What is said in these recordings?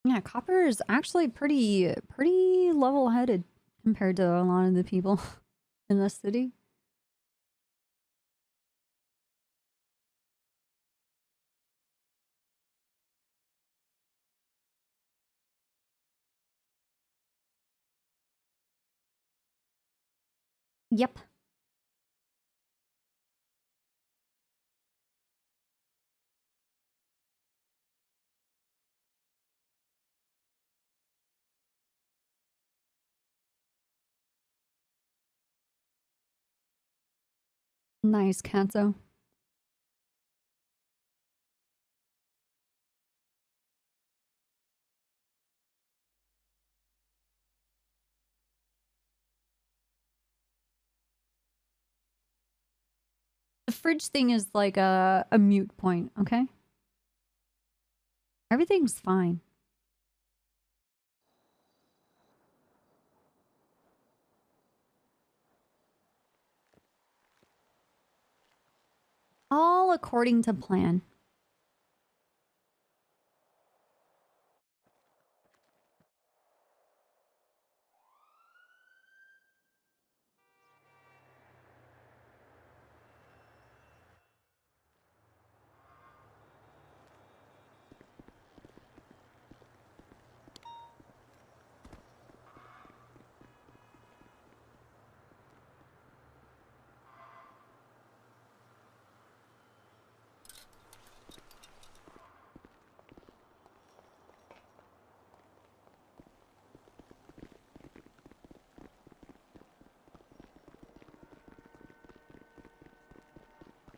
Yeah, Copper is actually pretty level-headed compared to a lot of the people in the city. Yep. Nice, Katzo. The fridge thing is like a mute point, okay? Everything's fine. All according to plan.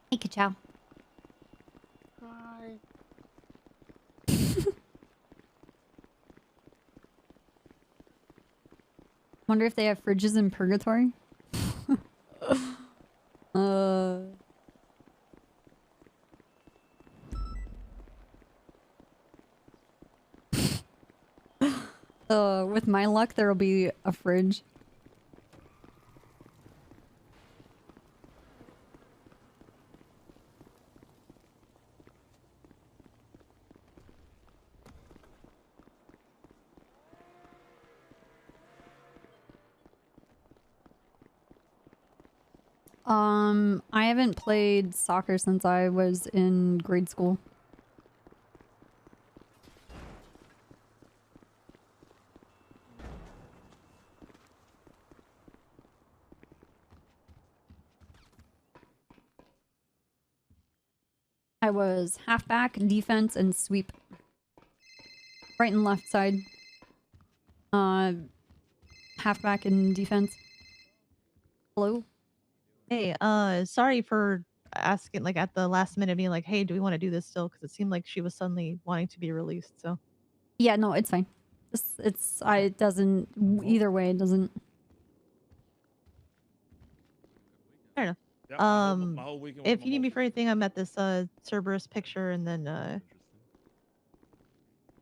Hey, Ka-chow. Hi. Wonder if they have fridges in purgatory? uh... with my luck, there'll be a fridge. I haven't played soccer since I was in grade school. I was halfback, defense, and sweep. Right and left side. Halfback and defense. Hello? Hey, sorry for asking, like, at the last minute being like, "Hey, do we wanna do this still?" Because it seemed like she was suddenly wanting to be released, so. Yeah, no, it's fine. It doesn't, either way, it doesn't. Fair enough. Yeah, my whole weekend was If you need me for anything, I'm at this, Cerberus picture, and then, I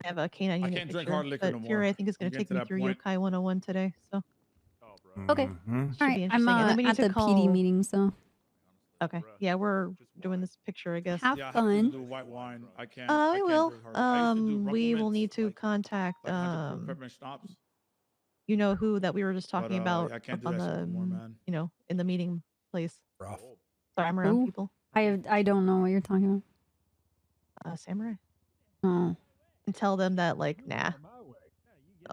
have a canine I unit can't drink picture, hard liquor but no more. Fury, I think, is I'm gonna getting take to me that through point. Yokai 101 today, so. Oh, bro. Okay. Should Alright, be I'm interesting, and then we need at to the PD call. meeting, so. Okay, yeah, we're doing this picture, I guess. Have Yeah, I have to fun. do white wine. I can't I will. drink hard. I used to do We will Rumplemint's, need to like contact, 100 proof peppermint schnapps. you know who that we were just But talking about yeah, I can't up do on that shit the, no more, man. you know, in the meeting place. Rough. Sorry, I'm around Who? people. I don't know what you're talking Samurai. about. Oh. And tell them that, like, nah.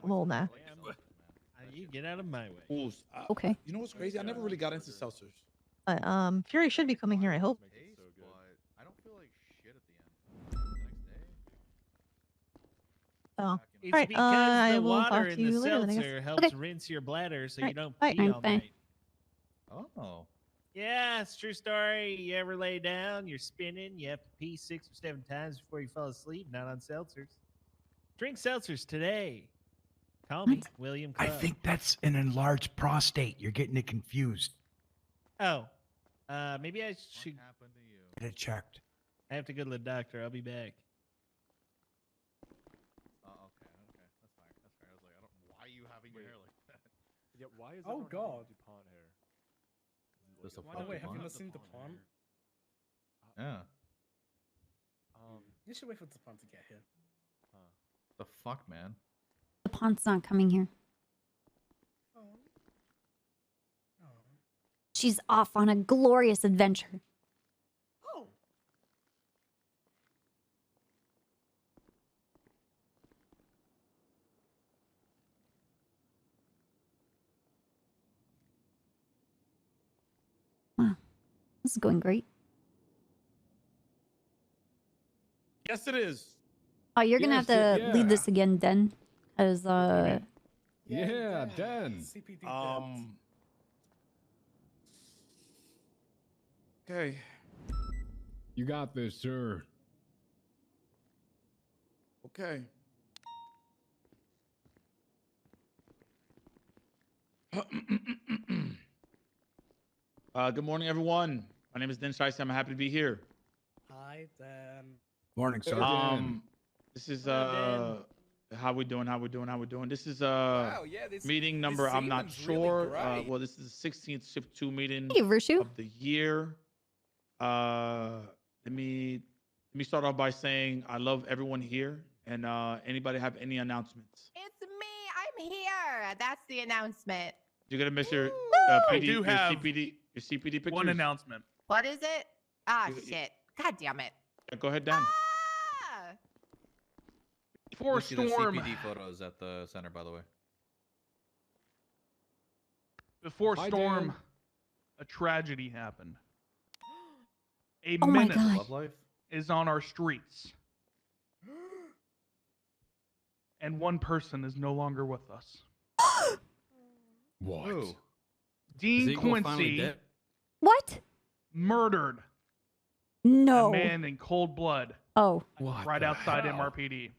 Well, nah. You get out of my way. Fools. Okay. You know what's crazy? I never really got into seltzers. But, Fury should be coming here, I hope. I don't feel like shit at the end. Oh. It's Alright, because I the will water talk in to the you later then, I guess. seltzer helps Okay. rinse your bladder so you Alright, don't bye. pee all Bye. night. Oh. Yeah, it's a true story. You ever lay down, you're spinning, you have to pee 6 or 7 times before you fall asleep, not on seltzers. Drink seltzers today. Call me, William I Club. think that's an enlarged prostate. You're getting it confused. Oh, maybe I should. What happened to you? Get it checked. I have to go to the doctor. I'll be back. Oh, okay. That's fine. I was like, why are you having your hair like that? Yeah, why is Oh god. DuPont hair? Just a Oh wait, have you DuPont? not seen DuPont? Yeah. You should wait for DuPont to get here. The fuck, man? The pawn's not coming here. She's off on a glorious adventure. Wow, this is going great. Yes, it is. Oh, you're gonna have to lead this again, Den, as Yeah, Dan. Okay. You got this, sir. Okay. Good morning, everyone. My name is Den Shice. I'm happy to be here. Hi, Dan. Morning, sir. This is Hello, how we doing? This is Wow, yeah, this meeting number. I'm not season's really sure. great. Well, this is the 16th Shift 2 meeting hey, Vershu. of the year. Let me start off by saying I love everyone here. And anybody have any announcements? It's me. I'm here. That's the announcement. You're gonna miss your I PD, do your have CPD, your CPD pictures. One announcement. What is it? Ah, You- shit. God damn it. Yeah, go ahead, Dan. Ah! Before We see the storm. CPD photos at the center, by the way. Before Hi, storm, Dan. a tragedy happened. A Oh my menace God. Love life. is on our streets. And one person is no longer with us. What? Who? Dean Quincy What? murdered No. a man in cold blood Oh. What? right the outside hell? MRPD.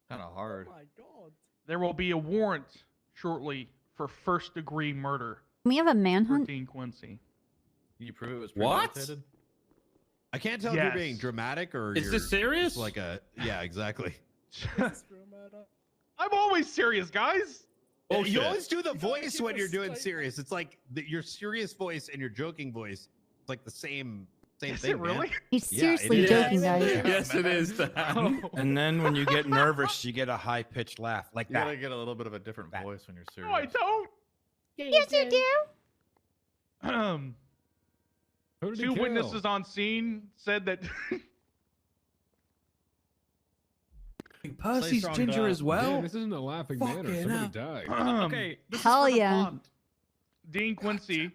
Kind of hard. Oh my god. There will be a warrant shortly for first-degree murder Can we have a for manhunt? Dean Quincy. Can you prove it was What? premeditated? I can't tell if you're being Yes. dramatic or Is you're this serious? just like a yeah, exactly. Is this real murder? I'm always serious, guys. You Bullshit. always do the You gotta voice keep when a you're doing straight serious. It's like your serious voice and your joking voice. It's like the same Is thing. it really? He's Yeah, it seriously is. joking, Yeah, guys. yeah. Yes, it is, Dan. Oh. And then when you get nervous, you get a high pitched laugh like You that. gotta get a little bit of a different That. voice when you're serious. No, I don't. Yes, you do. Who did he Two kill? witnesses on scene said that Percy's ginger as Dan, this isn't a laughing matter. Fucking Somebody hell. died. okay, Hell yeah. Dean Quincy.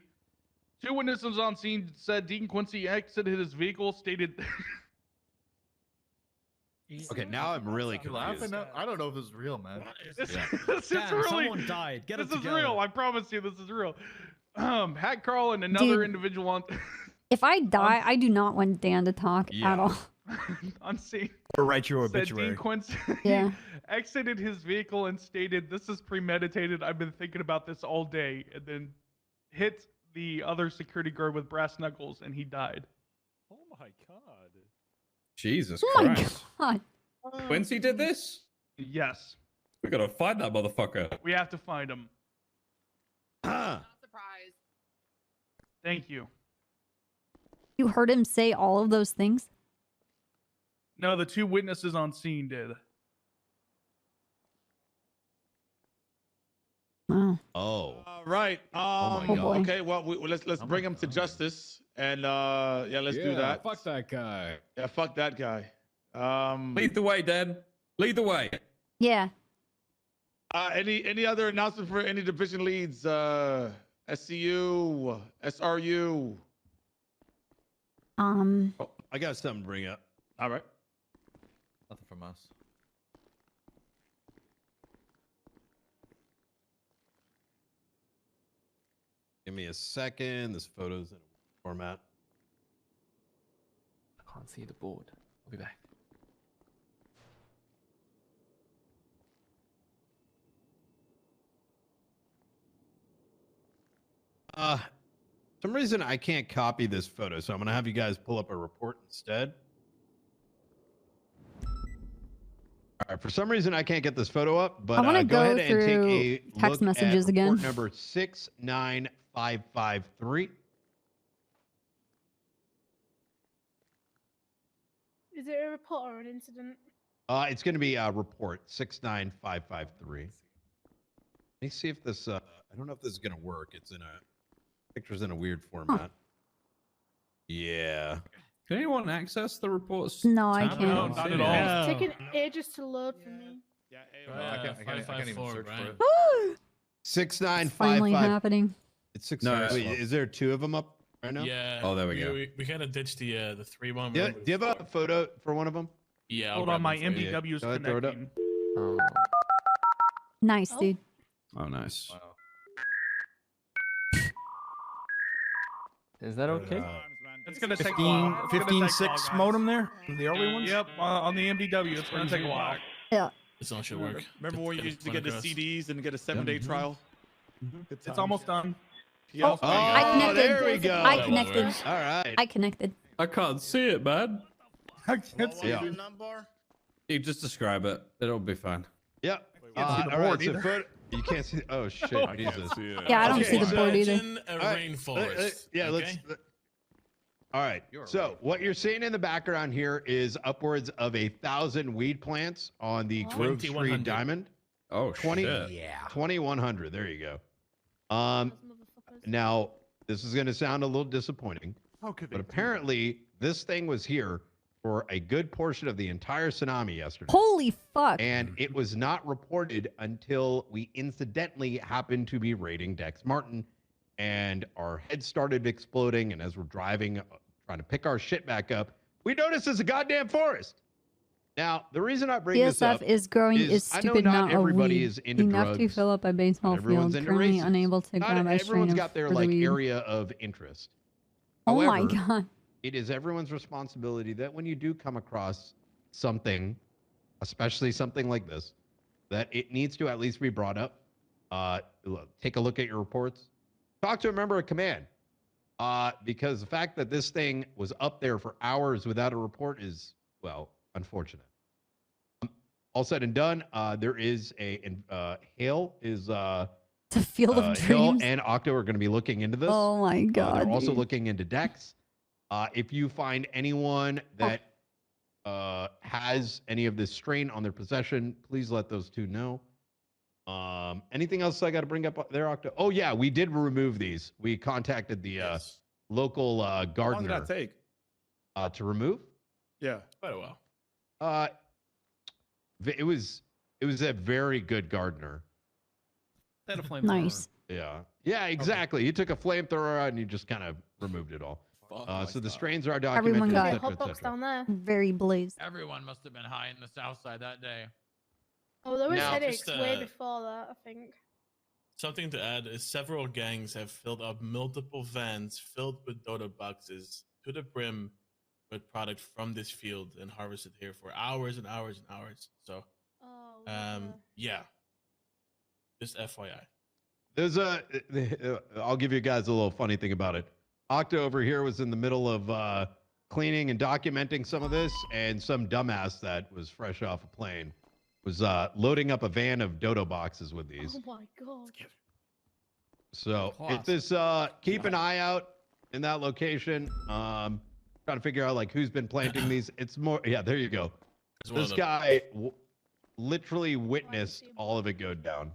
Two witnesses on scene said Dean Quincy exited his vehicle, stated Okay, now I'm really You laughing? confused. I don't know if this is real, man. this, Yeah. this is really Someone died. Get this it is together. real. I promise you, this is real. Hat Carl and another Dude. individual on If I die, I do not want Dan to talk Yeah. at all. on scene Or write your said Dean obituary. Quincy Yeah. exited his vehicle and stated, "This is premeditated. I've been thinking about this all day," and then hit the other security guard with brass knuckles, and he died. Oh my god. Jesus Oh my Christ. god. Quincy did this? Yes, We gotta find that motherfucker. we have to find him. Ah, Not surprised. Thank you. You heard him say all of those things? No, the two witnesses on scene did. Wow. oh. All right. my Oh boy. Okay. Well, let's bring him to justice, and yeah, let's do that. Fuck that guy. Yeah, fuck that guy. Lead the way, Dan. Lead the way. Yeah. Any other announcement for any division leads? SCU, SRU. Oh, I got something to bring up. All right. Nothing from us. Give me a second. This photo's in a format. I can't see the board. I'll be back. Some reason I can't copy this photo, so I'm gonna have you guys pull up a report instead. All right, for some reason I can't get this photo up, but I wanna go ahead go and take through a text look messages at again. report number 69553. Is it a report or an incident? It's going to be report 69553. Let me see if this. I don't know if this is going to work. It's in a pictures in a weird format. Yeah. Can anyone access the reports? No, I tab? can't. don't Not see at it. all. Yeah. No. It's taking ages to load for me. Yeah, I can't even search for it. It's 69553. finally happening. It's six. No, Wait, it's- is there two of them up right now? Yeah. Oh, there we go. We gotta ditch the 3-1. Do you have a photo for one of them? Yeah. I'll Hold grab on, my one for you. MDW is Go ahead, throw it up. connecting. Oh. Nice, Oh. dude. Oh, nice. Wow. Is that okay? It's gonna take a 15, while. It's gonna take a while, 15.6 guys. modem there? The early ones? Yep, on the MDW. It's gonna take a while. This all should work. Remember when you used to get the across. CDs and get a 7-day trial? Good It's times. almost done. Yeah, Oh, I Oh, connected. there we go. I That connected. works. All right. I connected. I can't see it, man. I can't see Yeah. it. You just describe it. It'll be fine. Yeah. can't see the all right, board so either. you can't see. Oh shit! I Jesus. Yeah, I don't Okay, see the so- board either. Imagine a All right, rainforest. yeah, okay? All right. So what you're seeing in the background here is upwards of 1,000 weed plants on the Grove Street 2100. Diamond. Oh, 20 shit. Yeah. 2100. There you go. Those motherfuckers. Now this is going to sound a little disappointing, How could but apparently this thing was here for a good portion of the entire tsunami yesterday. Holy fuck. And it was not reported until we incidentally happened to be raiding Dex Martin, and our heads started exploding. And as we're driving, trying to pick our shit back up, we noticed there's a goddamn forest. Now, the reason I bring this up PSF is growing is is I know stupid not amount of everybody weed. is into Enough to drugs, fill up a baseball not everyone's field. into Currently races. unable to not grab a strain everyone's of got their further like weed. area of interest. Oh my However, god. it is everyone's responsibility that when you do come across something, especially something like this, that it needs to at least be brought up. Take a look at your reports. Talk to a member of command. Because the fact that this thing was up there for hours without a report is, well, unfortunate. All said and done, there is Hale is It's a field of Hale dreams. and Octo are going to be looking into this. Oh my god. They're also dude. looking into Dex. If you find anyone that has any of this strain on their possession, please let those two know. Anything else I got to bring up there, Octo? Oh yeah, we did remove these. We contacted the Yes. local How long did gardener that take? to remove. Yeah. Quite a while. It was a very good gardener. They had a flamethrower. Nice. Yeah, exactly. You took a flamethrower out and you just kind of removed it all. So the strains are Everyone documented, got et it. cetera, Hot et box cetera. down there. Very blazed. Everyone must have been high in the south side that day. Oh, there was Now, headaches just, way before that, I think. Something to add is several gangs have filled up multiple vans filled with Dota boxes to the brim with product from this field and harvested here for hours and hours and hours. So, Oh. what the- yeah. Just FYI. There's I'll give you guys a little funny thing about it. Octa over here was in the middle of cleaning and documenting some of this, and some dumbass that was fresh off a plane was loading up a van of dodo boxes with these. Oh my god. So Class. if this, keep an eye out in that location. Trying to figure out like who's been planting these. It's more, yeah, there you go. It's one This of the- guy literally witnessed all of it go down,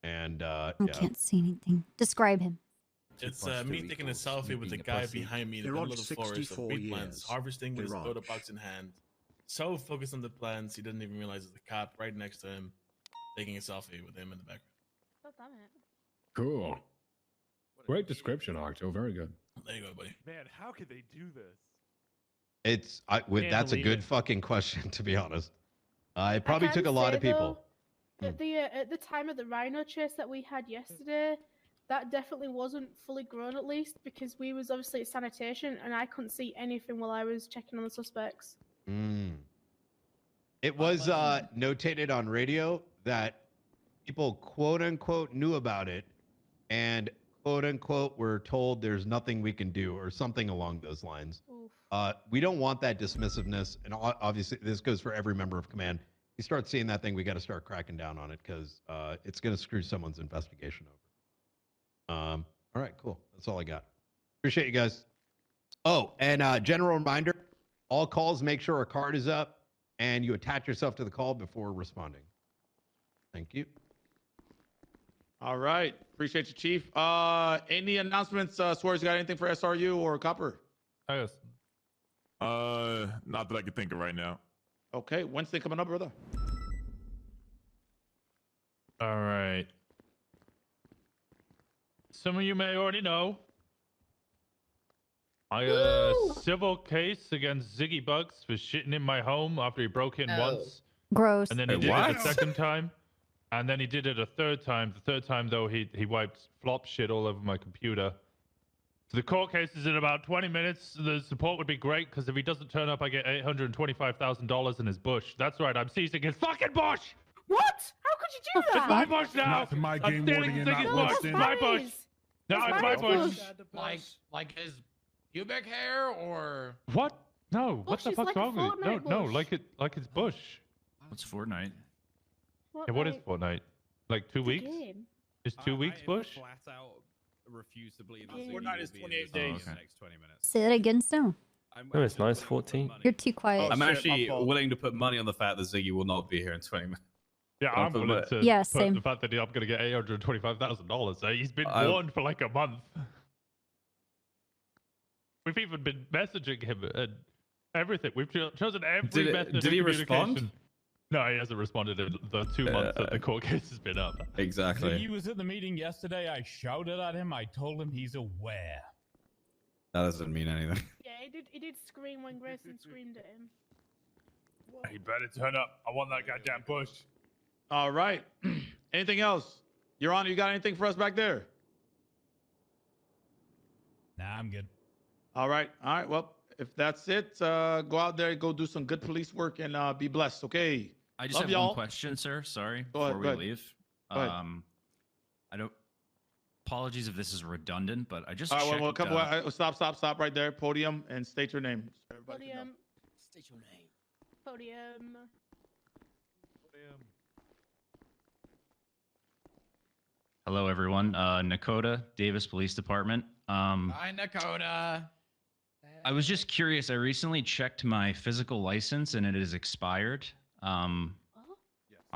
and I yeah. can't see anything. Describe him. It's plus me two taking a equals selfie you with the being a guy pussy. behind me in the They're middle on of the forest of 64 wheat plants, years. harvesting with his They're Dota on. box in hand. So focused on the plants, he didn't even realize there's a cop right next to him, taking a selfie with him in the background. God damn it. Cool. Great description, Octo. Very good. There you go, buddy. Man, how could they do this? It's Can't that's a believe good it. fucking question, to be honest. It I probably can took a lot say, of people. though, at the time of the rhino chase that we had yesterday, that definitely wasn't fully grown, at least, because we was obviously at sanitation and I couldn't see anything while I was checking on the suspects. Mm. It was notated on radio that people quote unquote knew about it, and quote unquote were told there's nothing we can do, or something along those lines. Oof. We don't want that dismissiveness, and obviously this goes for every member of command. You start seeing that thing, we got to start cracking down on it, because it's going to screw someone's investigation over. All right, cool. That's all I got. Appreciate you guys. Oh, and general reminder: all calls, make sure our card is up, and you attach yourself to the call before responding. Thank you. All right. Appreciate you, Chief. Any announcements? Swears, you got anything for SRU or Copper? Yes. Not that I can think of right now. Okay. Wednesday coming up, brother. All right. Some of you may already know I got a civil case against Ziggy Bugs for shitting in my home after he broke in once. Gross. And then he did it a second time. And then he did it a third time. The third time, though, he wiped flop shit all over my computer. So the court case is in about 20 minutes. The support would be great, because if he doesn't turn up, I get $825,000 in his bush. That's right, I'm seizing his fucking bush! What? How could you do that? It's my bush now! Not my I'm game stealing warden, Ziggy's not bush! Winston. It's my bush! No, It's it's my Barry's bush! Like his pubic hair, or... What? No, what Bush the is fuck's like a wrong with you? Fortnite No, bush. like it's bush. What's Fortnite? Yeah, what is Fortnite? Like 2 weeks? Game. Is 2 weeks bush? Flat out refuse to believe Yeah. Fortnite is 28 days. in the next 20 minutes. Say that again, Snow. No, it's nice. 14. You're too quiet. I'm shit, my actually fault. willing to put money on the fact that Ziggy will not be here in 20 minutes. Yeah, I'm willing to Yeah, put same. the fact that I'm going to get $825,000. He's been I- warned for like a month. We've even been messaging him and everything. We've chosen every method did of he communication. respond? No, he hasn't responded in the 2 months that the court case has been up. Exactly. He was at the meeting yesterday. I shouted at him. I told him he's aware. That doesn't mean anything. Yeah, he did scream when Grayson screamed at him. He better turn up. I want that goddamn push. All right. Anything else? Your Honor, you got anything for us back there? Nah, I'm good. All right. All right. Well, if that's it, go out there, go do some good police work, and be blessed. Okay. I just Love have y'all. one question, sir. Sorry, Go ahead, before go we ahead. leave. Go ahead. I don't. Apologies if this is redundant, but I just All right. checked. Well, stop right there. Podium and state your name. So everybody can know. Podium. State your name. Podium. Hello, everyone. Nakota, Davis Police Department. Hi, Nakota. I was just curious. I recently checked my physical license, and it is expired. I'm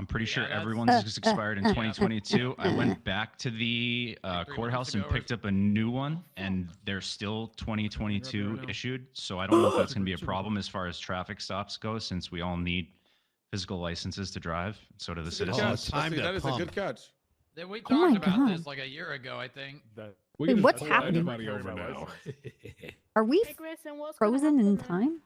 pretty sure that's- everyone's is expired in 2022. I went back to the 3 months courthouse and ago or picked up a new one, and they're still 2022 issued. So I don't know if that's going to be a problem as far as traffic stops go, since we all need physical licenses to drive. So do the Good citizens. catch. That is a good catch. Then we Oh my talked about God. this like a year ago, I think. We Wait, can what's just pull happening? anybody over now. Are we Hey, Grayson, what's gonna frozen in happen? time?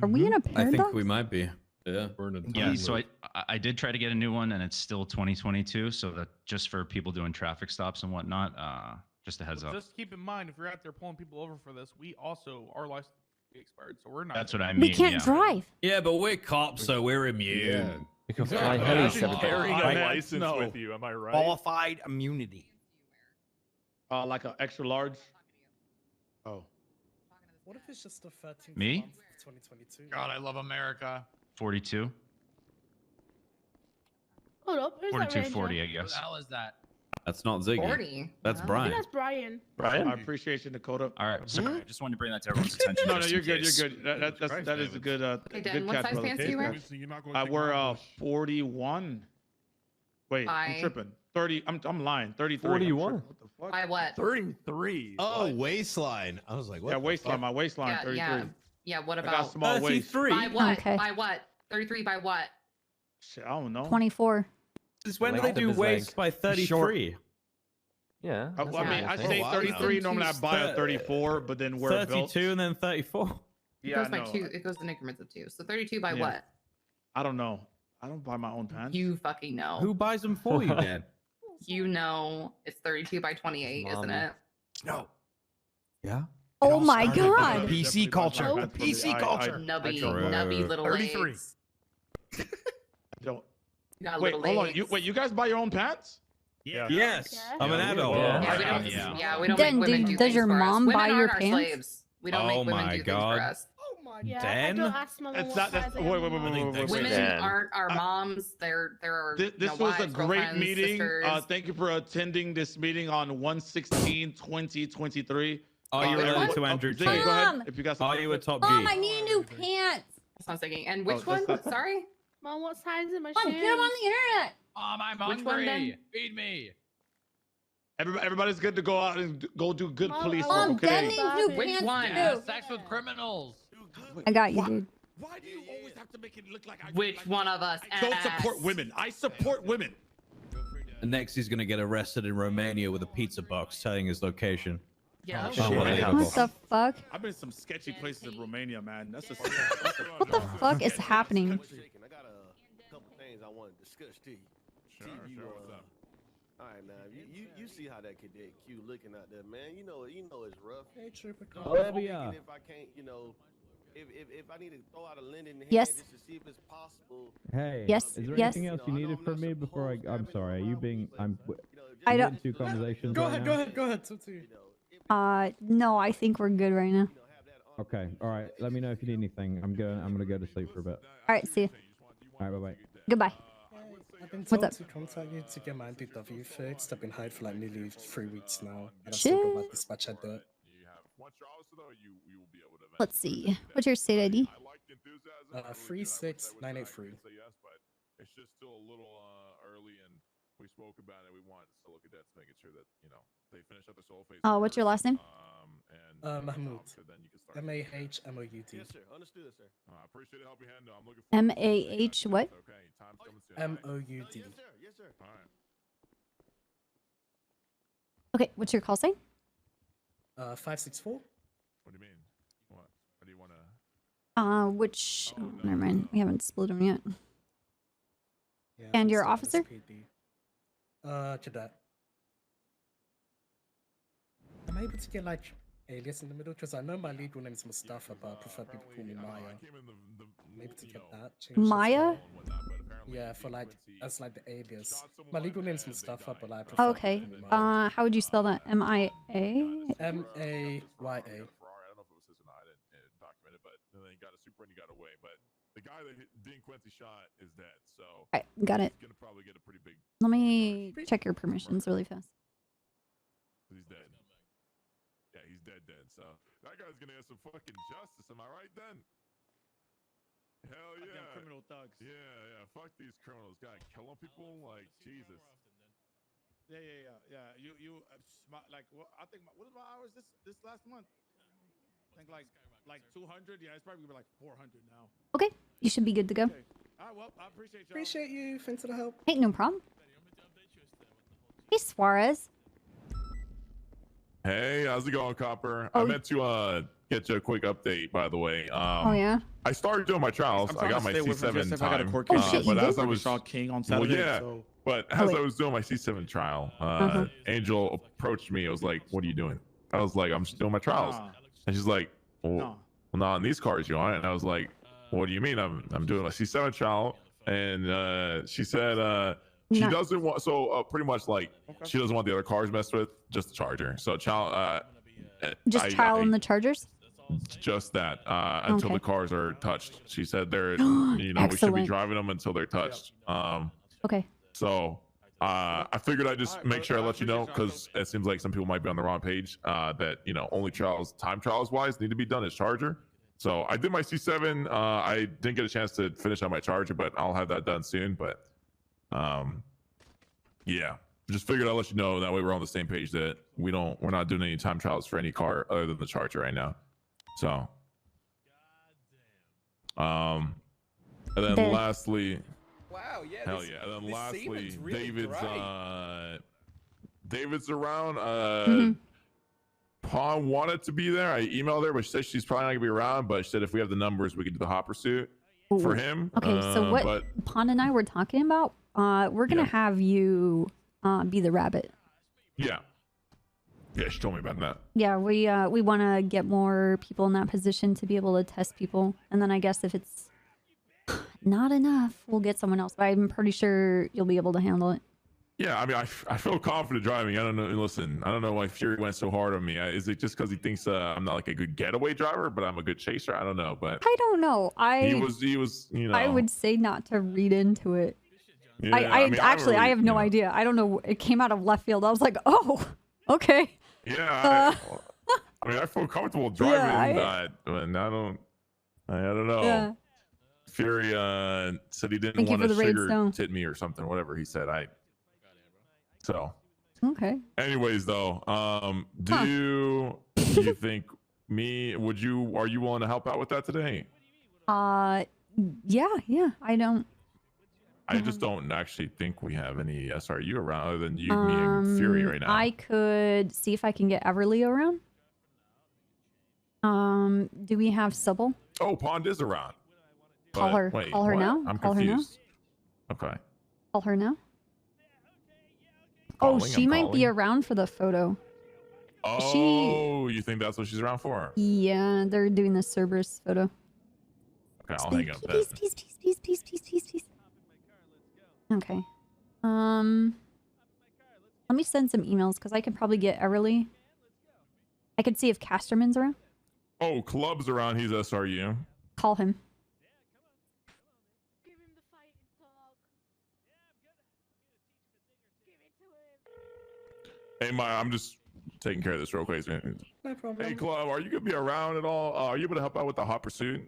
Are we in a I paradox? think we might be. Yeah. Yeah, so I did try to get a new one, and it's still 2022. So that just for people doing traffic stops and whatnot, just a heads up. Just keep in mind, if you're out there pulling people over for this, we also our license expired, so we're not. That's what I mean. We can't yeah. drive. Yeah, but we're cops, so we're immune. We can fly helis every day. Carrying a Right? license with you, am I right? Qualified immunity. Like an extra large. Oh. What if it's just the 13th Me? month of 2022? God, I love America. 42, Hold up. Who's that 4240, Ranger? I What guess. the hell is that? That's not Ziggy. 40. That's Wow. I Brian. think that's Brian. I appreciate you, Dakota. All right, sorry. I just wanted to bring that to everyone's attention. No, just you're in good. case. You're good. That is a good Okay, Dan, good what catch, size brother. pants do you wear? I wear 41. Wait, I'm By- tripping. 30. I'm lying. 33. 41. What the fuck? By what? 33. Oh, waistline. I was like, Yeah, waistline. My waistline. Yeah, 33. yeah. Yeah, what I got about? small waist. 33. By what? Okay. By what? 33 by what? Shit, I don't know. 24. Since when do Length they of do his waist leg. by 33? Yeah. I that's mean, what I I'm say saying. wow. 33. Normally, I buy a 32's 34, but then wear 32 belts. and then 34. It Yeah, goes I by know. 2. It goes in increments of 2. So 32 by Yeah. what? I don't know. I don't buy my own pants. You fucking know. Who buys them for you, Dan? You know it's 32 by 28, isn't Mama. it? No. Yeah. Oh my God. PC culture. Oh. PC culture. Nubby, True. nubby little 33. legs. Don't. You got Wait, little hold on. legs. You guys buy your own pants? Yeah. Yes. Yeah. I'm an Yeah, adult. yeah. Yeah, we don't, Yeah. yeah, we don't Then make women do- do does things your for us. mom Women buy your aren't our pants? slaves. We don't Oh make women my do God. things for us. Oh my Yeah, Dan? I don't ask my That's what not. size That's, I wait, am wait, wait, anymore. wait, wait, wait. Women Dan. aren't our moms. They're our This you know, was a wives, great girlfriends, meeting. sisters. Thank you for attending this meeting on 1/16/2023. Are you everyone- related to Andrew Ziggy, Tate? go ahead. Mom! If you got Are something. you a top Mom, G? I need new pants. That's what I was thinking. And which one? Sorry? Mom, what size is my Come on, shoes? get him on the internet. Mom, I'm Which one, hungry. Ben? Feed me. Everybody's good to go out and go do good Mom, police I work. want Okay. Ben needs new Which pants one? too. Yeah, sex with criminals. I got you, dude. Why do you always have to make it look like I Which one of us? I don't support ass? women? I support women. And next, he's gonna get arrested in Romania with a pizza box telling his location. Yeah. Oh, what the hell? What the fuck? I've been some sketchy places in Romania, man. That's just What the fuck is happening? I got a couple things I want to discuss to you. Sure, All right, now you see how that cadet Q looking out there, man. You know it's rough. Hey, Trooper. There we Thinking are. if I can't, if I need to throw out a lending hand Yes. just to see if it's possible. Hey. Yes, Is there yes. anything else you needed from me before I'm sorry. Are you being? I you don't- in two conversations Go right ahead, now? go ahead, go ahead. Tutu. No, I think we're good right now. Okay. All right. Let me know if you need anything. I'm gonna go to sleep for a bit. All right, see you. All right. Bye bye. Goodbye. I've been What's told up? to contact you to get my DW fixed. I've been hired for like nearly 3 weeks now. And I Shit. still got my dispatcher dirt. Let's see. What's your state ID? 36983. It's just still a little early, and we spoke about it. We wanted to still look at that to making sure that they finish up the soul phase. Oh, what's your last name? Mahmoud. M-A-H-M-O-U-D. Yes, sir. Understood, sir. I appreciate the help you had. I'm looking forward M-A-H what? Okay, time's coming soon. M-O-U-D. Yes, sir. Yes, sir. All right. Okay, what's your call sign? 564. What do you mean? What do you want to? Which? Oh, never mind. We haven't split them yet. Yeah, And I'm your still officer? SPD. Cadet. I'm able to get like alias in the middle because I know my legal name is Mustafa, but I prefer people call me Maya. I'm able to get that changed as Maya? well. Yeah, for like as like the alias. My legal name's Mustafa, but I prefer Okay. people call me Maya. How would you spell that? M-I-A? M-A-Y-A. I don't know if it was his or not. I didn't document it, but then he got a super and he got away. But the guy that Dean Quincy shot is dead, so Alright, got it. he's gonna probably get a pretty big. Let me check your permissions really fast. He's dead. Yeah, he's dead. So that guy's gonna get some fucking justice. Am I right then? Hell yeah. Criminal thugs. Yeah. Fuck these criminals. Guy killing people like Jesus. Yeah. You like what? I think what was my hours this last month? I think like 200. Yeah, it's probably like 400 now. Okay, you should be good to go. Okay. All right, well, I appreciate you. Appreciate you. Thanks for the help. Hey, no problem. Hey, Suarez. Hey, how's it going, Copper? Oh. I meant to get you a quick update, by the way. Oh, yeah? I started doing my trials. I'm I trying got to my stay away from C7 Joseph. I got a time. court Oh, case. shit, you but did? as I was saw King on Saturday. yeah. So. But as wait. I was doing my C7 trial, Uh-huh. Angel approached me. I was like, "What are you doing?" I was like, "I'm just doing my trials." Nah. And she's like, "Well, No. not on these cars you on." And I was like, "What do you mean? I'm doing a C7 trial." And she said she Not- doesn't want. So pretty much like she doesn't want the other cars messed with, just the Charger. So child. Just trial in the Chargers? Just that until Okay. the cars are touched. She said they're we should be Excellent. driving them until they're touched. Okay. So I figured I'd just make sure I let you know because it seems like some people might be on the wrong page. That only time trials wise need to be done as Charger. So I did my C7. I didn't get a chance to finish on my Charger, but I'll have that done soon. But yeah, just figured I'd let you know. That way we're on the same page that we're not doing any time trials for any car other than the Charger right now. So and then There. lastly. Wow, yeah. Hell yeah! And then this lastly, semen's really David's dry. David's around. Mhm. Pawn wanted to be there. I emailed her, but she said she's probably not gonna be around. But she said if we have the numbers, we could do the hot pursuit for Ooh. him. Okay, so what But Pond and I were talking about, we're going to Yeah. have you be the rabbit. yeah, she told me about that. Yeah, we want to get more people in that position to be able to test people. And then I guess if it's not enough, we'll get someone else. But I'm pretty sure you'll be able to handle it. Yeah, I mean, I feel confident driving. I don't know. Listen, I don't know why Fury went so hard on me. Is it just because he thinks I'm not like a good getaway driver, but I'm a good chaser? I don't know, but I don't know. he was. I would say not to read into it. Yeah, I mean, actually, I really- have no idea. I don't know. It came out of left field. I was like, oh, okay. Yeah, I mean, I feel comfortable driving Yeah, that, and I don't know. Yeah. Fury said he didn't Thank you want for to the raid, sugar Snow. tit me or something. Whatever he said. So. Okay. Anyways, though, do you think are you willing to help out with that today? Yeah. I don't. I just don't actually think we have any SRU around other than you, me, and Fury right now. I could see if I can get Everly around. Do we have Sybil? Oh, Pond is around. Call her. Wait, Call her what? now. I'm Call confused. her now. Okay. Call her now. Calling, she I'm might be calling. around for the photo. Oh, you think that's what she's around for? Yeah, they're doing the Cerberus photo. Okay, I'll hang up then. Please. Okay. Let me send some emails because I could probably get Everly. I could see if Casterman's around. Oh, Club's around. He's SRU. Call him. Hey, Maya, I'm just taking care of this real quick. No problem. Hey, Club, are you gonna be around at all? Are you able to help out with the hot pursuit?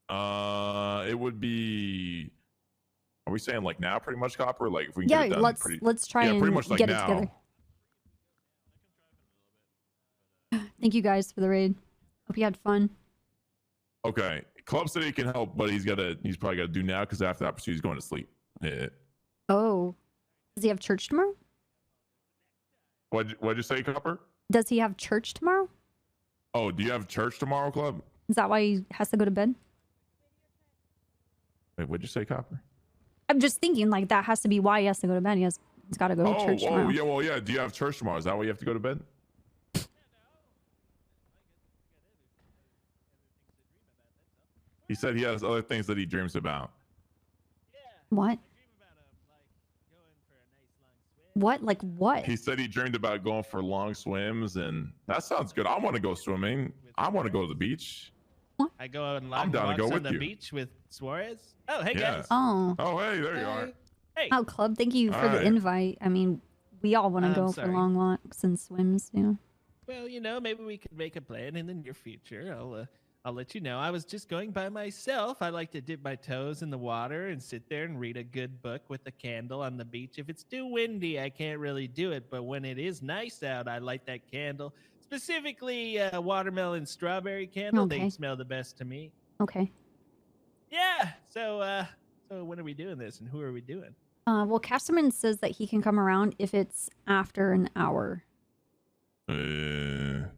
It would be. Are we saying like now, pretty much, Copper? Like if we can get it done let's try and pretty much like get it now. together. Thank you guys for the raid. Hope you had fun. Okay, Club said he can help, but he's probably gotta do now because after that pursuit, he's going to sleep. Yeah. Oh, does he have church tomorrow? What'd you say, Copper? Does he have church tomorrow? Oh, do you have church tomorrow, Club? Is that why he has to go to bed? Wait, what'd you say, Copper? I'm just thinking like that has to be why he has to go to bed. He's got to go to church tomorrow. Oh, yeah, well, yeah. Do you have church tomorrow? Is that why you have to go to bed? He said he has other things that he dreams about. What? What? Like what? He said he dreamed about going for long swims, and that sounds good. I want to go swimming. I want to go to the beach. I go out and I'm down to walks go on with the you. beach with Suarez. Oh, hey Yeah. guys. Oh. Oh, hey, there you are. Hey. Oh, Club, thank you for All the right. invite. I mean, we all want to go sorry. for long walks and swims, you know. Well, maybe we could make a plan in the near future. I'll let you know. I was just going by myself. I like to dip my toes in the water and sit there and read a good book with a candle on the beach. If it's too windy, I can't really do it. But when it is nice out, I light that candle. Specifically, watermelon strawberry candle. They Okay. smell the best to me. Okay. Yeah. So when are we doing this, and who are we doing? Well, Casterman says that he can come around if it's after an hour. Let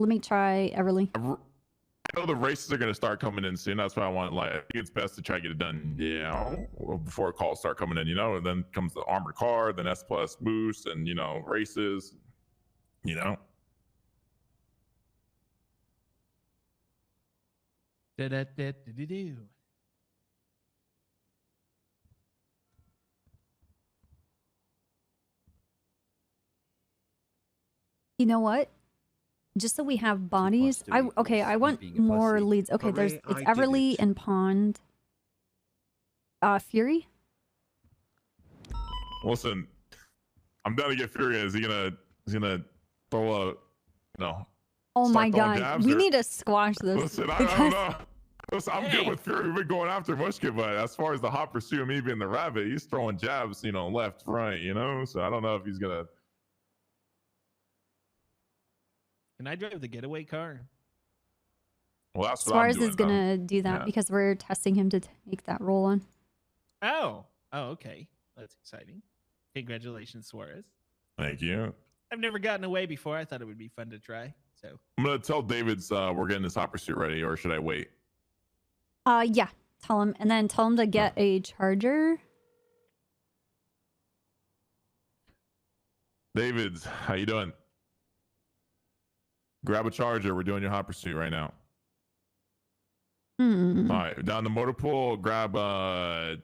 me try Everly. I know the races are going to start coming in soon. That's why I want, I think it's best to try to get it done now before calls start coming in, and then comes the armored car, then S plus boost, and, races, Da-da-da-da-da-do. You know what? Just so we have bodies. I want more leads. Okay, it's Everly and Pond. Fury? Listen, I'm down to get Fury. Is he gonna throw a, Oh my start throwing god. jabs, We or- need to squash this. Listen, I don't know. Listen, I'm good with Fury. We've been going after Mushka, but as far as the hot pursuit, me being the rabbit, he's throwing jabs, left, right, So I don't know if he's gonna. Can I drive the getaway car? Well, that's what Suarez I'm doing. is gonna do that Yeah. because we're testing him to take that role on. Oh, okay. That's exciting. Congratulations, Suarez. Thank you. I've never gotten away before. I thought it would be fun to try. So I'm gonna tell David's we're getting this hot pursuit ready, or should I wait? Yeah. Tell him, and then tell him to get a charger. David's, how you doing? Grab a charger. We're doing your hot pursuit right now. All right, down the motor pool. Grab the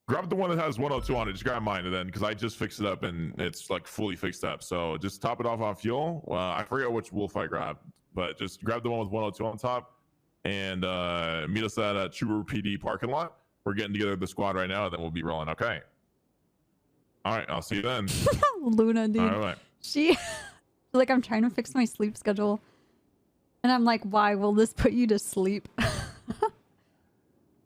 one that has 102 on it. Just grab mine, and then because I just fixed it up and it's like fully fixed up. So just top it off on fuel. I forget which wolf I grabbed, but just grab the one with 102 on top, and meet us at Trooper PD parking lot. We're getting together the squad right now, and then we'll be rolling. Okay. All right, I'll see you then. Luna, dude. All right. She I'm trying to fix my sleep schedule. And I'm like, why will this put you to sleep?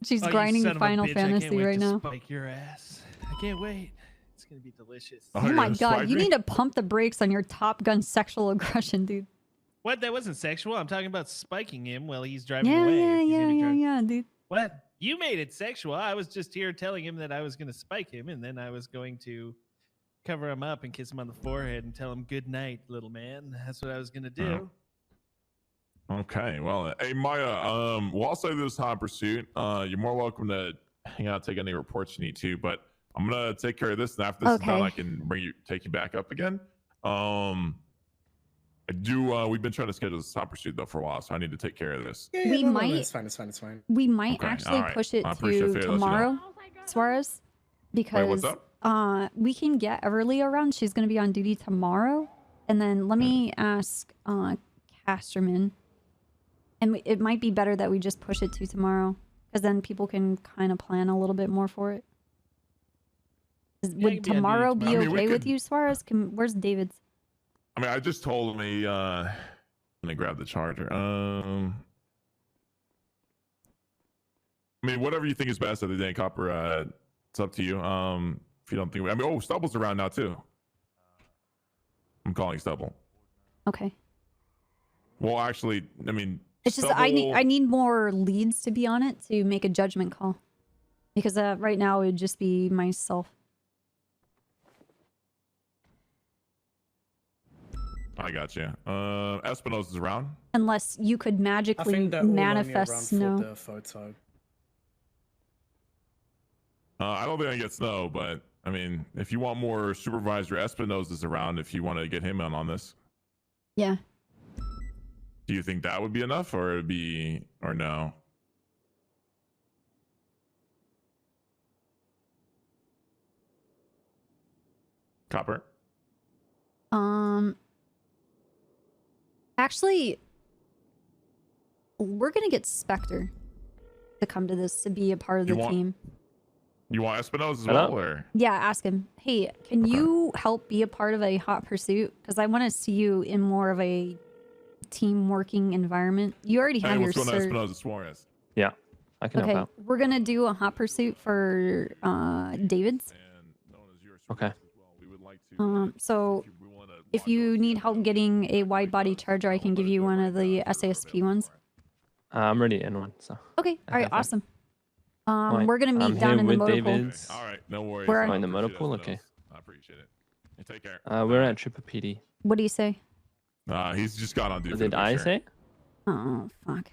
She's Oh, you grinding son of a Final bitch, I can't Fantasy wait right to now. Spike your ass. I can't wait. It's gonna be delicious. Oh my god, you need to pump the brakes on your Top Gun sexual aggression, dude. What? That wasn't sexual. I'm talking about spiking him while he's driving Yeah, away. yeah, if he's yeah, gonna yeah, drive- yeah, dude. What? You made it sexual. I was just here telling him that I was gonna spike him, and then I was going to cover him up and kiss him on the forehead and tell him good night, little man. That's what I was gonna do. Okay, well, hey Maya, while I do this hot pursuit, you're more welcome to hang out, take any reports you need to, but I'm gonna take care of this, and after this is done, Okay. I can take you back up again. We've been trying to schedule this hot pursuit though for a while, so I need to take care of this. Yeah, We no, might- it's fine, it's fine, it's fine. We might Okay, actually all right. push it I appreciate to it. Let you know. tomorrow, Suarez, because what's up? we can get early around. She's gonna be on duty tomorrow, and then let me ask Casterman, and it might be better that we just push it to tomorrow, because then people can kind of plan a little bit more for it. Yeah, Would it can be on tomorrow duty be tomorrow. I mean, we okay with could- you, Suarez? Where's David's? I mean, I just told me. Let me grab the charger. I mean, whatever you think is best at the day, Copper. It's up to you. If you don't think, I mean, Stubble's around now too. I'm calling Stubble. Okay. Well, actually, I mean, It's just Stubble, I need more leads to be on it to make a judgment call, because right now it would just be myself. I got you. Espinosa's around. Unless you could I magically think they're all only manifest around snow. for the photo. I don't think I get snow, but I mean, if you want more supervisor, Espinosa's around. If you want to get him on this, Yeah. do you think that would be enough, or no? Copper. Actually, we're gonna get Spectre to come to this to be a part of the team. You want Espinosa as Hello? well, or? Yeah, ask him. Hey, can you help be a part of a hot pursuit? Because I want to see you in more of a team working environment. You already have Hey, your what's going on, cert. Espinosa Suarez? Yeah, I can Okay, help we're gonna do a hot pursuit for David's. out. Okay. So if you need help getting a wide body charger, I can give you one of the SASP ones. I'm already in one, so. Okay, all right, have one. awesome. Right, We're gonna meet I'm down here in the with motor pool. David's. All right, no worries. Where- Oh, in the motor pool? Okay. I appreciate it. Hey, take care. We're at Triple PD. What do you say? He's just got on duty. Did I say? Oh fuck.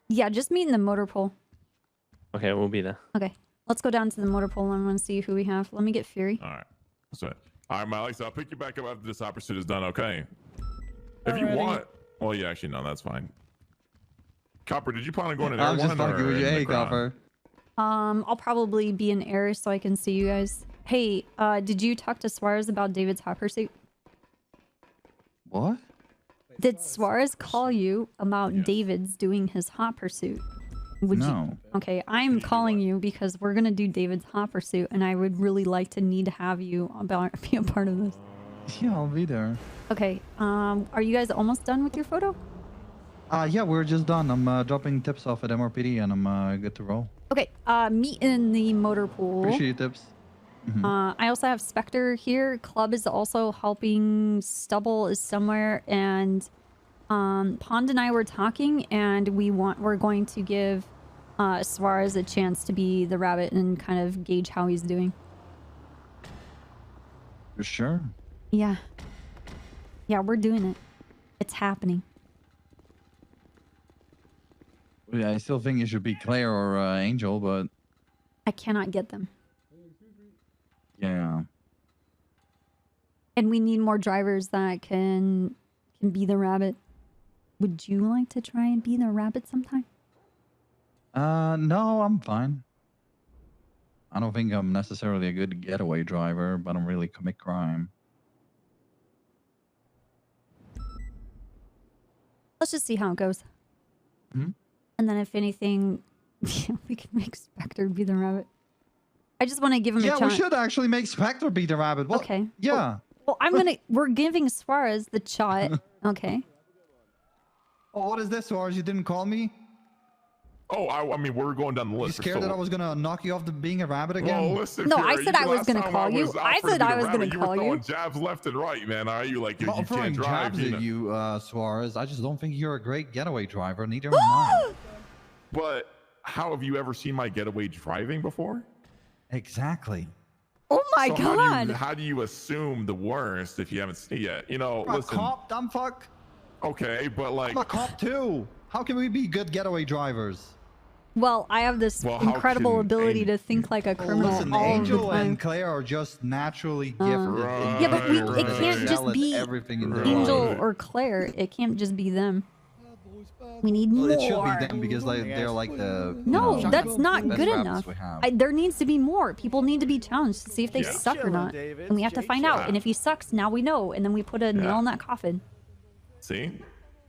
Yeah, just meet in the motor pool. Okay, we'll be there. Okay, let's go down to the motor pool and want to see who we have. Let me get Fury. All right. That's right. All right, Alex, I'll pick you back up after this hot pursuit is done, okay? If you Alrighty. want. Well, yeah, actually, no, that's fine. Copper, did you plan on going in I'm Air just One fucking or with you. in the Hey, ground? Copper. I'll probably be in air so I can see you guys. Hey, did you talk to Suarez about David's hot pursuit? What? Did Suarez call you about David's doing his hot pursuit? Would No. you? Okay, I'm calling you because we're gonna do David's hot pursuit, and I would really like to need to have you be a part of this. Yeah, I'll be there. Okay. Are you guys almost done with your photo? Yeah, we're just done. I'm dropping tips off at MRPD and I'm good to roll. Okay. Meet in the motor pool. Appreciate your tips. I also have Spectre here. Club is also helping. Stubble is somewhere, and Pond and I were talking, and we're going to give Suarez a chance to be the rabbit and kind of gauge how he's doing. For sure. Yeah. Yeah, we're doing it. It's happening. Yeah, I still think it should be Claire or Angel, but I cannot get them. yeah. And we need more drivers that can be the rabbit. Would you like to try and be the rabbit sometime? No, I'm fine. I don't think I'm necessarily a good getaway driver, but I don't really commit crime. Let's just see how it goes. Hmm? And then if anything, we can make Spectre be the rabbit. I just want to give him a Yeah, chance. we should actually make Spectre be the rabbit. Well, Okay. Yeah. Well, I'm gonna. We're giving Suarez the shot. Okay. We're giving Suarez the shot. Oh, what is this, Suarez? You didn't call me? Oh, I mean, we're going down the You list. scared that I was gonna knock you off the being a rabbit again? Well, listen, No, Fury, I said I was last gonna time call you. was I offered to said be I the was gonna rabbit, call you. Were throwing you. jabs left and right, man. Are you like you, I'm not you throwing can't drive? jabs You at know? you, Suarez. I just don't think you're a great getaway driver. Neither am I. But how have you ever seen my getaway driving before? Exactly. Oh my So god. How do you assume the worst if you haven't seen it yet? You know, I'm listen. a cop, dumb fuck. Okay, but like I'm a cop too. How can we be good getaway drivers? Well, I have this Well, how incredible can ability to think like a criminal Listen, all Angel the time. and Claire are just naturally gifted. Yeah, but it can't just be everything in their Angel life. or Claire. It can't just be them. We need Well, more. it should be them because they're like the No, that's not best good rabbits enough. we have. There needs to be more. People need to be challenged to see if they Yeah. suck or not. And we have to find out. And if he sucks, now we know. And then we put a nail in that coffin. See?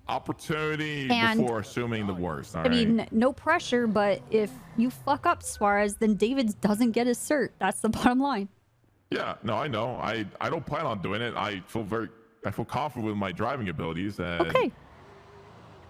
Opportunity And- before assuming the worst. All I right. mean, no pressure, but if you fuck up Suarez, then David doesn't get his cert. That's the bottom line. Yeah, no, I know. I don't plan on doing it. I feel confident with my driving abilities. And Okay.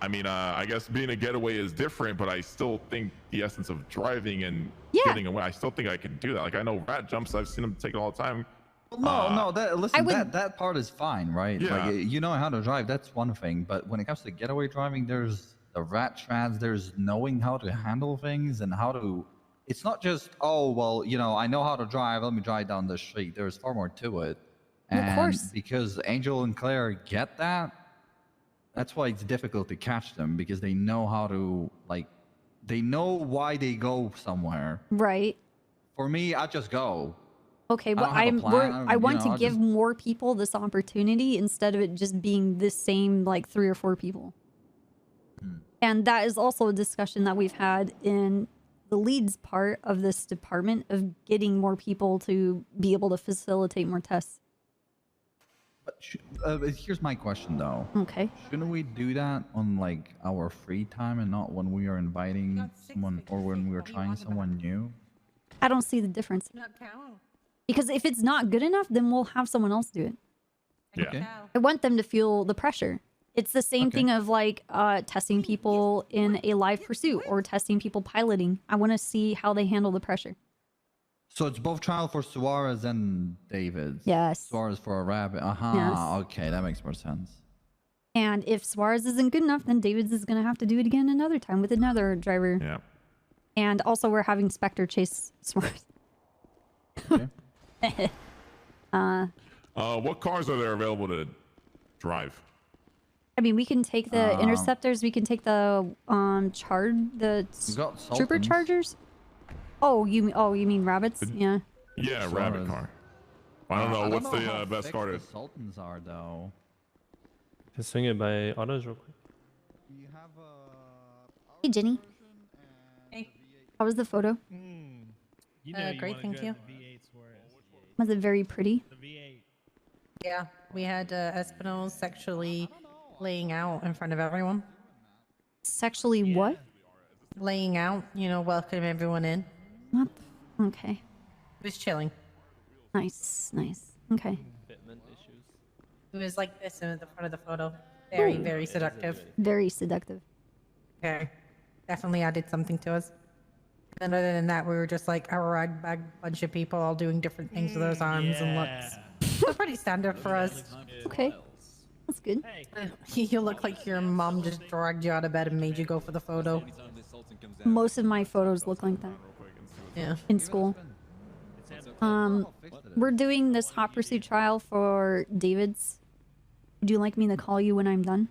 I mean, I guess being a getaway is different, but I still think the essence of driving and getting away, I still think I can do that. Like I know rat jumps, I've seen them take it all the time. Well, no, listen, would- that part is fine, right? Yeah. Like you know how to drive, that's one thing. But when it comes to getaway driving, there's the rat traps, there's knowing how to handle things and how to. It's not just I know how to drive. Let me drive down the street. There's far more to it. And of course. because Angel and Claire get that, that's why it's difficult to catch them because they know how to they know why they go somewhere. Right. For me, I just go. Okay, but I don't have a plan. I want to I'll give just- more people this opportunity instead of it just being the same like 3 or 4 people. And that is also a discussion that we've had in the leads part of this department of getting more people to be able to facilitate more tests. Here's my question though. Okay. Shouldn't we do that on like our free time and not when we are inviting someone or when we are trying someone new? I don't see the difference. Because if it's not good enough, then we'll have someone else do it. Yeah. Okay. I want them to feel the pressure. It's the same thing of like testing people in a live pursuit or testing people piloting. I want to see how they handle the pressure. So it's both trial for Suarez and David. Yes. Suarez for a rabbit. Yes. Okay, that makes more sense. And if Suarez isn't good enough, then David's is going to have to do it again another time with another driver. Yeah. And also we're having Spectre chase Suarez. Okay. What cars are there available to drive? I mean, we can take the interceptors. We can take the the We got trooper Sultans. chargers. Oh, you mean rabbits? Yeah. Yeah, Suarez. rabbit car. I don't know what's how the best fixed car the is. Sultans are though. Just swing it by autos real quick. You have Hey, Jenny. Hey. How was the photo? You know Great, wanna thank go you. to V8 Suarez. Was it very pretty? The V8. Yeah, we had Espinal sexually laying out in front of everyone. Sexually what? Laying out, welcome everyone in. What? Okay. He was chilling. Nice, nice. Okay. Fitment issues. It was like this in the front of the photo. Very, Ooh. very seductive. Very seductive. Very. Definitely added something to us. And other than that, we were just like a ragbag bunch of people all doing different things with those arms and looks. So pretty standard for us. Okay. That's good. You look like your mom just dragged you out of bed and made you go for the photo. Most of my photos look like that. Yeah. In school. We're doing this hot pursuit trial for David's. Would you like me to call you when I'm done?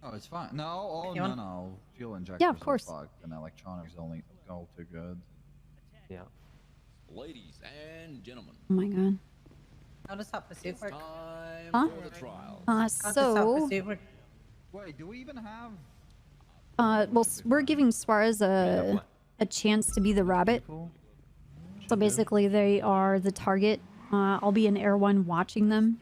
Oh, it's fine. No, no. Fuel injectors Yeah, of course. are fucked and electronics only go too good. Yeah. Ladies and gentlemen, Oh my god. How does hot pursuit work? Huh? for the trial. How does hot So, pursuit work? Wait, do we even have? well, we're giving Suarez a chance to be the rabbit. So basically, they are the target. I'll be in Air 1 watching them.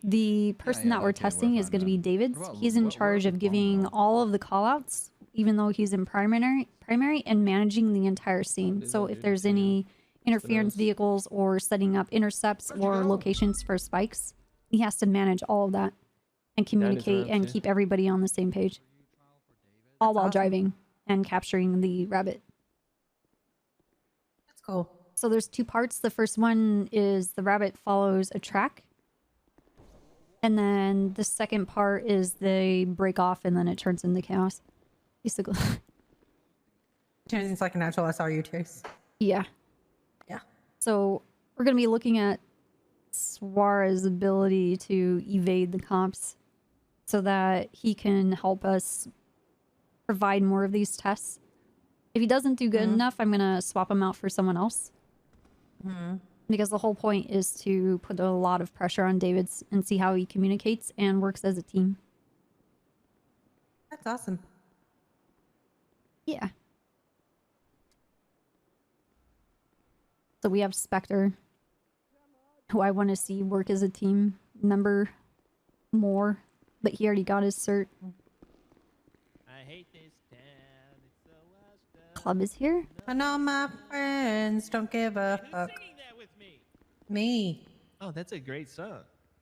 The person that we're testing is going to be David's. He's in charge of giving all of the callouts, even though he's in primary, and managing the entire scene. So if there's any interference vehicles or setting up intercepts or locations for spikes, he has to manage all of that. and communicate and keep everybody on the same page. All while driving and capturing the rabbit. That's cool. So there's two parts. The first one is the rabbit follows a track. And then the second part is they break off and then it turns into chaos. Basically. Turns into like an actual SRU chase. Yeah. Yeah. So we're going to be looking at Suarez's ability to evade the cops so that he can help us provide more of these tests. If he doesn't do good enough, I'm going to swap him out for someone else. Because the whole point is to put a lot of pressure on David's and see how he communicates and works as a team. That's awesome. Yeah. So we have Spectre, who I want to see work as a team member more, but he already got his cert. I hate this town. It's the last Club is here. I know my friends don't give a fuck. singing that with me. Me. Oh, that's a great song.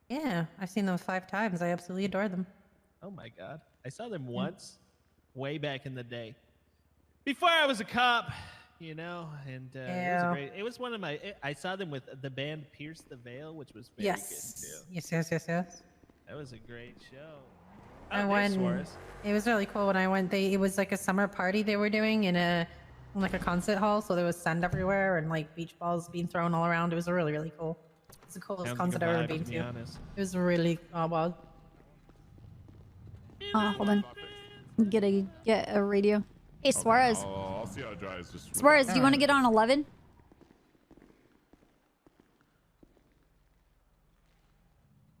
Yeah, I've seen them 5 times. I absolutely adore them. Oh my god. I saw them once, way back in the day. Before I was a cop, you know, and it was one of my, I saw them with the band Pierce the Veil, which was very good too. Yes. That was a great show. I Oh, went. there's Suarez. It was really cool when I went. It was like a summer party they were doing in like a concert hall. So there was sand everywhere and like beach balls being thrown all around. It was really cool. It's the coolest Sounds concert like a I've ever vibe, been to be to. honest. It was really wow. Hold on. Get a radio. Hey, Suarez. I'll see how it dries. Just Suarez, do you want to get on 11?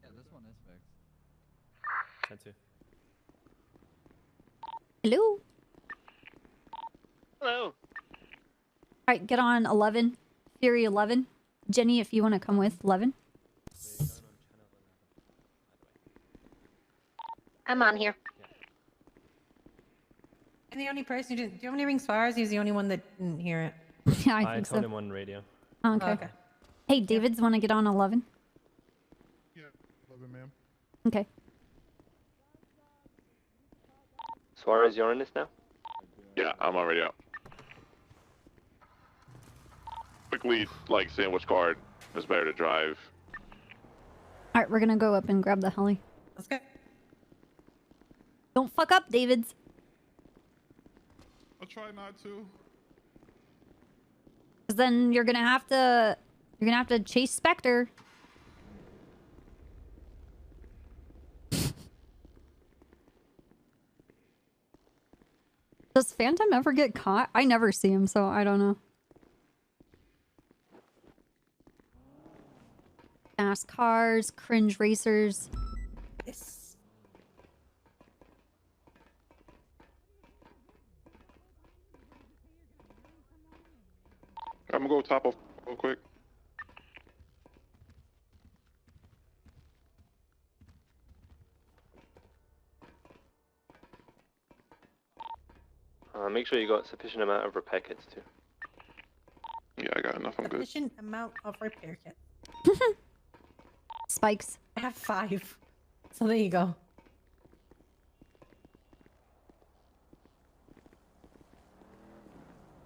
Yeah, this one is fixed. That too. Hello? Hello. All right, get on 11. Fury 11. Jenny, if you want to come with 11. I'm on here. And the only person who didn't. Do you want me to ring Suarez? He's the only one that didn't hear it. Yeah, I I think told so. him on radio. Oh, okay. Hey, David's want to get on 11? Yeah, 11, ma'am. Okay. Suarez, you're on this now? Yeah, I'm already out. Quickly, like, seeing which car is better to drive. All right, we're going to go up and grab the heli. Let's go. Don't fuck up, David's. I'll try not to. Cause then you're gonna have to chase Spectre. Does Phantom ever get caught? I never see him, so I don't know. Fast cars, cringe racers. Yes. I'm gonna go top off real quick. Make sure you got sufficient amount of repair kits too. Yeah, I got enough. I'm good. Sufficient amount of repair kit. Spikes. I have 5. So there you go.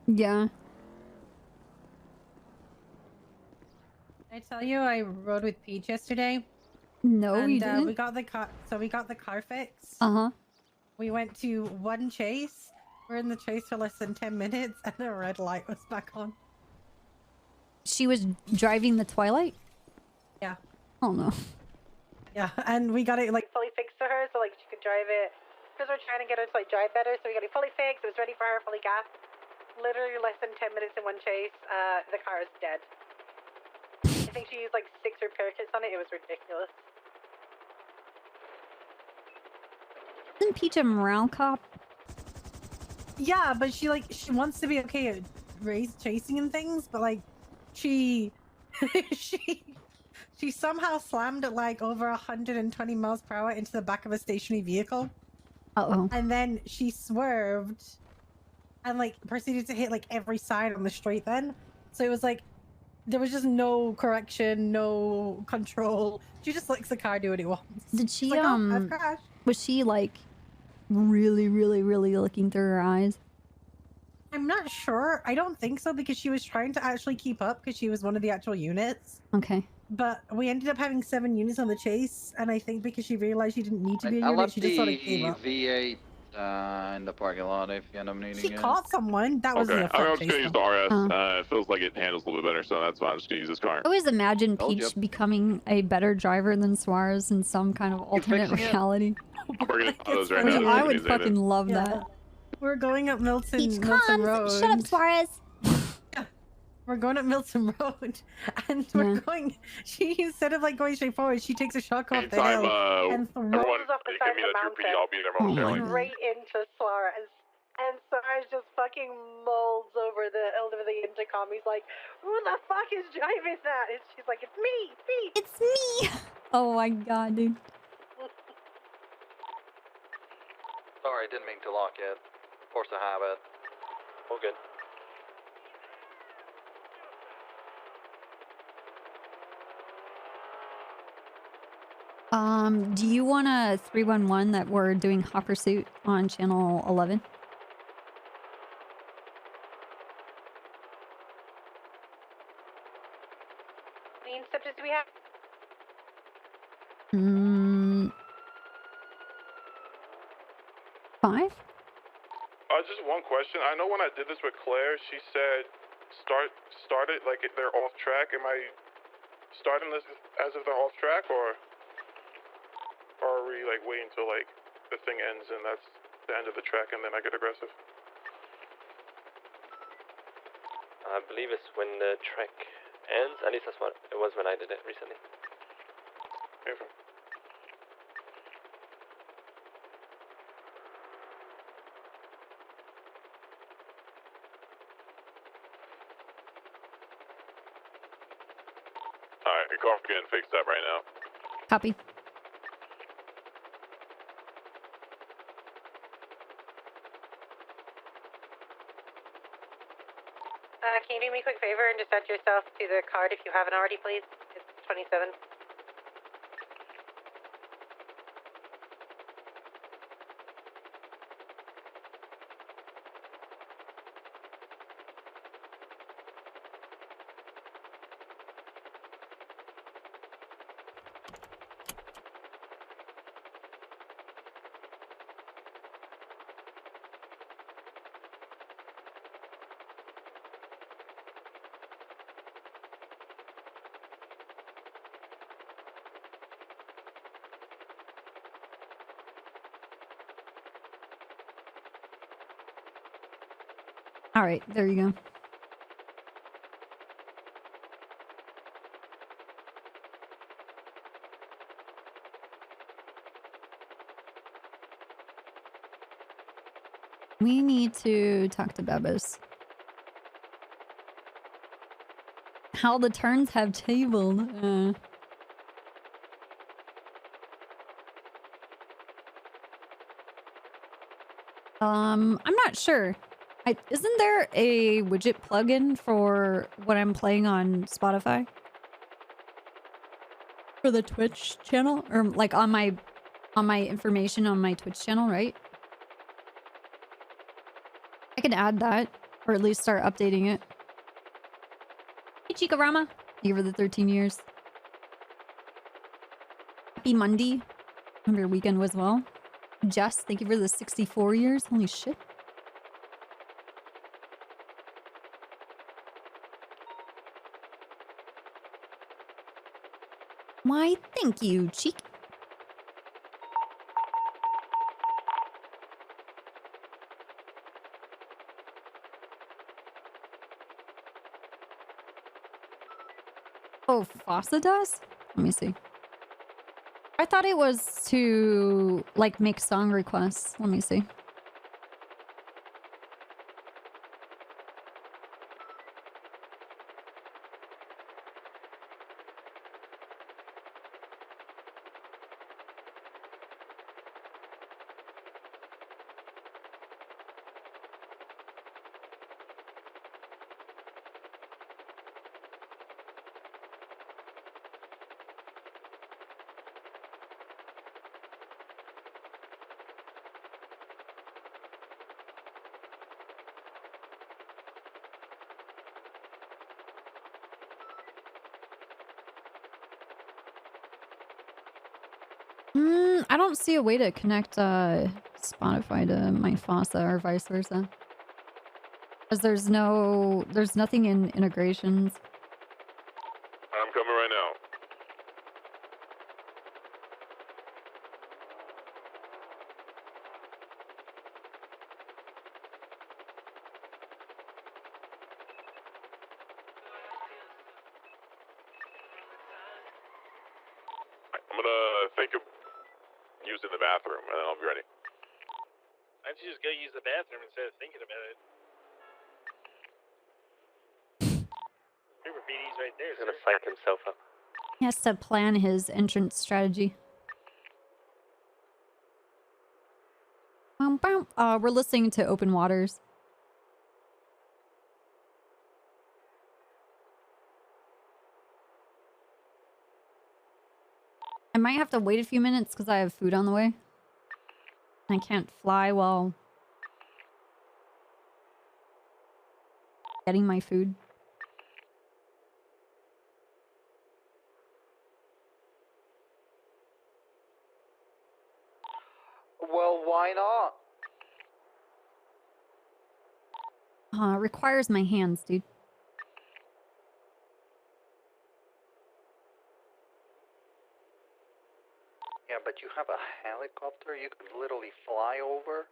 Yeah. Did I tell you I rode with Peach yesterday? No, and, you didn't. We got the car. So we got the car fixed. Uh-huh. We went to one chase. We're in the chase for less than 10 minutes, and the red light was back on. She was driving the Twilight? Yeah. Oh no. Yeah, and we got it like fully fixed for her, so like she could drive it. Because we're trying to get her to like drive better, so we got it fully fixed. It was ready for her, fully gassed. Literally less than 10 minutes in one chase. The car is dead. I think she used like 6 repair kits on it. It was ridiculous. Isn't Peach a morale cop? Yeah, but she wants to be okay at race chasing and things, but like she she somehow slammed it like over 120 miles per hour into the back of a stationary vehicle. Uh-oh. And then she swerved and like proceeded to hit like every side on the straight then. So it was like There was just no correction, no control. She just lets the car do what it wants. Did She's she like, oh, I've crashed. was she like really, really, really looking through her eyes? I'm not sure. I don't think so because she was trying to actually keep up because she was one of the actual units. Okay. But we ended up having 7 units on the chase, and I think because she realized she didn't need to be a I unit, left she just sort of gave the up. V8 in the parking lot if you end up needing She it. caught someone. That was Okay, the I'm front just chase. gonna use the though. RS. It feels like it handles a little bit better, so that's why I'm just gonna use this car. I always imagine Told Peach you. becoming a better driver than Suarez in some kind of alternate fixing it? reality. I'm working on those right Which now. I would fucking love that. We're going up Milton, Peach Milton comes. Road. Shut up, Suarez. We're going up Milton Road, and we're going. She instead of like going straight forward, she takes a shock off the Anytime, hill and throws everyone, off the you side can of meet the at 2 P. mountain. I'll be there momentarily. Right into Suarez, and Suarez just fucking molds over the intercom. He's like, "Who the fuck is driving that?" And she's like, "It's me, me." It's me. Oh my god, dude. Sorry, didn't mean to lock it. Force a habit. All good. Do you want a 311 that we're doing hot pursuit on channel 11? How many interceptors do we have? Mm, 5? Just one question. I know when I did this with Claire, she said start it like if they're off track. Am I starting this as if they're off track, or are we like waiting until like the thing ends and that's the end of the track and then I get aggressive? I believe it's when the track ends. At least that's what it was when I did it recently. Beautiful. Alright, your car's getting fixed up right now. Copy. Can you do me a quick favor and just add yourself to the card if you haven't already, please? It's 27. All right, there you go. We need to talk to Bebas. How the turns have tabled. I'm not sure. Isn't there a widget plugin for what I'm playing on Spotify? For the Twitch channel? Or like on my information on my Twitch channel, right? I could add that. Or at least start updating it. Hey Chikarama. Thank you for the 13 years. Happy Monday. Hope your weekend was well. Jess, thank you for the 64 years. Holy shit. Why, thank you, Cheek. Oh, Fossa does? Let me see. I thought it was to, like, make song requests. Let me see. I don't see a way to connect Spotify to my Fossa or vice versa. Because there's nothing in integrations. I'm coming right now. I'm gonna think of using the bathroom, and then I'll be ready. Why don't you just go use the bathroom instead of thinking about it? River BD's right there. He's gonna psych himself up. He has to plan his entrance strategy. We're listening to Open Waters. I might have to wait a few minutes because I have food on the way. I can't fly while getting my food. Well, why not? It requires my hands, dude. Yeah, but you have a helicopter you could literally fly over.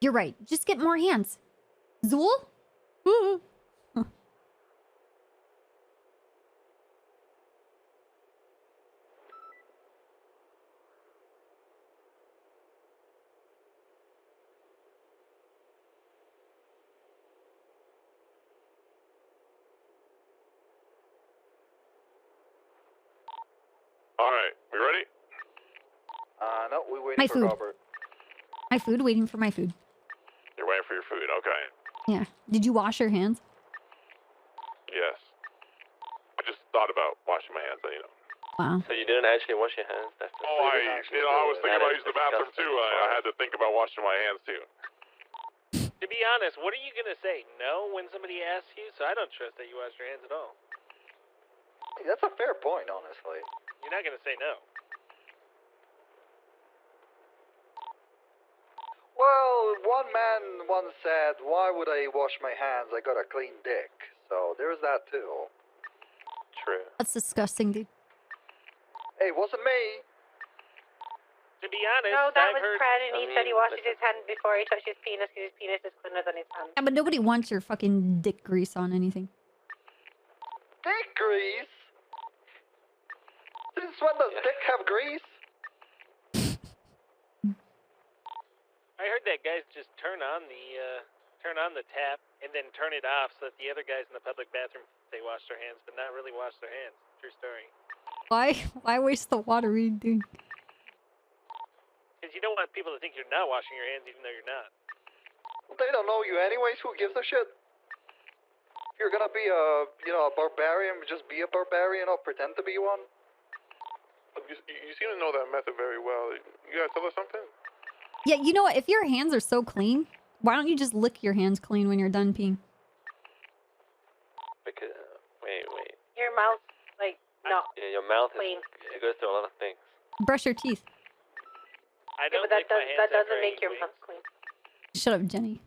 You're right. Just get more hands. Zool? Ooh. Alright, we ready? No, we're waiting My for food. Robert. My food? Waiting for my food. You're waiting for your food, okay. Yeah. Did you wash your hands? Yes. I just thought about washing my hands, you know. Wow. So you didn't actually wash your hands? That's Oh, I was thinking about using the bathroom too. I had to think about washing my hands too. To be honest, what are you gonna say? No when somebody asks you? So I don't trust that you wash your hands at all. Hey, that's a fair point, honestly. You're not gonna say no. Well, one man once said, "Why would I wash my hands? I got a clean dick." So there's that too. True. That's disgusting, dude. Hey, wasn't me. To be honest, No, that I've was heard. Fred, and he said he washes his hands before he touches his penis because his penis is cleaner than his hand. Yeah, but nobody wants your fucking dick grease on anything. Dick grease? Since when does dick have grease? I heard that guys just turn on the tap and then turn it off so that the other guys in the public bathroom they wash their hands, but not really wash their hands. True story. Why waste the water? What are you doing? Because you don't want people to think you're not washing your hands, even though you're not. Well, they don't know you anyways. Who gives a shit? If you're gonna be a barbarian, just be a barbarian or pretend to be one. You seem to know that method very well. You gotta tell us something? Yeah, you know what? If your hands are so clean, why don't you just lick your hands clean when you're done peeing? Because, wait. Your mouth, like, not Yeah, your mouth clean. it goes through a lot of things. Brush your teeth. I Yeah, don't but lick my hands that doesn't after I make eat your wings. mouth clean. Shut up, Jenny.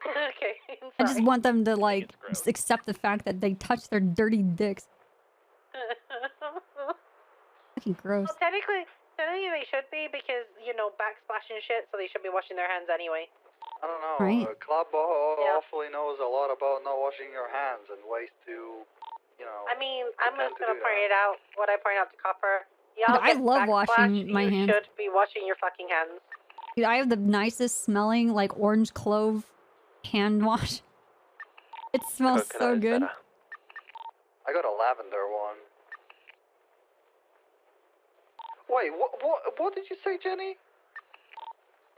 Okay. I just want them to like just accept the fact that they touch their dirty dicks. Fucking gross. Well, technically they should be because, backsplash and shit, so they should be washing their hands anyway. I don't know. Right. Club Yeah. awfully knows a lot about not washing your hands and ways to, I mean, I'm pretend just to gonna do point that. it out, what I point out to Copper. Y'all I get love backsplash, washing my you hands. should be washing your fucking hands. Dude, I have the nicest smelling like orange clove hand wash. It smells so good. I got a lavender one. Wait, what did you say, Jenny?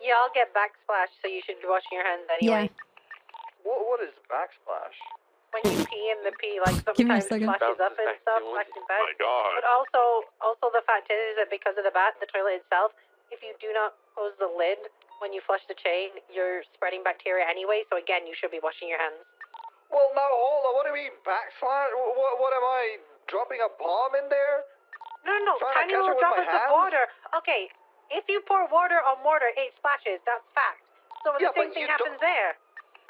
Y'all get backsplash, so you should be washing your hands anyway. What is backsplash? When you pee in the pee, like Give me a sometimes second. splashes up and stuff, back in bed. My God. But also the fact is that because of the toilet itself, if you do not close the lid when you flush the chain, you're spreading bacteria anyway. So again, you should be washing your hands. Well, now hold on. What do you mean backslide? What am I dropping a bomb in there? No, Trying to tiny catch it little with my droplets of hands? water. Okay, if you pour water on mortar, it splashes. That's fact. So Yeah, the same but thing you don't- happens there.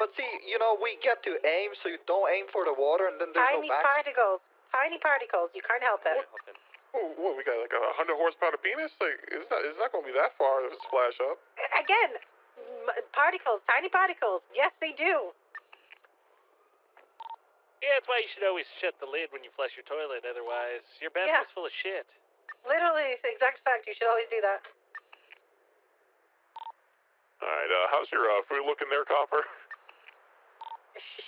But see, you know, we get to aim, so you don't aim for the water, and then there's Tiny no back. particles. Tiny particles. You can't help it. What, we got like 100 horsepower penis? Like, it's not going to be that far if it's splash up. Again, particles. Tiny particles. Yes, they do. Yeah, that's why you should always shut the lid when you flush your toilet. Otherwise, your bathroom's full of shit. Literally, it's the exact fact. You should always do that. All right, how's your food looking there, Copper?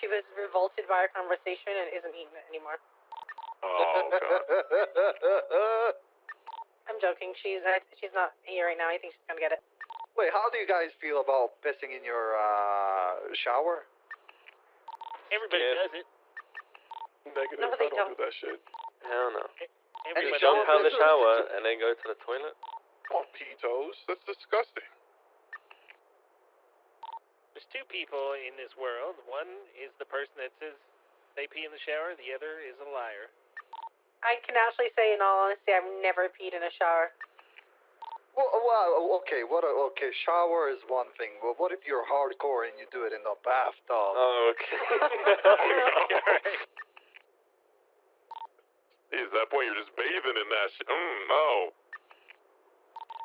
She was revolted by our conversation and isn't eating it anymore. Oh, God. I'm joking. She's not here right now. I think she's gonna get it. Wait, how do you guys feel about pissing in your shower? Everybody does it. Negative, No, they I don't do that shit. Hell no. Everybody You jump out of the does it. shower and then go to the toilet? On pee-toes? That's disgusting. There's two people in this world. One is the person that says they pee in the shower. The other is a liar. I can actually say, in all honesty, I've never peed in a shower. Well, okay, okay, shower is one thing, but what if you're hardcore and you do it in the bathtub? Oh, okay. At that point, you're just bathing in that shit. No.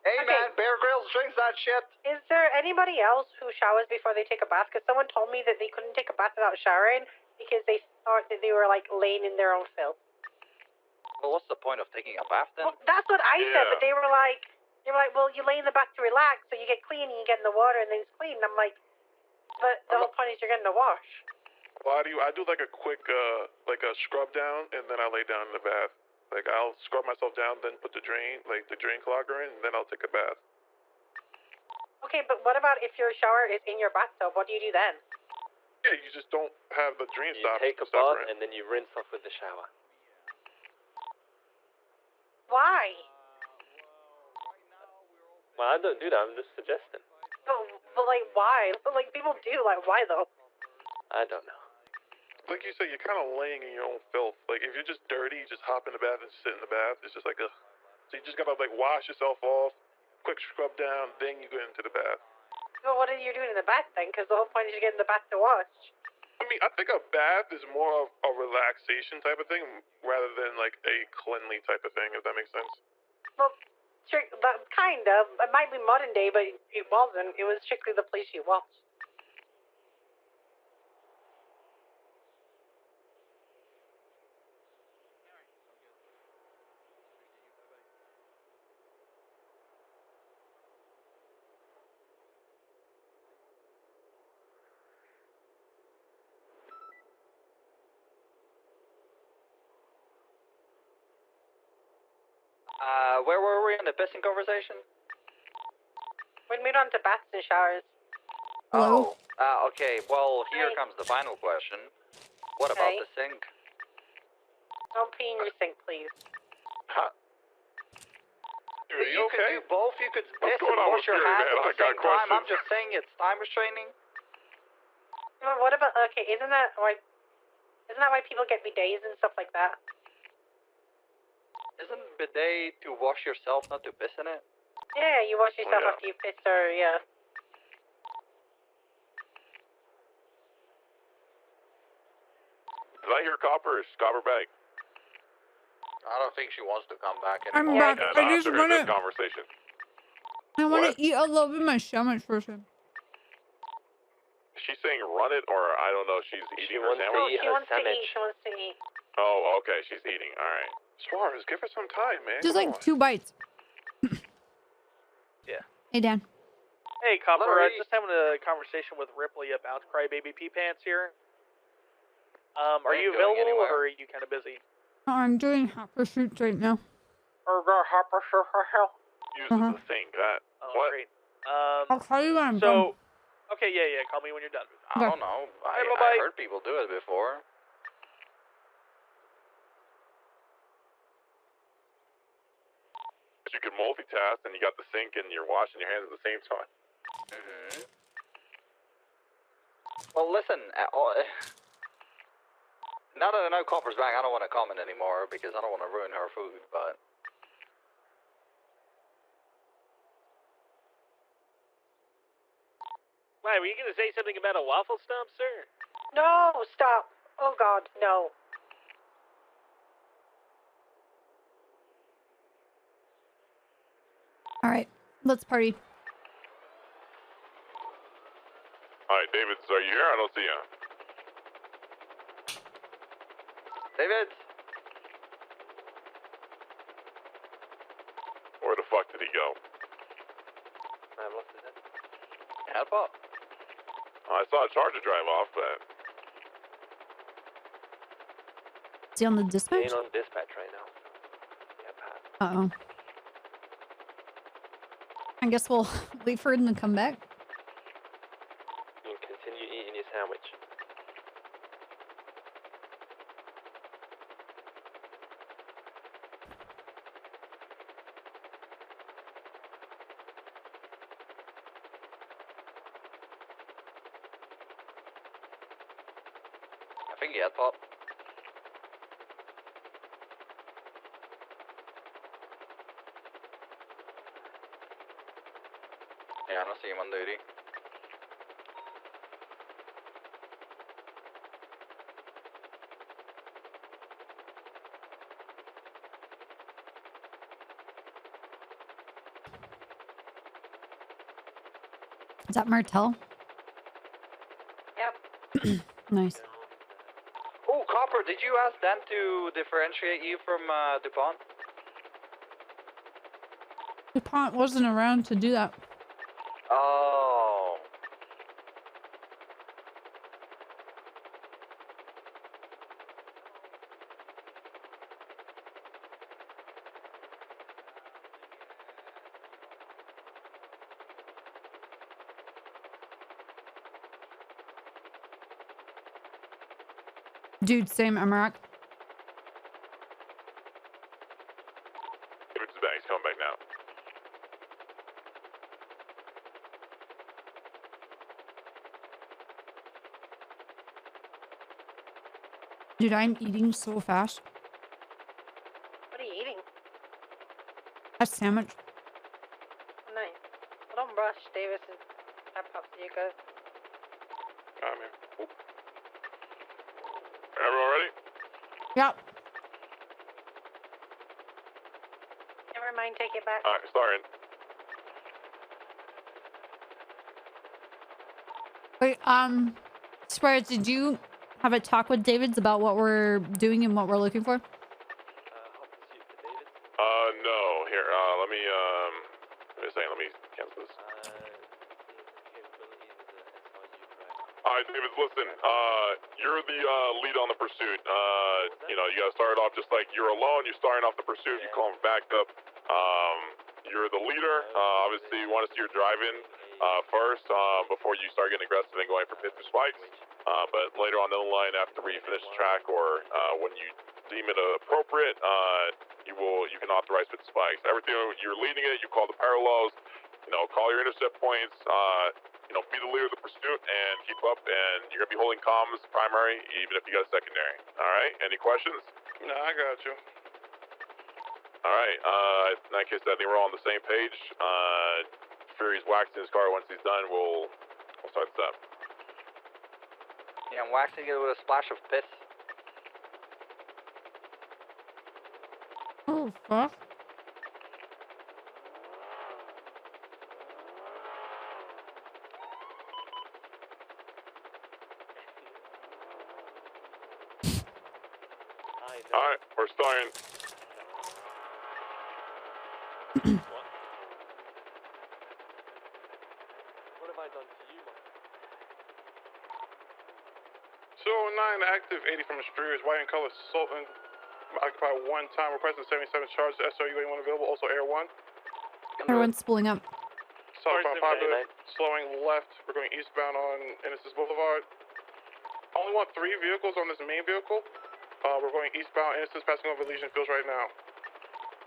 Hey, man, Bear Grylls drinks that shit. Is there anybody else who showers before they take a bath? Because someone told me that they couldn't take a bath without showering because they thought that they were, like, laying in their own filth. Well, what's the point of taking a bath then? Well, that's what I said, Yeah. but they were like, well, you lay in the bath to relax, so you get clean and you get in the water and then it's clean. And I'm like, but the whole point is you're getting a wash. Well, I do like a quick, like a scrub down, and then I lay down in the bath. Like, I'll scrub myself down, then put the drain clogger in, and then I'll take a bath. Okay, but what about if your shower is in your bathtub? What do you do then? Yeah, you just don't have the drain You stop. take a stopper bath in. and then you rinse off with the shower. Why? Well, I don't do that. I'm just suggesting. But like, why? Like, people do. Like, why though? I don't know. Like you said, you're kind of laying in your own filth. Like, if you're just dirty, you just hop in the bath and sit in the bath. It's just like a... So you just gotta, like, wash yourself off, quick scrub down, then you go into the bath. Well, what are you doing in the bath then? Because the whole point is you get in the bath to wash. I mean, I think a bath is more of a relaxation type of thing rather than, like, a cleanly type of thing, if that makes sense. Well, kind of. It might be modern day, but it wasn't. It was strictly the place you watched. Where were we in the pissing conversation? We moved on to baths and showers. Oh, okay. Well, here comes the final question. What about the sink? Don't pee in your sink, please. You could do both. You could piss going and on wash with your you, hands man? at I the got same time. I'm questions. just saying it's time restraining. Well, what about, okay, isn't that why people get bidets and stuff like that? Isn't bidet to wash yourself, not to piss in it? Yeah, you wash yourself after you piss or, yeah. Did I hear Copper? Is Copper back? I don't think she wants to come back I'm anymore. back. I just after wanna- this conversation. I want What? to eat a little bit of my sandwich first. She's saying run it, or I don't know. She's eating her No, sandwich. she wants to eat. She wants to eat. Oh, okay. She's eating. All right. Suarez, give her some time, man. Just Come like on. 2 bites. Yeah. Hey, Dan. Hey, Copper, Larry. just having a conversation with Ripley about Crybaby Pee Pants here. Are you Ain't going available anywhere. or are you kind of busy? I'm doing hot pursuits right now. Uses the sink. That. Oh, What? great. I'll call you when I'm So, okay, yeah, call me when you're done. I don't know. Hey, I bye-bye. heard people do it before. you can multitask and you got the sink and you're washing your hands at the same time. Well, listen, now that I know Copper's back, I don't want to comment anymore because I don't want to ruin her food, but... Why, were you going to say something about a waffle stomp, sir? No, stop. Oh God, no. All right, let's party. Alright, David, are you here? I don't see you. David? Where the fuck did he go? I've lost his head. Help up. I saw a charger drive off, but... Is he on the dispatch? Being on dispatch right now. Yeah, Pat. Uh-oh. I guess we'll wait for him to come back. You can continue eating your sandwich. I think he had pop. Yeah, I don't see him on duty. Is that Martel? Yep. Nice. Oh, Copper, did you ask Dan to differentiate you from DuPont? DuPont wasn't around to do that. Oh. Dude, same Amarak. David's back. He's coming back now. Dude, I'm eating so fast. What are you eating? A sandwich. Nice. Well, don't rush, Davis. That pops you go. Got me. Everyone ready? Yep. Never mind, take it back. Alright, starting. Wait, Squares, did you have a talk with Davids about what we're doing and what we're looking for? No. Here, let me a second, let me cancel this. Alright, David, listen, you're the, lead on the pursuit. You know, you gotta start off just like you're alone, you're starting off the pursuit, you call him back up. You're the leader, obviously you want to see your driving, first, before you start getting aggressive and going for pits or spikes. But later on down the line, after we finish the track or, when you deem it appropriate, you can authorize pit spikes. Everything, you're leading it, you call the parallels, you know, call your intercept points, you know, be the leader of the pursuit and keep up, and you're gonna be holding comms primary, even if you got a secondary. All right. Any questions? No, I got you. All right. In that case, I think we're all on the same page. Fury's waxing his car. Once he's done, we'll start this up. Yeah, I'm waxing it with a splash of piss. Oh, fuck. Alright, we're starting. What have I done to you, man? 209 active, 80 from Extruders, white and color, Sultan, occupied one time, requested 77 charges, SRU anyone available, also Air 1. Everyone's spooling up. Southbound Popular, slowing left, we're going eastbound on Innocence Boulevard. Only want 3 vehicles on this main vehicle. We're going eastbound, Innocence passing over Legion Fields right now.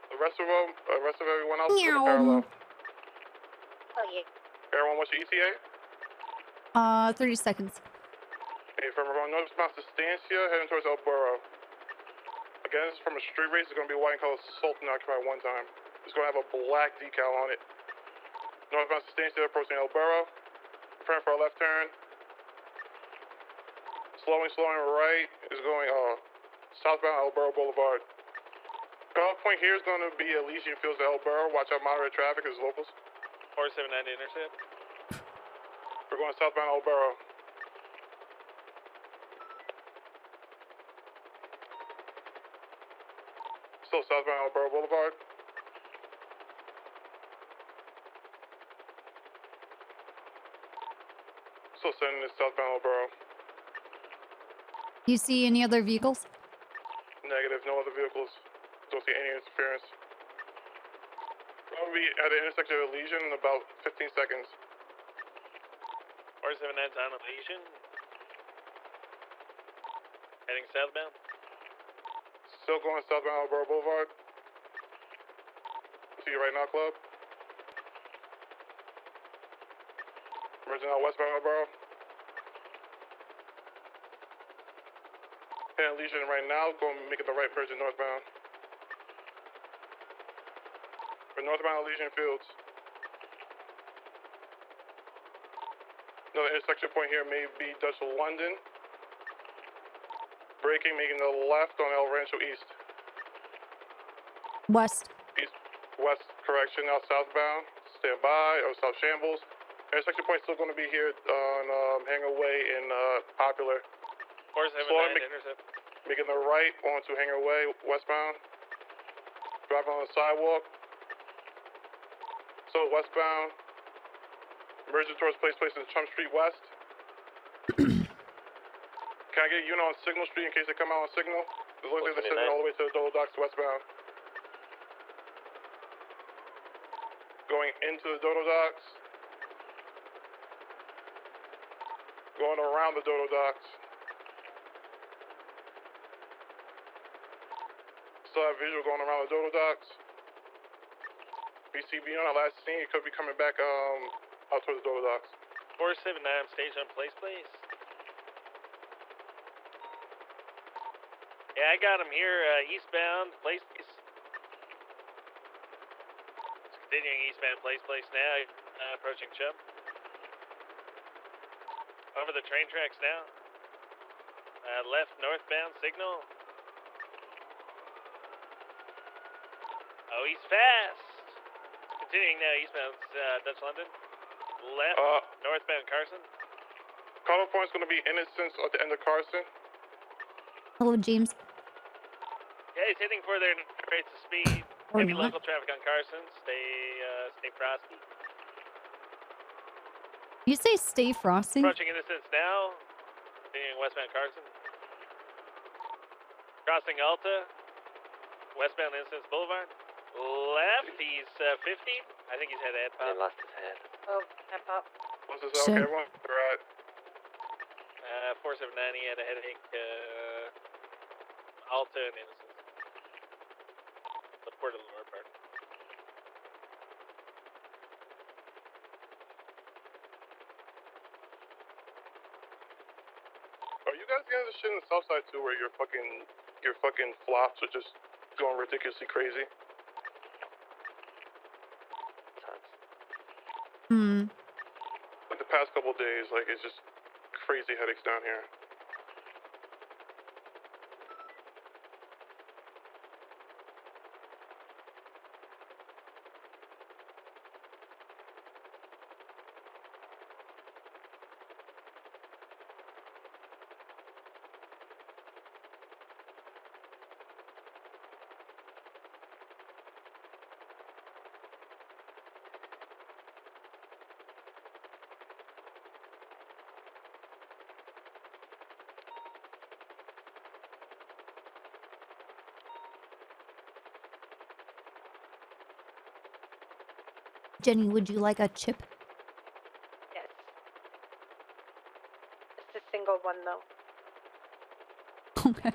The The rest of them, rest of everyone else is in Meow. parallel. Oh yeah. Everyone, what's your ETA? 30 seconds. Okay, from around northbound Sustancia, heading towards El Burro. Again, this is from a street race. It's going to be white and color Sultan occupied one time. It's going to have a black decal on it. Northbound Sustancia approaching El Burro. Preparing for a left turn. Slowing right is going southbound El Burro Boulevard. Cutoff point here is going to be Elysian Fields to El Burro. Watch out, moderate traffic as locals. 479 to intercept. We're going southbound El Burro. Still southbound El Burro Boulevard. Still sending this southbound El Burro. You see any other vehicles? Negative, no other vehicles. Don't see any interference. We'll be at the intersection of Elysian in about 15 seconds. 479 on Elysian. Heading southbound. Still going southbound El Burro Boulevard. See you right now, Club. Merging out westbound El Burro. Heading Elysian right now, going making the right merging northbound. For northbound Elysian Fields. Another intersection point here may be Dutch London. Braking, making the left on El Rancho East. West. East, west, correction, now southbound. Stand by, or South Shambles. Intersection point still going to be here on Hangar Way in Popular. 479 intercept. Making the right onto Hangar Way, westbound. Driving on the sidewalk. So westbound. Merging towards Place in Chum Street West. Can I get a unit on Signal Street in case they come out on Signal? It looks like they're sending all the way to the Dodo Docks westbound. Going into the Dodo Docks. Going around the Dodo Docks. Still have visual going around the Dodo Docks. BCB on our last scene, it could be coming back out towards the Dodo Docks. 479, station on place, please. Yeah, I got him here, eastbound, place, please. It's continuing eastbound, place now, approaching Chum. Over the train tracks now. Left, northbound, signal. Oh, he's fast. Continuing now eastbound, Dutch London. Left, northbound Carson. Cutoff point's going to be Innocence at the end of Carson. Hello, James. Yeah, he's hitting for their rates of speed. Or Heavy not. local traffic on Carson. Stay frosty. You say stay frosty? Approaching Innocence now. Continuing westbound Carson. Crossing Alta. Westbound Innocence Boulevard. Left, he's 50. I think he's had a head pop. He lost his head. Oh, head pop. What's this? Okay, everyone, we're at 479, he had a headache. Alta and Innocence. The Port of the Lower part. Are you guys getting this shit in the south side too, where your fucking flops are just going ridiculously crazy? Like the past couple days, like it's just crazy headaches down here. Jenny, would you like a chip? Yes. It's a single one though. Okay.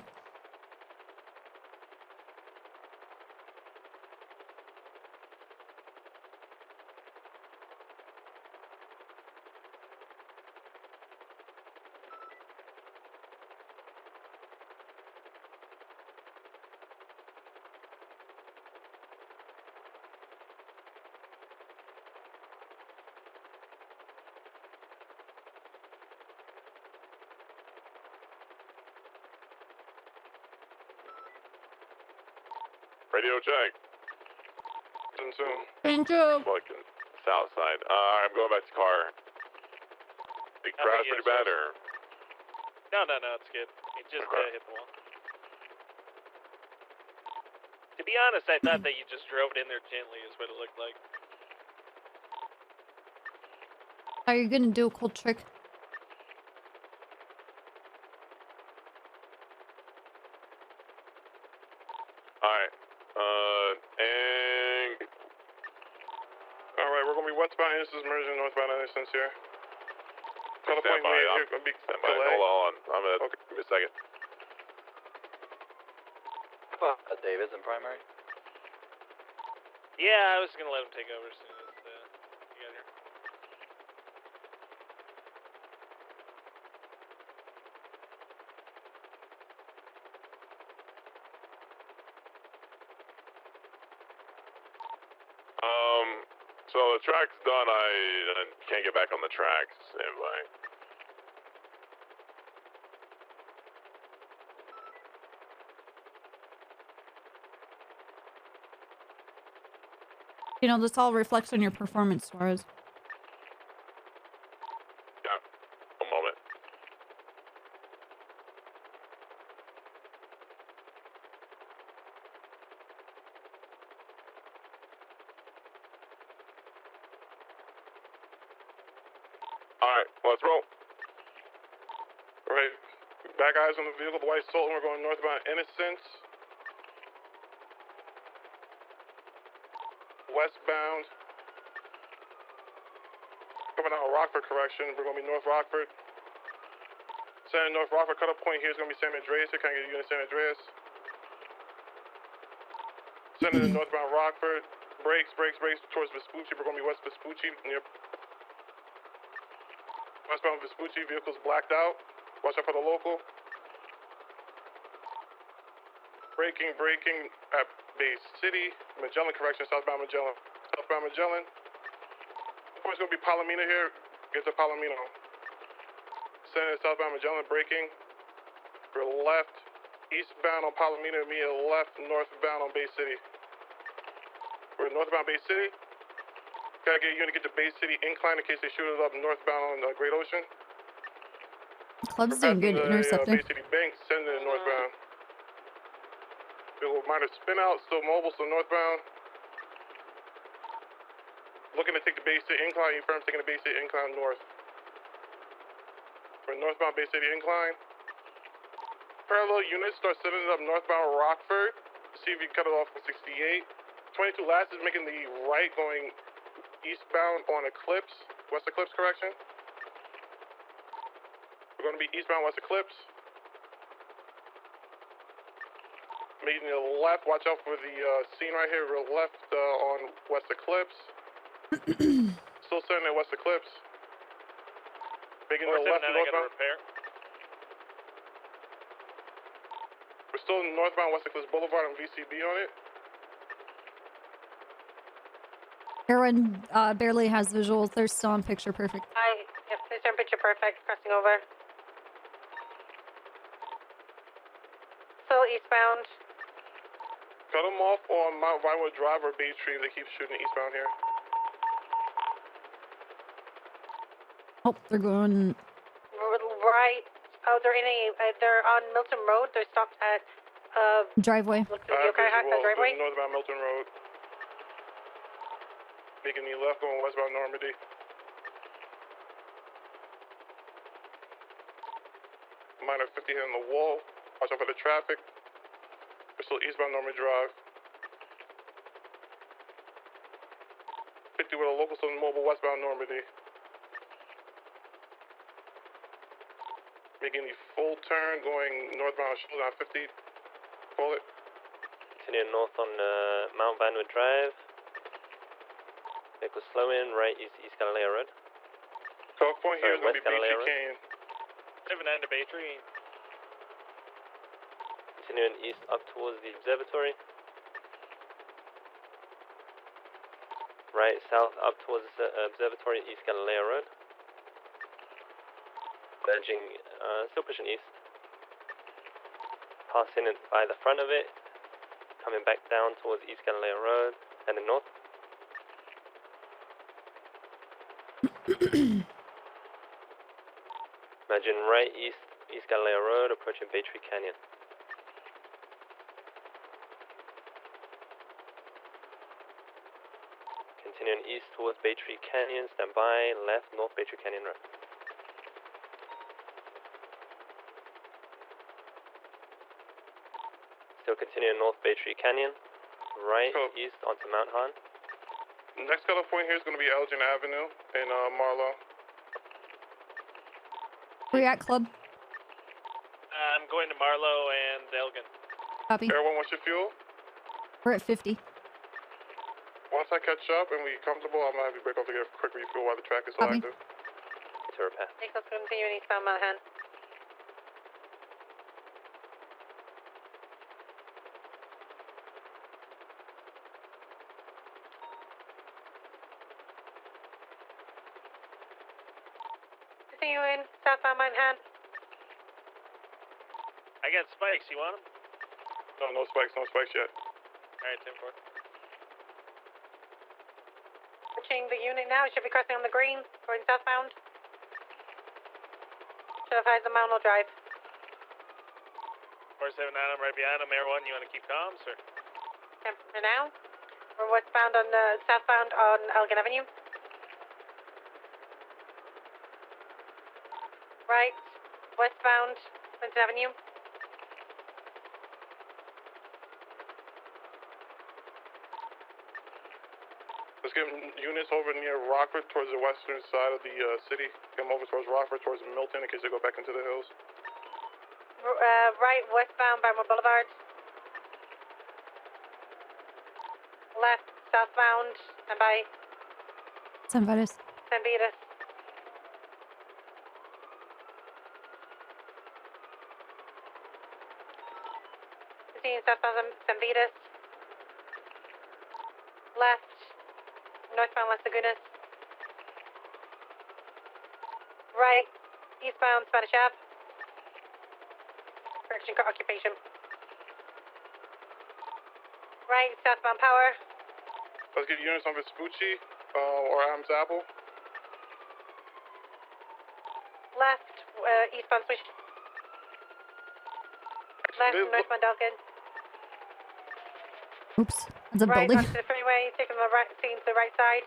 Radio check. Fucking south side. I'm going back to car. Big crash pretty bad or? No, it's good. It just hit the wall. To be honest, I thought that you just drove it in there gently is what it looked like. Are you gonna do a cool trick? Alright. And... Alright, we're gonna be westbound Innocence merging northbound Innocence here. Got a point here, gonna be delay. Hold on. I'm gonna... Okay. Give me a second. Dave isn't primary. Yeah, I was gonna let him take over as soon as you got here. So the track's done. I can't get back on the tracks. Anyway. You know, this all reflects on your performance, Suarez. Yeah. A moment. Alright, let's roll. Alright, back eyes on the vehicle, the white Sultan, we're going northbound Innocence. Westbound. Coming out of Rockford, correction, we're going to be North Rockford. San North Rockford, cut-up point here is going to be San Andreas. Here, can I get a unit San Andreas? Sending in northbound Rockford. Brakes towards Vespucci. We're going to be West Vespucci near westbound Vespucci, vehicles blacked out. Watch out for the local. Braking at Bay City. Magellan, correction, southbound Magellan. Southbound Magellan. Point's gonna be Palomino here. Get to Palomino. Sending southbound Magellan, braking. We're left. Eastbound on Palomino, immediate left. Northbound on Bay City. We're northbound Bay City. Gotta get a unit, get to Bay City incline in case they shoot us up northbound on Great Ocean. Club's doing good intercepting. Bay City Bank, sending it northbound. Little minor spin out, still mobile, still northbound. Looking to take the Bay City incline, you firm taking the Bay City incline north. We're northbound Bay City incline. Parallel units start sending it up northbound Rockford. See if you can cut it off with 68. 22 last is making the right going eastbound on Eclipse, West Eclipse, correction. We're going to be eastbound West Eclipse. Making the left, watch out for the scene right here, real left on West Eclipse. Still sending at West Eclipse. Making the left northbound. We're still northbound West Eclipse Boulevard and VCB on it. Erwin barely has visuals. They're still on picture perfect. Hi. Yep, they're on picture perfect. Crossing over. Still eastbound. Cut them off on Mount Vinewood Drive or Bay Tree. They keep shooting eastbound here. Oh, they're going... Right. Oh, they're on Milton Road. They're stopped at... driveway. Driveway? Northbound Milton Road. Making the left going westbound Normandy. Minor 50 hitting the wall. Watch out for the traffic. We're still eastbound Normandy Drive. 50 with a local, still mobile westbound Normandy. Making the full turn going northbound Shield on 50. Call it. Continuing north on Mount Vanwood Drive. Vehicle slow in, right East Galileo Road. Talk point here is going to be Galileo Bay Tree Cane. 79 to Bay Tree. Continuing east up towards the observatory. Right south up towards the observatory, East Galileo Road. Verging, still pushing east. Passing it by the front of it. coming back down towards East Galileo Road, heading north. Imagine right East Galileo Road, approaching Bay Tree Canyon. Continuing east towards Bay Tree Canyon, stand by, left, North Bay Tree Canyon Road. Still continuing North Bay Tree Canyon, right east onto Mount Han. Next color point here is going to be Elgin Avenue in Marlow. Where you at, Club? I'm going to Marlow and Elgin. Copy. Everyone, what's your fuel? We're at 50. Once I catch up and we comfortable, I'm going to have you break off to get a quick refuel while the track is still Copy. active. To repair. Let's continue eastbound Mount Han. Continuing southbound Mount Han. I got spikes. You want them? No spikes yet. Alright, 10-4. Watching the unit now. It should be crossing on the green, going southbound. Should have had the Mount Drive. 479, I'm right behind him. Air 1, you want to keep comms, or? For now, we're westbound on southbound on Elgin Avenue. Right, westbound Clinton Avenue. Let's get units over near Rockford towards the western side of the city. Get them over towards Rockford, towards Milton in case they go back into the hills. Right, westbound Barmore Boulevard. Left, southbound, and by San Vitus. San Vitus. Continuing southbound San Vitus. Left, northbound Las Lagunas. Right, eastbound Spanish Ave. Correction car occupation. Right, southbound Power. Let's get units on Vespucci or Adams Apple. Left, eastbound Swish. Left, northbound Elgin. Oops, that's a Right building. onto the freeway, taking the right, taking to the right side.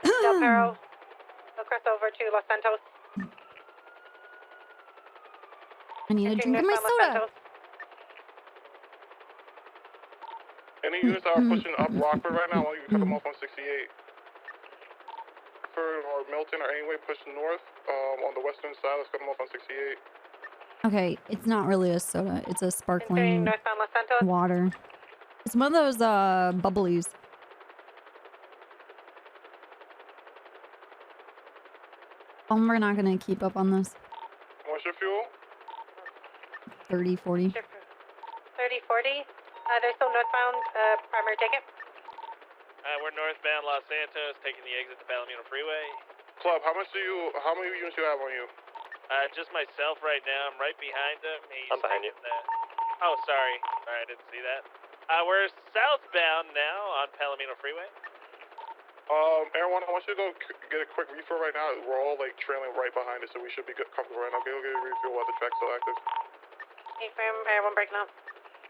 Del Perro. We'll cross over to Los Santos. I need a Entering drink of my northbound Los soda. Santos. Any units that are pushing up Rockford right now, I want you to cut them off on 68. Rockford or Milton or anyway, push north on the western side. Let's cut them off on 68. Okay, it's not really a soda. It's a Entering sparkling northbound Los Santos. water. It's one of those bubblies. We're not gonna keep up on this. What's your fuel? 30, 40. 30, 40. They're still northbound, primary ticket. We're northbound Los Santos, taking the exit to Palomino Freeway. Club, how many units you have on you? Just myself right now. I'm right behind him. He's I'm behind you. Oh, sorry. Sorry, I didn't see that. We're southbound now on Palomino Freeway. Air 1, I want you to go get a quick refill right now. We're all like trailing right behind it, so we should be comfortable right now. Go get a refill while the track's still active. Confirm, Air 1 break now.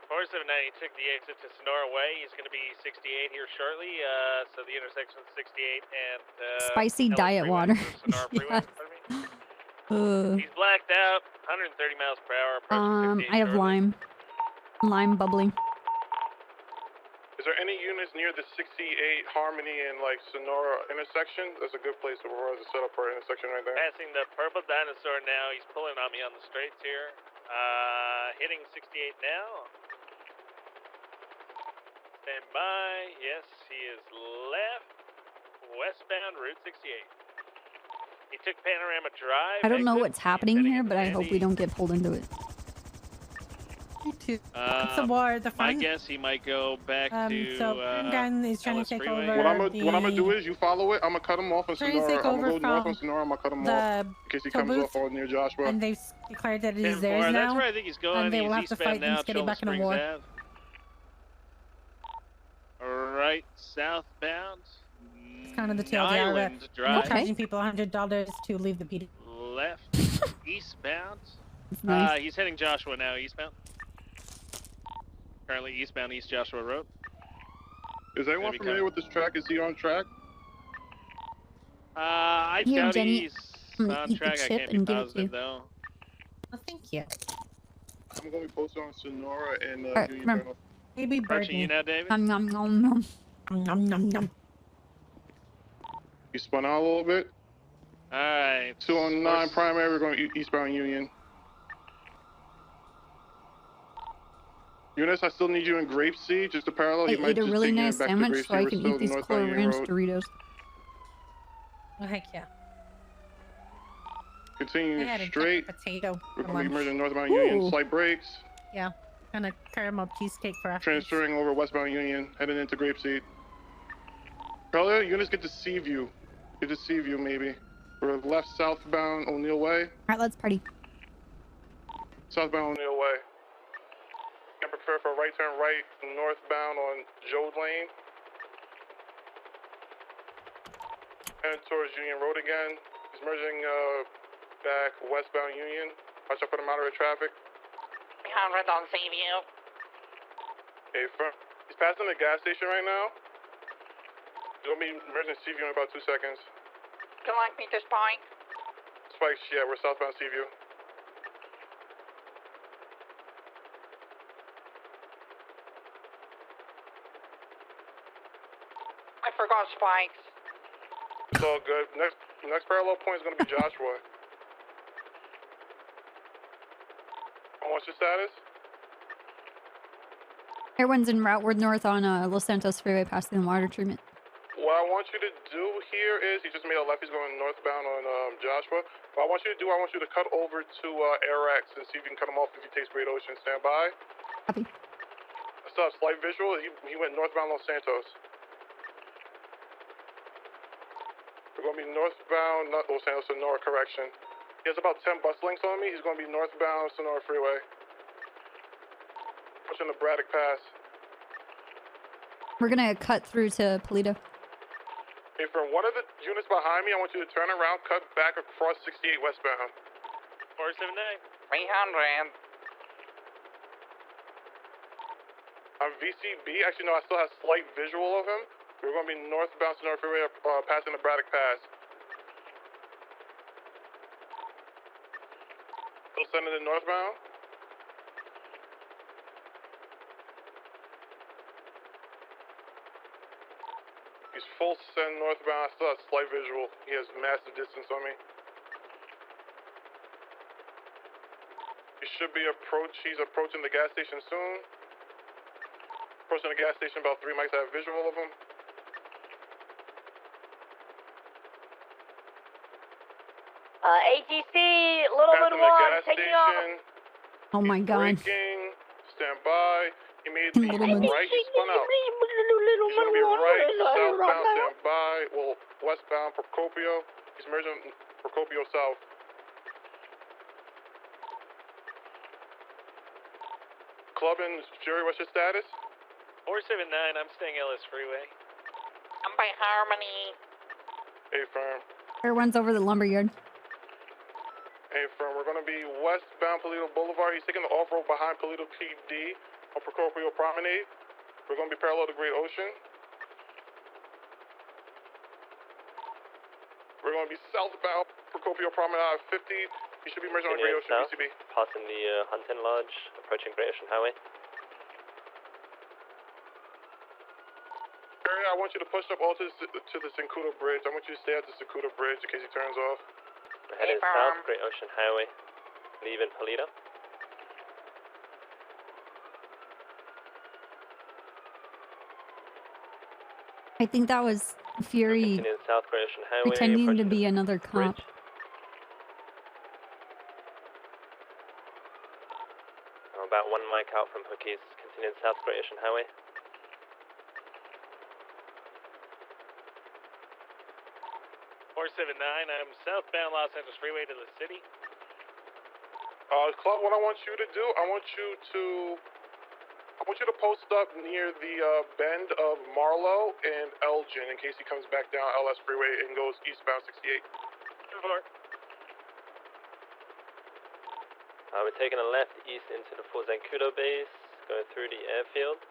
479, he took the exit to Sonora Way. He's going to be 68 here shortly. So the intersection is 68 and Spicy LA diet Freeway, water. Sonora Freeway, Yes. pardon me. He's blacked out, 130 miles per hour. approaching 68 I have shortly. lime bubbly. Is there any units near the 68 Harmony and like Sonora intersection? That's a good place to set up for an intersection right there. Passing the purple dinosaur now. He's pulling on me on the straights here. Hitting 68 now. Stand by. Yes, he is left. Westbound Route 68. He took Panorama Drive. I don't know exit. what's happening here, but I hope we don't get pulled into it. Me too. The war at the My front. guess he might go back to So Gun is trying Ellis to take Freeway. over. What I'm gonna do is you follow it. I'm gonna cut him off on Trying to Sonora. take I'm over gonna go north from on Sonora. I'm gonna cut him the off in case he toll comes booth, off on near Joshua. and they've declared that it is 10-4, theirs that's now. where I think he's going. And they will He's have to eastbound fight now, against getting Cholo back in a Springs war. Ave. right southbound. It's kind of the TLDR. Island I'm not Drive. charging people $100 to leave the PD. Left eastbound. That's nice. He's heading Joshua now, eastbound. Currently eastbound East Joshua Road. Is anyone familiar with this track? Is he on track? I Here, doubt Jenny, he's I'm gonna on eat the track. I chip can't be and give it to positive you. though. Oh, thank you. I'm going to be posted on Sonora and Alright, Union come here. Journal. Maybe Approaching you birdie. now, David. Nom nom nom nom. Nom nom nom. You spun out a little bit. Alright. 209 primary, we're going eastbound Union. Eunice, I still need you in Grapeseed, just a parallel. I He might ate a just really take you nice back to sandwich so Grapeseed. I We're can still eat these northbound Cool Union Ranch Road. Doritos. Oh, heck yeah. Continuing I had a straight. potato We're for going to be lunch. merging northbound Union. Ooh. Slight breaks. Yeah, kind of caramel cheesecake for after. Transferring over westbound Union, heading into Grapeseed. Parallel, Eunice, get to Seaview. Get to Seaview, maybe. We're left southbound O'Neill Way. Alright, let's party. Southbound O'Neill Way. And prepare for a right turn right northbound on Jode Lane. Heading towards Union Road again. He's merging back westbound Union. Watch out for the moderate traffic. 300 on Seaview. Okay, he's passing the gas station right now. He's gonna be merging Seaview in about 2 seconds. Do you like me to spike? Spikes, yeah, we're southbound Seaview. I forgot spikes. It's all good. Next parallel point is gonna be Joshua. What's your status? Everyone's en route. We're north on Los Santos Freeway, passing the water treatment. What I want you to do here is, he just made a left, he's going northbound on Joshua. What I want you to do, I want you to cut over to Airax and see if you can cut him off if he takes Great Ocean. Stand by. Copy. I still have slight visual. He went northbound Los Santos. We're going to be northbound, not Los Santos, Sonora, correction. He has about 10 bus links on me. He's going to be northbound Sonora Freeway. Pushing the Braddock Pass. We're gonna cut through to Polito. Hey, for one of the units behind me, I want you to turn around, cut back across 68 westbound. 479. 300. On VCB, actually no, I still have slight visual of him. We're going to be northbound Sonora Freeway, passing the Braddock Pass. Still sending it northbound. He's full send northbound. I still have slight visual. He has massive distance on me. He should be he's approaching the gas station soon. Approaching the gas station about 3 mics. I have visual of him. ATC, Littleman 1, taking off. Oh my god. Braking, stand by. He made the Littleman. right, he spun out. He's gonna be right, southbound, stand by. Well, westbound Procopio. He's merging Procopio south. Club and Fury, what's your status? 479, I'm staying Ellis Freeway. I'm by Harmony. A firm. Everyone's over the lumberyard. A firm. We're gonna be westbound Polito Boulevard. He's taking the off-road behind Polito PD on Procopio Promenade. We're gonna be parallel to Great Ocean. We're gonna be southbound Procopio Promenade 50. He should be merging on Great Ocean South, BCB. passing the Hunting Lodge, approaching Great Ocean Highway. Barry, I want you to push up all to the Sankudo Bridge. I want you to stay at the Sankudo Bridge in case he turns off. We're heading south, Great Ocean Highway, leaving Polito. I think that was Fury Continuing south, Great Ocean Highway, pretending to approaching be the another cop. bridge. About 1 mic out from Hookies, continuing south, Great Ocean Highway. I'm southbound Los Angeles Freeway to the city. Club, what I want you to do, I want want you to post up near the bend of Marlow and Elgin in case he comes back down LS Freeway and goes eastbound 68. We're taking a left east into the Fort Zancudo base, going through the airfield.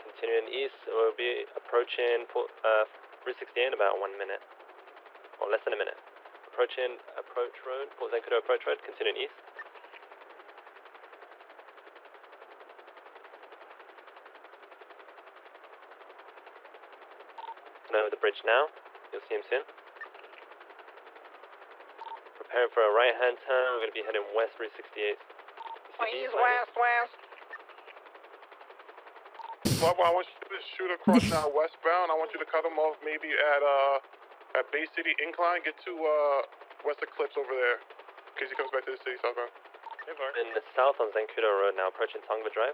Continuing east, we'll be approaching Route 68 in about 1 minute, or less than a minute. Approaching approach road, Fort Zancudo approach road, continuing east. And over the bridge now, you'll see him soon. Preparing for a right-hand turn, we're going to be heading west Route 68. Please, west. Well, I want you to shoot across now westbound. I want you to cut him off maybe at Bay City Incline. Get to West Eclipse over there in case he comes back to the city southbound. In the south on Zancudo Road now, approaching Tongva Drive.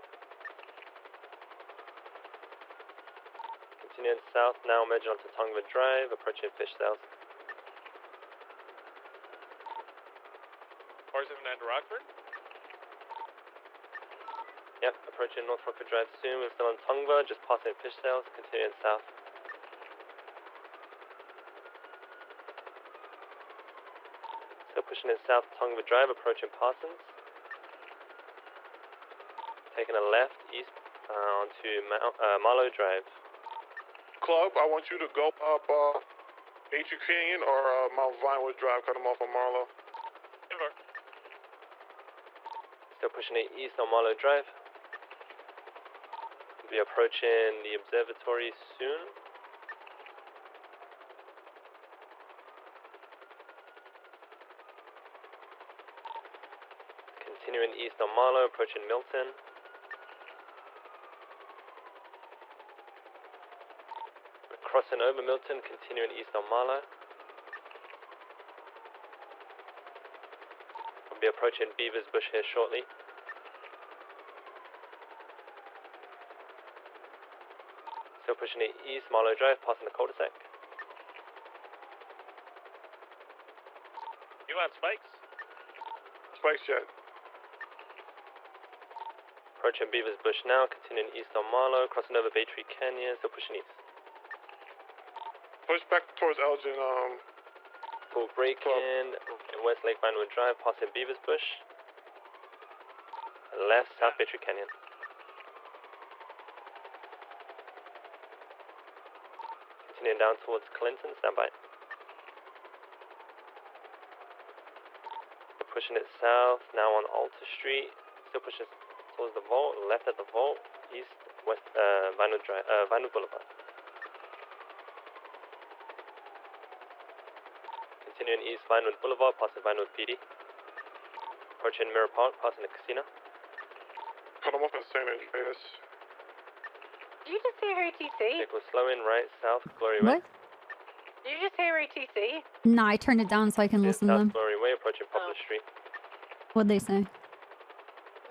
Continuing south now, merging onto Tongva Drive, approaching Fish South. 479 to Rockford. Yep, approaching North Rockford Drive soon. We're still on Tongva, just passing Fish South, continuing south. So pushing it south, Tongva Drive, approaching Parsons. Taking a left east onto Marlow Drive. Club, I want you to go up Atrio Canyon or Mount Vinewood Drive. Cut him off on Marlow. Still pushing it east on Marlow Drive. We'll be approaching the observatory soon. Continuing east on Marlow, approaching Milton. We're crossing over Milton, continuing east on Marlow. We'll be approaching Beaver's Bush here shortly. Still pushing it east, Marlow Drive, passing the cul-de-sac. You on spikes? Spikes yet. Approaching Beaver's Bush now, continuing east on Marlow, crossing over Bay Tree Canyon, still pushing east. Push back towards Elgin. Full break in West Lake Vinewood Drive, passing Beaver's Bush. Left, South Bay Tree Canyon. Continuing down towards Clinton, stand by. Pushing it south, now on Alta Street. Still pushing towards the vault, left at the vault, east, west, Vinewood Drive, Vinewood Boulevard. Continuing east, Vinewood Boulevard, passing Vinewood PD. Approaching Mirror Park, passing the casino. Cut him off in San Andreas. Did you just say your ATC? Vehicle slowing right, south, Glory What? Way. Did you just say your ATC? No, I turned it down so I can listen to South them. Glory Way, approaching Poplar Street. What'd they say?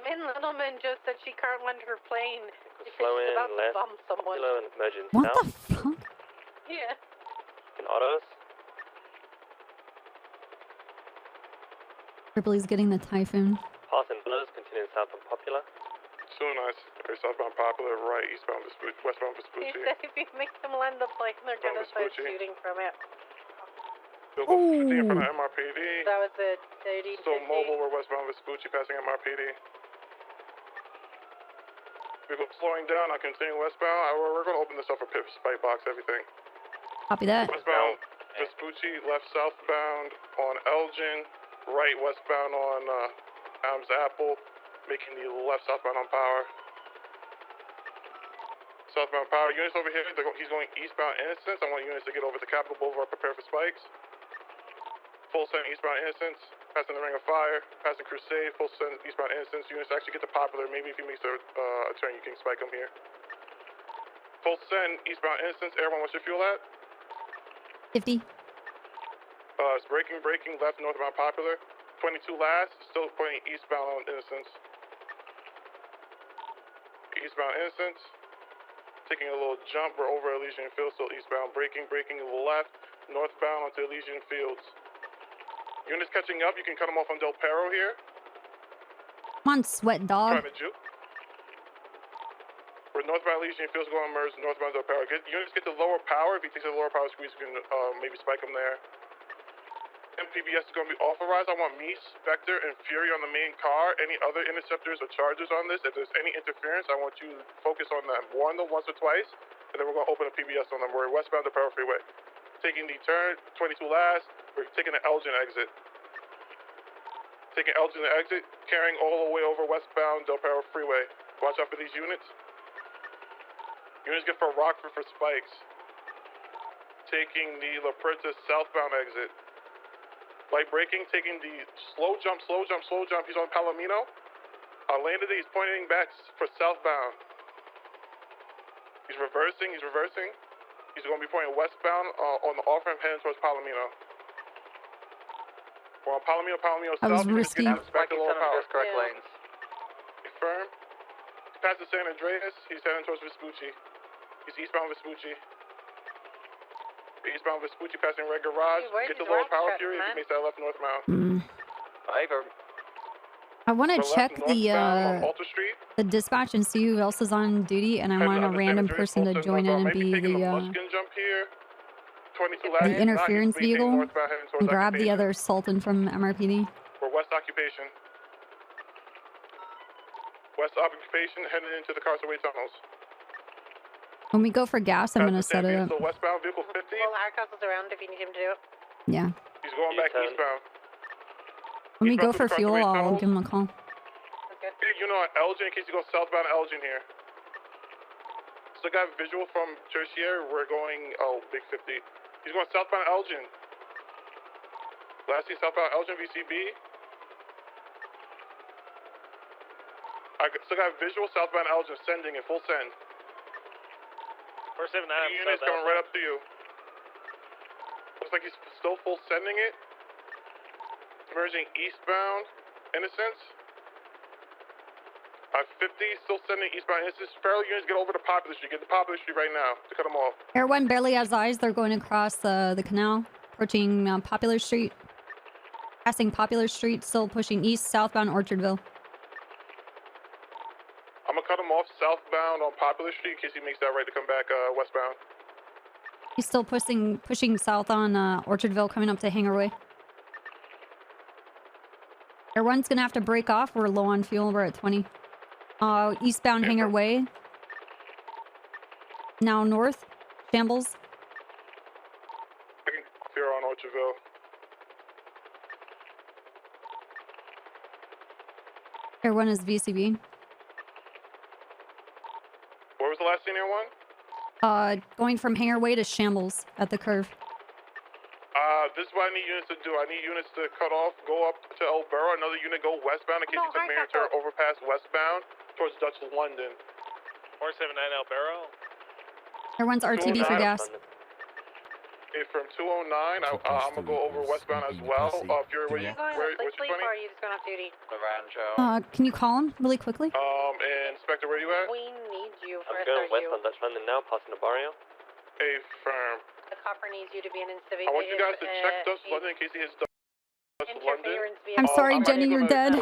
Min Littleman just said she can't land her plane because Slowing she's about to left, bomb someone. Popular and merging What south. the fuck? Yeah. In autos. Ripley's getting the typhoon. Passing Blows, continuing south on Popular. So nice. Southbound Popular, right, eastbound Vespucci, westbound He Vespucci. said if you make them land the plane, they're gonna start shooting from it. Vehicle 50 in front of MRPD. That was a 30 Still mobile, we're westbound Vespucci, passing MRPD. Vehicle slowing down, I continue westbound. We're going to open this up for pit, spike box, everything. Copy that. Westbound Vespucci, left southbound on Elgin, right westbound on Adams Apple, making the left southbound on Power. Southbound Power units over here, he's going eastbound Innocence. I want units to get over to Capitol Boulevard, prepare for spikes. Full send eastbound Innocence, passing the Ring of Fire, passing Crusade, full send eastbound Innocence. Units actually get to Popular. Maybe if he makes a turn, you can spike him here. Full send eastbound Innocence. Everyone, what's your fuel at? 50. It's braking, left northbound Popular. 22 last, still pointing eastbound on Innocence. Eastbound Innocence. Taking a little jump, we're over Elysian Fields, still eastbound. Braking left, northbound onto Elysian Fields. Units catching up, you can cut them off on Del Perro here. Come on, sweat dog. Trying to juke. For northbound Legion, feels going to merge northbound Del Power. Units get to lower power. If he thinks the lower power squeeze, you can maybe spike him there. MPBS is going to be authorized. I want me, Spectre, and Fury on the main car. Any other interceptors or chargers on this? If there's any interference, I want you to focus on them. Warn them once or twice, and then we're going to open a PBS on them. We're westbound Del Power Freeway. Taking the turn, 22 last. We're taking the Elgin exit. Taking Elgin exit, carrying all the way over westbound Del Power Freeway. Watch out for these units. Units get for Rockford for spikes. Taking the La Puerta southbound exit. Light braking, taking the slow jump. He's on Palomino. Landed it, he's pointing back for southbound. He's reversing. He's going to be pointing westbound on the off-ramp heading towards Palomino. We're on Palomino That was south. risky. Back to lower power. Correct lanes. Confirm. He's past the San Andreas. He's heading towards Vespucci. He's eastbound Vespucci. Eastbound Vespucci passing Red Garage. Get the lower power Fury if he makes that left northbound. I want to We're check left northbound on Alta Street. the dispatch and see who else is on duty, and I want a random person to join in and be the Jump here. 22 last. interference vehicle Northbound heading towards and grab the occupation. other Sultan from MRPD. We're west occupation. West occupation heading into the Carsaway tunnels. When we go for gas, I'm gonna set it up. So westbound vehicle 50. Well, Arcos is around if you need him to do it. Yeah. He's going back eastbound. When we go Eastbound for to the fuel, Carsaway I'll tunnels. give him a call. You know, Elgin, in case you go southbound Elgin here. So I got visual from Tertiary. We're going, big 50. He's going southbound Elgin. Lastly, southbound Elgin VCB. I still got visual southbound Elgin sending it, full send. 479. Units coming right up to you. Looks like he's still full sending it. Merging eastbound, Innocence. 50, still sending eastbound Innocence. Feral units get over to Popular Street. Get to Popular Street right now to cut them off. Air 1 barely has eyes. They're going across the canal, approaching Popular Street. Passing Popular Street, still pushing east, southbound Orchardville. I'm gonna cut him off southbound on Popular Street in case he makes that right to come back westbound. He's still pushing south on Orchardville, coming up to Hangar Way. Air 1's gonna have to break off. We're low on fuel. We're at 20. Eastbound Hangar Way. Now north. Shambles. I can clear on Orchardville. Air 1 is VCB. Where was the last senior one? Going from Hangar Way to Shambles at the curve. This is what I need units to do. I need units to cut off, go up to El Burro, another unit go westbound in case you took Marion Turner overpass westbound towards Dutch London. 479 El Barro. Air 1's RTB for gas. From 209, I'm gonna go over westbound as well. Fury, where you? Where's your 20? Or are you just going off duty? Can you call him really quickly? And Inspector, where you at? We need you for I'm a going west SRU. on Dutch London now, passing the barrio. Affirm. The copper needs you to be in civic. I want you guys to check Dutch London in case he hits Dutch London. I'm sorry, Jenny, you're dead.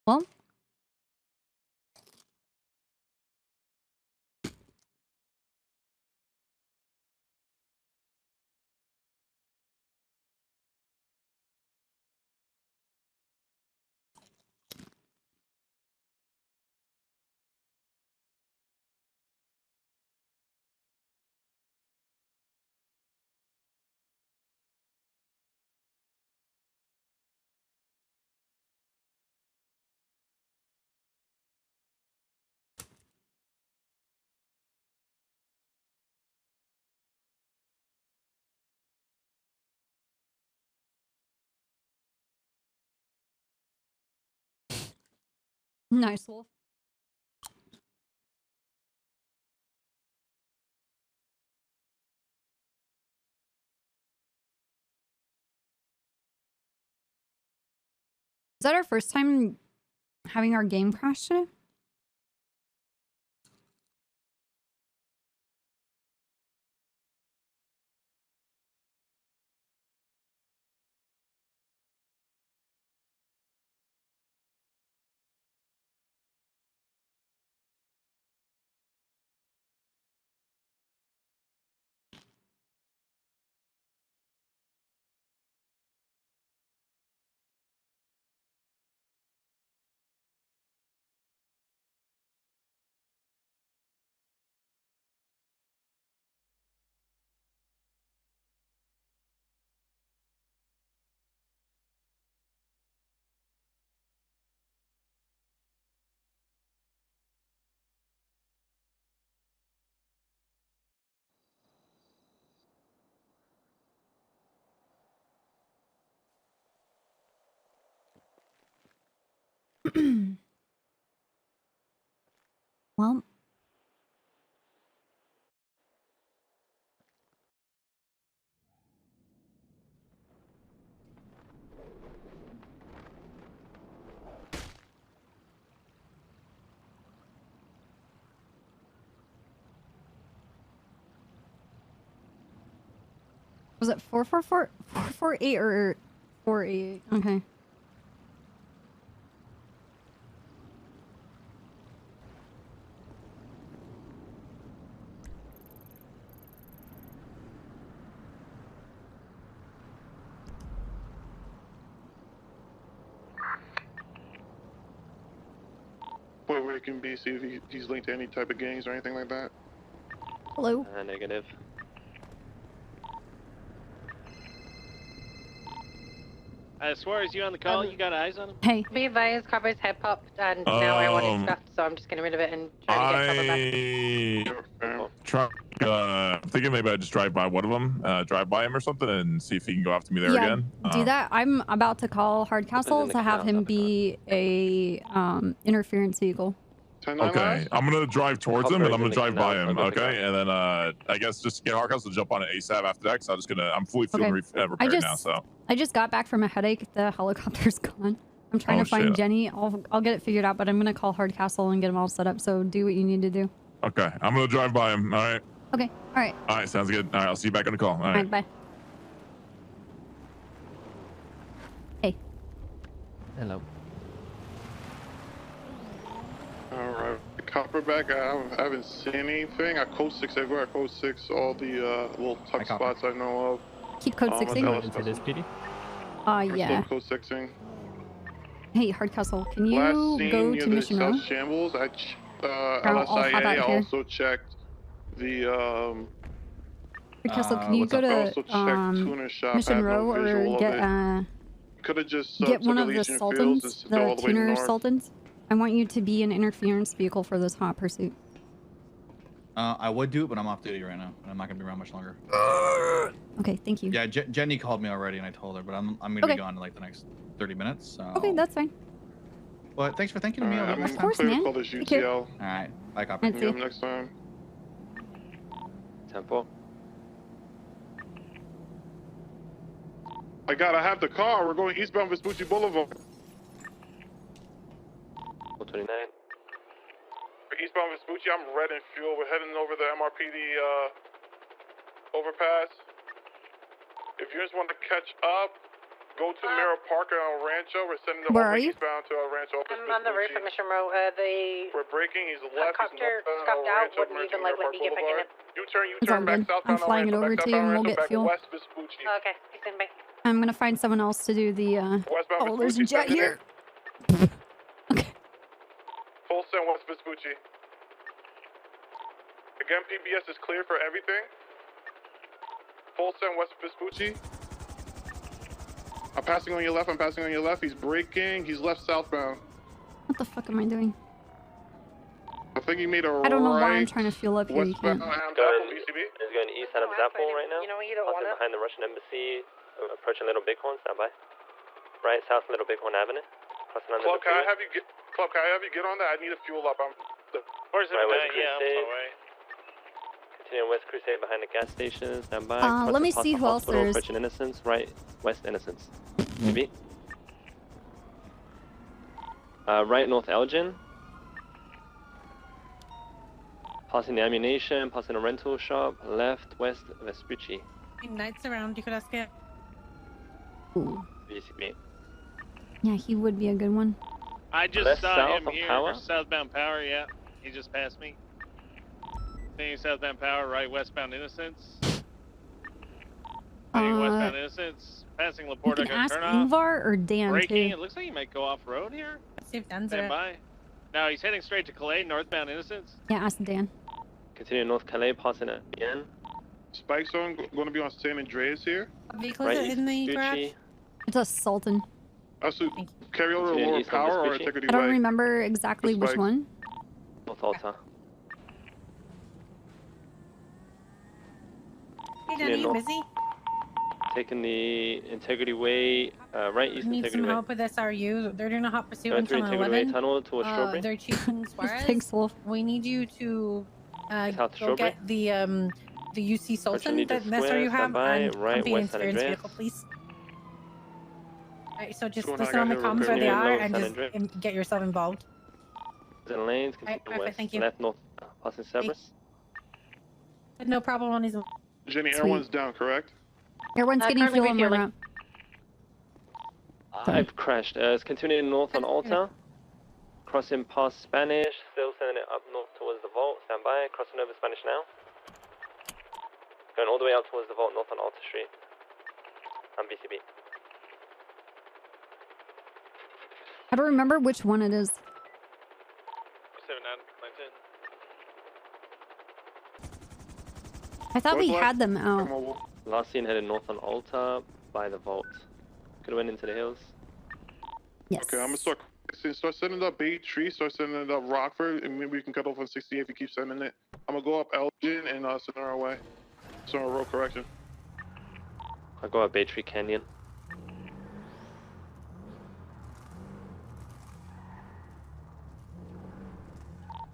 Well. Nice, Wolf. Is that our first time having our game crash today? Well. Was it 444? 448 or 488? Okay. Point where it can be, see if he's linked to any type of gangs or anything like that. Hello. Negative. As far as you on the call, you got eyes on him? Hey. Be advised, Copper's head popped, and now I want it stuffed, so I'm just getting rid of it and trying to get Copper back. I'm thinking maybe I just drive by one of them, drive by him or something, and see if he can go after me there Yeah, again. do that. I'm about to call Hardcastle to have him be a interference vehicle. Okay, I'm gonna drive towards him, and I'm gonna drive by him. I'll go Okay, and then I guess just get Hardcastle to jump on it ASAP after that, because I'm fully Okay. repaired now. So I just got back from a headache. The helicopter's gone. I'm trying to find shit. Jenny. I'll get it figured out, but I'm gonna call Hardcastle and get him all set up. So do what you need to do. okay, I'm gonna drive by him. All right. Okay. All right. All right, sounds good. All right, I'll see you back on the call. All All right. Bye. Hey. Hello. Alright, Copperback, I haven't seen anything. I code 6 everywhere. I code 6 all the little tuck spots I know of. Keep code 6ing. Into this PD? Yeah. Code 6ing. Hey, Hardcastle, can you Last scene go near to the Mission Row? South Shambles, I'll hop LSIA, out I here. also checked the, Hardcastle, can you go I also to checked Tuner Shop, Mission had no Row or visual of get it. Could've just get one took of the Elysian Fields Sultans, and go the all the way tuner north. Sultans? I want you to be an interference vehicle for this hot pursuit. I would do it, but I'm off duty right now, and I'm not gonna be around much longer. Okay, thank you. Yeah, Jenny called me already, and I told her, but I'm gonna Okay. be gone in like the next 30 minutes. So. Okay, that's fine. But thanks for thinking of me. I'll do it next Of time. course, man. Call this Take care. UTL. All right, bye, Copper. Alright, see ya. Next time. Tempo. I have the car. We're going eastbound Vespucci Boulevard. 429. For eastbound Vespucci, I'm red in fuel. We're heading over the MRPD overpass. If you just want to catch up, go to Mirror Park and El Rancho. We're sending the Where are you? eastbound to El Rancho. I'm on the roof of Mission Row. We're braking. He's left. Helicopter scuffed out, wouldn't even like let me get back in it. It's all good. I'm flying it over to you and we'll get fuel. West Vespucci. Okay, you send me. I'm gonna find someone else to do the, Westbound oh, there's a Vespucci, jet send it here. Full send West Vespucci. Again, PBS is clear for everything. Full send West Vespucci. I'm passing on your left. I'm passing on your left. He's braking. He's left southbound. What the fuck am I doing? I think he made a I don't know why I'm right trying to fuel up here. You can't. He's going east out of Apple right now. You know what, you don't Crossing want behind the Russian embassy, approaching Little Bighorn, stand by. Right, south Little Bighorn Avenue. Crossing on Club, number can I 2. have you get? Club, can I have you get on that? I need to fuel up. Where's it? Right, West Yeah, I'm Crusade. sorry. Continuing West Crusade behind the gas station, stand by. Let me Crossing see who else hospital, there is. approaching Innocence, right, West Innocence. Maybe. Right, North Elgin. Passing the ammunition, passing a rental shop, left, West Vespucci. Nights around, you could ask it. Ooh. VCB. Yeah, he would be a good one. I just Left saw south him of here. Power? Southbound Power, yeah. He just passed me. Continuing southbound Power, right, westbound Innocence. Continuing westbound Innocence. Passing You Laporte, can got ask turn off. Ingvar or Dan Braking. too. It looks like he might go off road here. See if Dan's Stand there. by. No, he's heading straight to Calais, northbound Innocence. Yeah, ask Dan. Continuing North Calais, passing it again. Spike zone going to be on San Andreas here. Vehicles Right, are in the garage. Vespucci. It's a Sultan. Also, carry over Continuing Lower east on Power or Vespucci. Integrity I don't Way. remember exactly which Spikes. one. North Alta. Hey, Danny, you busy? taking the Integrity Way, right east Need Integrity some Way. help with SRU. They're doing a hot pursuit Going on through Channel Integrity Way 11. tunnel towards Strawberry. They're chasing Suarez. Thanks, Wolf. We need you to South go Strawberry. get the UC Sultan Legion that Square, SRU have standby, and right, come west into San Vince Andreas. vehicle, please. Alright, so just 219, listen on the I got comms you. where they Continuing are low, and San just Andreas. get yourself involved. In lanes, Alright, continue perfect, west, thank you. left, north, passing Cerberus. No problem on his. Jenny, Sweet. everyone's down, correct? Everyone's getting fuel on my route. I've crashed. It's continuing north on Alta. Crossing past Spanish, still sending it up north towards the vault. Stand by. Crossing over Spanish now. Going all the way out towards the vault north on Alta Street. And BCB. I don't remember which one it is. 79, 19. I thought we had them out. Last seen headed north on Alta by the vault. Could have went into the hills. Yes. Okay, I'm gonna start sending up Bay Tree, start sending it up Rockford, and maybe we can cut off on 68 if you keep sending it. I'm gonna go up Elgin and send our way. Sonora Road correction. I'll go up Bay Tree Canyon.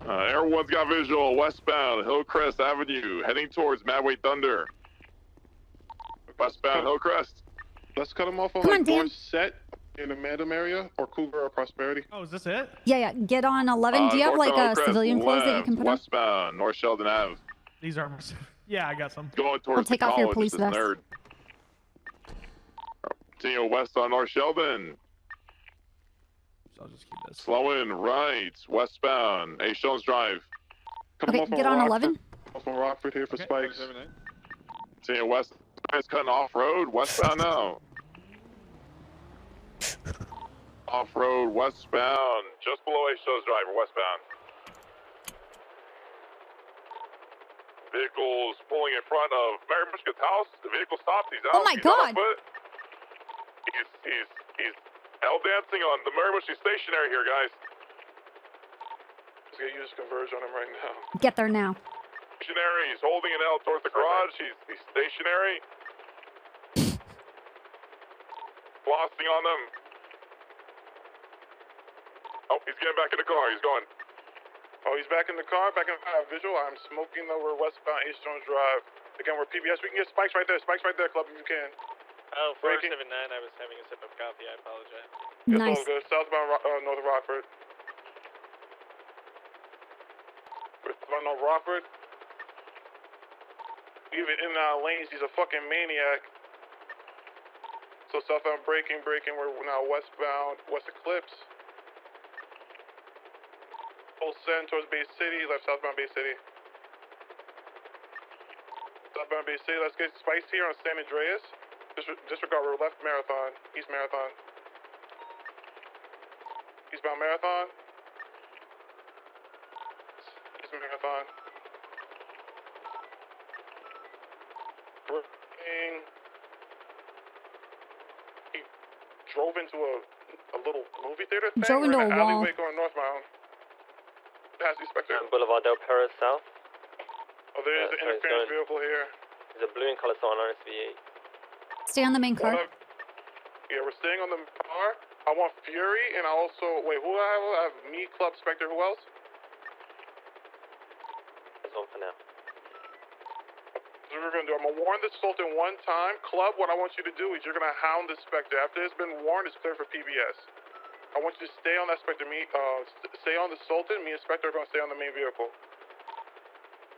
Everyone's got visual. Westbound Hillcrest Avenue, heading towards Madway Thunder. Westbound Hillcrest. Let's cut them off on Come like on, Dan. North Set in the Madam area or Cougar or Prosperity. Oh, is this it? Yeah. Get on 11. Do you have like Hillcrest civilian clothes that you can put on? Westbound North Sheldon Ave. These are. Yeah, I got some. Going towards take the off your college, police this vest. nerd. Continue west on North Sheldon. So I'll just keep this. Slowing right, westbound. Hey, Shones Drive. Okay, get on 11. Off on Rockford here for spikes. Continue west. It's cutting off road, westbound now. Off road, westbound. Just below A Shows Drive, westbound. Vehicles pulling in front of Mary Mushket's house. The vehicle stopped. He's out. Oh my He's on God. foot. He's L dancing on the Mary Mushke stationary here, guys. Just gonna use converge on him right now. Get there now. Stationary. He's holding an L towards the garage. He's stationary. Flossing on them. Oh, he's getting back in the car. He's going. Oh, he's back in the car, back in visual. I'm smoking over westbound East Jones Drive. Again, we're PBS. We can get spikes right there. Spikes right there, club, if you can. Oh, Breaking. 479, I was having a sip of coffee. I apologize. It's Nice. all good. Southbound North of Rockford. Southbound North Rockford. Even in lanes, he's a fucking maniac. So southbound braking. We're now westbound West Eclipse. Full send towards Bay City, left southbound Bay City. Southbound Bay City, let's get spikes here on San Andreas. Disregard, we're left Marathon, East Marathon. Eastbound Marathon. East Marathon. He drove into a little movie theater thing. Drove into We're in a an wall. alleyway going northbound. Past the Spectre. Boulevard Del Perro South. Oh, there is Yeah, an so he's interference going- vehicle here. There's a blue and color sign on RSV8. Stay on the main car. Yeah, we're staying on the car. I want Fury, and I also wait. Who do I have? I have me, Club, Spectre. Who else? That's all for now. So we're gonna do. I'm gonna warn the Sultan one time. Club, what I want you to do is you're gonna hound the Spectre. After it's been warned, it's clear for PBS. I want you to stay on that Spectre. Stay on the Sultan. Me and Spectre are gonna stay on the main vehicle.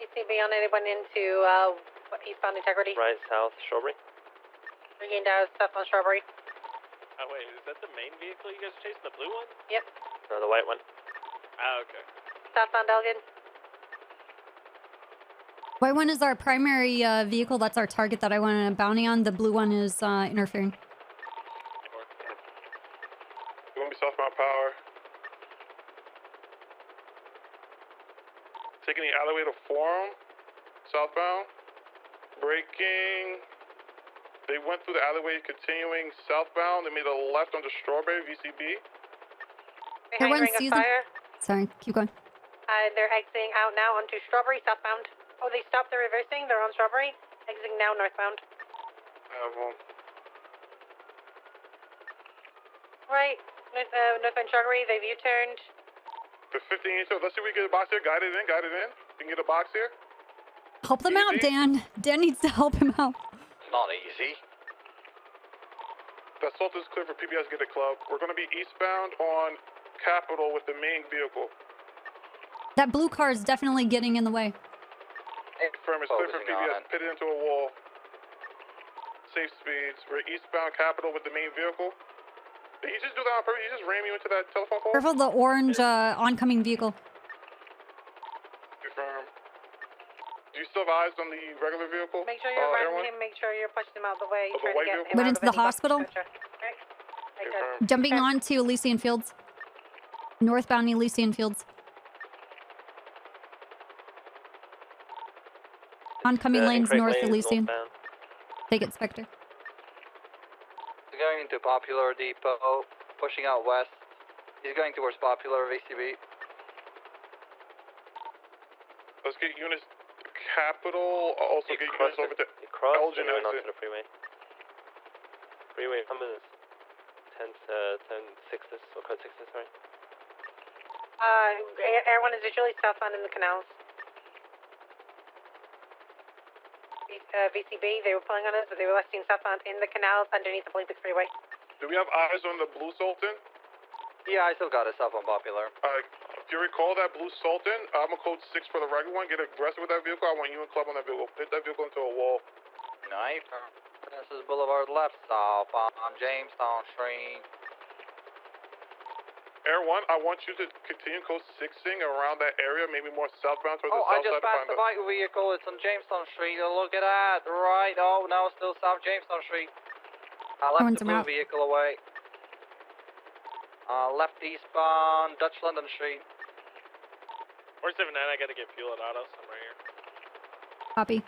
ECB on anyone into eastbound Integrity? Right, south, Strawberry. Bringing down stuff on Strawberry. Oh, wait, is that the main vehicle you guys are chasing? The blue one? Yep. No, the white one. Ah, okay. Southbound Elgin. White one is our primary vehicle. That's our target that I want a bounty on. The blue one is interfering. We're gonna be southbound Power. Taking the alleyway to Forum, southbound. Braking. They went through the alleyway, continuing southbound. They made a left onto Strawberry, VCB. Behind Everyone Ring of sees them? Fire. Sorry, keep going. They're exiting out now onto Strawberry, southbound. Oh, they stopped the reversing. They're on Strawberry. Exiting now northbound. have one. Right. Northbound Chargery, they've U-turned. The 15, so let's see if we get a box here. Guide it in. You can get a box here. Help them out, Dan. Dan needs to help him out. Not easy. That Salt is clear for PBS Get a Club. We're going to be eastbound on Capitol with the main vehicle. That blue car is definitely getting in the way. Confirm, it's clear for PBS. Pitted into a wall. Safe speeds. We're eastbound Capitol with the main vehicle. Did you just do that on purpose? You just ram you into that telephone pole? Careful the orange oncoming vehicle. Confirm. Do you still have eyes on the regular vehicle? Make sure you're running him. Make sure you're pushing him out of the way. The white vehicle? Went into the hospital. Confirm. Jumping on to Elysian Fields. Northbound Elysian Fields. Oncoming lanes north Elysian. Take it, Spectre. He's going into Popular Depot, pushing out west. He's going towards Popular VCB. Let's get units to Capitol. Also get units over to Elgin and went exit. onto the freeway. Freeway number is 10-6, or code 6, sorry. Air 1 is visually southbound in the canals. VCB, they were pulling on us, but they were seen southbound in the canals underneath the Olympic Freeway. Do we have eyes on the Blue Sultan? Yeah, I still got it south on Popular. If you recall that Blue Sultan, I'm a code 6 for the regular one. Get aggressive with that vehicle. I want you and Club on that vehicle. Hit that vehicle into a wall. Knife. This is Boulevard left stop on Jamestown Street. Air 1, I want you to continue code 6ing around that area, maybe more southbound towards the I south just side to passed find the bike vehicle. It's on Jamestown Street. Oh, look at that. Right. Oh, now it's still South Jamestown Street. I left the blue vehicle away. Left eastbound Dutch London Street. 479, I gotta get fuel at auto somewhere here. Copy.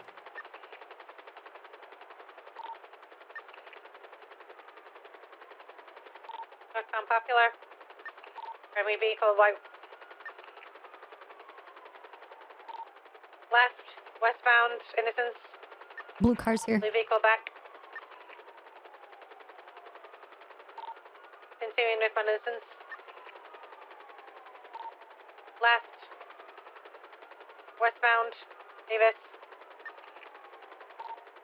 Northbound Popular. Primary vehicle white. Left, westbound Innocence. Blue car's here. Blue vehicle back. Continuing northbound Innocence. Left. Westbound Davis.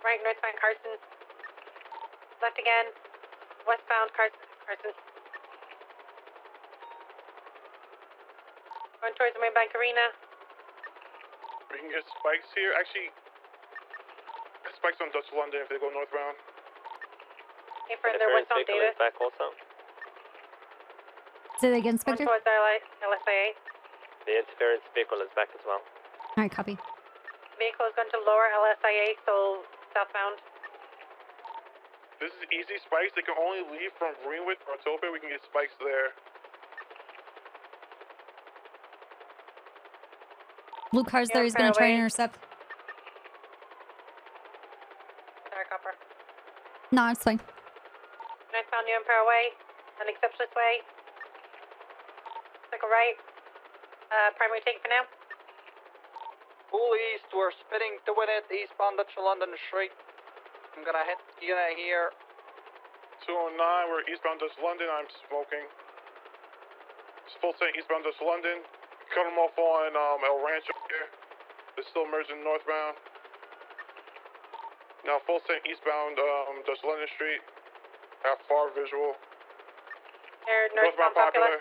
Right, northbound Carson. Left again. Westbound Carson. Going towards the main bank arena. We can get spikes here. Actually, spikes on Dutch London if they go northbound. Okay, further westbound Davis. Back also. Say that again, Going Spectre. towards LSIA. The interference vehicle is back as well. Alright, copy. Vehicle is going to lower LSIA, so southbound. This is easy spikes. They can only leave from Greenwood or Topia. We can get spikes there. Blue car's there. He's gonna try and intercept. Sorry, copper. No, it's fine. Northbound New Empire Way, unexceptionless way. Circle right. Primary take for now. Full east, we're spinning to win it, eastbound Dutch London Street. I'm gonna hit unit here. 209, we're eastbound Dutch London. I'm smoking. Full send eastbound Dutch London. Cut them off on El Rancho here. They're still merging northbound. Now full send eastbound Dutch London Street. Have far visual. They're northbound Popular.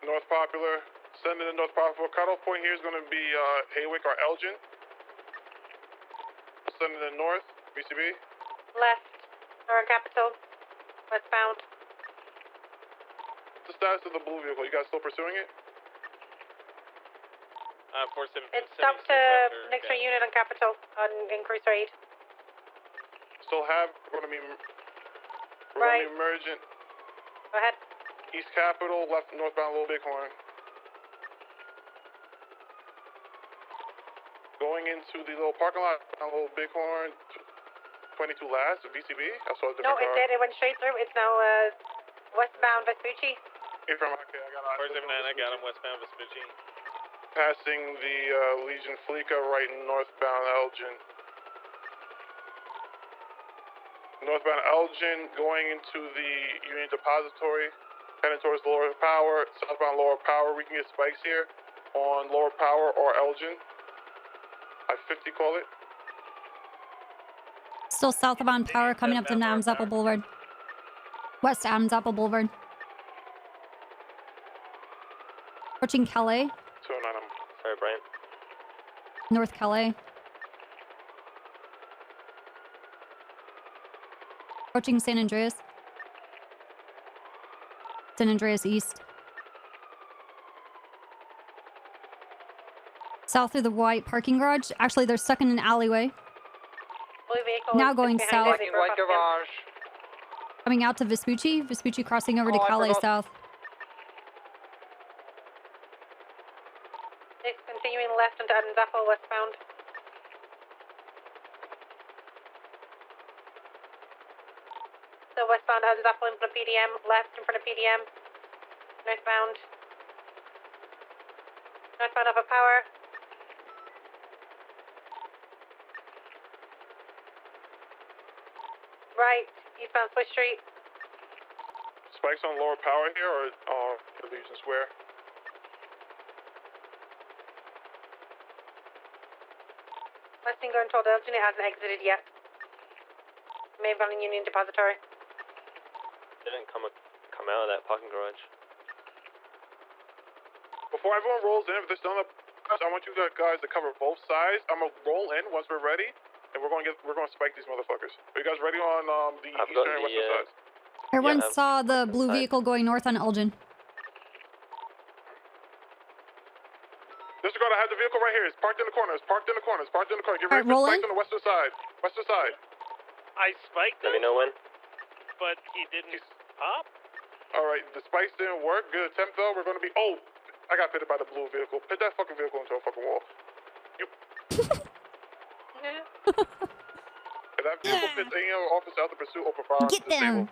North Popular. Sending the North Popular. Cutoff point here is going to be Haywick or Elgin. Sending the north, BCB. Left, Northern Capital. Westbound. What's the status of the blue vehicle? You guys still pursuing it? 47. It stopped next to a unit on Capital in cruise raid. Still have. We're going to be emergent. Go ahead. East Capitol, left northbound Little Bighorn. Going into the little parking lot on Little Bighorn, 22 last, VCB. I saw a different No, it car. did. It went straight through. It's now westbound Vespucci. Hey, from okay, I got 479, I got him westbound Vespucci. Passing the Legion Fleeca right northbound Elgin. Northbound Elgin going into the Union Depository, heading towards Lower Power. Southbound Lower Power, we can get spikes here on Lower Power or Elgin. I-50 call it. Still southbound power coming up to Adams Apple Boulevard. West Adams Apple Boulevard. Approaching Calais. 209. Sorry, Brian. North Calais. Approaching San Andreas. San Andreas East. South through the white parking garage. Actually, they're stuck in an alleyway. Now going south. Parking white garage. Coming out to Vespucci. Vespucci crossing over to Calais South. Continuing left into Adams Apple westbound. So westbound Adams Apple in front of PDM, left in front of PDM. Northbound. Northbound Upper Power. Right, eastbound Swiss Street. Spikes on Lower Power here or Legion Square? Westing going toward Elgin, it hasn't exited yet. Mainbound Union Depository. Didn't come out of that parking garage. Before everyone rolls in, if they're still in the I want you guys to cover both sides. I'm gonna roll in once we're ready, and we're gonna spike these motherfuckers. Are you guys ready on the eastern and western sides? Everyone saw the blue vehicle going north on Elgin. Disregard, I have the vehicle right here. It's parked in the corner. It's parked in the corner. It's parked in the corner. Get ready All right, for spikes on the western side. Western side. I spiked Let me him, know when. but he didn't pop. All right, the spikes didn't work. Good attempt though. We're gonna be. Oh, I got pitted by the blue vehicle. Pit that fucking vehicle into a fucking wall. You. If that vehicle pits any other officer out to pursue open fire. Get them.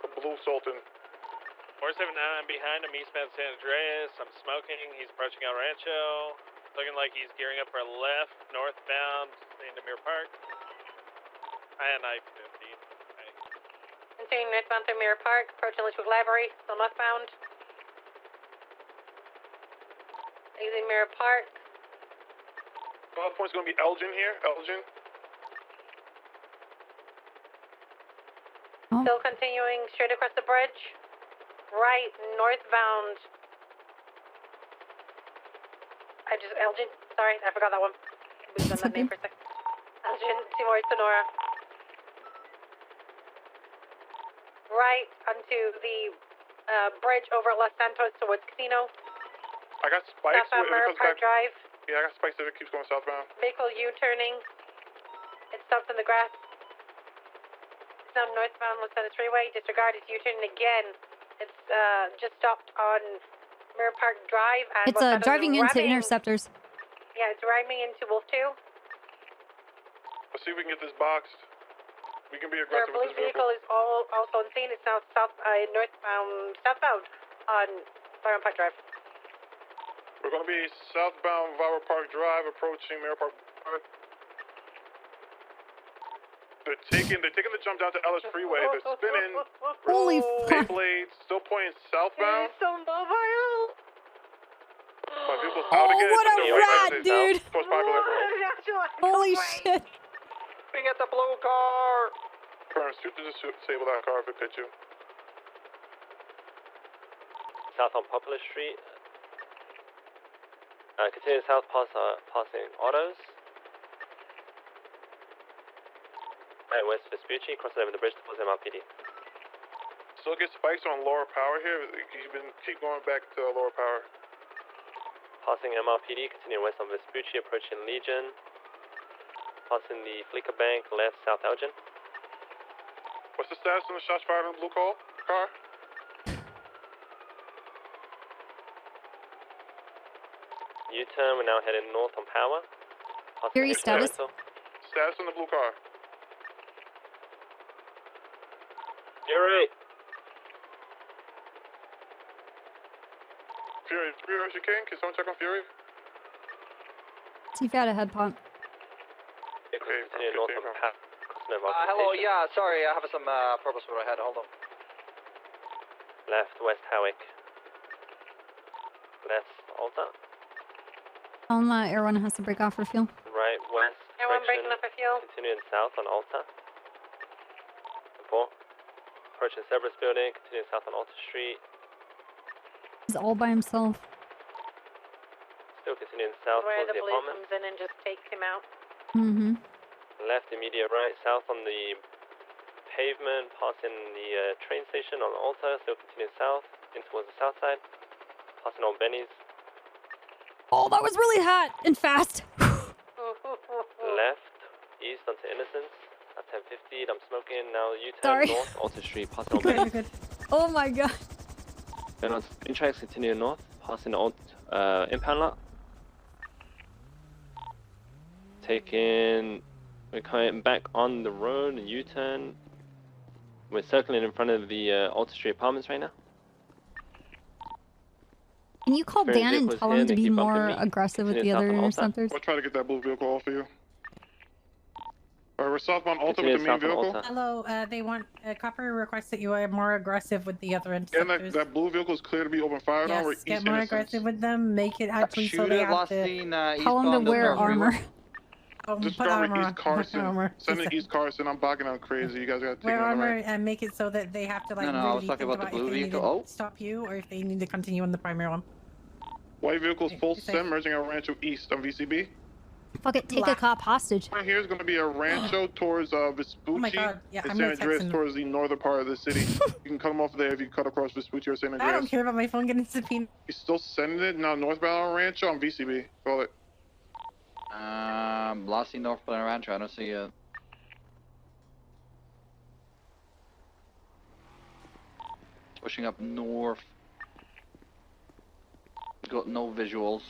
The blue Sultan. 479 behind him, eastbound San Andreas. I'm smoking. He's approaching El Rancho. Looking like he's gearing up for a left, northbound into Mirror Park. And I-50. Continuing northbound through Mirror Park, approaching Litchfield Library, still northbound. Exiting Mirror Park. Final point's gonna be Elgin here. Elgin. Still continuing straight across the bridge. Right, northbound. Elgin, sorry, I forgot that one. Moved on that name for a sec. Elgin, Timor, Sonora. Right onto the bridge over at Los Santos towards Casino. I got spikes. Southbound Mirror Park Drive. Yeah, I got spikes if it keeps going southbound. Vehicle U-turning. It stopped in the grass. It's now northbound Los Santos Freeway. Disregard, it's U-turning again. It's just stopped on Mirror Park Drive. And It's driving into interceptors. Yeah, it's ramming into Wolf 2. Let's see if we can get this boxed. We can be Their aggressive blue with this vehicle is also on scene. It's now southbound on Byron Park Drive. We're going to be southbound Vira Park Drive, approaching Mirror Park Drive. They're taking the jump down to Ellis Freeway. They're spinning. Holy fuck. Blades still pointing southbound. So mobile. My vehicle's out again. What a It's rat, right dude. Post popular. Holy shit. We get the blue car. Current, shoot to disable that car if it hits you. South on Poplar Street. Continue south passing autos. Right west Vespucci, crossing over the bridge towards MRPD. Still get spikes on lower power here. Keep going back to lower power. Passing MRPD, continue west on Vespucci, approaching Legion. Passing the Fleeca Bank, left south Elgin. What's the status on the shots fired on the blue car? U-turn, we're now heading north on Power. Here your status. Status on the blue car. You're right. Fury. Fury, as you can someone check on Fury? See if you had a head pump. Continue north on Pat. Hello, yeah, sorry, I have some purpose where I had. Hold on. Left, West Howick. Left, Alta. Air 1 has to break off for fuel. Right, west. Air 1 breaking up for fuel. Continuing south on Alta. Report. Approaching Cerberus building, continuing south on Alta Street. He's all by himself. Still continuing south Where towards the the blue apartment. comes in and just takes him out. Mm-hmm. Left, immediate right, south on the pavement, passing the train station on Alta, still continuing south, in towards the south side, passing on Benny's. Oh, that was really hot and fast. Left, east onto Innocence, at 1050, I'm smoking, now U-turn Sorry. north, Alta Street, passing on Benny's. Oh my god. Then on spin tracks, continuing north, passing the impound lot. We're coming back on the road, U-turn. We're circling in front of the Alta Street apartments right now. Can you call Dan and tell him to be more aggressive with the other interceptors? We'll try to get that blue vehicle off of you. Alright, we're southbound Alta with the main vehicle. Hello, they want Copper requests that you are more aggressive with the other interceptors. And that blue vehicle is clear to be open fire now. We're Yes, get east more Innocence. aggressive with them. Make it actually so they have to. Tell him to wear armor. Just put start armor with on. East Carson. Armor. Send it East Carson. I'm backing out crazy. You guys gotta take Wear it on the armor right. and make it so that they have to like No, I was really talking think about the if blue they need vehicle. to stop you or if they need to continue on the primary one. White vehicles full stem merging at Rancho East on VCB. Fuck it, take a cop hostage. Right here is going to be a Rancho towards Vespucci my God, yeah, and I'm San gonna text Andreas him. towards the northern part of the city. You can cut them off there if you cut across Vespucci or San I Andreas. don't care about my phone getting subpoenaed. He's still sending it now northbound on Rancho on VCB. Call it. Last seen northbound Rancho. I don't see it. Pushing up north. Got no visuals.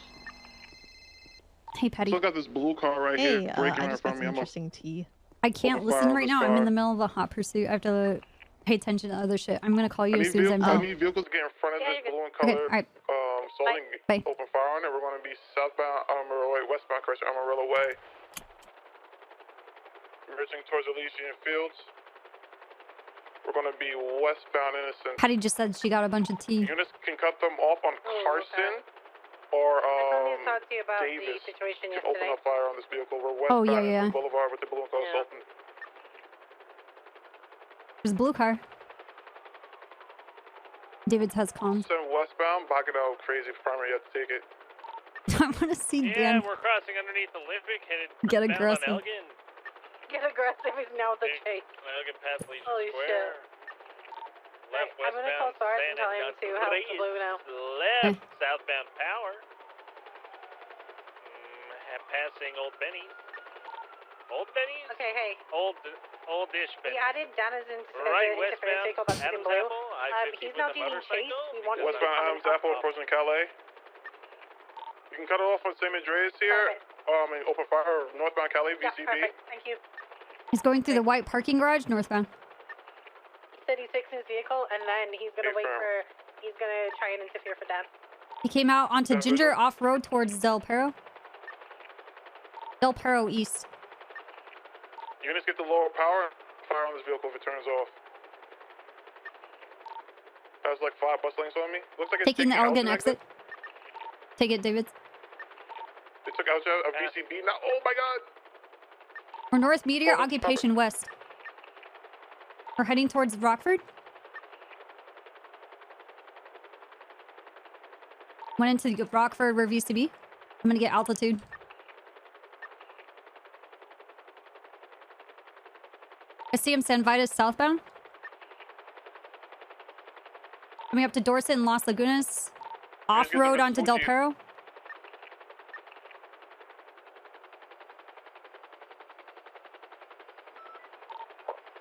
Hey, Petty. Still got this blue car right Hey, here breaking I right just from got me. some I'm interesting tea. I can't Open listen fire on right this now. I'm in car. the middle of a hot pursuit. I have to pay attention to other shit. I'm gonna call you as soon as I'm I done. need vehicles to get in front of this blue and Okay, colored alright. Soling. Bye. Open fire on it. We're going to be southbound westbound correction, Amarillo Way. Merging towards Elysian Fields. We're going to be westbound Innocence. Patty just said she got a bunch of tea. Units can cut them off on Carson or I need to talk to you about Davis. the situation To open yesterday. up fire on this vehicle. We're Oh, westbound yeah, yeah. Boulevard with the blue and color Sultan. There's a blue car. David's has comms. Send westbound, back it out crazy for primary, you have to take it. I want to see Yeah, Dan we're crossing underneath Olympic, headed get bound aggressive. on Elgin. Get aggressive is now the chase. Elgin past Legion Holy Square. shit. Left I'm gonna call westbound Sarge San and tell him to help the blue now. Left southbound Power. Passing Old Benny's. Old Benny's? Okay, hey. Oldish We Benny's. added Denizens as Right an interference vehicle that's in Adam's blue. Apple, I-50 He's with now a being chased. motorcycle. We want him to Westbound come Adams Apple approaching Calais. You can cut it off on San Andreas here. And open fire northbound Calais VCB. Yeah, perfect. Thank you. He's going through the white parking garage northbound. He said he's fixing his vehicle and then he's gonna he's gonna try and interfere for Dan. He came out onto Ginger off-road towards Del Perro. Del Perro East. Units get the lower power. Fire on this vehicle if it turns off. That was like 5 bus lanes on me. Looks like it's Taking the Elgin exit. Take it, David. They took out a VCB now. Oh my god! We're North Meteor, occupation west. We're heading towards Rockford. Went into Rockford where VCB. I'm gonna get altitude. I see him San Vitus southbound. Coming up to Dorset and Las Lagunas. Off-road onto Del Perro.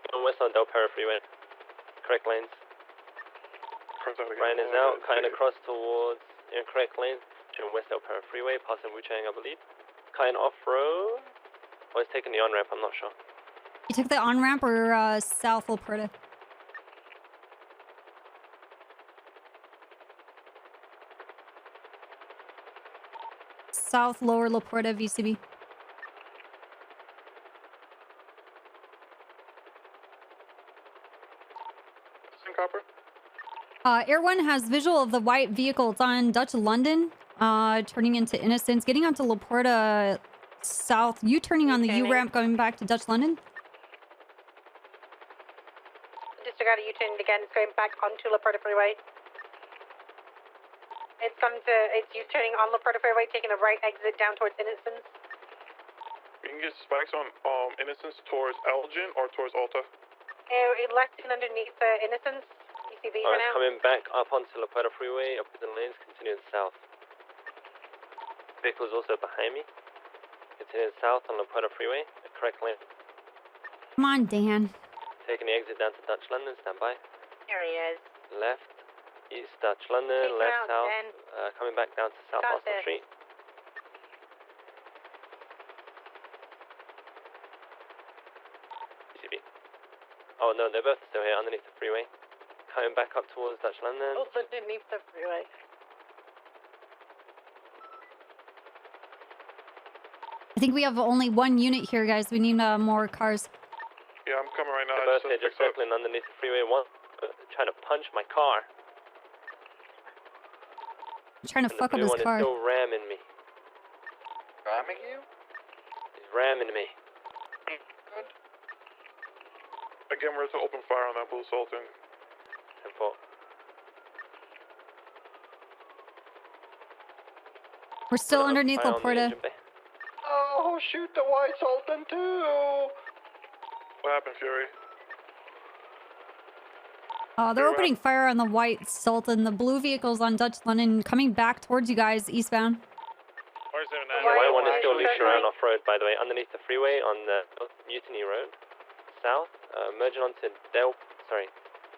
Going west on Del Perro Freeway. Correct lanes. Ryan is out, cutting across towards incorrect lanes. Turning west Del Perro Freeway, passing Wuchang, I believe. Cutting off-road. Or he's taking the on-ramp, I'm not sure. You took the on-ramp or South Alberta? South Lower La Porta VCB. Air 1 has visual of the white vehicle. It's on Dutch London, turning into Innocence, getting onto La Porta South. You turning on the U ramp, going back to Dutch London. Disregard a U-turn again, it's going back onto La Porta Freeway. It's U-turning on La Porta Freeway, taking the right exit down towards Innocence. You can get spikes on Innocence towards Elgin or towards Alta. Left and underneath Innocence. ECB for Alright, now. coming back up onto La Porta Freeway, up within lanes, continuing south. Vehicle's also behind me. Continuing south on La Porta Freeway, the correct lane. Come on, Dan. Taking the exit down to Dutch London, stand by. Here he is. Left, east Dutch London, Take him left out, south, Dan. coming back down to South Got Austin this. Street. ECB. Oh no, they're both still here underneath the freeway. Coming back up towards Dutch London. Oh, underneath the freeway. I think we have only one unit here, guys. We need more cars. Yeah, I'm coming right now. They're both here just circling underneath the freeway. One trying to punch my car. Trying to And fuck the up blue his one car. is still ramming me. Ramming you? He's ramming me. Again, we're to open fire on that blue Sultan. 10-4. We're still underneath La Porta. Oh, shoot the white Sultan too! What happened, Fury? They're opening fire on the white Sultan. The blue vehicle's on Dutch London, coming back towards you guys, eastbound. The white one is still looping around off-road, by the way, underneath the freeway on the Mutiny Road, south, merging onto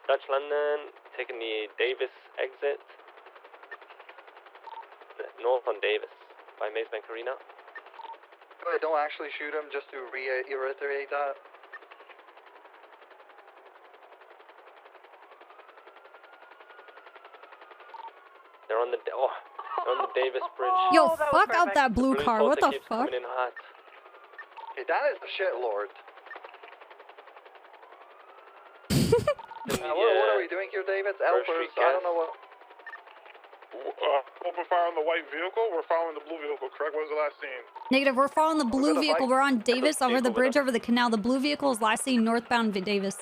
Dutch London, taking the Davis exit, north on Davis by Maze Bank Arena. Wait, don't actually shoot him, just to reiterate that. They're on the Davis Bridge. Yo, fuck out that blue car. What the keeps fuck? coming in hot. Hey, that is the shit lord. What are we doing here, David? Elpers, I don't know what. Open fire on the white vehicle. We're following the blue vehicle, correct? What was the last scene? Negative. We're following the blue vehicle. We're on Davis over the bridge over the canal. The blue vehicle is last seen northbound Davis.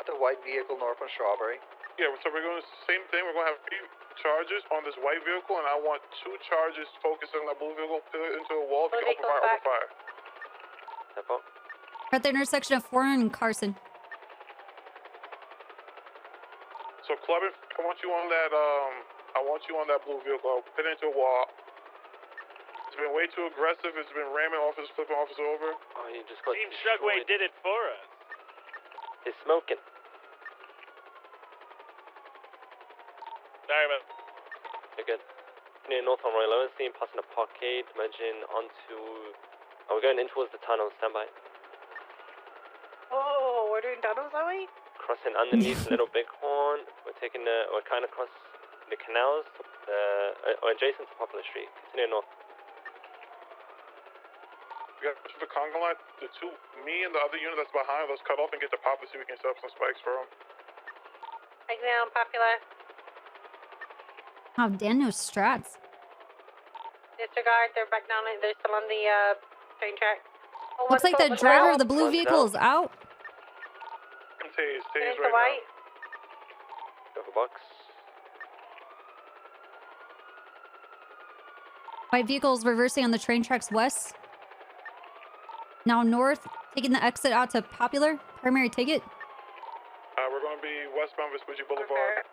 The white vehicle north on Strawberry. Yeah, so we're going to the same thing. We're going to have 3 charges on this white vehicle, and I want 2 charges focused on that blue vehicle, put it into a wall. If you can open fire, We're at the intersection of 4 and Carson. So, Clubbin, I want you on that. I want you on that blue vehicle. Put it into a wall. It's been way too aggressive. It's been ramming officers, flipping officers over. Oh, you just got Team Shugway did it for us. He's smoking. Sorry about. You're good. Near north on Royal Lowenstein, passing a parkade, merging onto. Oh, we're going in towards the tunnel. Stand by. Oh, we're doing tunnels, are we? Crossing underneath Little Bighorn. We're kind of across the canals, or adjacent to Poplar Street. Continue north. We got the conga line. Me and the other unit that's behind, let's cut off and get the Poplar so we can set up some spikes for them. Exam popular. Oh, Dan knows strats. Disregard, they're back down. They're still on the train track. Oh, Looks like the driver of the blue vehicle is out. Tase the white. Go for box. White vehicle is reversing on the train tracks west. Now north, taking the exit out to Popular. Primary ticket. We're going to be westbound Vespucci Boulevard.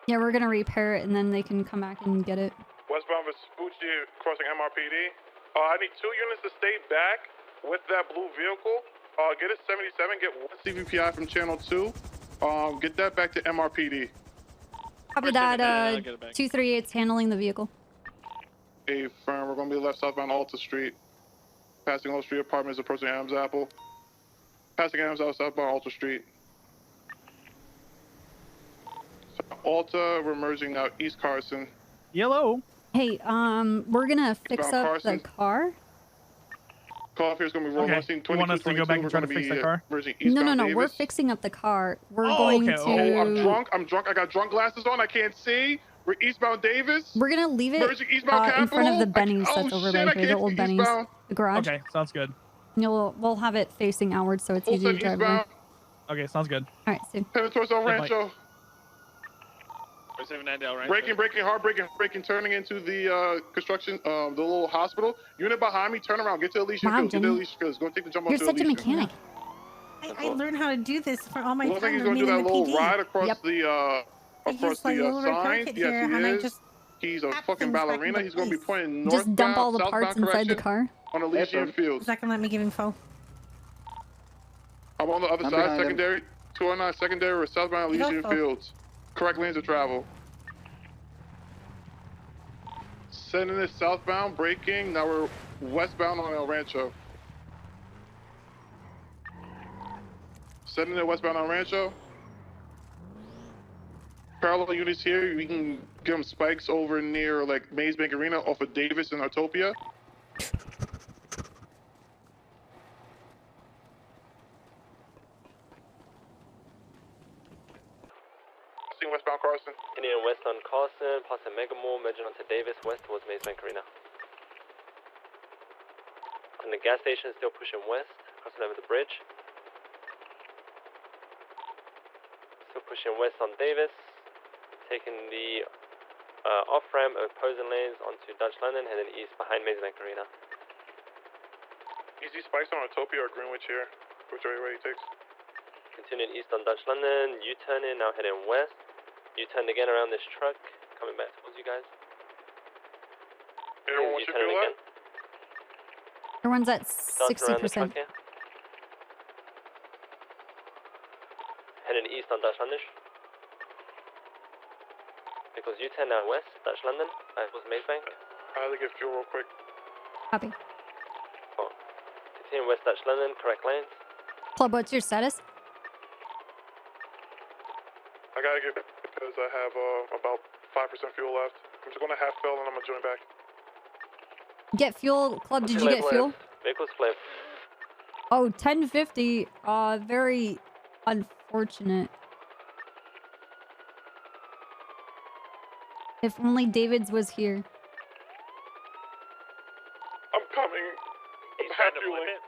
Yeah, we're gonna repair it and then they can come back and get it. Westbound Vespucci crossing MRPD. I need 2 units to stay back with that blue vehicle. Get a 77, get 1 CVPI from channel 2. Get that back to MRPD. Copy that, 238's handling the vehicle. Hey, firm, we're going to be left southbound Alta Street. Passing Alta Street Apartments, approaching Adams Apple. Passing Adams Apple, southbound Alta Street. So, Alta, we're merging out East Carson. Yellow. Hey, we're gonna fix Eastbound up the Carson. car. Call here is going to be roll. Okay. I've seen You want 22, us to go back 22. and try We're to going fix to the be car? merging No, eastbound no, no. We're Davis. fixing up the car. We're Oh, going okay, to. okay. Oh, I'm drunk. I got drunk glasses on. I can't see. We're eastbound Davis. We're gonna leave it Merging eastbound in front of the Capitol. Benny's that's over Shit, by I here, the can't old see Benny's, eastbound. the garage. Okay, sounds good. We'll have it facing outward so it's Full easy to set drive away. eastbound. Okay, sounds good. All right, Stu. Heading towards El Yep, Rancho. 479 Del Rancho. Braking, turning into the construction, the little hospital. Unit behind me, turn around, get to Elysian Wow, Fields. Get to Jenny. Elysian Fields. Go take the jump You're onto such a Elysian. mechanic. I learned how to do this for all my Looks like time he's of going to being do in that the little PD. ride across Yep. the signs. Yes, Yes, he and I is. just He's a tap fucking things back ballerina. into He's going to be place. pointing Just dump all northbound, the parts southbound inside the correction car. on Elysian Fields. Second, let me give info. I'm on the other I'm side, behind him. secondary. 209 secondary or southbound You go, Elysian folks. Fields. Correct lanes of travel. Sending it southbound, braking. Now we're westbound on El Rancho. Sending it westbound on Rancho. Parallel units here. We can give them spikes over near like Maze Bank Arena off of Davis and Autopia. Seeing westbound Carson. Indian west on Carson, past the Mega Mall, merging onto Davis, west towards Maze Bank Arena. And the gas station still pushing west, crossing over the bridge. Still pushing west on Davis, taking the off-ramp of opposing lanes onto Dutch London, heading east behind Maze Bank Arena. Easy spikes on Autopia or Greenwich here. Which way he takes? Continuing east on Dutch London, U-turning, now heading west. U-turned again around this truck, coming back towards you guys. Everyone, what's your fuel again. Everyone's at Dancing around the truck 60%. here. Heading east on Dutch London. Because U-turn now west, Dutch London, back towards Maze Bank. I had to get fuel real quick. Copy. Oh. Continuing west Dutch London, correct lanes. Club, what's your status? I gotta get because I have about 5% fuel left. I'm just gonna half fill and I'm gonna join back. Get fuel. Club, did you get fuel? Vehicles flip. Oh, 1050. Very unfortunate. If only David's was here. I'm coming. I'm half fueling.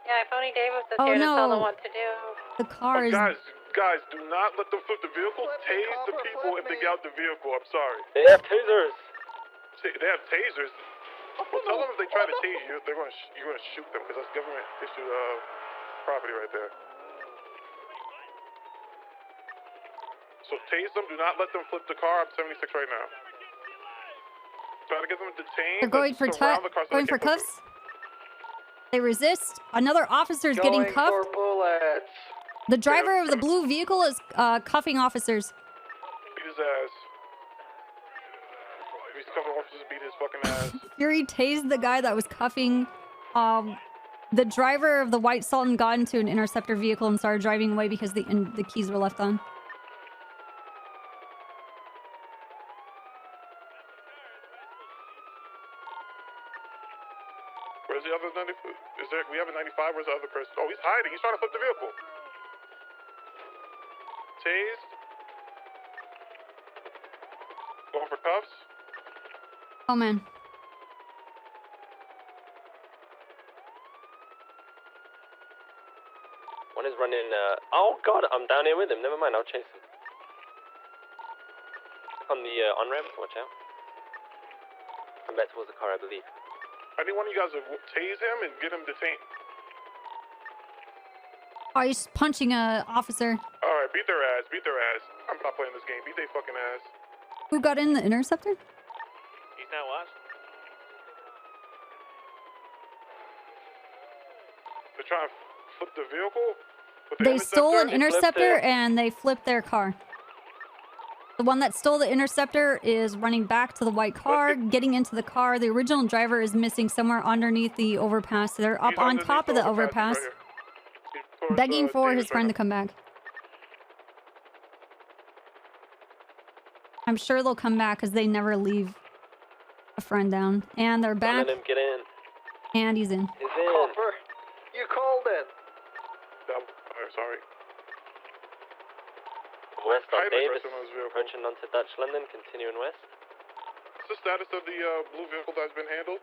Yeah, if only Davis is Oh, here to tell them no. what to do. The car is... Guys, do not let them flip the vehicle. Tase the people if they get out the vehicle. I'm sorry. They have tasers. They have tasers. Well, tell them if they try to tase you, you're gonna shoot them because that's government issued property right there. So tase them. Do not let them flip the car. I'm 76 right now. Try to get them detained. They're going for surround the car so going they for can't flip cuffs. They resist. Another officer's getting Going cuffed. for bullets. The driver of the blue vehicle is cuffing officers. it. Beat his ass. If he's cuffing officers, beat his fucking ass. Fury tased the guy that was cuffing the driver of the white Sultan got into an interceptor vehicle and started driving away because the keys were left on. Where's the other 90? We have a 95. Where's the other person? Oh, he's hiding. He's trying to flip the vehicle. Tased. Going for cuffs. Oh man. One is running, oh god, I'm down here with him. Never mind, I'll chase him. On the on-ramp, watch out. Come back towards the car, I believe. I need one of you guys to tase him and get him detained. Oh, he's punching a officer. Alright, beat their ass. Beat their ass. I'm not playing this game. Beat their fucking ass. Who got in the interceptor? He's not watched. They're trying to flip the vehicle. with the They stole an interceptor. interceptor and they flipped their car. The one that stole the interceptor is running back to the white car, getting into the car. The original driver is missing somewhere underneath the overpass. They're up on top of the overpass, begging for his friend to come back. I'm sure they'll come back because they never leave a friend down. And they're back. Let him get in. And he's in. He's in. Copper, you called it. Sorry. West on Highly Davis, aggressive on this vehicle. approaching onto Dutch London, continuing west. What's the status of the blue vehicle that's been handled?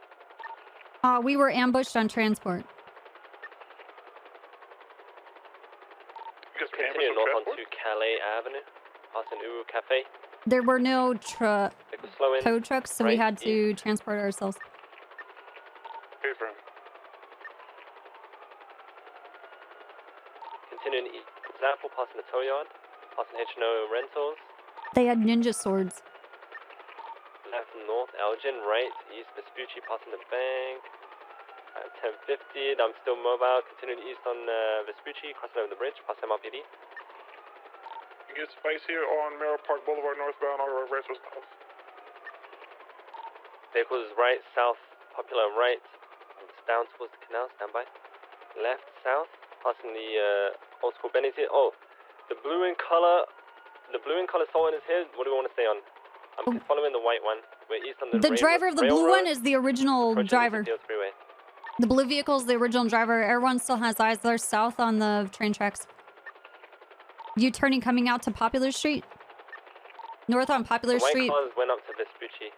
We were ambushed on transport. Continuing north onto Calais Avenue, passing Uwu Cafe. There were no slow in, tow trucks, so we right, had to transport ourselves. Okay, friend. Continuing east, Zapple, passing the tow yard, passing H&O Rentals. They had ninja swords. Left north Elgin, right east Vespucci, passing the bank. 10:50. I'm still mobile. Continuing east on Vespucci, crossing over the bridge, past MRPD. You get Spice here on Merrill Park Boulevard northbound, or reverse was south. Vehicles right, south, popular right, down towards the canal, stand by. Left, south, passing the old school Benny's here. Oh, the blue in color Sultan is here. What do we want to stay on? I'm following the white one. We're east on the driver of the blue one is the original driver. The freeway. The blue vehicle is the original driver. Everyone still has eyes. They're south on the train tracks. U-turning coming out to Popular Street. North on Popular White Street. cars went up to Vespucci.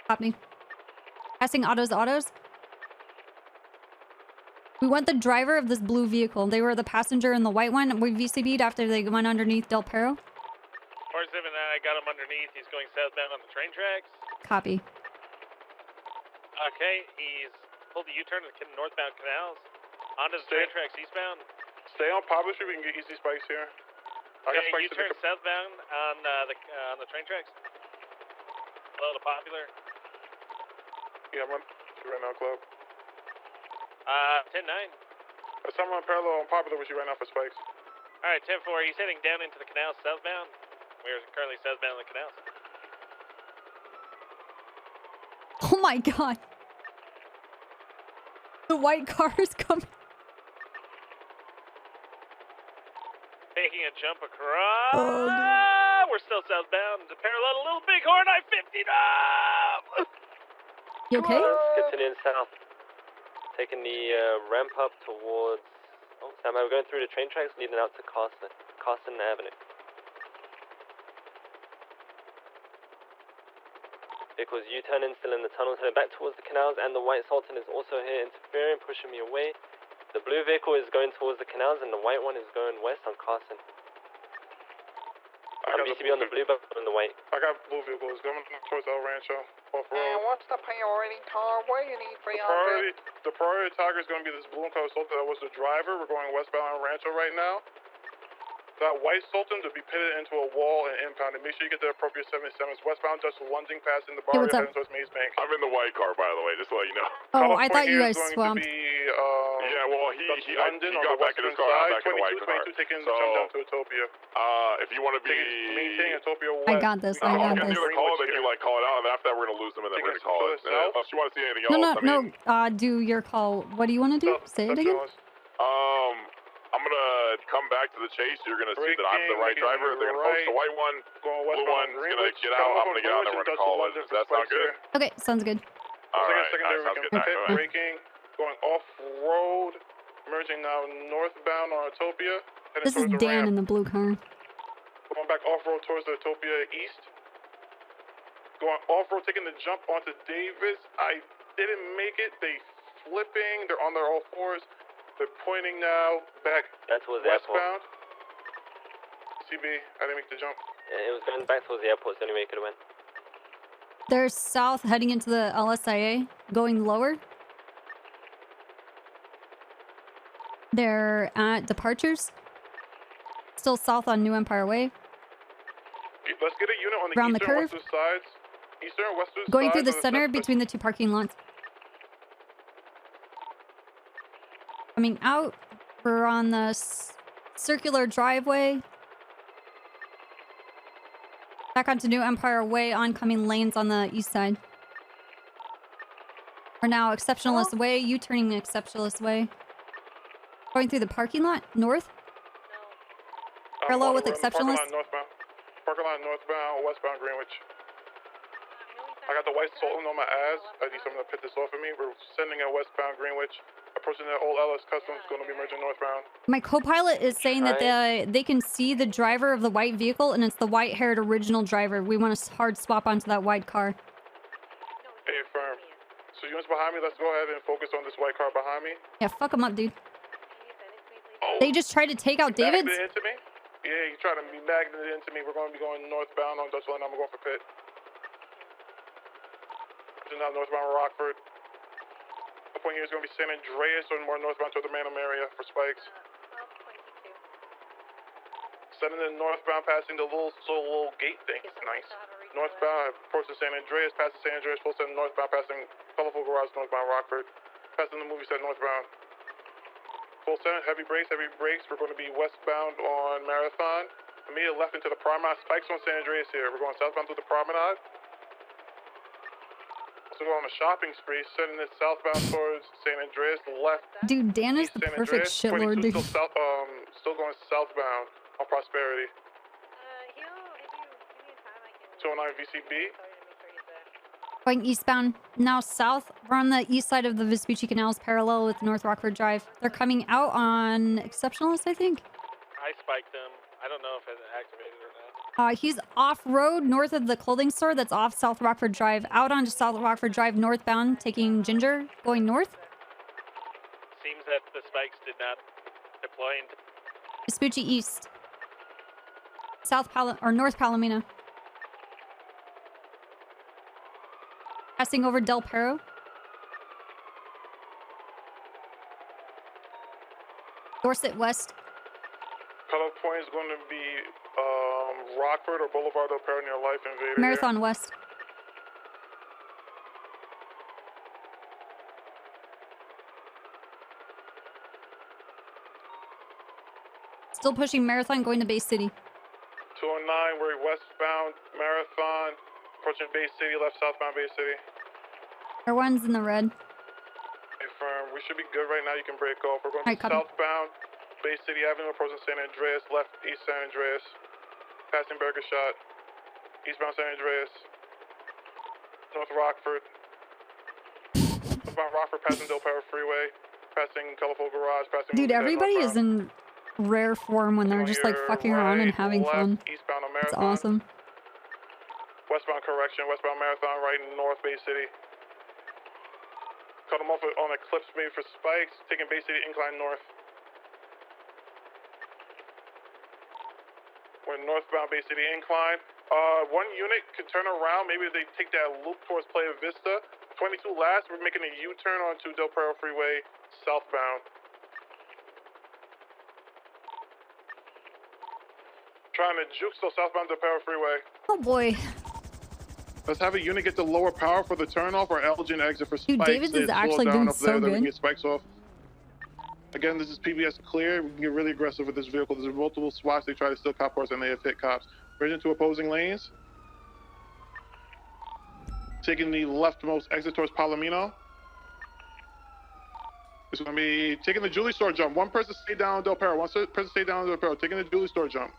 Happening. Passing autos. We want the driver of this blue vehicle. They were the passenger in the white one. We VCB'd after they went underneath Del Perro. 479, I got him underneath. He's going southbound on the train tracks. Copy. Okay, he's pulled the U-turn to the northbound canals. Onto the train tracks eastbound. Stay on Popular Street. We can get easy Spice here. I got Spice U-turn southbound on the train tracks. Below the Popular. Yeah, I'm on right now, Club. 10-9. There's someone parallel on Popular with you right now for Spikes. Alright, 10-4. He's heading down into the canals southbound. We're currently southbound in the canals. Oh my god. The white car is coming. Taking a jump across. Oh, no. We're still southbound. Parallel a little bighorn. I-50 up. You okay? Continuing south. Taking the ramp up towards. Oh, Sam, we're going through the train tracks leading out to Carson Avenue. Vehicles U-turning, still in the tunnels, heading back towards the canals, and the white Sultan is also here interfering, pushing me away. The blue vehicle is going towards the canals, and the white one is going west on Carson. I'm BCB on the blue, but on the white. I got blue vehicles going towards El Rancho, off road. What's the priority car? What do you need 300? The priority Tiger is going to be this blue and color Sultan that was the driver. We're going westbound El Rancho right now. That white Sultan to be pitted into a wall and impounded. Make sure you get the appropriate 77s westbound, just lunging past in the bar, heading towards Maze Bank. I'm in the white car, by the way, just to let you know. Oh, I thought you guys swamped. Yeah, well, he London got back in his car, I'm back in the white car. 22 taking the jump down to Utopia. If you want to be... Maintaining Utopia West. I got this, I got this. If you call it, then you call it out, and after that, we're going to lose them, and then we're going to call it. Unless you want to see anything else, No, do your call. What do you want to do? Say it again. I'm going to come back to the chase. You're going to see that I'm the right driver. They're going to post the white one. Blue one's going to get out. I'm going to get out, and we're going to call it. Does that sound good? Okay, sounds good. All right, sounds good. Braking, going off-road, merging now northbound on Utopia. This is Dan in the blue car. Going back off-road towards the Utopia east. Going off-road, taking the jump onto Davis. I didn't make it. They flipping. They're on their all fours. They're pointing now back westbound. CB, I didn't make the jump. It was going back towards the airport, so anyway, you could have went. They're south, heading into the LSIA, going lower. They're at departures. Still south on New Empire Way. Let's get a unit on the Around the eastern curve. western sides. Eastern and western Going through sides the of center between the two parking lots. Coming out, we're on the circular driveway. Back onto New Empire Way, oncoming lanes on the east side. We're now Exceptionalist Way, U-turning Exceptionalist Way. Going through the parking lot, north. Parallel with Exceptionalist. Parking lot northbound, westbound Greenwich. I I got the white Sultan on my ass. I need someone to pit this off of me. We're sending a westbound Greenwich. Approaching the old LS Customs, going to be merging northbound. My co-pilot is saying that they can see the driver of the white vehicle, and it's the white-haired original driver. We want to hard swap onto that white car. Hey, firm. So units behind me, let's go ahead and focus on this white car behind me. Yeah, fuck him up, dude. They just tried to take out David's? Magneted into me? Yeah, he's trying to be magneted into me. We're going to be going northbound on Dutch Line. I'm going for pit. Now northbound Rockford. The point here is going to be San Andreas or more northbound toward the Manham area for spikes. Sending in northbound, passing the little gate thing. It's nice. Northbound, approaching San Andreas, passing San Andreas, full set northbound, passing Colorful Garage, northbound Rockford. Passing the movie set northbound. Full set, heavy brakes. We're going to be westbound on Marathon. Immediate left into the Promenade. Spikes on San Andreas here. We're going southbound through the Promenade. So we're on a shopping spree, sending it southbound towards San Andreas, left. Dude, Dan is the San perfect Andreas, shitlord, 22 dude. still going southbound on Prosperity. 209 VCB. Going eastbound, now south. We're on the east side of the Vespucci Canals, parallel with North Rockford Drive. They're coming out on Exceptionalist, I think. I spiked him. I don't know if it's activated or not. He's off-road north of the clothing store that's off South Rockford Drive. Out onto South Rockford Drive northbound, taking Ginger, going north. Seems that the spikes did not deploy into... Vespucci East. North Palomino. Passing over Del Perro. Dorset West. Cutoff point is going to be Rockford or Boulevard Del Perro near Life Invader. Marathon West. Still pushing Marathon, going to Bay City. 209, we're westbound Marathon, approaching Bay City, left southbound Bay City. Everyone's in the red. Hey, firm, we should be good right now. You can break off. We're going southbound Bay City Avenue, approaching San Andreas, left east San Andreas, passing Burger Shot, eastbound San Andreas, North Rockford, southbound Rockford, passing Del Perro Freeway, passing Colorful Garage, passing... Dude, everybody is in rare form when they're just like fucking around and having fun. Eastbound on It's Marathon. awesome. Westbound correction, westbound Marathon, right in North Bay City. Cut them off on Eclipse made for spikes, taking Bay City incline north. We're northbound Bay City incline. One unit could turn around. Maybe they take that loop towards Playa Vista. 22 last, we're making a U-turn onto Del Perro Freeway southbound. Trying to juke still southbound Del Perro Freeway. Oh boy. Let's have a unit get the lower power for the turnoff or Elgin exit for spikes. Dude, David's is actually doing so That we can good. get spikes off. Again, this is PBS clear. We can get really aggressive with this vehicle. There's multiple spots they try to steal cop cars and they have hit cops. Bridge into opposing lanes. Taking the leftmost exit towards Palomino. It's going to be taking the jewelry store jump. One person stay down Del Perro. One person stay down Del Perro. Taking the jewelry store jump.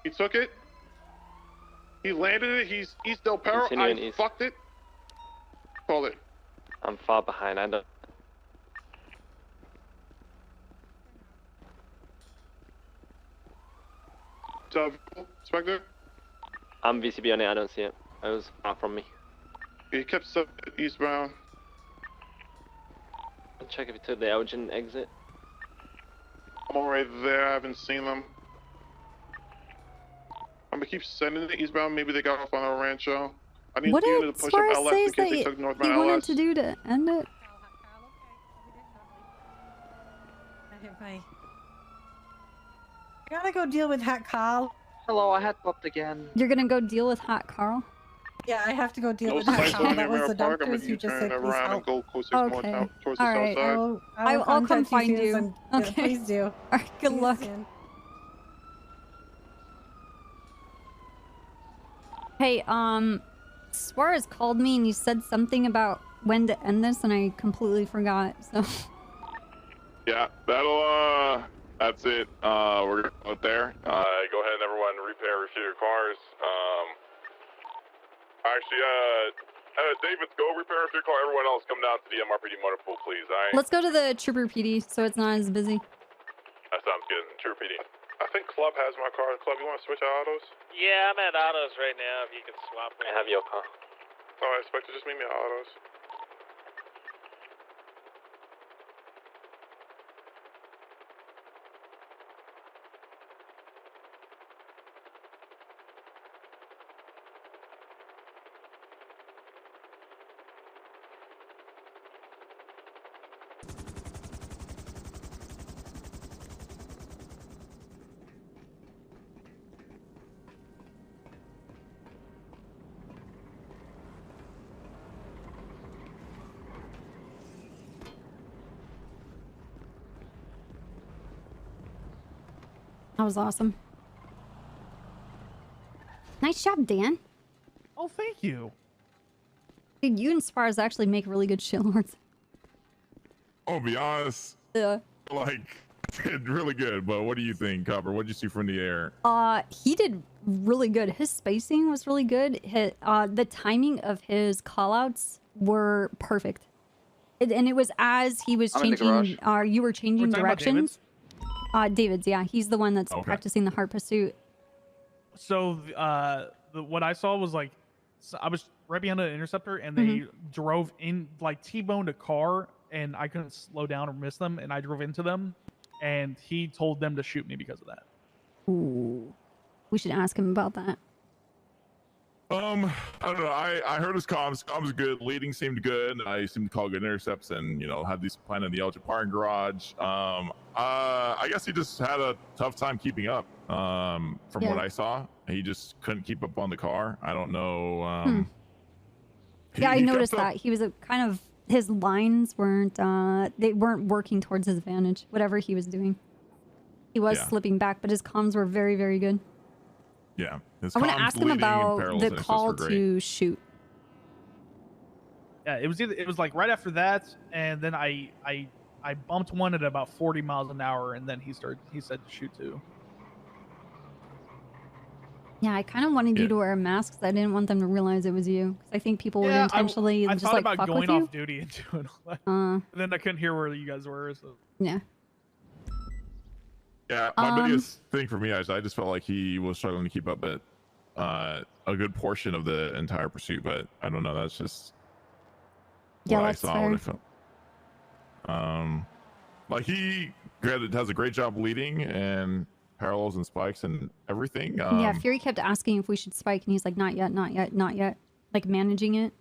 He took it. He landed it. He's East Del Perro. Continuing I east. fucked it. Call it. I'm far behind. I don't. Inspector? I'm VCB on it. I don't see it. It was far from me. He kept eastbound. I'll check if he took the Elgin exit. I'm all right there. I haven't seen them. I'm gonna keep sending it eastbound. Maybe they got off on a rancho. I need What the unit did to push Suarez up LS say in case they that took he northbound wanted LS. to do to end it? Bye. Gotta go deal with Hat Carl. Hello, I had popped again. You're gonna go deal with Hot Carl? Yeah, I have to go deal No with Hat spikes Carl. on That was Mirror the Park. I'm doctors gonna who just U-turn said please around and help. go close 6 more Okay. towards the All south right. side. I'll come contact find soon, you. and, yeah, Okay. please do. All right. Good See you luck. soon. Hey, Suarez called me and you said something about when to end this, and I completely forgot. So. Yeah, that's it. We're out there. Go ahead and everyone repair, refuel your cars. Actually, David, go repair if your car. Everyone else, come down to the MRPD motor pool, please. All right. Let's go to the Trooper PD so it's not as busy. That sounds good. True PD. I think Club has my car. Club, you want to switch out autos? Yeah, I'm at autos right now. If you can swap me. I have your car. Alright, Spectre, just meet me at autos. That was awesome. Nice job, Dan. Oh, thank you. Dude, you and Spars actually make really good shitlords. I'll be honest. Yeah. Like, really good. But what do you think, Copper? What did you see from the air? He did really good. His spacing was really good. The timing of his callouts were perfect. And it was as he was changing, you were changing directions. David's, yeah. He's the one that's practicing the heart pursuit. So, what I saw was like, so I was right behind an interceptor and they drove in, like T-boned a car and I couldn't slow down or miss them and I drove into them and he told them to shoot me because of that. Ooh. We should ask him about that. I don't know. I heard his comms. Comms was good. Leading seemed good. I seemed to call good intercepts and, had these planned in the Elgin parking garage. I guess he just had a tough time keeping up. From what I saw, he just couldn't keep up on the car. I don't know. I noticed that he was his lines weren't they weren't working towards his advantage. Whatever he was doing, he was slipping back, but his comms were very, very good. Yeah, I want to ask him about the call to shoot. Yeah, it was like right after that, and then I bumped one at about 40 miles an hour, and then he said to shoot too. Yeah, I kind of wanted you to wear a mask because I didn't want them to realize it was you. Because I think people would intentionally I just thought like about fuck going with you. off duty and doing all that. And then I couldn't hear where you guys were. So. Yeah. Yeah, my biggest thing for me is I just felt like he was struggling to keep up at a good portion of the entire pursuit, but I don't know. That's just what I saw. What I felt. Like he has a great job leading and parallels and spikes and everything. Yeah, Fury kept asking if we should spike, and he's like, "Not yet, not yet, not yet." Like managing it.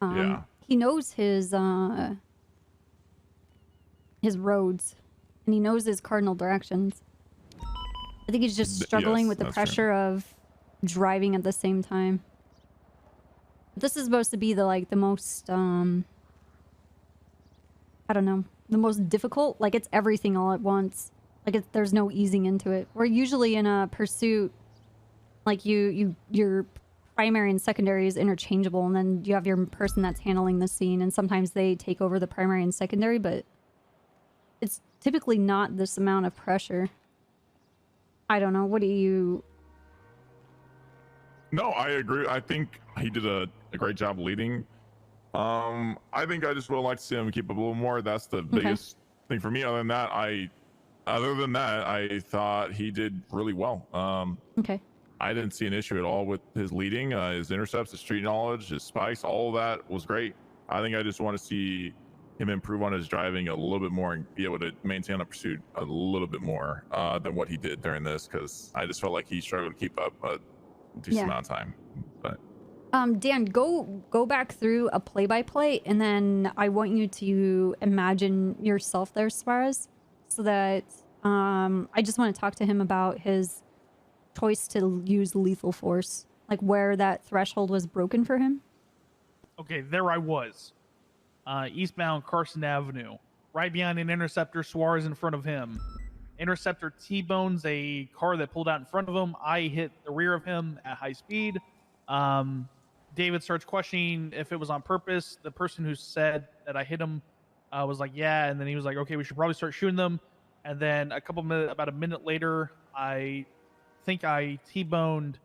Yeah. He knows his roads. And he knows his cardinal directions. I think he's just struggling with the pressure of driving at the same time. This is supposed to be the most I don't know, the most difficult. Like it's everything all at once. Like there's no easing into it. Where usually in a pursuit, like your primary and secondary is interchangeable, and then you have your person that's handling the scene, and sometimes they take over the primary and secondary, but it's typically not this amount of pressure. I don't know. What do you... No, I agree. I think he did a great job leading. I think I just would like to see him keep up a little more. That's the biggest thing for me. Other than that, I thought he did really well. I didn't see an issue at all with his leading, his intercepts, his street knowledge, his spikes. All of that was great. I think I just want to see him improve on his driving a little bit more and be able to maintain a pursuit a little bit more than what he did during this, because I just felt like he struggled to keep up a decent amount of time. But Dan, go back through a play-by-play, and then I want you to imagine yourself there, Suarez, so that I just want to talk to him about his choice to use lethal force, like where that threshold was broken for him. Okay, there I was. Eastbound Carson Avenue, right behind an interceptor. Suarez in front of him. Interceptor T-bones a car that pulled out in front of him. I hit the rear of him at high speed. David starts questioning if it was on purpose. The person who said that I hit him was like, yeah, and then he was like, okay, we should probably start shooting them. And then about a minute later, I think I T-boned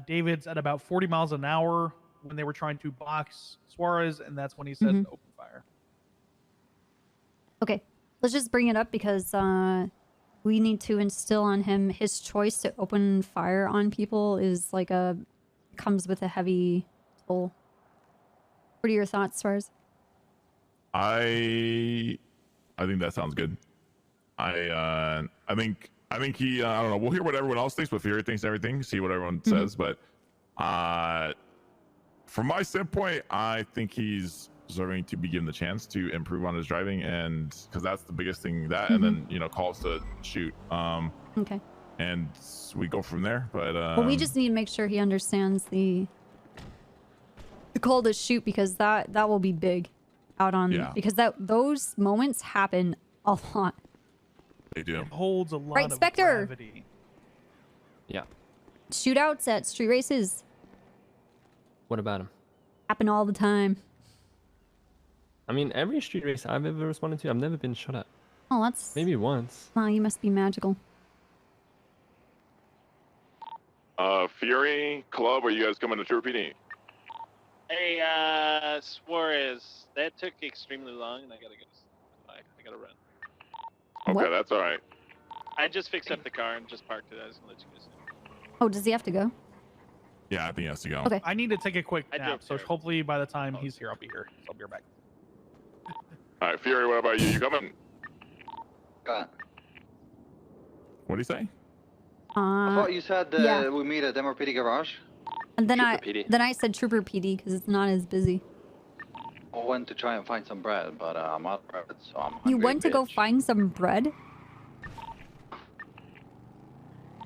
David's at about 40 miles an hour when they were trying to box Suarez, and that's when he said Mhm. open fire. Okay, let's just bring it up because we need to instill on him his choice to open fire on people is like comes with a heavy toll. What are your thoughts, Suarez? I think that sounds good. I think he I don't know. We'll hear what everyone else thinks, what Fury thinks, and everything. See what everyone says, but from my standpoint, I think he's deserving to be given the chance to improve on his driving, and because that's the biggest thing. That and then calls to shoot. Okay. And we go from there. But Well, we just need to make sure he understands the call to shoot because that will be big out on because those moments happen a lot. They do. It holds a lot Right, of Spectre. gravity. Yeah. Shootouts at street races What about him? happen all the time. I mean, every street race I've ever responded to, I've never been shot at. Oh, that's Maybe once. wow. You must be magical. Fury Club, are you guys coming to True PD? Hey, Suarez, that took extremely long, and I gotta go. I gotta run. Okay, that's all right. I just fixed up the car and just parked it. I was gonna let you guys know. Oh, does he have to go? Yeah, I think he has to go. Okay. I need to take a quick I nap, so hopefully by the time he's here, I'll be here. So I'll be right back. All right, Fury, what about you? You coming? God. What do you say? I thought you said yeah. we meet at MRPD garage. And then Trooper PD. I said Trooper PD because it's not as busy. I went to try and find some bread, but I'm out of bread, so I'm You hungry, went to go bitch. find some bread?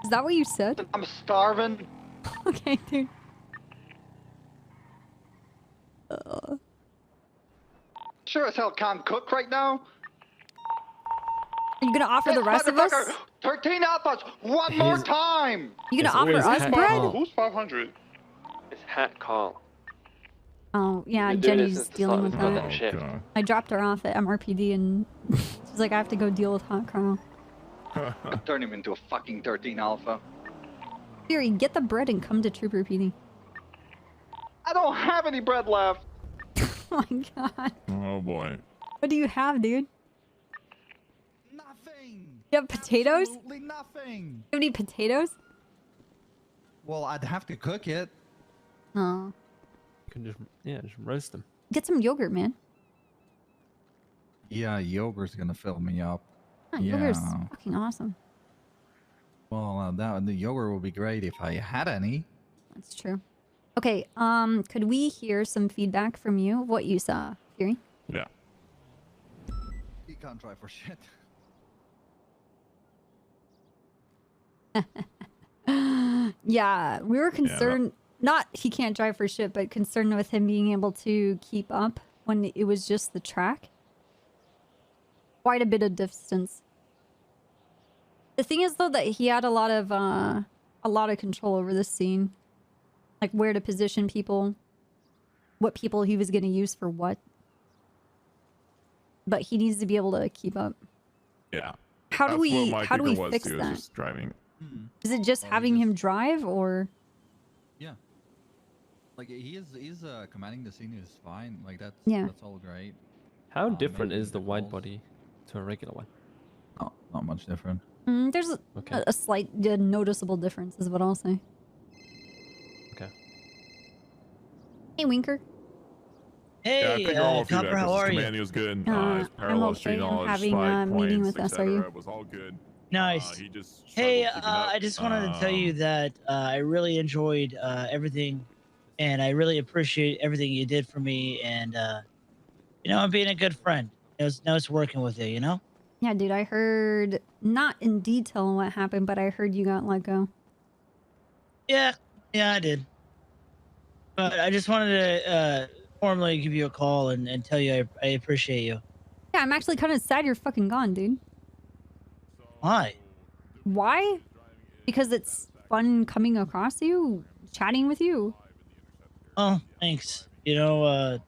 Is that what you said? I'm starving. Okay, dude. Sure as hell can't cook right now. Are you gonna offer the rest of us? Motherfucker, 13 alphas, one more time! You gonna offer us bread? Who's 500? It's Hat Call. Oh, yeah, Been doing it Jenny's since the dealing start with of the that. shift. I dropped her off at MRPD and she's like, I have to go deal with Hot Carl. Turn him into a fucking 13 alpha. Fury, get the bread and come to Trooper PD. I don't have any bread left. Oh my god. Oh boy. What do you have, dude? Nothing. You have potatoes? Absolutely nothing. You have any potatoes? Well, I'd have to cook it. Oh. You can just roast them. Get some yogurt, man. Yeah, yogurt's gonna fill me up. Yogurt's fucking awesome. Well, the yogurt would be great if I had any. That's true. Okay, could we hear some feedback from you of what you saw, Fury? Yeah. You can't try for shit. Yeah, we were concerned, not he can't drive for shit, but concerned with him being able to keep up when it was just the track. Quite a bit of distance. The thing is though that he had a lot of control over this scene. Like where to position people, what people he was going to use for what. But he needs to be able to keep up. Yeah. How do That's we what my how do we kicker was, fix too, is that? just driving. Is it just having him drive or? Yeah. Like he's commanding the scene is fine. Like that's all great. How different is the wide body to a regular one? Oh, not much different. There's a slight noticeable difference is what I'll say. Okay. Hey, Winker. Yeah, I Hey, think all of you Copper, how are you? Command was good. I'm his parallel okay. street I'm knowledge, having spy a meeting points, with us. Are you? was all good. Nice. He just Hey, struggled keeping up. I just wanted to tell you that I really enjoyed everything, and I really appreciate everything you did for me, and I'm being a good friend. It was nice working with you. You know. Yeah, dude. I heard not in detail what happened, but I heard you got let go. Yeah, I did. But I just wanted to formally give you a call and tell you I appreciate you. Yeah, I'm actually kind of sad you're fucking gone, dude. Why? Why? Because it's fun coming across you, chatting with you. Oh, thanks. I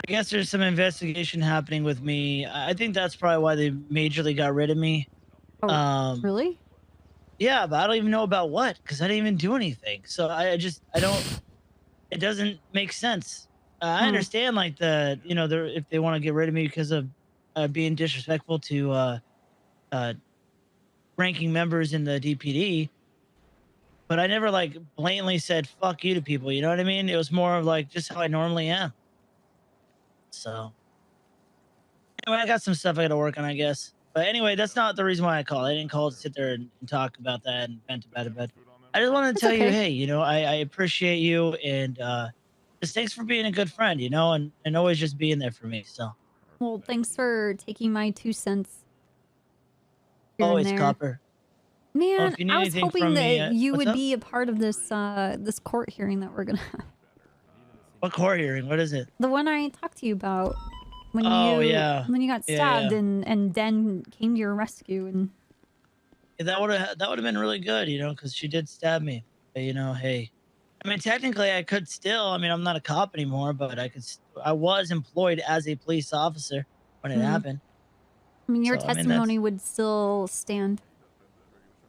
guess there's some investigation happening with me. I think that's probably why they majorly got rid of me. Oh, really? Yeah, but I don't even know about what, because I didn't even do anything. So I don't... it doesn't make sense. I understand like if they want to get rid of me because of being disrespectful to ranking members in the DPD, but I never like blatantly said fuck you to people. You know what I mean? It was more of like just how I normally am. So anyway, I got some stuff I got to work on, I guess. But anyway, that's not the reason why I called. I didn't call to sit there and talk about that and vent about it. But I just wanted to tell you, hey, I appreciate you and just thanks for being a good friend, and always just being there for me. So Well, thanks for taking my 2 cents here and always, there. Copper. Man, Well, if you need I was anything hoping from me, that you what's would up? be a part of this this court hearing that we're gonna have. What court hearing? What is it? The one I talked to you about when Oh, you yeah. when you got Yeah, stabbed yeah. and Den came to your rescue and Yeah, that would have been really good, because she did stab me. But, hey, I mean, technically, I could still. I mean, I'm not a cop anymore, but I was employed as a police officer when it happened. I mean your So, I mean, testimony would still stand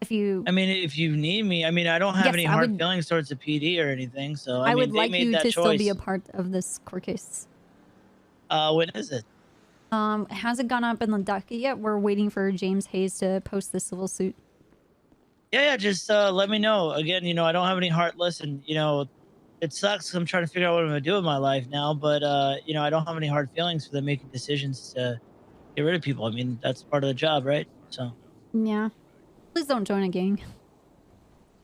if you. I mean, if you need me, I mean, I don't have Yes, any I hard would. feelings towards the PD or anything. So, I I mean, would they like made you that to still be a choice. part of this court case. When is it? It hasn't gone up in the docket yet. We're waiting for James Hayes to post the civil suit. Yeah, just let me know. Again, I don't have any heart. Listen, it sucks 'cause I'm trying to figure out what I'm gonna do with my life now. But I don't have any hard feelings for them making decisions to get rid of people. I mean, that's part of the job, right? So Yeah. Please don't join a gang.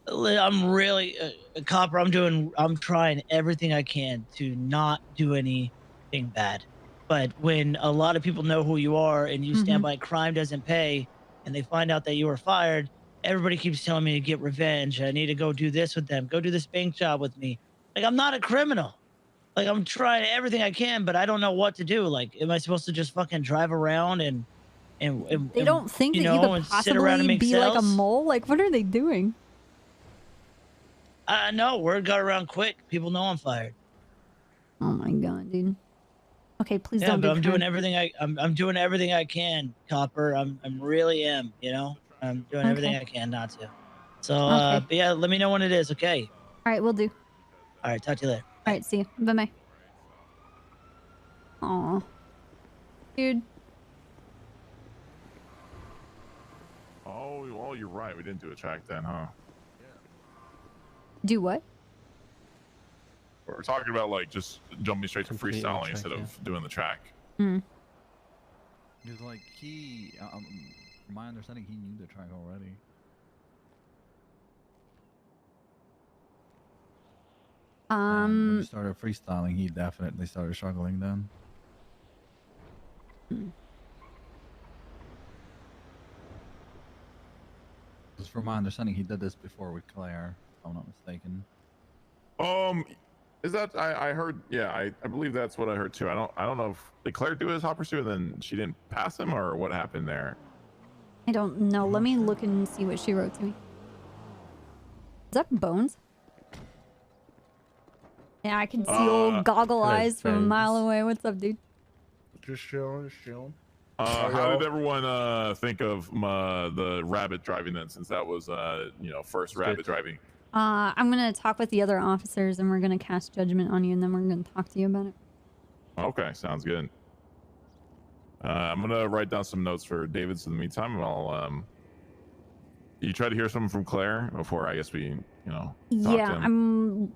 I'm really Copper. I'm trying everything I can to not do anything bad. But when a lot of people know who you are and you stand by crime doesn't pay, and they find out that you were fired, everybody keeps telling me to get revenge. I need to go do this with them. Go do this bank job with me. Like, I'm not a criminal. Like, I'm trying everything I can, but I don't know what to do. Like, am I supposed to just fucking drive around and They don't think that you could and sit around and possibly make be like a sales? mole? Like, what are they doing? No, word got around quick. People know I'm fired. Oh my god, dude. Okay, please Yeah, don't but do I'm doing crime. everything I'm doing everything I can, Copper. I'm really am, I'm doing everything Okay. I can not to. So Okay. but yeah, let me know when it is, okay? All right, we'll do. All right, talk to you later. All right, see you. Bye-bye. Aw. Dude. Oh, well, you're right. We didn't do a track then, huh? Do what? We're talking about like just jumping straight to freestyling instead of doing the track. Hmm. Because like from my understanding, he knew the track already. And when you started freestyling, he definitely started struggling then. Because from my understanding, he did this before with Claire, if I'm not mistaken. Is that I heard? Yeah, I believe that's what I heard too. I don't know if did Claire do his hot pursuit and then she didn't pass him, or what happened there. I don't know. Let me look and see what she wrote to me. Is that Bones? Yeah, I can see old goggle eyes from a mile away. What's up, dude? Just chilling, just chilling. How did everyone think of the rabbit driving then, since that was first rabbit driving? I'm gonna talk with the other officers and we're gonna cast judgment on you and then we're gonna talk to you about it. Okay, sounds good. I'm gonna write down some notes for David in the meantime, and I'll you try to hear something from Claire before I guess we talk to Yeah, him.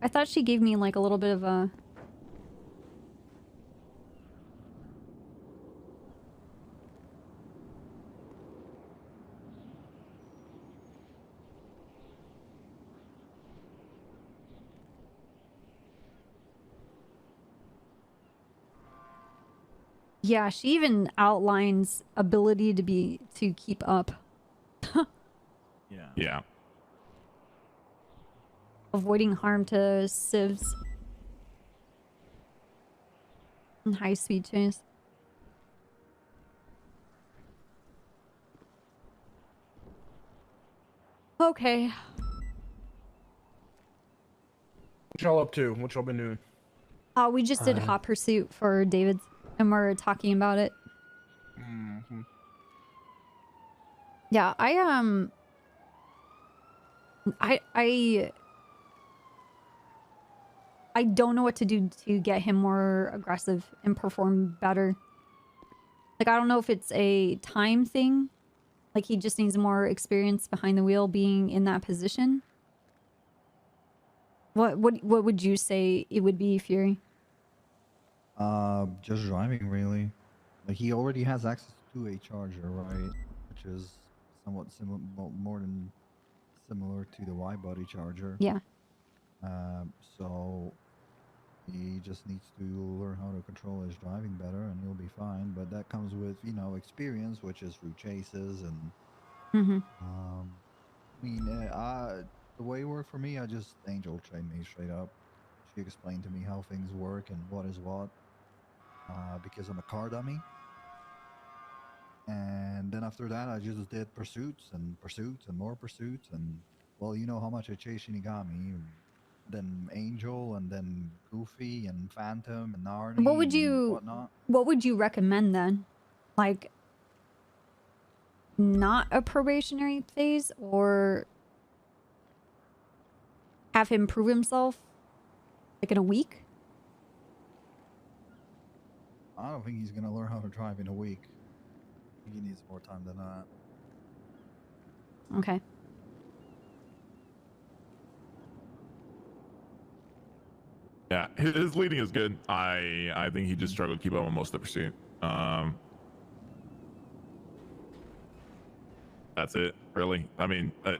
I thought she gave me like a little bit of a Yeah, she even outlines ability to keep up. Yeah. Avoiding harm to civs. And high speed chase. Okay. What y'all up to? What y'all been doing? We just did hot pursuit for David's and we're talking about it. Mm-hmm. Yeah, I I don't know what to do to get him more aggressive and perform better. Like, I don't know if it's a time thing. Like, he just needs more experience behind the wheel being in that position. What would you say it would be, Fury? Just driving, really. Like, he already has access to a charger, right? Which is somewhat similar, more than similar to the Y-body charger. Yeah. So he just needs to learn how to control his driving better, and he'll be fine. But that comes with, you know, experience, which is through chases and. I mean, the way it worked for me, Angel trained me straight up. She explained to me how things work and what is what. Because I'm a car dummy. And then after that, I just did pursuits and more pursuits. And, well, you know how much I chased Shinigami. Then Angel, and then Goofy, and Phantom, and Narnie, and whatnot. What would you recommend then? Like, not a probationary phase, or have him prove himself like in a week? I don't think he's gonna learn how to drive in a week. I think he needs more time than that. Okay. Yeah, his leading is good. I think he just struggled to keep up on most of the pursuit. That's it, really. I mean, I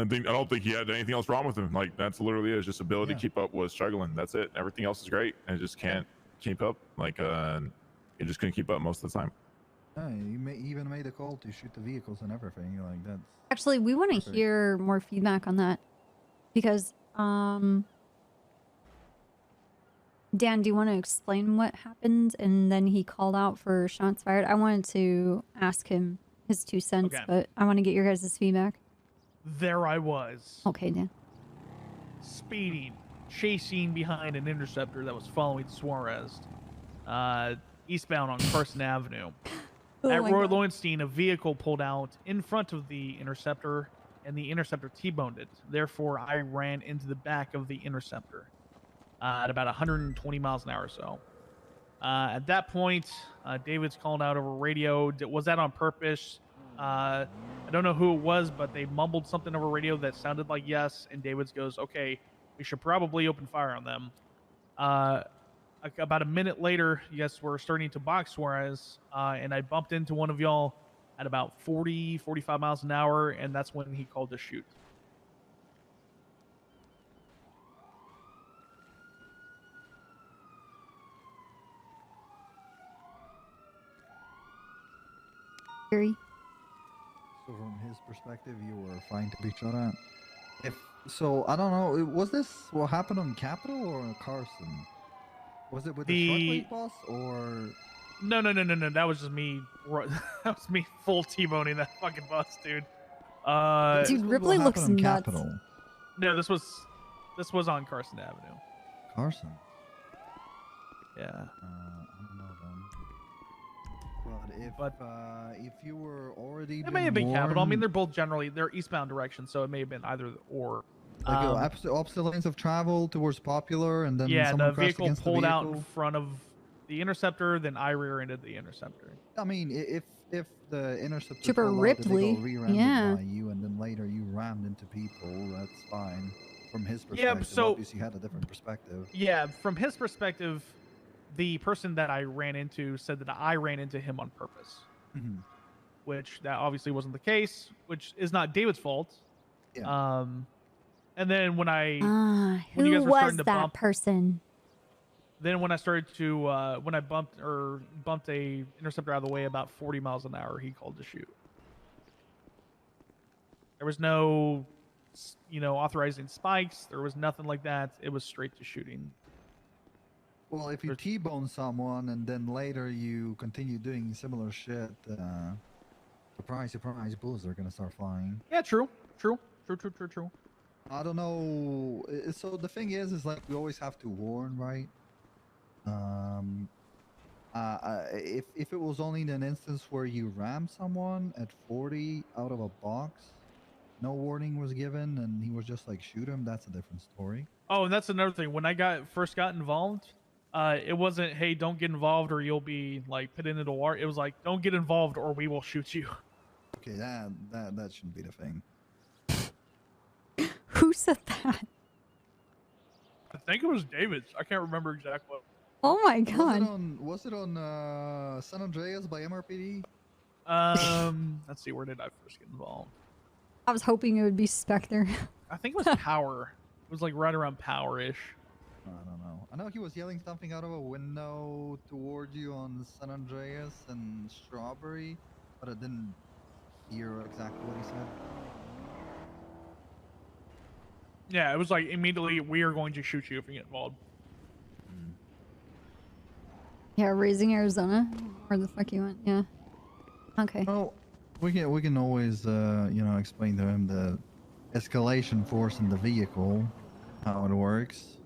don't think he had anything else wrong with him. Like, that's literally it. It's just ability to keep up was struggling. That's it. Everything else is great, and just can't keep up. Like, he just couldn't keep up most of the time. Yeah, he even made a call to shoot the vehicles and everything. Like, that's Actually, we want to hear more feedback on that, because Dan, do you want to explain what happened? And then he called out for shots fired. I wanted to ask him his 2 cents, but I want to get your guys' feedback. There I was. Okay, Dan. Speeding, chasing behind an interceptor that was following Suarez, eastbound on Carson Avenue. At Roy Lowenstein, a vehicle pulled out in front of the interceptor, and the interceptor T-boned it. Therefore, I ran into the back of the interceptor at about 120 miles an hour or so. At that point, David's called out over radio. Was that on purpose? I don't know who it was, but they mumbled something over radio that sounded like yes, and David's goes, okay, we should probably open fire on them. About a minute later, yes, we're starting to box Suarez, and I bumped into one of y'all at about 40, 45 miles an hour, and that's when he called to shoot. Fury. So from his perspective, you were fine to be shot at. So I don't know. Was this what happened on Capitol or Carson? Was it with the shortwave bus or? No. That was just me. That was me full T-boning that fucking bus, dude. Dude, Ripley looks nuts. Capitol. No, this was on Carson Avenue. Carson. Yeah. I don't know then. But if you were already, it may have been Capitol. I mean, they're eastbound direction, so it may have been either or. Like opposite lanes of travel towards Popular, and then the vehicle pulled out in front of the interceptor, then I rear-ended the interceptor. I mean, if the interceptor Trooper Ripley, by you, and then later you rammed into people, that's fine. From his perspective, obviously had a different perspective. Yeah, from his perspective, the person that I ran into said that I ran into him on purpose, which that obviously wasn't the case, which is not David's fault. Yeah. And then when who you guys were was starting to that bump, person? then when I started to when I bumped a interceptor out of the way about 40 miles an hour, he called to shoot. There was no, authorizing spikes. There was nothing like that. It was straight to shooting. Well, if you T-bone someone and then later you continue doing similar shit, surprise, surprise, bullets are gonna start flying. Yeah, true. I don't know. So the thing is like we always have to warn, right? If it was only in an instance where you ram someone at 40 out of a box, no warning was given and he was just like shoot him, that's a different story. Oh, and that's another thing. When I first got involved, it wasn't, hey, don't get involved or you'll be like put into the war. It was like, don't get involved or we will shoot you. Okay, that shouldn't be the thing. Who said that? I think it was David's. I can't remember exactly. Oh my god. Was it on San Andreas by MRPD? Let's see, where did I first get involved? I was hoping it would be Spectre. I think it was Power. It was like right around Power-ish. I don't know. I know he was yelling something out of a window towards you on San Andreas and Strawberry, but I didn't hear exactly what he said. Yeah, it was like immediately, we are going to shoot you if you get involved. Yeah, Raising Arizona. Where the fuck you went? Yeah. Okay. Well, we can always you know, explain to him the escalation force in the vehicle, how it works.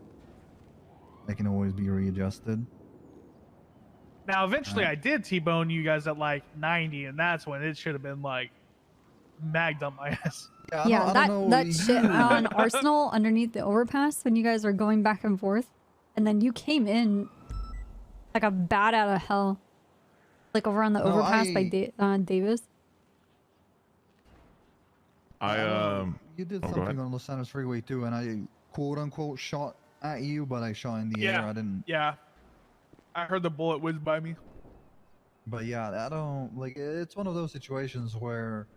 They can always be readjusted. Now, eventually, I did T-bone you guys at like 90, and that's when it should have been like magged up my ass. Yeah, that shit on Arsenal underneath the overpass when you guys are going back and forth, and then you came in like a bat out of hell, like over on the overpass by Davis. You did something on Los Santos Freeway too, and I quote unquote shot at you, but I shot in the air. I didn't. Yeah, I heard the bullet whiz by me. But yeah, I don't like. It's one of those situations where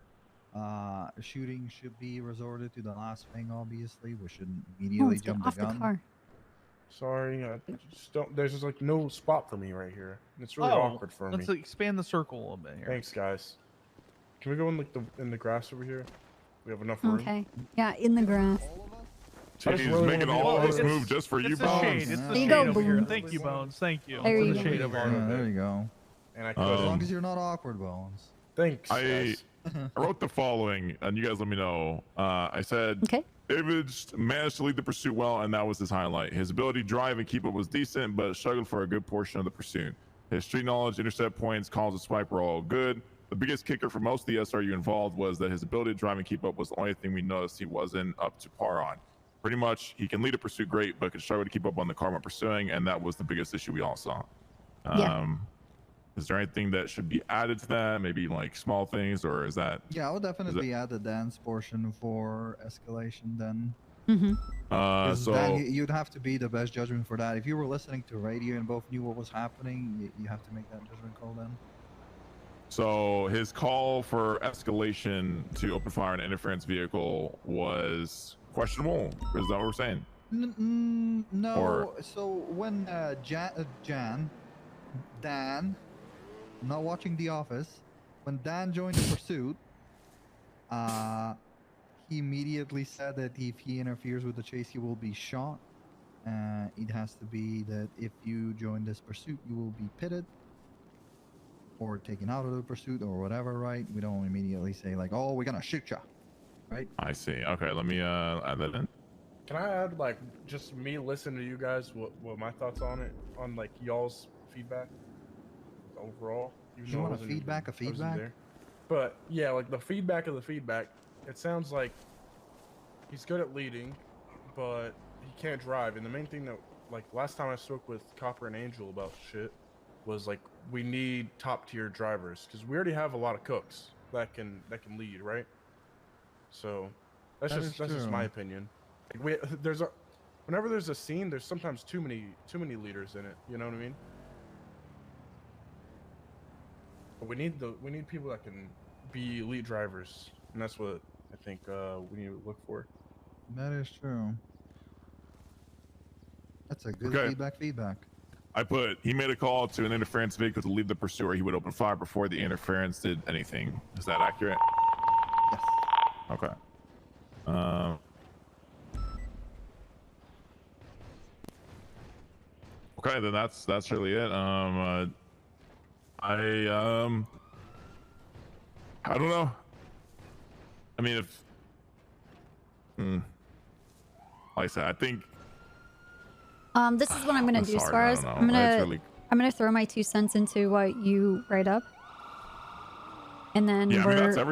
shooting should be resorted to the last thing. Obviously, we shouldn't immediately jump the gun. Sorry, I just don't. There's just like no spot for me right here. It's really awkward for me. Let's expand the circle a little bit here. Thanks, guys. Can we go in like the grass over here? We have enough room. Okay. Yeah, in the grass. Jeez, making all of us move just for you, Bones. There you go, Bones. Thank you, Bones. Thank you. There you go. There you go. And I as long as you're not awkward, Bones. Thanks. I wrote the following, and you guys let me know. I said, David managed to lead the pursuit well, and that was his highlight. His ability to drive and keep up was decent, but struggled for a good portion of the pursuit. His street knowledge, intercept points, calls, and swipe were all good. The biggest kicker for most of the SRU involved was that his ability to drive and keep up was the only thing we noticed he wasn't up to par on. Pretty much, he can lead a pursuit great, but could struggle to keep up on the car when pursuing, and that was the biggest issue we all saw. Is there anything that should be added to that? Maybe like small things, or is that? Yeah, I would definitely add the dance portion for escalation then. So Dan, you'd have to be the best judgment for that. If you were listening to radio and both knew what was happening, you have to make that judgment call then. So his call for escalation to open fire on an interference vehicle was questionable. Is that what we're saying? No. So when Dan, I'm not watching The Office. When Dan joined the pursuit, he immediately said that if he interferes with the chase, he will be shot. It has to be that if you join this pursuit, you will be pitted or taken out of the pursuit or whatever, right? We don't immediately say like, oh, we're gonna shoot you, right? I see. Okay, let me add that in. Can I add like just me listening to you guys? What my thoughts on it? On like y'all's feedback overall? You want a feedback? But yeah, like the feedback of the feedback. It sounds like he's good at leading, but he can't drive. And the main thing that, like, last time I spoke with Copper and Angel about shit was like we need top tier drivers because we already have a lot of cooks that can lead, right? So that's just my opinion. Like, whenever there's a scene, there's sometimes too many leaders in it. You know what I mean? But we need people that can be elite drivers, and that's what I think we need to look for. That is true. That's a good feedback. I put, he made a call to an interference vehicle to lead the pursuit, or he would open fire before the interference did anything. Is that accurate? Yes. Okay. Okay, then that's really it. I don't know. I mean, if like I said, I think this is what I'm gonna do, Suarez. I'm gonna throw my 2 cents into what you write up, and then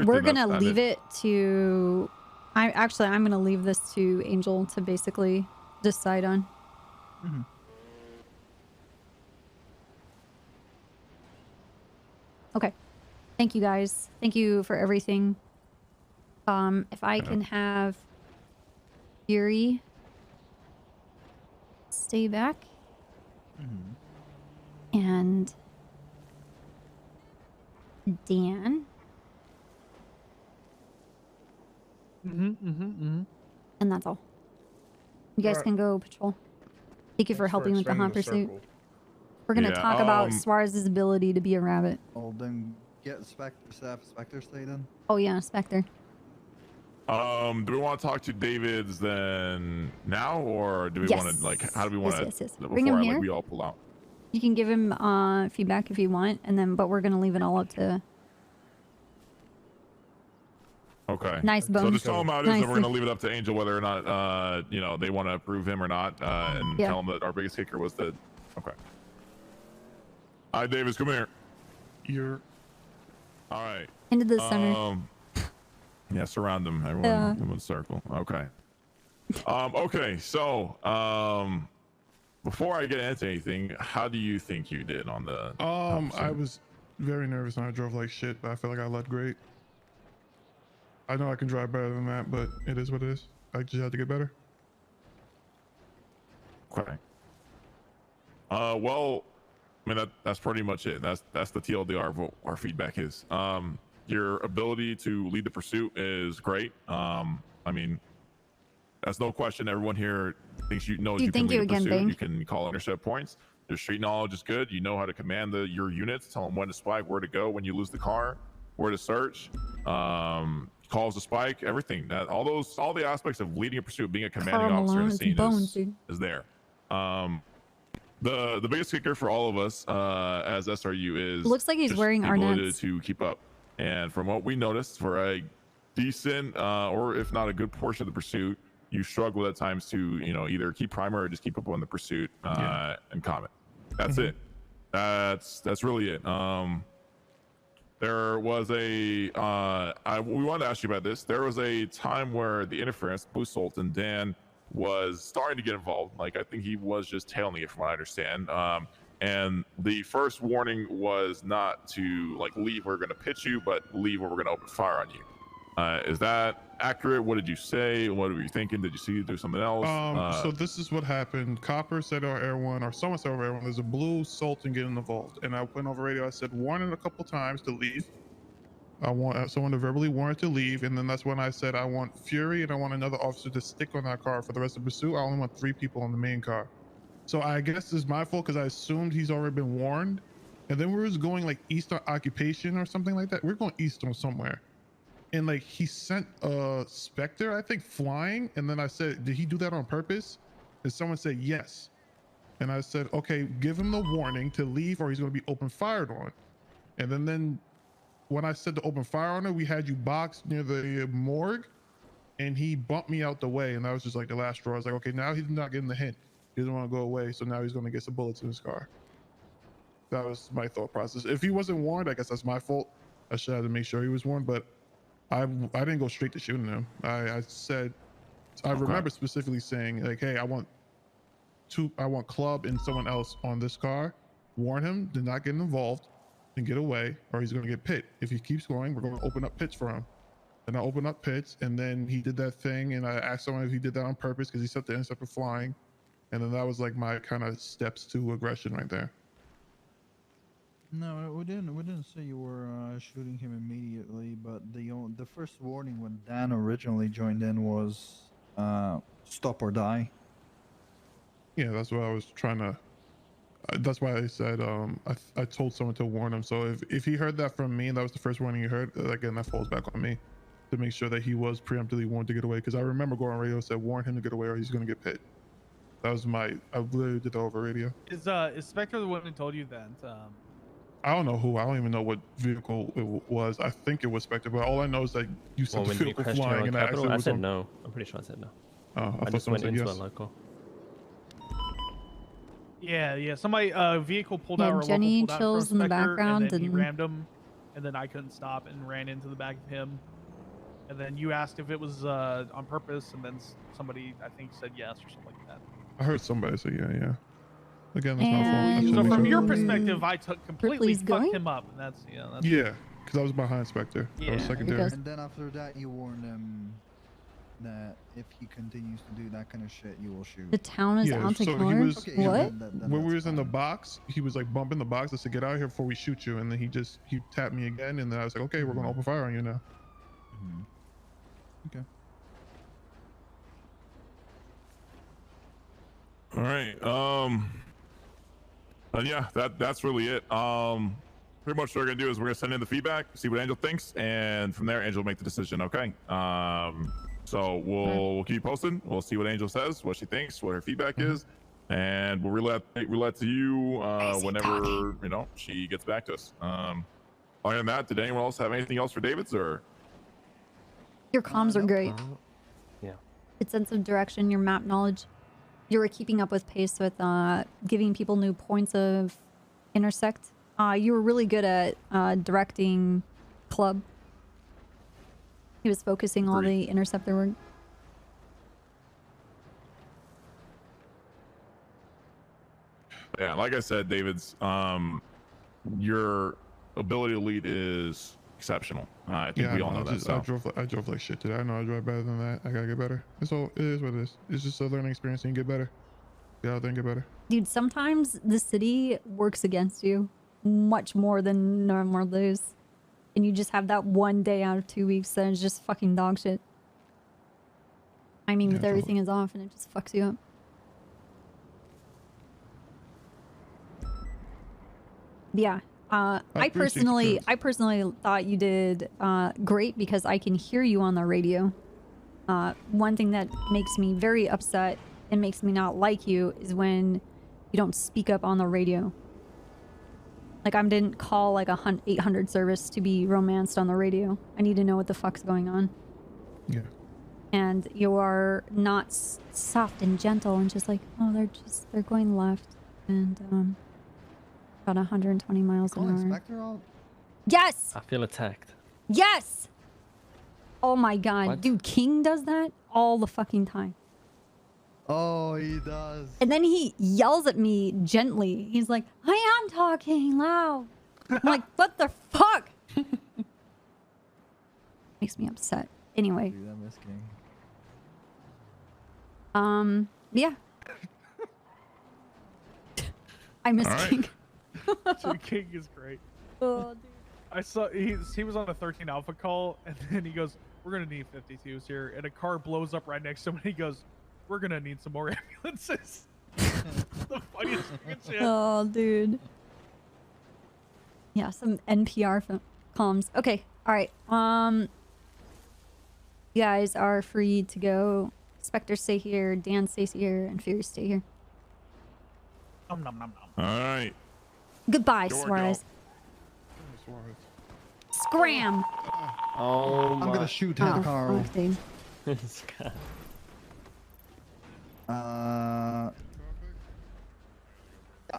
we're gonna leave it to I'm gonna leave this to Angel to basically decide on. Mhm. Okay. Thank you guys. Thank you for everything. If I can have Fury stay back and Dan and that's all. You guys Alright. can go patrol. Thank you for Thanks for helping with the explaining hot the pursuit. circle. We're gonna Yeah, talk about Suarez's ability to be a rabbit. Oh, then get Spectre stay then. Oh yeah, Spectre. Do we want to talk to David's then now, or do we want to like? How do we want to? Yes. Before Bring him here. we all pull out. You can give him feedback if you want, and then but we're gonna leave it all up to. Okay. Nice So bones. just tell them how it is, and we're Nicely. gonna leave it up to Angel whether or not you know they want to approve him or not, and Yeah. tell them that our biggest kicker was the. Okay. All right, Davis, come here. You're. All right. Into the center. Yeah, surround them. Everyone, Yeah. everyone circle. Okay. Okay. So, before I get into anything, how do you think you did on the? I was very nervous and I drove like shit, but I feel like I led great. I know I can drive better than that, but it is what it is. I just had to get better. Okay. Well, I mean that's pretty much it. That's the TLDR of what our feedback is. Your ability to lead the pursuit is great. I mean, that's no question. Everyone here thinks knows you can lead a pursuit. You can call intercept points. Your street knowledge is good. You know how to command your units, tell them when to spike, where to go when you lose the car, where to search, calls to spike, everything. All the aspects of leading a pursuit, being a commanding officer in a scene is there. The biggest kicker for all of us as SRU is Looks like he's just wearing the ability Arnett's. to keep up. And from what we noticed, for a decent or if not a good portion of the pursuit, you struggle at times to either keep primer or just keep up on the pursuit and comment. That's it. That's really it. There was we wanted to ask you about this. There was a time where the interference, Blue Salt and Dan was starting to get involved. Like I think he was just tailing it, from what I understand. And the first warning was not to like leave. We're going to pitch you, but leave or we're going to open fire on you. Is that accurate? What did you say? What were you thinking? Did you see you do something else? So this is what happened. Copper said over Air One, or someone said over Air One, there's a blue Sultan getting involved. And I went over radio. I said, warn it a couple times to leave. I want someone to verbally warn it to leave. And then that's when I said, I want Fury and I want another officer to stick on that car for the rest of the pursuit. I only want 3 people on the main car. So I guess it's my fault because I assumed he's already been warned. And then we were going like east on occupation or something like that. We're going east on somewhere. And like he sent a Spectre, I think, flying. And then I said, did he do that on purpose? And someone said yes. And I said, okay, give him the warning to leave or he's going to be open fired on. And then when I said to open fire on her, we had you boxed near the morgue and he bumped me out the way. And that was just like the last straw. I was like, okay, now he's not getting the hint. He doesn't want to go away. So now he's going to get some bullets in his car. That was my thought process. If he wasn't warned, I guess that's my fault. I should have to make sure he was warned, but I didn't go straight to shooting him. I said, I remember specifically saying like, hey, I want Club and someone else on this car. Warn him to not get involved and get away, or he's going to get pit. If he keeps going, we're going to open up pits for him. And I opened up pits, and then he did that thing, and I asked someone if he did that on purpose because he set the interceptor flying. And then that was like my kind of steps to aggression right there. No, we didn't say you were shooting him immediately, but the first warning when Dan originally joined in was stop or die. Yeah, that's what I was trying to. That's why I said I told someone to warn him. So if he heard that from me, and that was the first warning he heard, again that falls back on me to make sure that he was preemptively warned to get away. Because I remember going on radio and said warn him to get away or he's going to get pit. That was I literally did that over radio. Is Spectre the one who told you that? I don't know who. I don't even know what vehicle it was. I think it was Spectre, but all I know is that you said the vehicle flying, and I said no. I'm pretty sure I said no. Oh, I just went into a local. Yeah. Somebody vehicle pulled out. Or Jenny local pulled chills out in the Spectre, background, and then he and rammed him, and then I couldn't stop and ran into the back of him. And then you asked if it was on purpose, and then somebody, I think, said yes or something like that. I heard somebody say yeah. Again, that's my fault. So from your sure. perspective, I took completely Ripley's fucked going? him up, and that's Yeah, because I was behind Spectre. I was secondary. And then after that, you warn him that if he continues to do that kind of shit, you will shoot. The town is Yeah, out to so he color? was. What? When we was in the box, he was like bumping the box. I said, "Get out of here before we shoot you." And then he tapped me again, and then I was like, "Okay, we're gonna open fire on you now." Okay. All right. Yeah, that's really it. Pretty much what we're gonna do is we're gonna send in the feedback, see what Angel thinks, and from there, Angel will make the decision. Okay. So we'll keep you posted. We'll see what Angel says, what she thinks, what her feedback is, and we'll relay to you whenever she gets back to us. Other than that, did anyone else have anything else for David's or? Your comms are great. Yeah. Good sense of direction, your map knowledge. You were keeping up with pace with giving people new points of intersect. You were really good at directing Club. He was focusing all the interceptor work. Yeah, like I said, David's your ability to lead is exceptional. I think we all know that. I drove like shit today. I know I drive better than that. I gotta get better. It is what it is. It's just a learning experience and you get better. Get out there and get better. Dude, sometimes the city works against you much more than normal days. And you just have that one day out of 2 weeks that is just fucking dog shit. I mean, with everything is off and it just fucks you up. Yeah. I personally thought you did great because I can hear you on the radio. One thing that makes me very upset and makes me not like you is when you don't speak up on the radio. Like, I didn't call like a 800 service to be romanced on the radio. I need to know what the fuck's going on. Yeah. And you are not soft and gentle and just like, oh, they're going left and about 120 miles an hour. Yes. I feel attacked. Yes. Oh my god, What? dude, King does that all the fucking time. Oh, he does. And then he yells at me gently. He's like, I am talking loud. I'm like, what the fuck? Makes me upset. Anyway. Dude, I miss King. Yeah. I miss All right. King. Dude, King is great. Oh, dude. I saw he was on a 13 Alpha call, and then he goes, "We're gonna need 52s here," and a car blows up right next to him, and he goes, "We're gonna need some more ambulances." The funniest fucking shit. Oh, dude. Yeah, some NPR comms. Okay, all right. You guys are free to go. Spectre, stay here. Dan, stay here, and Fury, stay here. Nom nom nom All nom. right. Goodbye, Door, Suarez. Scram! Oh my. I'm gonna shoot him, Carl. fuck, dude. This guy. I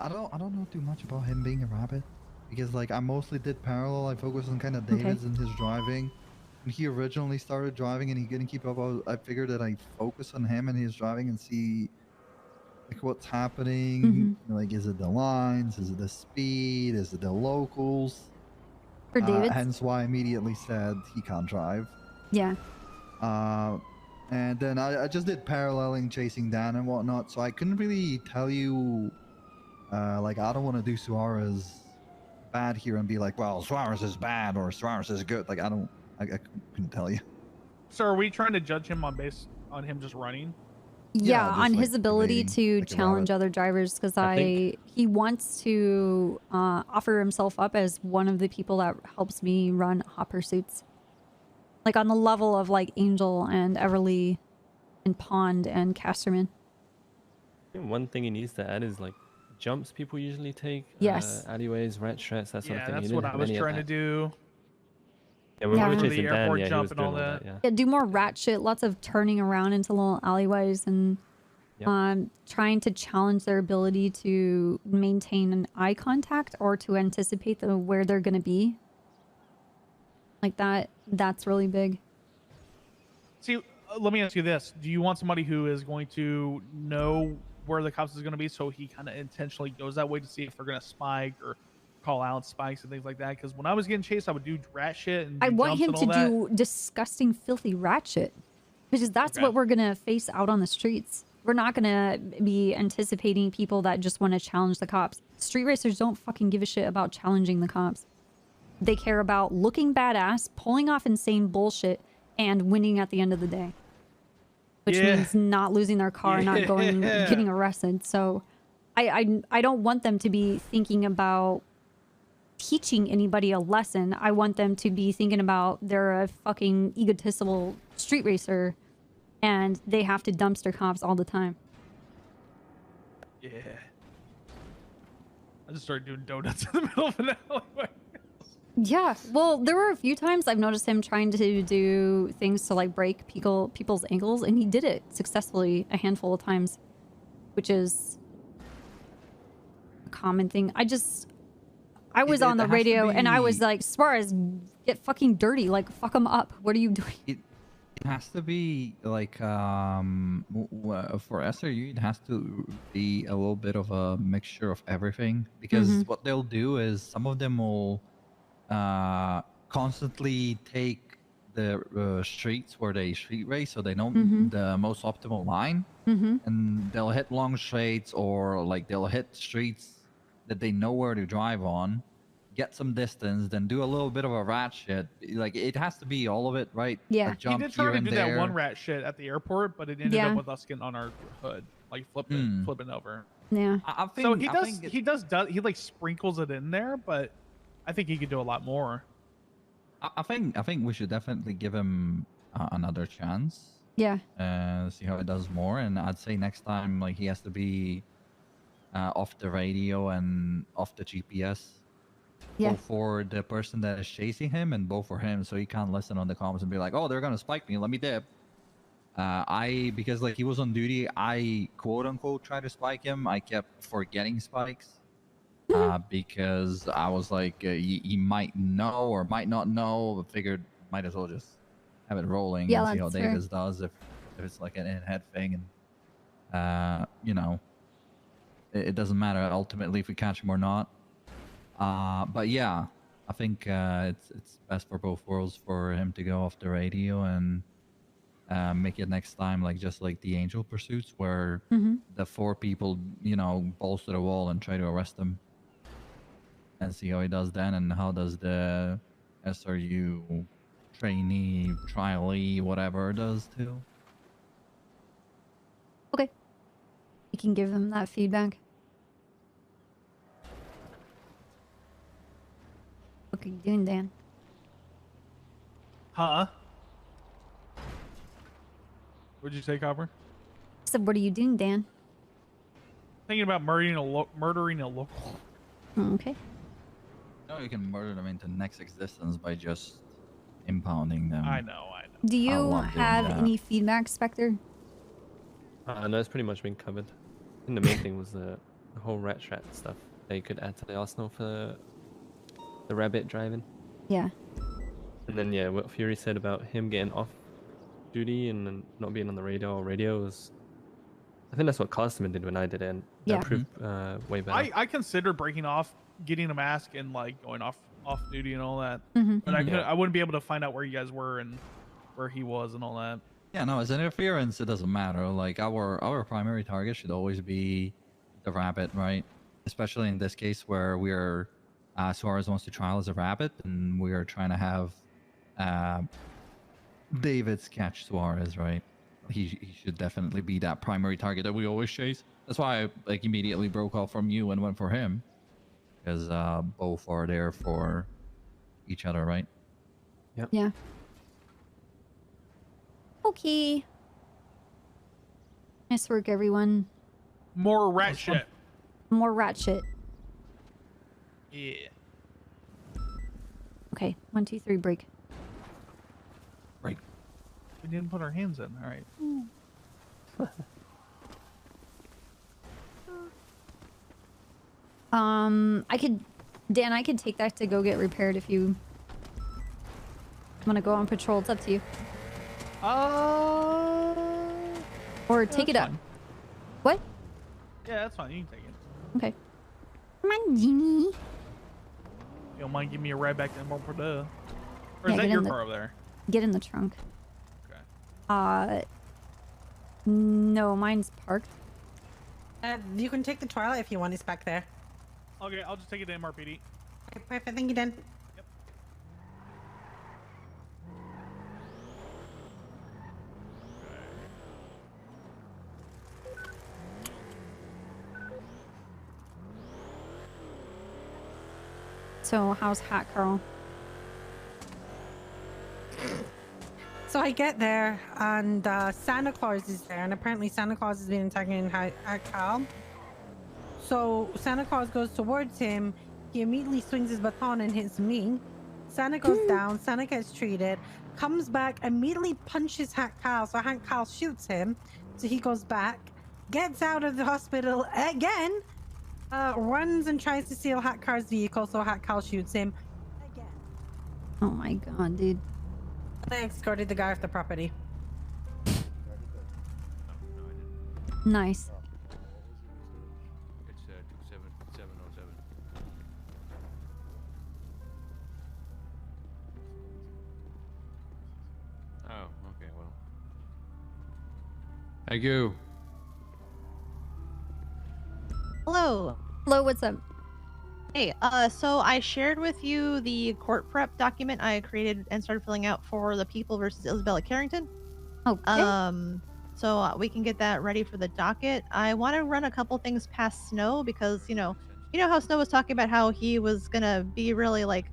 don't know too much about him being a rabbit because like I mostly did parallel. I focused on kind of David's and his driving. When he originally started driving and he couldn't keep up, I figured that I'd focus on him and his driving and see like what's happening. Like, is it the lines? Is it the speed? Is it the locals? For David? Hence why I immediately said he can't drive. Yeah. And then I just did paralleling, chasing Dan and whatnot, so I couldn't really tell you, like, I don't want to do Suarez bad here and be like, well, Suarez is bad or Suarez is good. Like, I couldn't tell you. So are we trying to judge him on him just running? Yeah, just, on like, his ability to like a challenge rabbit. other drivers because I he wants to offer himself up as one of the people that helps me run hot pursuits. Like on the level of like Angel and Everly and Pond and Casterman. I think one thing he needs to add is like jumps people usually take. Yes. Alleyways, rat strats, that sort of Yeah, thing. that's He what didn't I have was any of trying to that. do. Yeah, when we were Yeah. chasing The Dan, airport yeah, he jump was and all doing all that. that. Yeah, do more rat shit, lots of turning around into little alleyways and trying to challenge their ability to maintain an eye contact or to anticipate where they're going to be. Like that's really big. See, let me ask you this: do you want somebody who is going to know where the cops is going to be, so he kind of intentionally goes that way to see if they're going to spike or call out spikes and things like that? Because when I was getting chased, I would do rat shit and I do want jumps him and to all that. do disgusting, filthy rat shit. Because that's Okay. what we're going to face out on the streets. We're not going to be anticipating people that just want to challenge the cops. Street racers don't fucking give a shit about challenging the cops. They care about looking badass, pulling off insane bullshit, and winning at the end of the day. Which means not losing their car and not getting arrested. So I don't want them to be thinking about teaching anybody a lesson. I want them to be thinking about they're a fucking egotistical street racer and they have to dumpster cops all the time. Yeah. I just started doing donuts in the middle of an alleyway. Yeah, well, there were a few times I've noticed him trying to do things to like break people's ankles, and he did it successfully a handful of times, which is a common thing. I was on the radio and I was like, Suarez, get fucking dirty, like fuck him up. What are you doing? It has to be like for SRU, it has to be a little bit of a mixture of everything, because what they'll do is some of them will constantly take the streets where they street race, so they know the most optimal line, and they'll hit long straights, or like they'll hit streets that they know where to drive on, get some distance, then do a little bit of a rat shit. Like it has to be all of it, right? Yeah, a jump He did try here to and do that there. one rat shit at the airport, but it ended Yeah. up with us getting on our hood, like flipping over. Yeah. I think, So I think he like sprinkles it in there, but I think he could do a lot more. I think we should definitely give him another chance. Yeah. See how it does more, and I'd say next time, like, he has to be off the radio and off the GPS. Yeah. Both for the person that is chasing him and both for him, so he can't listen on the comms and be like, "Oh, they're gonna spike me. Let me dip." Because like he was on duty, I quote unquote tried to spike him. I kept forgetting spikes. Because I was like, he might know or might not know, but figured might as well just have it rolling and see how that's fair. Davis does if it's like an in-head thing, and you know, it doesn't matter ultimately if we catch him or not. But yeah, I think it's best for both worlds for him to go off the radio and make it next time just like the Angel Pursuits, where the 4 people, you know, balls to the wall and try to arrest him. And see how he does then, and how does the SRU trainee, trialee, whatever does too. Okay. You can give them that feedback. What are you doing, Dan? Huh? What'd you say, Copper? I said, what are you doing, Dan? Thinking about murdering a local. Oh, okay. No, you can murder them into next existence by just impounding them. I know. Do you love doing have that. any feedback, Spectre? No, it's pretty much been covered. And the main thing was the whole rat trap stuff that you could add to the arsenal for the rabbit driving. Yeah. And then yeah, what Fury said about him getting off duty and then not being on the radio or radio was, I think that's what Customer did when I did it, and Yeah. that proved way better. I considered breaking off, getting a mask, and like going off duty and all that. Mhm. But I wouldn't be able to find out where you guys were and where he was and all that. Yeah, no, as an interference, it doesn't matter. Like our primary target should always be the rabbit, right? Especially in this case where we're Suarez wants to trial as a rabbit, and we are trying to have David's catch Suarez, right? He should definitely be that primary target that we always chase. That's why I immediately broke off from you and went for him, because both are there for each other, right? Yep. Yeah. Okay. Nice work, everyone. More rat shit. More rat shit. Yeah. Okay, 1, 2, 3, break. Break. We didn't put our hands in. All right. Dan, I could take that to go get repaired if you want to go on patrol. It's up to you. Or yeah, take it that's up. fine. What? Yeah, that's fine. You can take it. Okay. Come on, Jimmy. You don't mind giving me a ride back to Emerald Purdue? Or Yeah, is that get your in the- car over there? Get in the trunk. Okay. No, mine's parked. You can take the Twilight if you want. It's back there. Okay, I'll just take it to MRPD. Okay, perfect. Thank you, Dan. Yep. So how's Hat Carl? So I get there, and Santa Claus is there, and apparently Santa Claus has been attacking Cal. So Santa Claus goes towards him. He immediately swings his baton and hits me. Santa goes down. Santa gets treated. Comes back, immediately punches Hank Cal. So Hank Cal shoots him. So he goes back, gets out of the hospital again, runs and tries to steal Hat Car's vehicle. So Hat Cal shoots him again. Oh my god, dude. And I escorted the guy off the property. Nice. It's 2707. Oh, okay, well. Thank you. Hello. Hello, what's up? Hey, so I shared with you the court prep document I created and started filling out for the People versus Isabella Carrington. Okay. So we can get that ready for the docket. I want to run a couple things past Snow because, you know how Snow was talking about how he was gonna be really like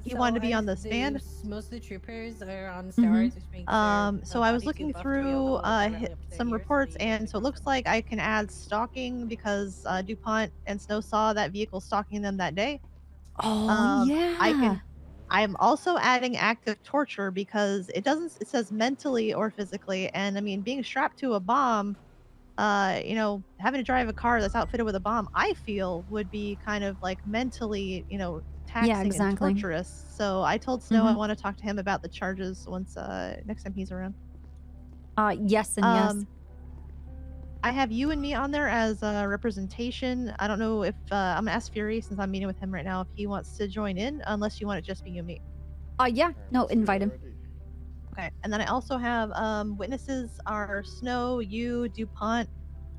he wanted to be on the stand. Most of the troopers are on Mhm. steroids, which makes So I was looking through some reports, and so it looks like I can add stalking because DuPont and Snow saw that vehicle stalking them that day. Oh, yeah. I am also adding active torture because it says mentally or physically, and I mean being strapped to a bomb, having to drive a car that's outfitted with a bomb, I feel would be kind of like mentally, taxing exactly. and torturous. So I told Snow I Mhm. want to talk to him about the charges once next time he's around. Yes and yes. I have you and me on there as a representation. I don't know if I'm gonna ask Fury since I'm meeting with him right now if he wants to join in, unless you want it just be you and me. Yeah. No, invite him. Okay, and then I also have witnesses are Snow, you, DuPont,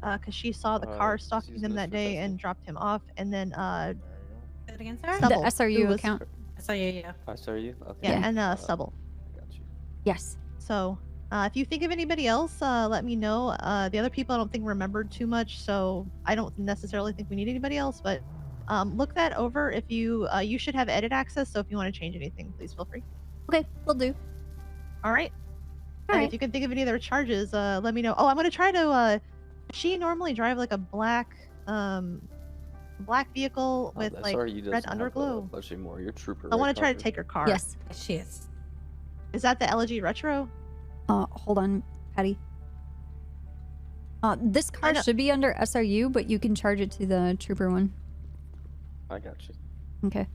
because she saw the car stalking him that day and dropped him off, and then Say it again, sir? Stubble, The SRU who was- account. SRU, yeah. SRU? Okay. Yeah, and Stubble. Yes. So if you think of anybody else, let me know. The other people I don't think remembered too much, so I don't necessarily think we need anybody else. But look that over. If you you should have edit access, so if you want to change anything, please feel free. Okay, will do. All right. All and right. if you can think of any other charges, let me know. Oh, I'm gonna try to. She normally drive like a black vehicle with like red underglow. More. Your trooper. I want to try to take her car. Yes. She is. Is that the LG Retro? Hold on, Patty. This car know. should be under SRU, but you can charge it to the trooper one. I got you. Okay.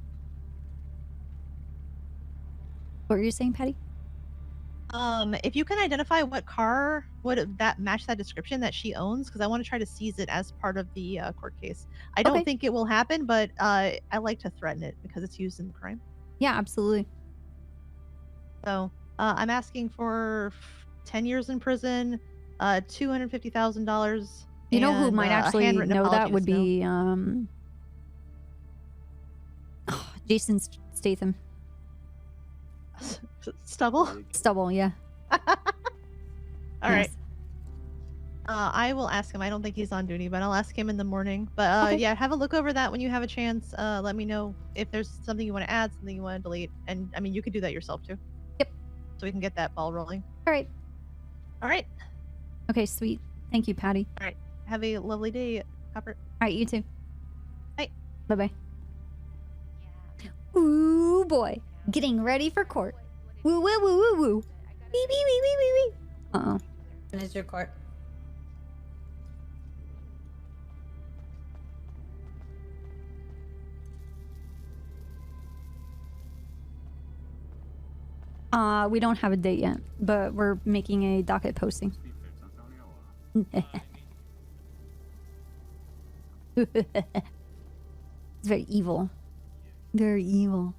What were you saying, Patty? If you can identify what car would that match that description that she owns, because I want to try to seize it as part of the court case. I don't think it will happen, but I like to threaten it because it's used in the crime. Yeah, absolutely. So I'm asking for 10 years in prison, $250,000. You know who might actually know that would be Jason Statham. Stubble? Stubble, yeah. All right. I will ask him. I don't think he's on duty, but I'll ask him in the morning. But yeah, have a look over that when you have a chance. Let me know if there's something you want to add, something you want to delete. And I mean, you could do that yourself too. Yep. So we can get that ball rolling. All right. All right. Okay, sweet. Thank you, Patty. All right. Have a lovely day, Copper. All right, you too. Bye. Bye-bye. Ooh, boy. Getting ready for court. Woo, woo, woo, woo, woo. Wee, wee, wee, wee, wee, wee. Uh-oh. And it's your court. We don't have a date yet, but we're making a docket posting. It's very evil. Very evil.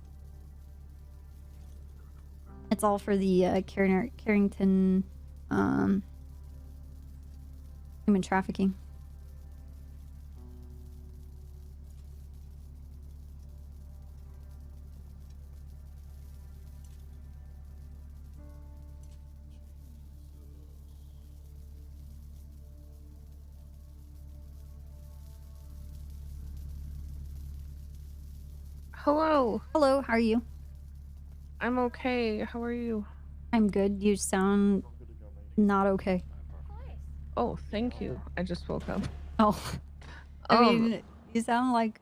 It's all for the Carrington human trafficking. Hello. Hello, how are you? I'm okay. How are you? I'm good. You sound not okay. Oh, thank you. I just woke up. Oh. I mean, you sound like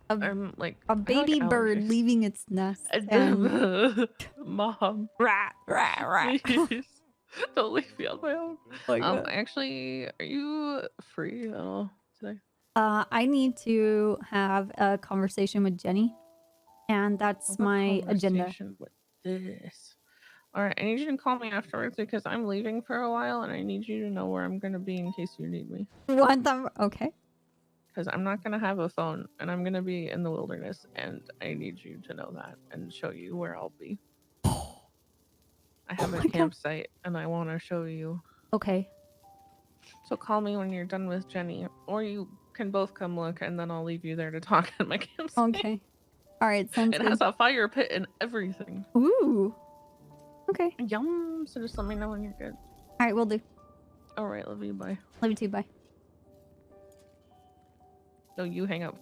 I'm like a baby bird allergies. leaving its nest. And... Mom. Rat, rat, rat. Please. Don't leave me on my own. My God. Actually, are you free at all today? I need to have a conversation with Jenny, and that's my agenda. Conversation with this. All right, I need you to call me afterwards because I'm leaving for a while, and I need you to know where I'm gonna be in case you need me. What the? Okay. Because I'm not gonna have a phone, and I'm gonna be in the wilderness, and I need you to know that and show you where I'll be. I have a campsite, and I want to show you. Okay. So call me when you're done with Jenny, or you can both come look, and then I'll leave you there to talk at my campsite. Okay. All right, sounds It good. has a fire pit and everything. Ooh. Okay. Yum. So just let me know when you're good. All right, we'll do. All right, love you. Bye. Love you too. Bye. No, you hang up.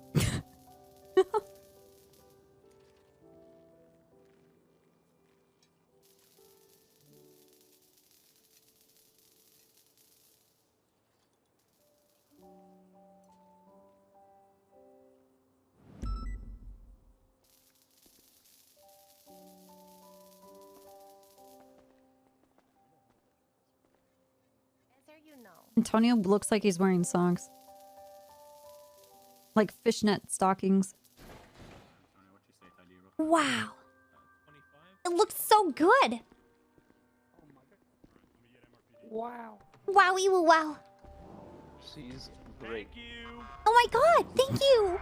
Antonio looks like he's wearing socks. Like fishnet stockings. Wow. It looks so good. Wow. Wowie woo wow. She's great. Oh my god, thank you.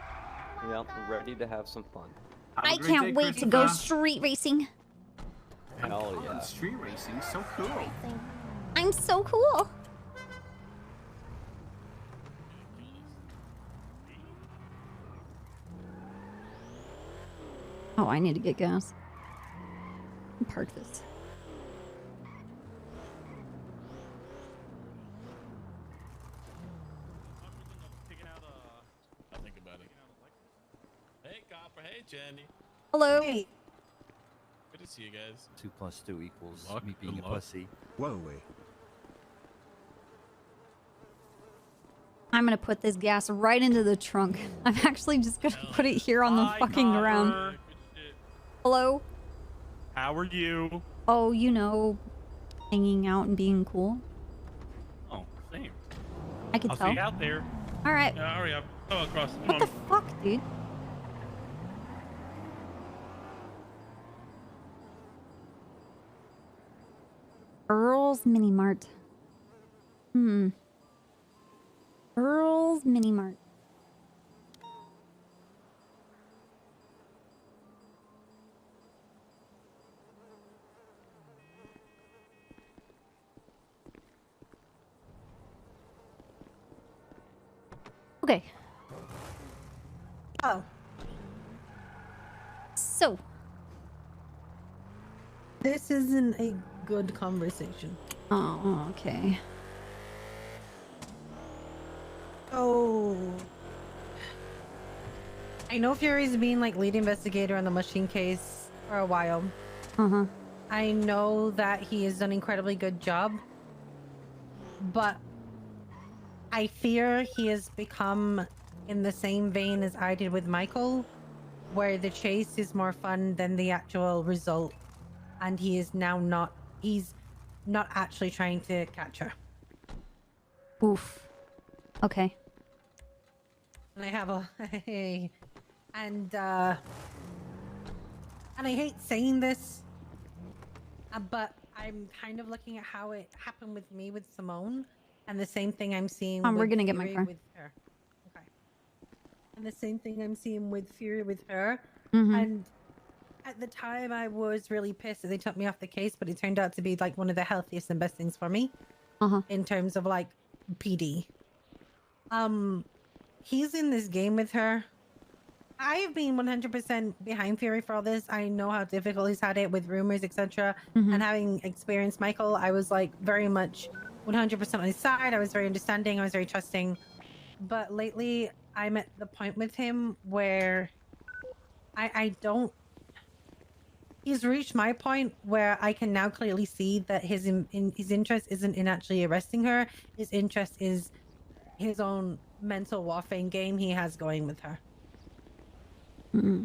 Yep, ready to have some fun. I can't wait to go street racing. Hell yeah. Street racing, so cool. I'm so cool. Oh, I need to get gas. Park this. I'll think about it. Hey, Copper. Hey, Jenny. Hello. Good to see you guys. 2 + 2 equals Luck, me being good a luck. pussy. Whoa, I'm gonna put this gas right into the trunk. I'm actually just gonna put it here on the fucking ground. Hello? How are you? Oh, you know, hanging out and being cool. Oh, same. I could I'll tell. see you out there. All right. Yeah, hurry up. Go across. What the fuck, dude? Earl's Mini Mart. Earl's Mini Mart. Okay. Oh. So. This isn't a good conversation. Oh, okay. Oh. I know Fury's been like lead investigator on the machine case for a while. Uh-huh. I know that he has done an incredibly good job. But I fear he has become in the same vein as I did with Michael, where the chase is more fun than the actual result. And he is now not, he's not actually trying to catch her. Oof. Okay. And I have a, and I hate saying this, But I'm kind of looking at how it happened with me with Simone, and the same thing I'm seeing. We're with gonna get my Fury car. with her. Okay. And the same thing I'm seeing with Fury with her. Mm-hmm. And at the time, I was really pissed that they took me off the case, but it turned out to be like one of the healthiest and best things for me in terms of like PD. He's in this game with her. I have been 100% behind Fury for all this. I know how difficult he's had it with rumors, etc. And having experienced Michael, I was like very much 100% on his side. I was very understanding. I was very trusting. But lately, I'm at the point with him where I don't. He's reached my point where I can now clearly see that his interest isn't in actually arresting her. His interest is his own mental warfare game he has going with her. Mm-hmm.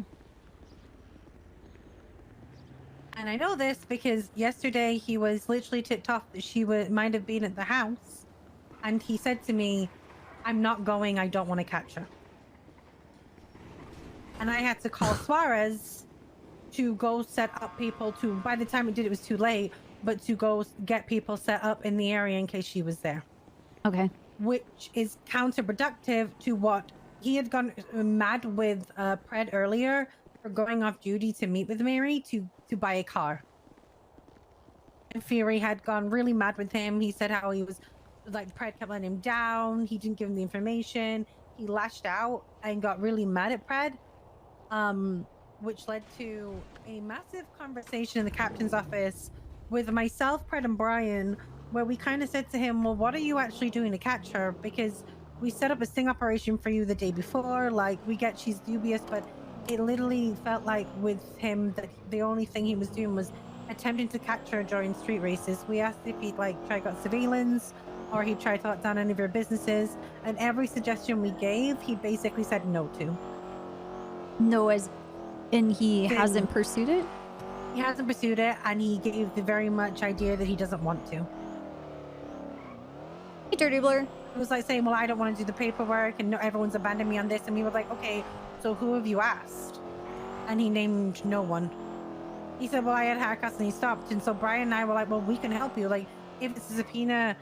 And I know this because yesterday he was literally tipped off that she might have been at the house, and he said to me, "I'm not going. I don't want to catch her." And I had to call Suarez to go set up people to. By the time it did, it was too late. But to go get people set up in the area in case she was there. Okay. Which is counterproductive to what he had gone mad with Pred earlier for going off duty to meet with Mary to buy a car. And Fury had gone really mad with him. He said how he was like Pred kept letting him down. He didn't give him the information. He lashed out and got really mad at Pred, which led to a massive conversation in the captain's office with myself, Pred, and Brian, where we kind of said to him, well, what are you actually doing to catch her? Because we set up a sting operation for you the day before. Like, we get she's dubious, but it literally felt like with him that the only thing he was doing was attempting to catch her during street races. We asked if he'd like try got surveillance or he'd try to lock down any of her businesses, and every suggestion we gave, he basically said no to. No, and he hasn't pursued it? He hasn't pursued it, and he gave the very much idea that he doesn't want to. Hey, Dirty Blur. It was like saying, well, I don't want to do the paperwork, and no, everyone's abandoned me on this. And we were like, okay, so who have you asked? And he named no one. He said, well, I had haircuts, and he stopped. And so Brian and I were like, well, we can help you. Like, if it's a subpoena.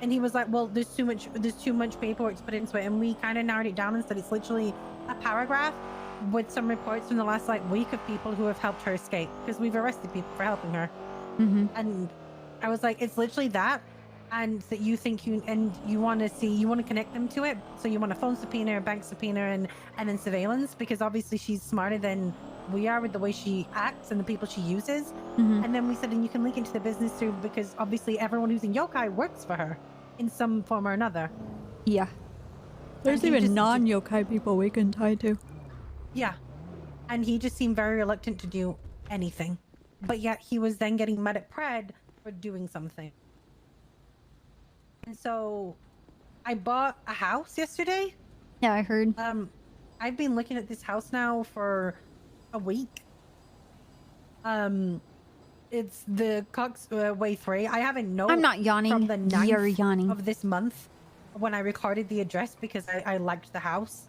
And he was like, well, there's too much paperwork to put into it. And we kind of narrowed it down and said it's literally a paragraph with some reports from the last like week of people who have helped her escape, because we've arrested people for helping her. And I was like, it's literally that, and that you think you want to connect them to it, so you want a phone subpoena, a bank subpoena, and then surveillance, because obviously she's smarter than we are with the way she acts and the people she uses. And then we said, and you can link into the business too, because obviously everyone who's in yokai works for her in some form or another. Yeah, there's even non-yokai people we can tie to. Yeah, and he just seemed very reluctant to do anything, but yet he was then getting mad at Pred for doing something. And so I bought a house yesterday. Yeah, I heard. I've been looking at this house now for a week. It's the Cox Way 3. I haven't known. I'm not yawning. From the 9th You're yawning. of this month when I recorded the address, because I liked the house.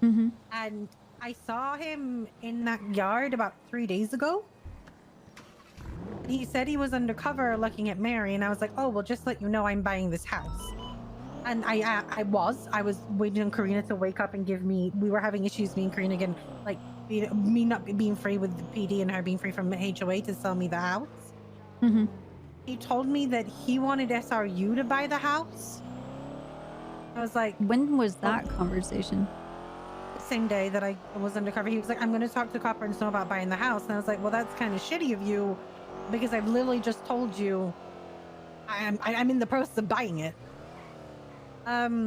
And I saw him in that yard about 3 days ago. He said he was undercover looking at Mary, and I was like, oh, well, just let you know I'm buying this house. And I was waiting on Karina to wake up and give me, we were having issues, me and Karina again, like me not being free with the PD and her being free from HOA to sell me the house. He told me that he wanted SRU to buy the house. I was like, when was that conversation? Same day that I was undercover. He was like, I'm going to talk to Copper and Snow about buying the house. And I was like, well, that's kind of shitty of you, because I've literally just told you I'm in the process of buying it. I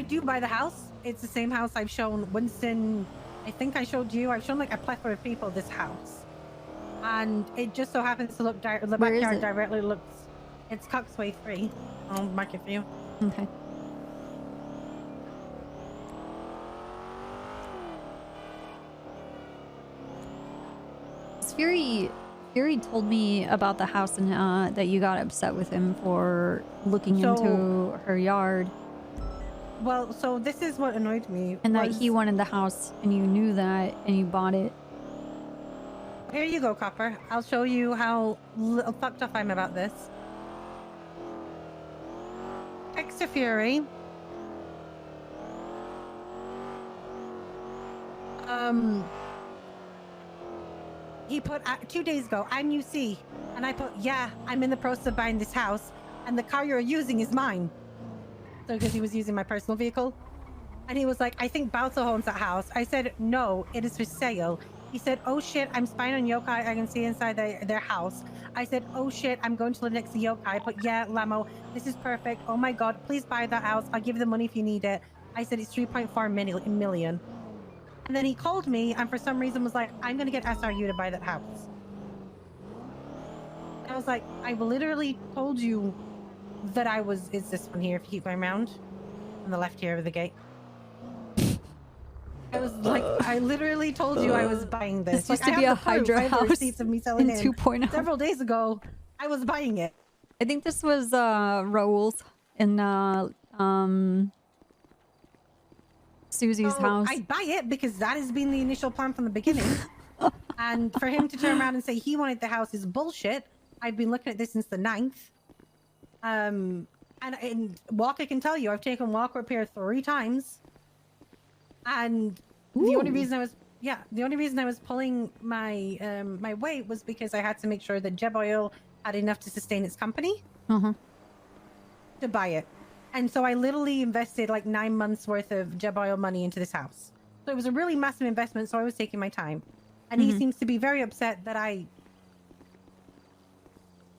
do buy the house. It's the same house I've shown Winston. I think I showed you. I've shown like a plethora of people this house, and it just so happens to look the backyard directly looks. It's Coxway 3. I'll mark it for you. Okay. Fury told me about the house and that you got upset with him for looking into her yard. Well, so this is what annoyed me. And that he wanted the house, and you knew that, and you bought it. here you go, Copper. I'll show you how fucked up I'm about this. Extra Fury. He put 2 days ago, I'm UC, and I put, yeah, I'm in the process of buying this house, and the car you're using is mine. So because he was using my personal vehicle, and he was like, I think Balto owns that house. I said, no, it is for sale. He said, oh shit, I'm spying on yokai. I can see inside their house. I said, oh shit, I'm going to live next to yokai. But yeah, Lamo, this is perfect. Oh my god, please buy that house. I'll give you the money if you need it. I said, it's 3.4 million. And then he called me and for some reason was like, I'm going to get SRU to buy that house. I was like, I literally told you that I was, is this one here if you keep going around? On the left here of the gate. I was like, I literally told you I was buying this. This used to be a Hydra house receipts of me selling in it 2.0. Several days ago, I was buying it. I think this was Raoul's in Susie's house. I buy it because that has been the initial plan from the beginning. And for him to turn around and say he wanted the house is bullshit. I've been looking at this since the 9th. And Walker can tell you, I've taken Walker up here 3 times. And the only reason I was pulling my my weight was because I had to make sure that Jeb Oil had enough to sustain its company to buy it. And so I literally invested like 9 months worth of Jeb Oil money into this house. So it was a really massive investment, so I was taking my time. And he seems to be very upset that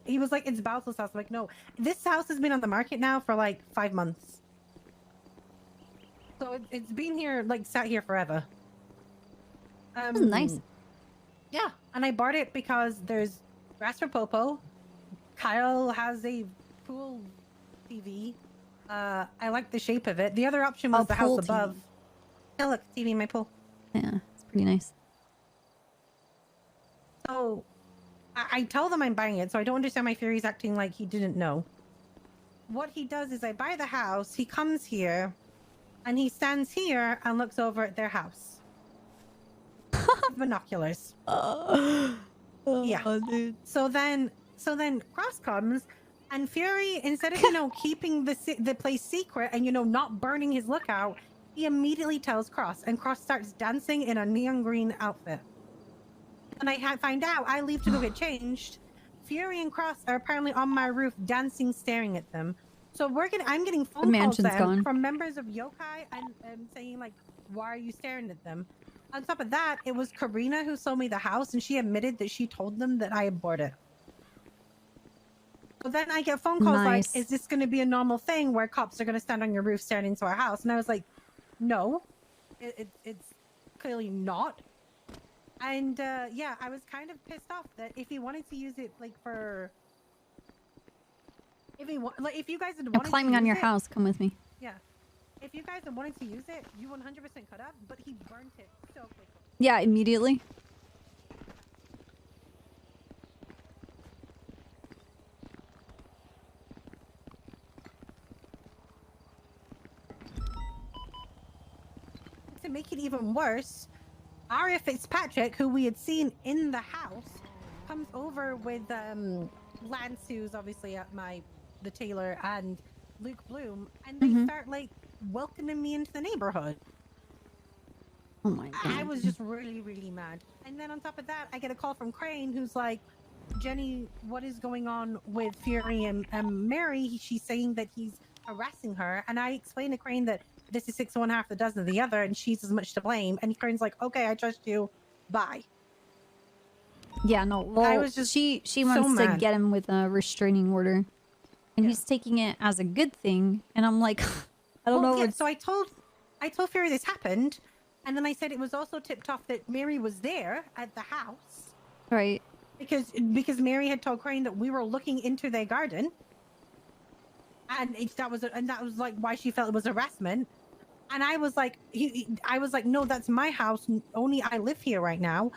he was like, it's Balto's house. I'm like, no, this house has been on the market now for like 5 months. So it's been here, like sat here forever. That's nice. Yeah, and I bought it because there's grass for Popo. Kyle has a pool TV. I like the shape of it. The other option was the house above. Yeah, look, TV in my pool. Yeah, it's pretty nice. So I tell them I'm buying it, so I don't understand why Fury's acting like he didn't know. What he does is I buy the house, he comes here, and he stands here and looks over at their house. Binoculars. Yeah. Dude. So then Cross comes, and Fury, instead of keeping the place secret and not burning his lookout, he immediately tells Cross, and Cross starts dancing in a neon green outfit. And I find out, I leave to go get changed. Fury and Cross are apparently on my roof dancing, staring at them. So I'm getting phone calls then from members of Yokai and saying like, why are you staring at them? On top of that, it was Karina who sold me the house, and she admitted that she told them that I had bought it. So then I get phone calls like, is this going to be a normal thing where cops are going to stand on your roof staring into our house? And I was like, no, it's clearly not. And yeah, I was kind of pissed off that if he wanted to use it like for, if you guys had wanted to use it, I'm climbing on your house. Come with me. Yeah, if you guys had wanted to use it, you 100% could have, but he burnt it so quickly. Yeah, immediately. To make it even worse, Aria Fitzpatrick, who we had seen in the house, comes over with Lance, who's obviously at the tailor, and Luke Bloom, and they start like welcoming me into the neighborhood. Oh my god. I was just really, really mad. And then on top of that, I get a call from Crane, who's like, Jenny, what is going on with Fury and Mary? She's saying that he's harassing her. And I explained to Crane that this is 6 of one, half a dozen of the other, and she's as much to blame. And Crane's like, okay, I trust you. Bye. Yeah, no. Well, I was just she wants to get him with a restraining order, and he's taking it as a good thing. And I'm like, I don't know. Yeah, so I told Fury this happened, and then I said it was also tipped off that Mary was there at the house, right? Because Mary had told Crane that we were looking into their garden, and that was like why she felt it was harassment. And I was like, no, that's my house. Only I live here right now.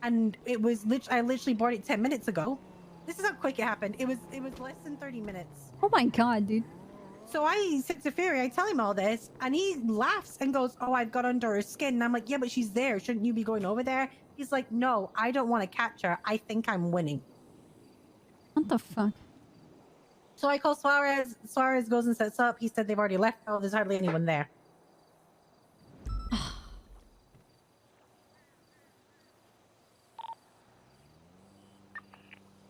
And it was I literally bought it 10 minutes ago. This is how quick it happened. It was less than 30 minutes. Oh my god, dude. So I said to Fury, I tell him all this, and he laughs and goes, oh, I've got under her skin. And I'm like, yeah, but she's there. Shouldn't you be going over there? He's like, no, I don't want to catch her. I think I'm winning. What the fuck? So I call Suarez. Suarez goes and sets up. He said they've already left. Oh, there's hardly anyone there.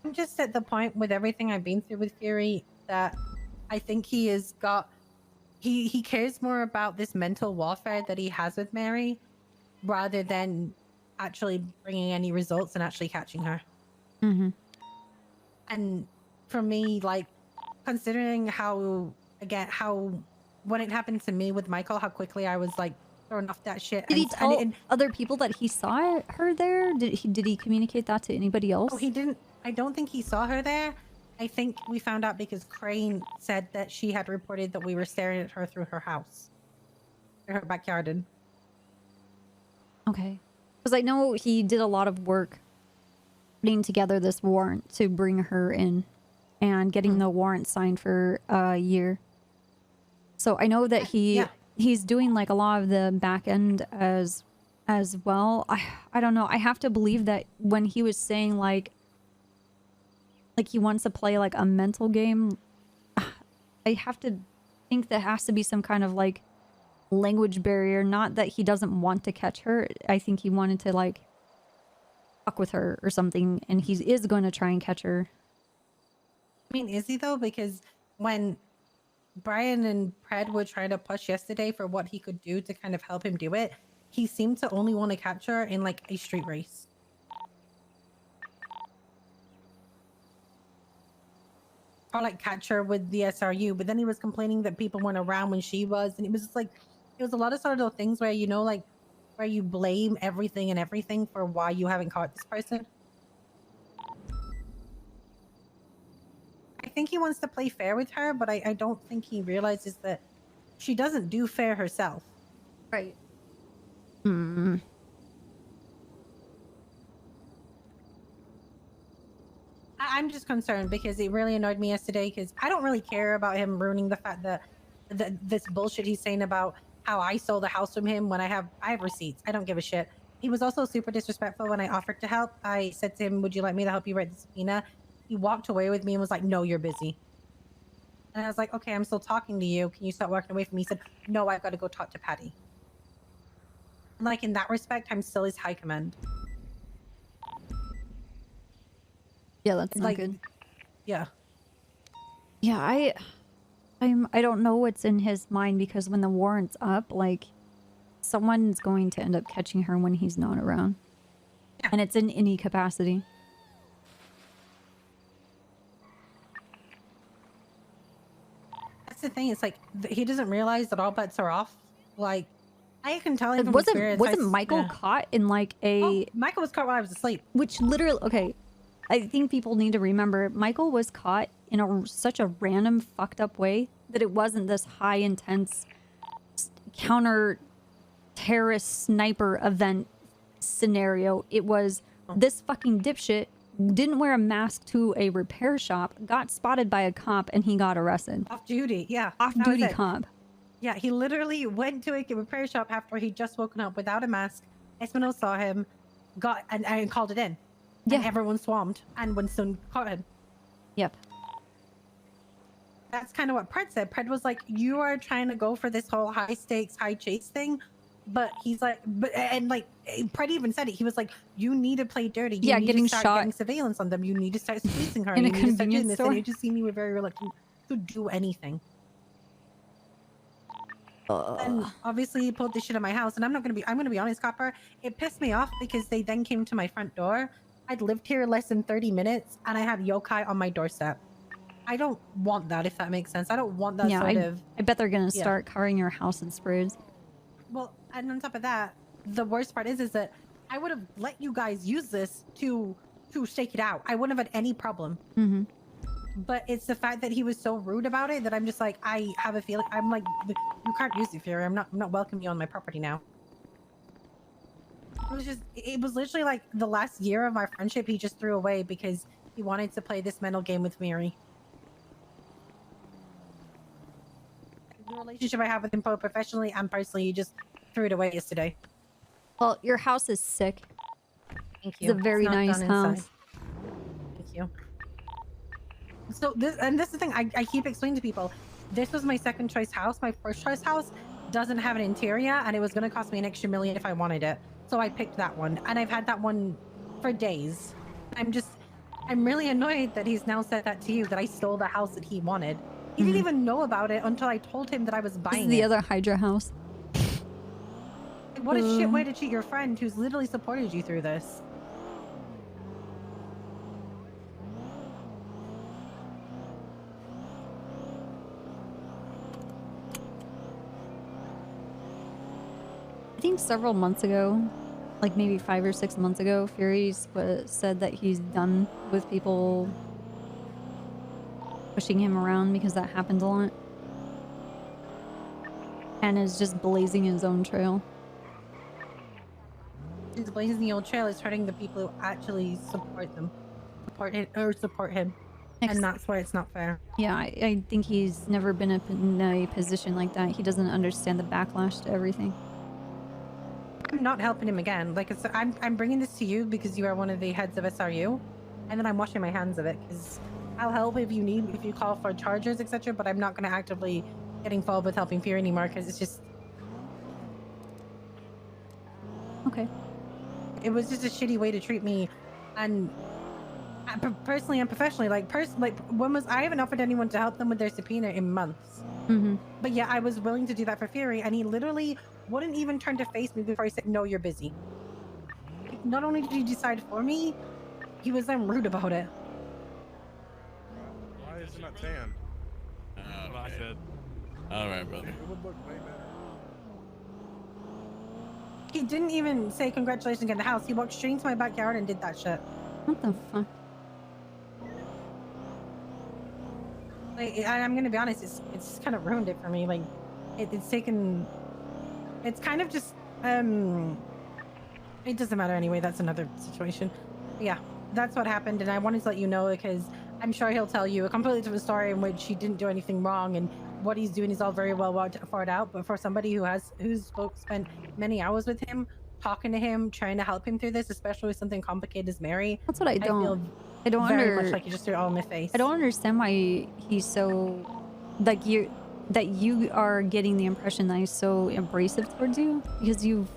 I'm just at the point with everything I've been through with Fury that I think he has got. He cares more about this mental warfare that he has with Mary rather than actually bringing any results and actually catching her. Mm-hmm. And for me, like, considering how when it happened to me with Michael, how quickly I was like thrown off that shit. Did he tell other people that he saw her there? Did he communicate that to anybody else? Oh, he didn't. I don't think he saw her there. I think we found out because Crane said that she had reported that we were staring at her through her house, her backyard. Okay. Because I know he did a lot of work putting together this warrant to bring her in and getting the warrant signed for a year. So I know that he's doing like a lot of the back end as well. I don't know. I have to believe that when he was saying like he wants to play like a mental game, I have to think there has to be some kind of like language barrier. Not that he doesn't want to catch her. I think he wanted to like fuck with her or something, and he is going to try and catch her. I mean, is he though? Because when Brian and Pred were trying to push yesterday for what he could do to kind of help him do it, he seemed to only want to catch her in like a street race. Or like catch her with the SRU, but then he was complaining that people weren't around when she was, and it was just like, it was a lot of sort of those things where, you know, like where you blame everything and everything for why you haven't caught this person. I think he wants to play fair with her, but I don't think he realizes that she doesn't do fair herself. Right. Hmm. I'm just concerned because it really annoyed me yesterday because I don't really care about him ruining the fact that this bullshit he's saying about how I sold the house from him when I have receipts. I don't give a shit. He was also super disrespectful when I offered to help. I said to him, would you like me to help you write the subpoena? He walked away with me and was like, no, you're busy. And I was like, okay, I'm still talking to you. Can you stop walking away from me? He said, no, I've got to go talk to Patty. And like in that respect, I'm still his high command. Yeah, that's not like, good. Yeah. Yeah, I don't know what's in his mind because when the warrant's up, like someone's going to end up catching her when he's not around. Yeah. And it's in any capacity. That's the thing. It's like he doesn't realize that all bets are off. Like I can tell him from Wasn't experience. Michael caught in like a? Oh, Michael was caught while I was asleep. Which literally, okay, I think people need to remember Michael was caught in such a random fucked up way that it wasn't this high intense counter terrorist sniper event scenario. It was this fucking dipshit didn't wear a mask to a repair shop, got spotted by a cop, and he got arrested. Off duty, yeah. Off-duty cop. Yeah, he literally went to a repair shop after he'd just woken up without a mask. Espinal saw him, got and called it in. Yeah. And everyone swarmed, and Winston caught him. Yep. That's kind of what Pred said. Pred was like, you are trying to go for this whole high stakes, high chase thing. But he's like, Pred even said it. He was like, you need to play dirty. You need getting to start shot. Getting surveillance on them. You need to start squeezing her. In you a need to start doing convenience this. store? And it just seemed you were very reluctant to do anything. And obviously he pulled this shit at my house. And I'm going to be honest, Copper. It pissed me off because they then came to my front door. I'd lived here less than 30 minutes and I had yokai on my doorstep. I don't want that, if that makes sense. I don't want that I bet they're going to start covering your house in sprays. Well, and on top of that, the worst part is that I would have let you guys use this to stake it out. I wouldn't have had any problem. Mm-hmm. But it's the fact that he was so rude about it that I'm just like, I have a feeling. I'm like, you can't use it, Fury. I'm not welcoming you on my property now. It was literally like the last year of my friendship he just threw away because he wanted to play this mental game with Miri. The relationship I have with him both professionally and personally, he just threw it away yesterday. Well, your house is sick. Thank It's you. a very not nice done inside. house. Thank you. So this is the thing I keep explaining to people. This was my second choice house. My first choice house doesn't have an interior, and it was going to cost me an extra $1 million if I wanted it. So I picked that one, and I've had that one for days. I'm really annoyed that he's now said that to you, that I stole the house that he wanted. He didn't even know about it until I told him that I was This buying is the it. other Hydra house. What a shit way to cheat your friend who's literally supported you through this. I think several months ago, like maybe 5 or 6 months ago, Fury said that he's done with people pushing him around because that happens a lot. And is just blazing his own trail. He's blazing the old trail is hurting the people who actually support him. Support him. And that's why it's not fair. Yeah, I think he's never been in a position like that. He doesn't understand the backlash to everything. I'm not helping him again. Like it's, I'm bringing this to you because you are one of the heads of SRU, and then I'm washing my hands of it because I'll help if you call for charges, etc. But I'm not going to actively get involved with helping Fury anymore because it's just okay. It was just a shitty way to treat me, and personally and professionally. I haven't offered anyone to help them with their subpoena in months. Mm-hmm. But yeah, I was willing to do that for Fury, and he literally wouldn't even turn to face me before I said, "No, you're busy." Not only did he decide for me, he was then rude about it. Why is it not tan? That's what I said. All right, brother. It would look way better. He didn't even say congratulations on getting the house. He walked straight into my backyard and did that shit. What the fuck? Like, I'm gonna be honest, it's kind of ruined it for me. Like, it's taken. It's kind of just It doesn't matter anyway. That's another situation. Yeah, that's what happened, and I wanted to let you know because I'm sure he'll tell you a completely different story in which he didn't do anything wrong, and what he's doing is all very well thought out. But for somebody who's spent many hours with him, talking to him, trying to help him through this, especially with something complicated as Mary, That's what I feel very much like you just threw it all in my face. I don't understand why he's so like that you are getting the impression that he's so abrasive towards you because you've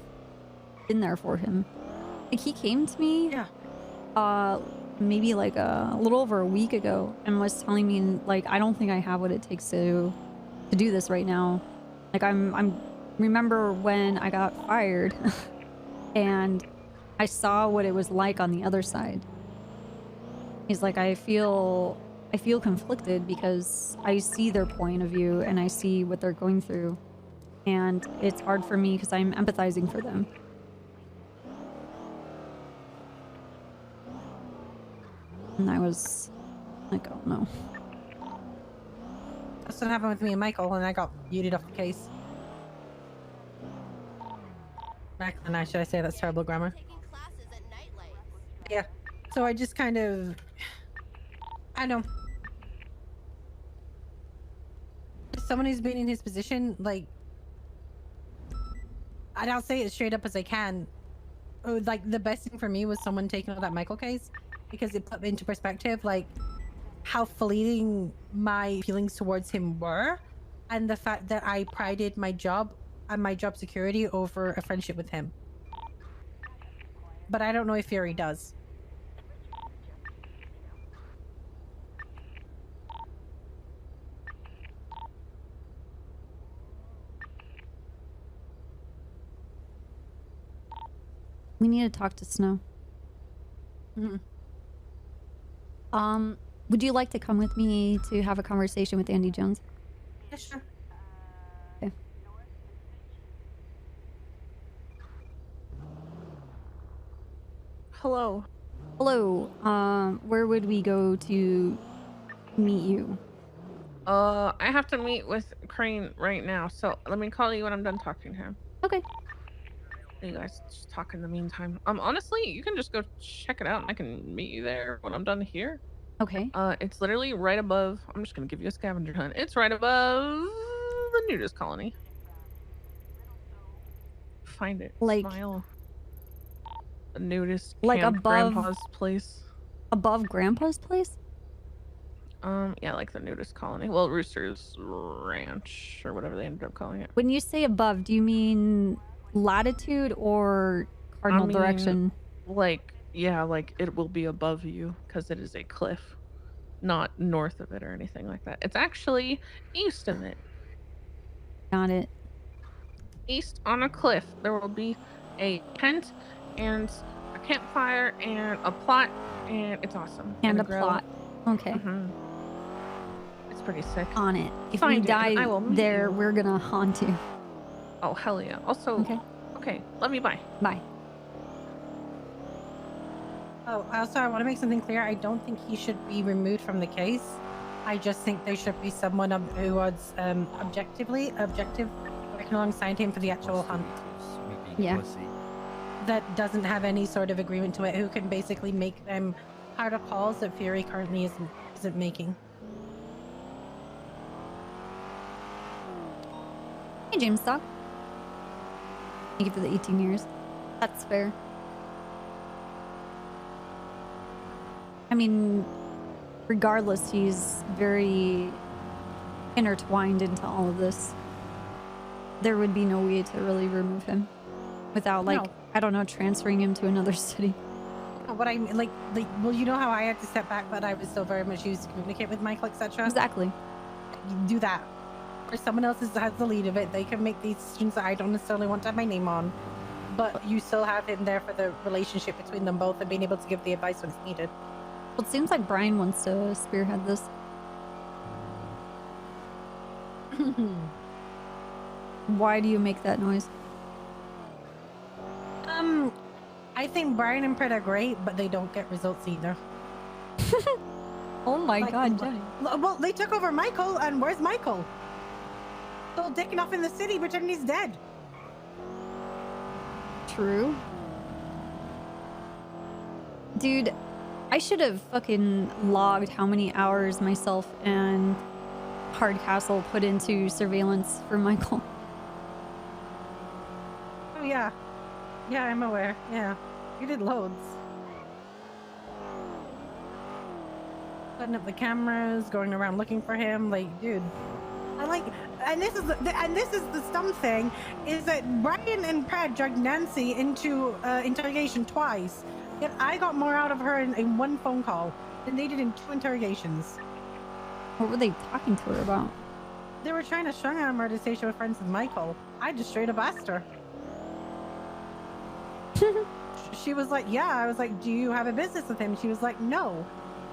been there for him. Like he came to me maybe like a little over a week ago and was telling me like I don't think I have what it takes to do this right now. Like I'm remember when I got fired and I saw what it was like on the other side. He's like, I feel conflicted because I see their point of view and I see what they're going through, and it's hard for me because I'm empathizing for them. And I was like, oh no. That's what happened with me and Michael, and I got muted off the case. Now, should I say that's terrible grammar? Yeah. So I just kind of, I know. Someone who's been in his position, like, and I'll say it straight up as I can. Like, the best thing for me was someone taking on that Michael case, because it put me into perspective, like, how fleeting my feelings towards him were, and the fact that I prided my job and my job security over a friendship with him. But I don't know if Fury does. We need to talk to Snow. Mm-hmm. Would you like to come with me to have a conversation with Andy Jones? Yeah, sure. Okay. Hello. Hello. Where would we go to meet you? I have to meet with Crane right now, so let me call you when I'm done talking to him. Okay. You guys just talk in the meantime. Honestly, you can just go check it out and I can meet you there when I'm done here. Okay. It's literally right above. I'm just gonna give you a scavenger hunt. It's right above the nudist colony. Find it. Like, Smile. nudist Like camp, above Grandpa's place. Above Grandpa's place? Yeah, like the nudist colony. Well, Rooster's Ranch or whatever they ended up calling it. When you say above, do you mean latitude or cardinal I mean, direction? like, yeah, like it will be above you because it is a cliff, not north of it or anything like that. It's actually east of it. Got it. East on a cliff, there will be a tent and a campfire and a plot, and it's awesome. And a grill. plot. Okay. It's pretty sick. On it. If Find we it and die I will meet there, you. we're gonna haunt you. Oh, hell yeah. Also, okay, love you, bye. Bye. Oh, also, I want to make something clear. I don't think he should be removed from the case. I just think there should be someone who was objective, working alongside him for the actual hunt. Yeah. That doesn't have any sort of agreement to it, who can basically make harder calls that Fury currently isn't making. Hey, James Stock. Thank you for the 18 years. That's fair. I mean, regardless, he's very intertwined into all of this. There would be no way to really remove him without, like, No. I don't know, transferring him to another city. What I mean, like, well, you know how I had to step back, but I was still very much used to communicate with Michael, etc. Exactly. You do that. Or someone else has the lead of it. They can make these decisions that I don't necessarily want to have my name on. But you still have him there for the relationship between them both and being able to give the advice when it's needed. Well, it seems like Brian wants to spearhead this. Why do you make that noise? I think Brian and Pred are great, but they don't get results either. Oh my god, Jenny. Well, they took over Michael, and where's Michael? Still dicking off in the city, pretending he's dead. True. Dude, I should have fucking logged how many hours myself and Hardcastle put into surveillance for Michael. Oh, yeah. Yeah, I'm aware. Yeah. You did loads. Setting up the cameras, going around looking for him. Like, dude. And this is the dumb thing, is that Brian and Brad dragged Nancy into interrogation twice. Yet I got more out of her in one phone call than they did in 2 interrogations. What were they talking to her about? They were trying to strong arm her to say she was friends with Michael. I just straight up asked her. She was like, yeah. I was like, do you have a business with him? She was like, no.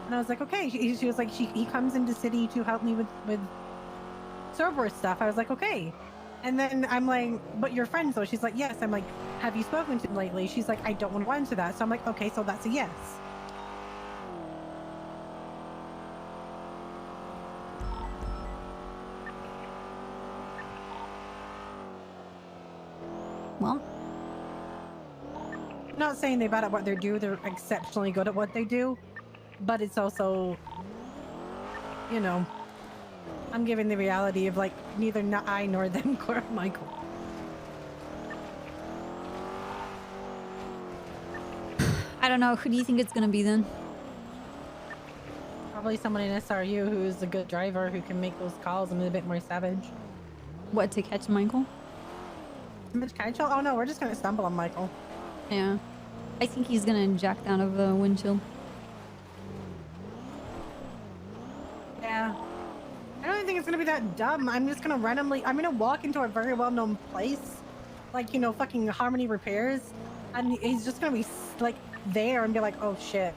And I was like, okay. She was like, he comes into city to help me with Cerberus stuff. I was like, okay. And then I'm like, but you're friends though? She's like, yes. I'm like, have you spoken to him lately? She's like, I don't want to answer that. So I'm like, okay, so that's a yes. Well, not saying they're bad at what they do. They're exceptionally good at what they do. But it's also, you know, I'm giving the reality of like neither I nor them clear Michael. I don't know. Who do you think it's gonna be then? Probably someone in SRU who is a good driver who can make those calls and be a bit more savage. What, to catch Michael? Oh no, we're just gonna stumble on Michael. Yeah. I think he's gonna inject out of the windshield. Yeah. I don't think it's gonna be that dumb. I'm just gonna I'm gonna walk into a very well-known place, like, you know, fucking Harmony Repairs, and he's just gonna be like there and be like, oh shit.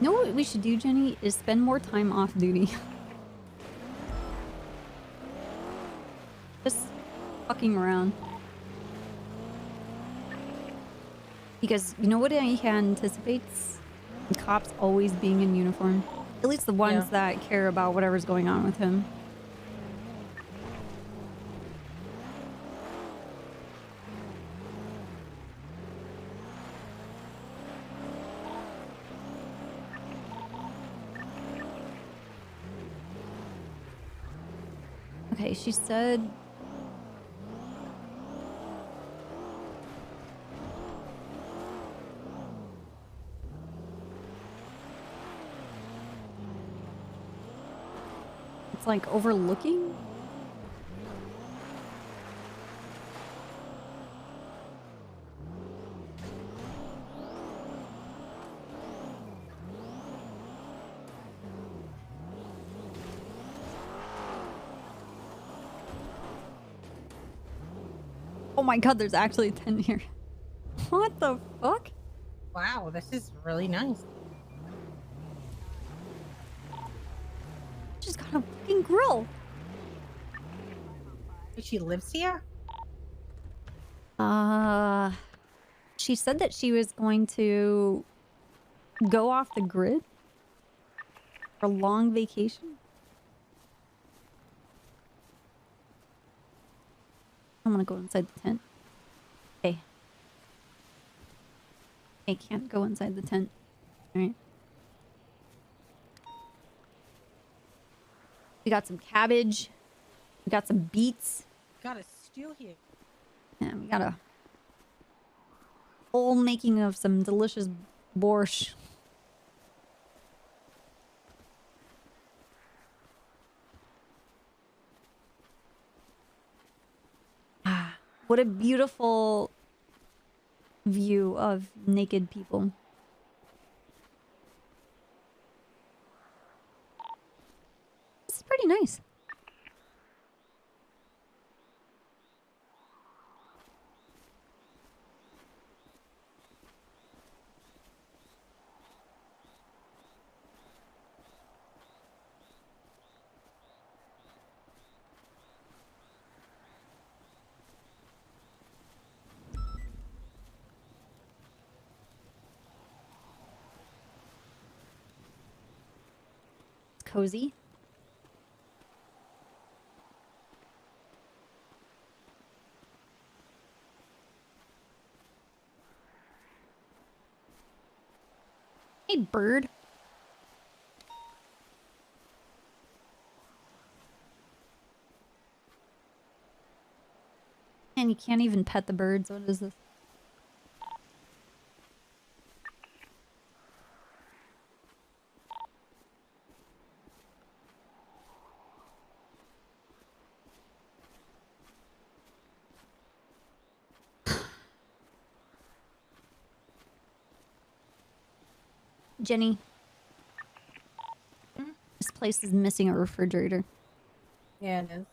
You know what we should do, Jenny, is spend more time off duty. Just fucking around. Because you know what he anticipates? Cops always being in uniform. At least the ones that care about whatever's going on with him. Okay, she said... It's like overlooking. Oh my god, there's actually a tent here. What the fuck? Wow, this is really nice. She's got a fucking grill. She lives here? She said that she was going to go off the grid for a long vacation. I'm gonna go inside the tent. Hey. I can't go inside the tent. Alright. We got some cabbage. We got some beets. Got a stew here. Yeah, we got a whole making of some delicious borscht. What a beautiful view of naked people. This is pretty nice. Cozy. Hey, bird. And you can't even pet the birds. What is this? Jenny. This place is missing a refrigerator. Yeah, it is.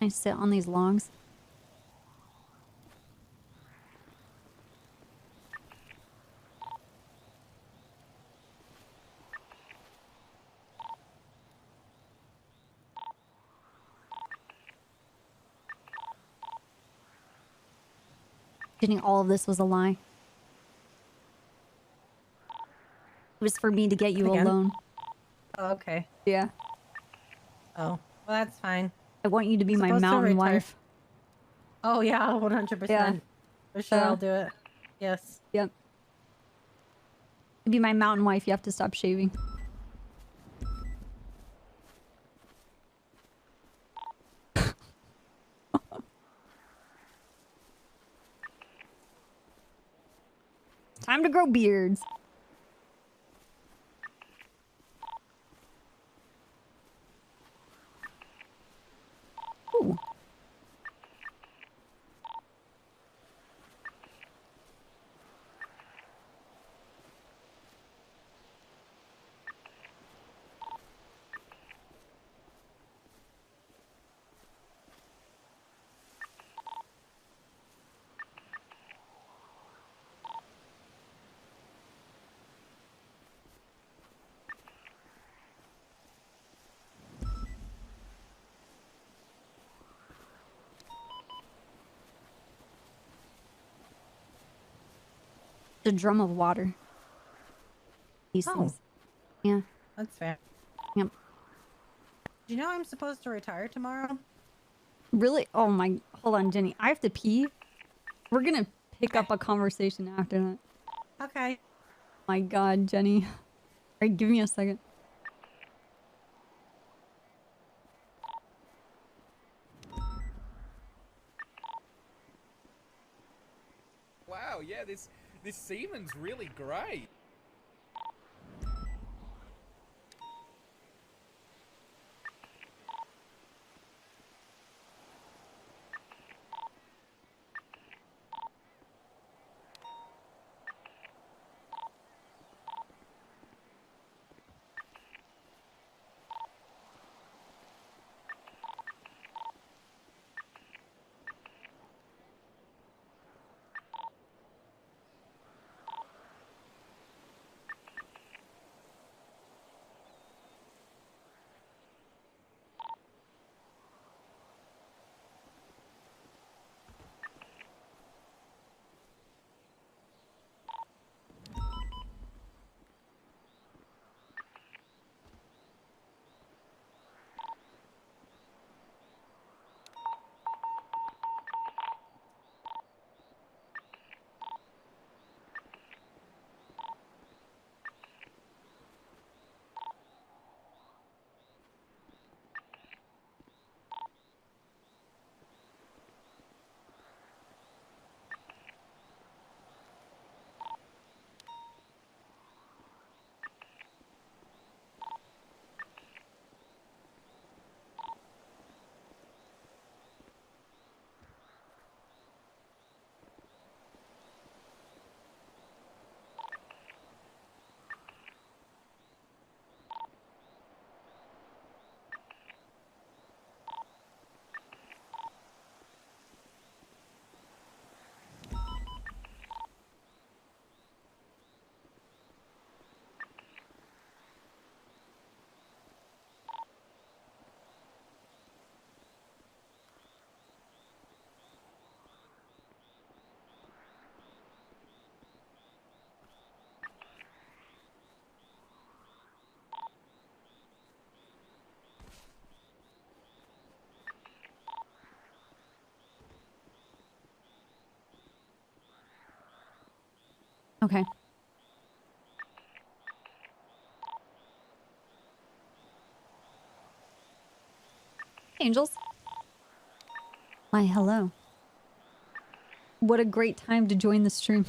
I sit on these logs. Jenny, all of this was a lie. It was for me to get you Again? alone. Oh, okay. Yeah. Oh, well, that's fine. I want you to be I'm my supposed to mountain retire. wife. Oh, yeah, 100%. Yeah. For sure, I'll do it. Yes. Yep. To be my mountain wife, you have to stop shaving. Time to grow beards. Ooh. The drum of water. These things. Yeah. That's fair. Yep. Do you know I'm supposed to retire tomorrow? Really? Oh my... Hold on, Jenny. I have to pee. We're gonna pick up a conversation after that. Okay. My god, Jenny. Alright, give me a second. Wow, yeah, this semen's really great. Okay. Angels. Why, hello. What a great time to join the stream.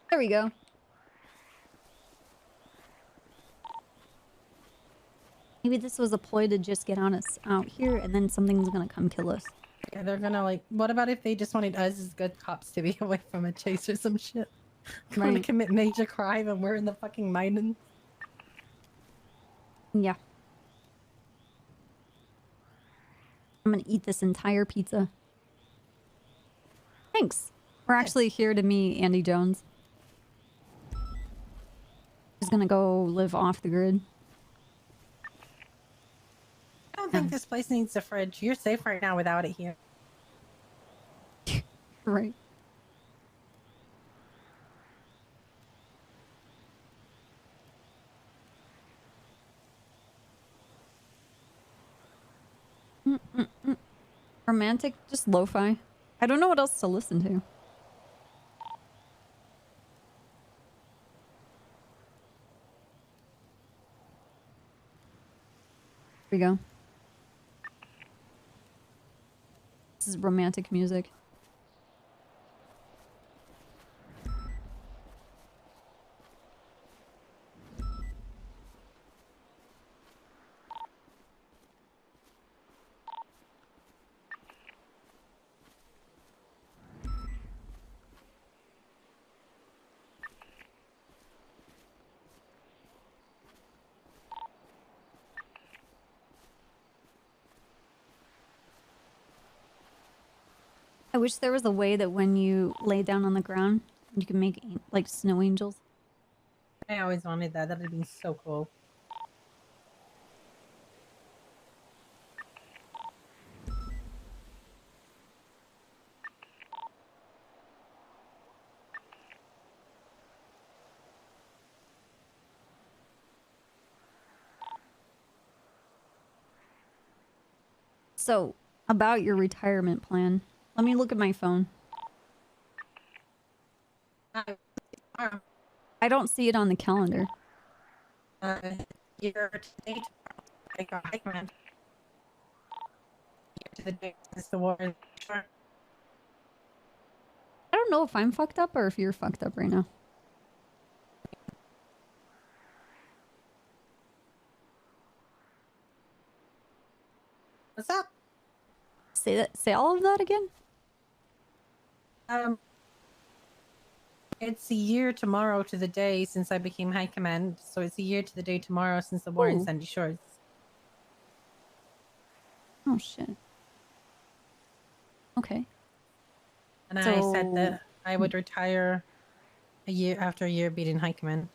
There we go. Maybe this was a ploy to just get on us out here, and then something's gonna come kill us. Yeah, they're gonna like. What about if they just wanted us as good cops to be away from a chase or some shit? Going to Right. commit major crime and we're in the fucking mine. Yeah. I'm gonna eat this entire pizza. Thanks. We're actually here to meet Andy Jones. He's gonna go live off the grid. I don't think this place needs a fridge. You're safe right now without it here. Right. Romantic, just lo-fi. I don't know what else to listen to. Here we go. This is romantic music. I wish there was a way that when you lay down on the ground, you can make like snow angels. I always wanted that. That'd be so cool. So, about your retirement plan, let me look at my phone. I don't see it on the calendar. Year to date, I got Hickman. Year to the date since the war. Sure. I don't know if I'm fucked up or if you're fucked up right now. What's up? Say all of that again? It's a year tomorrow to the day since I became High Command, so it's a year to the day tomorrow since the war in Ooh. Sandy Shores. Oh shit. Okay. And I said that I would retire a year after a year being High Command.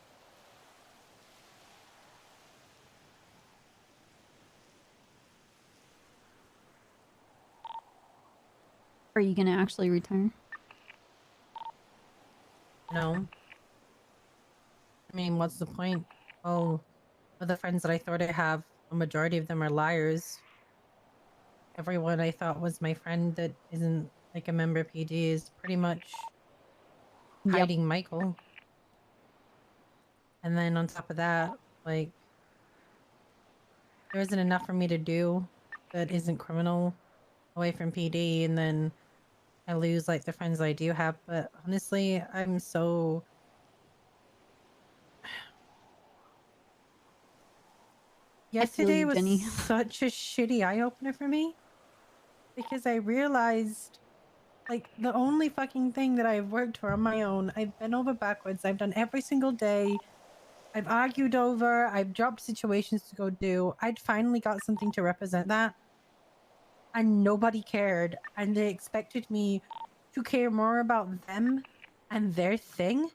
Are you gonna actually retire? No. I mean, what's the point? Oh, the friends that I thought I have, a majority of them are liars. Everyone I thought was my friend that isn't like a member of PD is pretty much hiding Michael. And then on top of that, like, there isn't enough for me to do that isn't criminal away from PD, and then I lose like the friends I do have. But honestly, I'm so yesterday was Jenny. such a shitty eye-opener for me because I realized like the only fucking thing that I've worked for on my own, I've been over backwards. I've done every single day. I've argued over, I've dropped situations to go do. I'd finally got something to represent that. And nobody cared. And they expected me to care more about them and their thing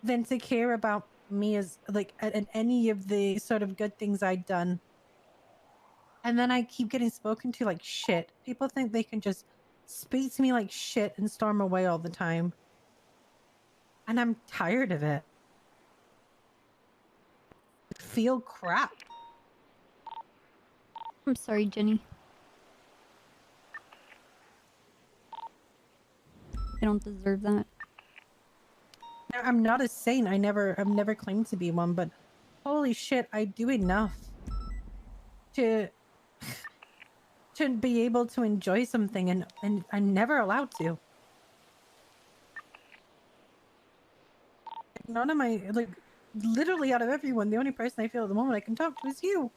than to care about me as like and any of the sort of good things I'd done. And then I keep getting spoken to like shit. People think they can just speak to me like shit and storm away all the time. And I'm tired of it. I feel crap. I'm sorry, Jenny. I don't deserve that. I'm not a saint. I've never claimed to be one, but holy shit, I do enough to be able to enjoy something, and I'm never allowed to. None of my, like, literally out of everyone, the only person I feel at the moment I can talk to is you.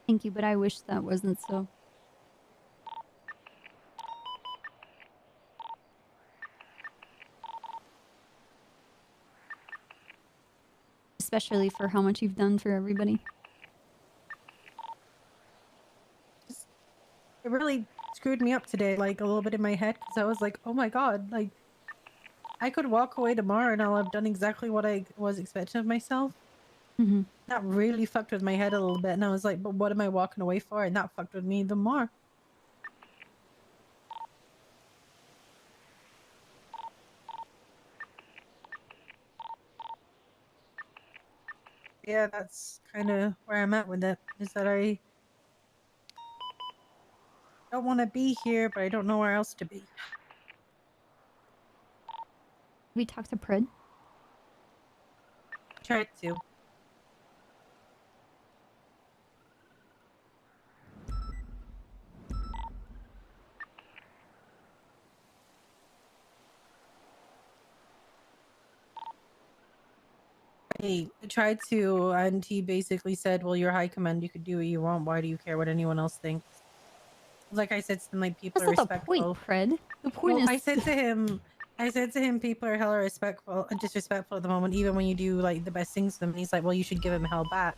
Thank you, but I wish that wasn't so. Especially for how much you've done for everybody. It really screwed me up today, like, a little bit in my head, because I was like, oh my god, like, I could walk away tomorrow and I'll have done exactly what I was expecting of myself. Mm-hmm. That really fucked with my head a little bit, and I was like, but what am I walking away for? And that fucked with me even more. Yeah, that's kind of where I'm at with it, is that I don't want to be here, but I don't know where else to be. We talked to Pred. Tried to. I tried to, and he basically said, well, you're high command, you could do what you want, why do you care what anyone else thinks? Like I said to him, like, people That's are not the point, respectful. Pred. The point is... I said to him, people are hella disrespectful at the moment, even when you do, like, the best things to them. And he's like, well, you should give him hell back.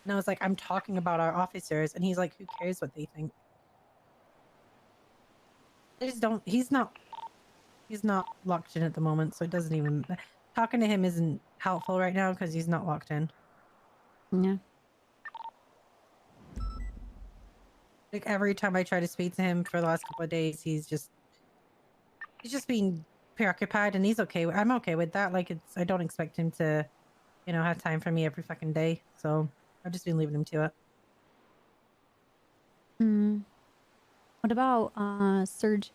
And I was like, I'm talking about our officers. And he's like, who cares what they think? I just don't, he's not locked in at the moment, so it doesn't even, talking to him isn't helpful right now because he's not locked in. Yeah. Like, every time I try to speak to him for the last couple of days, he's just being preoccupied, and he's okay. I'm okay with that. Like, I don't expect him to, you know, have time for me every fucking day. So I've just been leaving him to it. Hmm. What about Serge?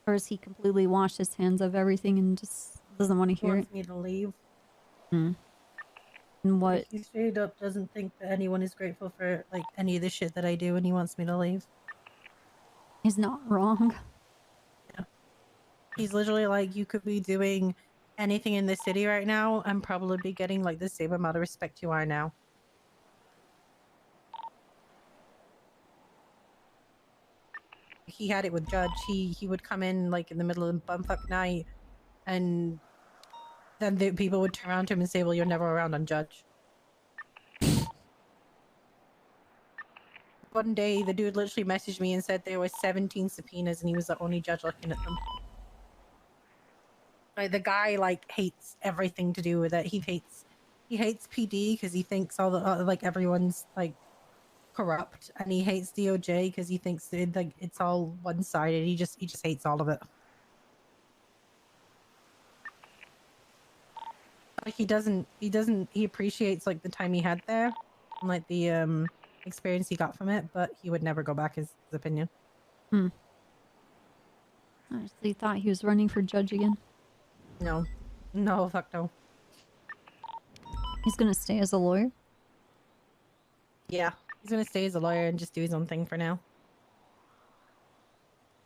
Or has he completely washed his hands of everything and just doesn't want to He hear wants it? me to leave. Hmm. And what? Like, he straight up doesn't think that anyone is grateful for, like, any of the shit that I do, and he wants me to leave. He's not wrong. Yeah. He's literally like, you could be doing anything in the city right now and probably be getting, like, the same amount of respect you are now. He had it with Judge. He would come in, like, in the middle of bumfuck night, and then the people would turn around to him and say, well, you're never around on Judge. One day, the dude literally messaged me and said there were 17 subpoenas and he was the only judge looking at them. Like, the guy, like, hates everything to do with it. He hates PD because he thinks all the, like, everyone's, like, corrupt, and he hates DOJ because he thinks that, like, it's all one-sided. He just hates all of it. Like, he appreciates, like, the time he had there and, like, the experience he got from it, but he would never go back, his opinion. Hmm. I honestly thought he was running for judge again. No, fuck no. He's gonna stay as a lawyer? Yeah, he's gonna stay as a lawyer and just do his own thing for now.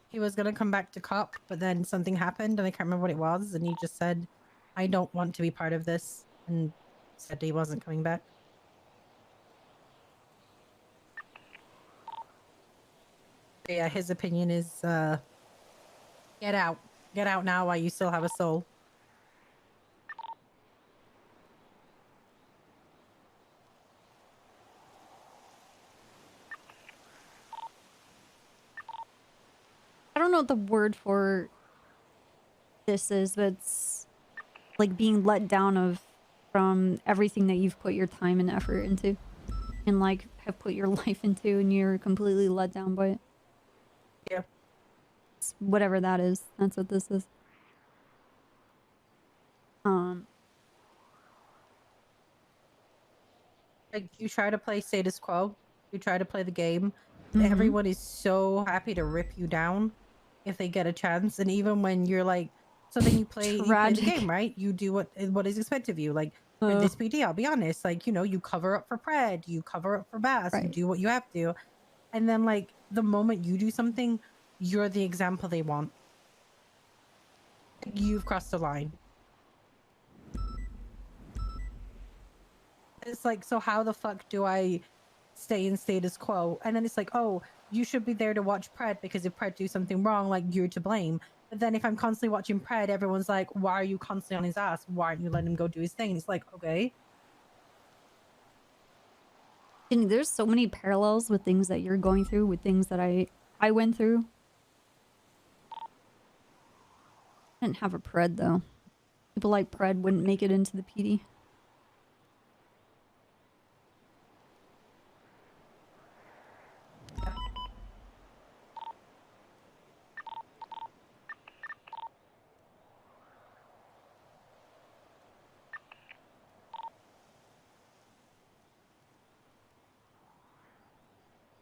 He was gonna come back to cop, but then something happened and I can't remember what it was, and he just said, I don't want to be part of this, and said he wasn't coming back. But yeah, his opinion is, get out. Get out now while you still have a soul. don't know what the word for this is, but it's like being let down from everything that you've put your time and effort into and like have put your life into, and you're completely let down by it. Yeah. It's whatever that is. That's what this is. Like, you try to play status quo, you try to play the game, Mhm. everyone is so happy to rip you down if they get a chance. And even when you're like, so then you play the Tragic. game, right? You do what is expected of you. Like for this PD, I'll be honest, like, you know, you cover up for Pred, you cover up for Bass, you Right. do what you have to. And then like the moment you do something, you're the example they want. You've crossed the line. It's like, so how the fuck do I stay in status quo? And then it's like, oh, you should be there to watch Pred, because if Pred do something wrong, like, you're to blame. But then if I'm constantly watching Pred, everyone's like, why are you constantly on his ass? Why aren't you letting him go do his thing? And it's like, okay. And there's so many parallels with things that you're going through, with things that I went through. I didn't have a Pred though. People like Pred wouldn't make it into the PD.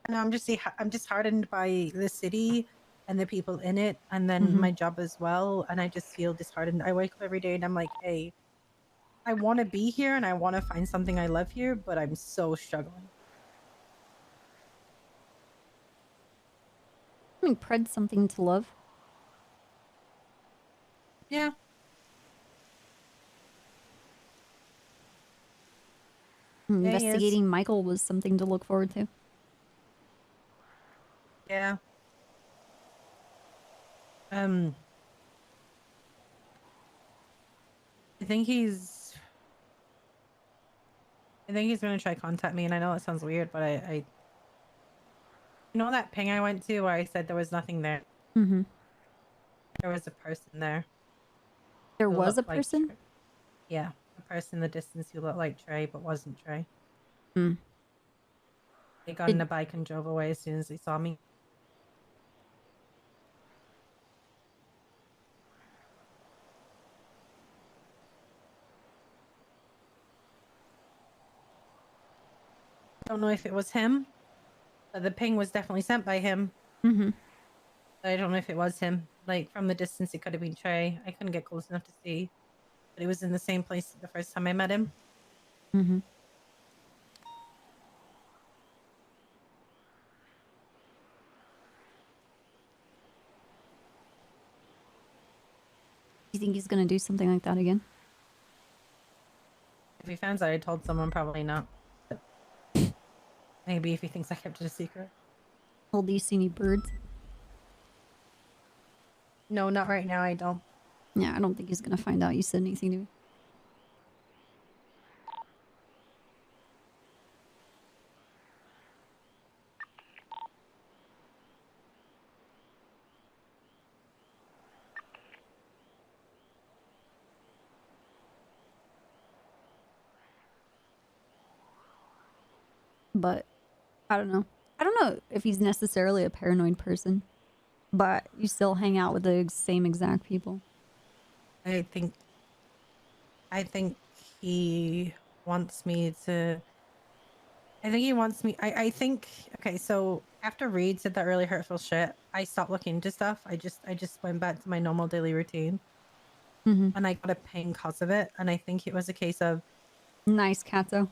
No, I'm just hardened by the city and the people in it, and then my job as well. And I just feel disheartened. I wake up every day and I'm like, hey, I want to be here and I want to find something I love here, but I'm so struggling. I mean, Pred's something to love. Yeah. Investigating Michael was something to look forward to. Yeah. I think he's gonna try contact me, and I know it sounds weird, but I you know that ping I went to where I said there was nothing there? Mm-hmm. There was a person there. There who was a looked like person? Trey. Yeah, a person in the distance who looked like Trey but wasn't Trey. Hmm. They got on a bike and drove away as soon as they saw me. Don't know if it was him, but the ping was definitely sent by him. Mm-hmm. I don't know if it was him. Like, from the distance, it could have been Trey. I couldn't get close enough to see, but it was in the same place the first time I met him. Mm-hmm. You think he's gonna do something like that again? If he finds out I told someone, probably not. But maybe if he thinks I kept it a secret. Well, do you see any birds? No, not right now, I don't. Yeah, I don't think he's gonna find out you said anything to me. But I don't know. I don't know if he's necessarily a paranoid person, but you still hang out with the same exact people. I think he wants me to. I think he wants me. I think. Okay, so after Reed said that really hurtful shit, I stopped looking into stuff. I just went back to my normal daily routine, and I got a ping cause of it. And I think it was a case of nice, Kato.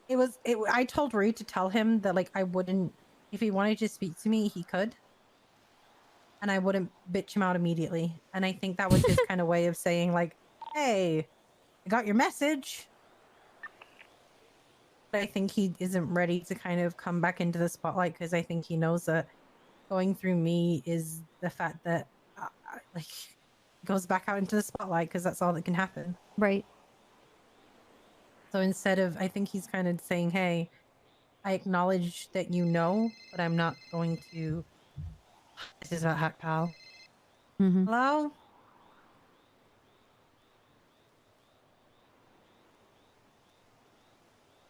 I told Reed to tell him that, like, I wouldn't, if he wanted to speak to me, he could. And I wouldn't bitch him out immediately. And I think that was his kind of way of saying, like, hey, I got your message. But I think he isn't ready to kind of come back into the spotlight, because I think he knows that going through me is the fact that, like, goes back out into the spotlight, because that's all that can happen. Right. So instead of, I think he's kind of saying, hey, I acknowledge that you know, but I'm not going to This is about Hot Pal. Mm-hmm. Hello?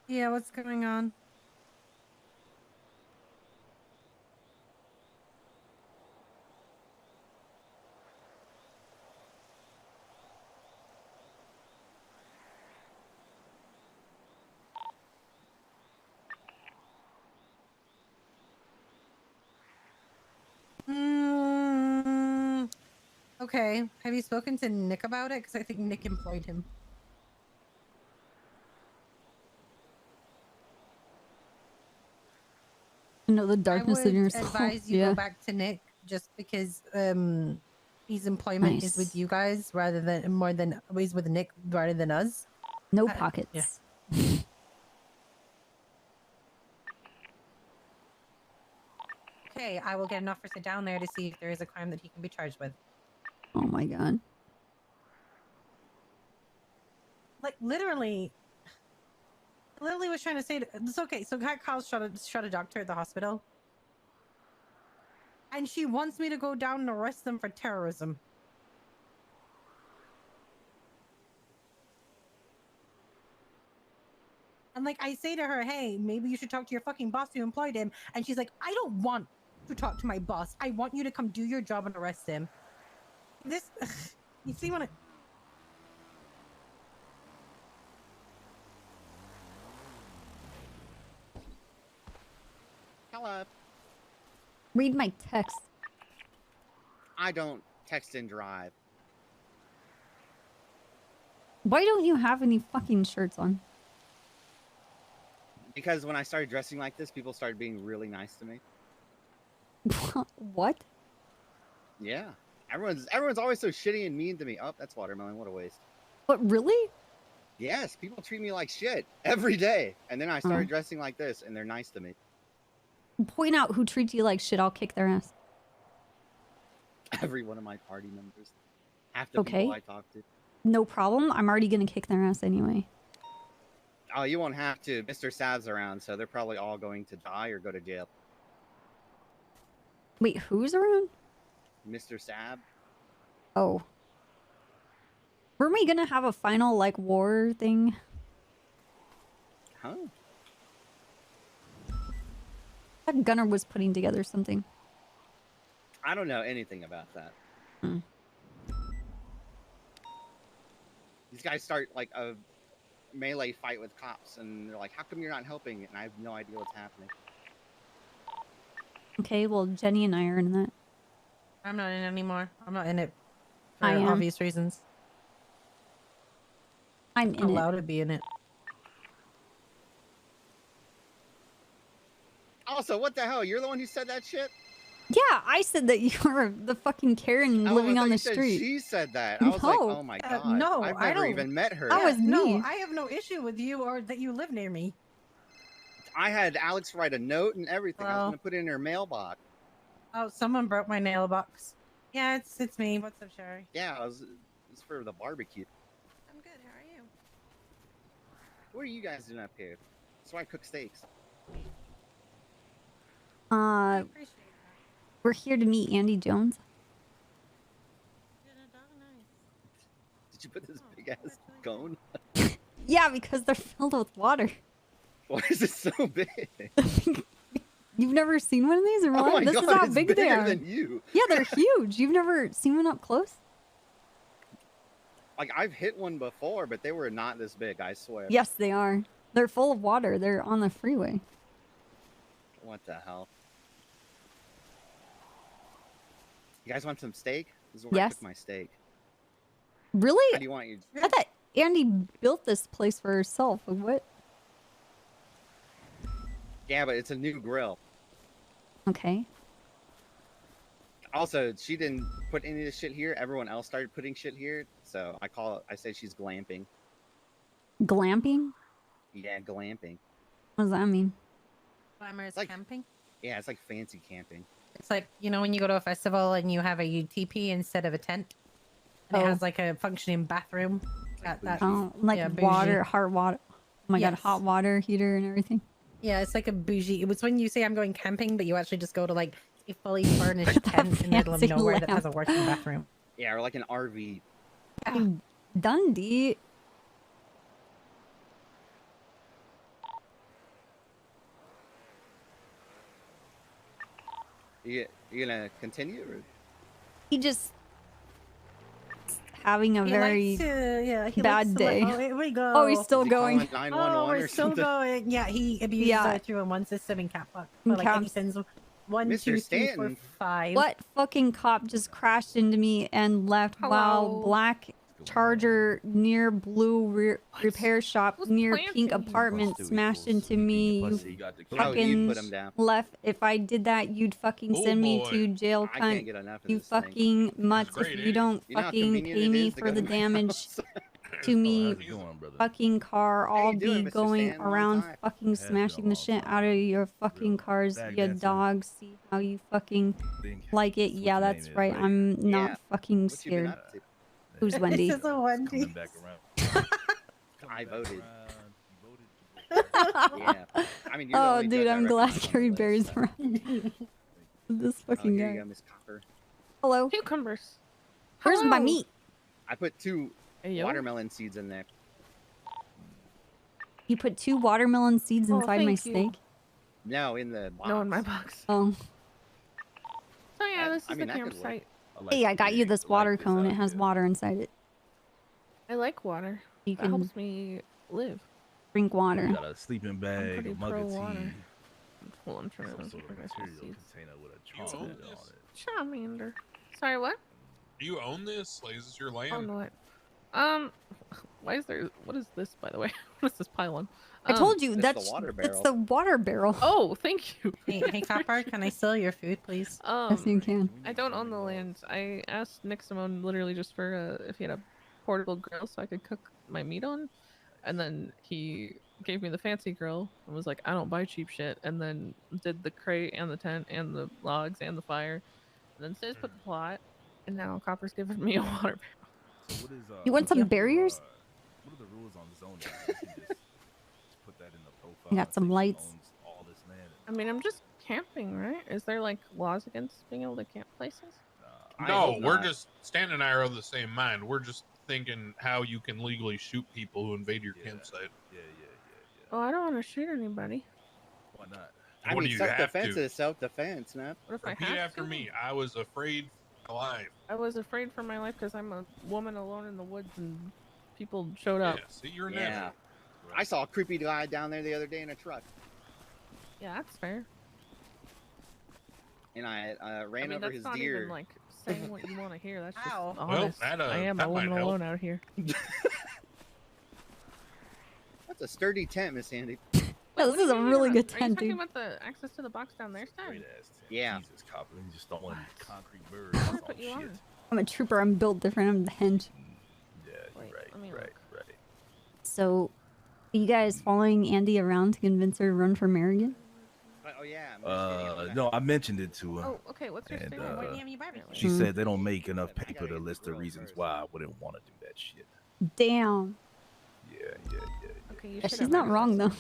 Yeah, what's going on? Okay. Have you spoken to Nick about it? Because I think Nick employed him. You know, the darkness I in your would soul. advise you Yeah. go back to Nick just because his employment is with Nice. you guys rather than more than he's with Nick rather than us. No Yeah. pockets. Okay, I will get an officer down there to see if there is a crime that he can be charged with. Oh my god. Like literally was trying to say it's okay. So Kyle shot a doctor at the hospital, and she wants me to go down and arrest them for terrorism. And like I say to her, hey, maybe you should talk to your fucking boss who employed him. And she's like, I don't want to talk to my boss. I want you to come do your job and arrest him. This, you see what I... Hello. Read my text. I don't text and drive. Why don't you have any fucking shirts on? Because when I started dressing like this, people started being really nice to me. What? Yeah. Everyone's always so shitty and mean to me. Oh, that's watermelon. What a waste. What, really? Yes, people treat me like shit every day. And then I started dressing like this, and they're nice to me. Point out who treats you like shit. I'll kick their ass. Every one of my party members. Half the people I talk to. No problem. I'm already gonna kick their ass anyway. Oh, you won't have to. Mr. Sav's around, so they're probably all going to die or go to jail. Wait, who's around? Mr. Sab? Oh. Weren't we gonna have a final, like, war thing? Huh? I thought Gunnar was putting together something. I don't know anything about that. Hmm. These guys start, like, a melee fight with cops, and they're like, how come you're not helping? And I have no idea what's happening. Okay, well, Jenny and I are in that. I'm not in it anymore. I'm not in it for I am. obvious reasons. I'm in allowed it. to be in it. Also, what the hell? You're the one who said that shit? Yeah, I said that you were the fucking Karen living on the street. She said that. I was like, oh my god. No, I've I never don't. even met her. That was me. No, I have no issue with you or that you live near me. I had Alex write a note and everything. I was Well. gonna put it in her mailbox. Oh, someone broke my nail box. Yeah, it's me. What's up, Sherry? Yeah, it's for the barbecue. I'm good. How are you? What are you guys doing up here? That's why I cook steaks. We're here to meet Andy Jones. Did you put this big ass cone? Yeah, because they're filled with water. Why is it so big? You've never seen one of these in real Oh life? my This is God, how it's big they bigger are. than you. Yeah, they're huge. You've never seen one up close? Like, I've hit one before, but they were not this big, I swear. Yes, they are. They're full of water. They're on the freeway. What the hell? You guys want some steak? This is where I Yes. cook my steak. Really? How do you want your... I thought Andy built this place for herself. What? Yeah, but it's a new grill. Okay. Also, she didn't put any of this shit here. Everyone else started putting shit here. So I say she's glamping. Glamping? Yeah, glamping. What does that mean? Glamorous camping? Yeah, it's like fancy camping. It's like, you know, when you go to a festival and you have a UTP instead of a tent. And it has like a functioning bathroom. Like yeah, water, bougie. hot water. Oh my god, Yes. hot water heater and everything. Yeah, it's like a bougie. It was when you say I'm going camping, but you actually just go to like A fully furnished tent in the middle of fancy nowhere that lamp. has a working bathroom. Yeah, or like an RV. Dundee. You gonna continue? Or? He just having a He very likes to, yeah, he bad likes to day. oh, here we go. Oh, he's still Is he calling going. 911 Oh, we're or still something? going. Yeah, he abuses Yeah. our 311 system in cap lock. In But like, and he caps. sends 1, Mr. 2, 3, 4, Stanton. 5. What fucking cop just crashed into me and left while Hello. black Charger near blue repair shop near planting pink you? apartment smashed into me? You Oh, you fucking put him down. left. If I did that, you'd fucking send me to jail, I cunt. can't get enough of You this thing. fucking mutts. If you don't You know how fucking convenient pay it me is to for go the to my damage house? to me, how's it going, brother? fucking car, I'll you doing, be Mr. going Stan? Long around time. fucking Has smashing been a the shit out of your fucking cars, Bag you dancer. dogs. See how you fucking Think like it. that's what Yeah, your that's name is, right. right? I'm not Yeah. fucking What you been scared. up to? Who's Wendy? This is a Wendy. Coming back around. I voted. You voted. Yeah. I mean, you're the Oh, only dude, judge I I'm glad recognize on the carried list, berries so. around. This Oh, fucking here you guy. go, Miss Copper. Hello. Cucumbers. Where's my Hello. meat? I put 2 Hey, yo. watermelon seeds in there. You put 2 watermelon seeds Oh, inside my thank you. steak? No, in the box. No, in my box. Oh. So yeah, this is I mean, the that could work. campsite. Hey, I got you this water cone. It has water inside it. I like water. You That can helps me live. drink water. Got a sleeping bag, pretty a mug pro of tea, water. Well, I'm trying to some sort of organize my material seeds. container with a chocolate on it. Charmander. Sorry, what? Do you own this? Like, is this your land? Oh no, what? Why is there? What is this, by the way? What is this pylon? I told you It's the that's water it's barrel. the water barrel. Oh, thank you. Hey, Copper, can I steal your food, please? Yes, you can. I don't own the land. I asked Nick Simone literally just for if he had a portable grill so I could cook my meat on, and then he gave me the fancy grill and was like, "I don't buy cheap shit," and then did the crate and the tent and the logs and the fire, and then Sis put the plot, and now Copper's giving me a water barrel. So what is, You want some barriers? What are the rules on zoning? You can just put that in the profile. You got some lights. Owns all this land. I mean, I'm just camping, right? Is there like laws against being able to camp places? No, we're just Stan and I are of the same mind. We're just thinking how you can legally shoot people who invade your campsite. Oh, I don't want to shoot anybody. Why not? I What mean, do you have self-defense to? is self-defense, man. What if I Repeat have after to? me. I was afraid for my life. I was afraid for my life because I'm a woman alone in the woods and people showed up. Yeah, see, you're an Yeah. animal. I saw a creepy guy down there the other day in a truck, Yeah, that's fair. and I ran I mean, over that's his not deer. even like saying what you want to hear. That's just Ow. Well, honest. that, I am that a woman might help. alone out here. That's a sturdy tent, Miss Sandy. Yeah, this What do is you a mean really you're good not- Are you tent, talking dude. about the access to the box down there, Stan? Great ass tent. Yeah. Jesus, Copper. You just throwing concrete birds. I'm That's gonna all put you shit. on. I'm a trooper. I'm built different. I'm the henge. Yeah, you're Wait, right, let me right, look. right. So, are you guys following Andy around to convince her to run for mayor again? Oh yeah. No, I mentioned it to her. Oh, okay. What's your And, thing? uh, Why do you have any barbecue? She said they don't make enough paper to list the reasons why I wouldn't want to do that shit. Damn. Yeah. Okay, you Yeah, should she's have not access. wrong though.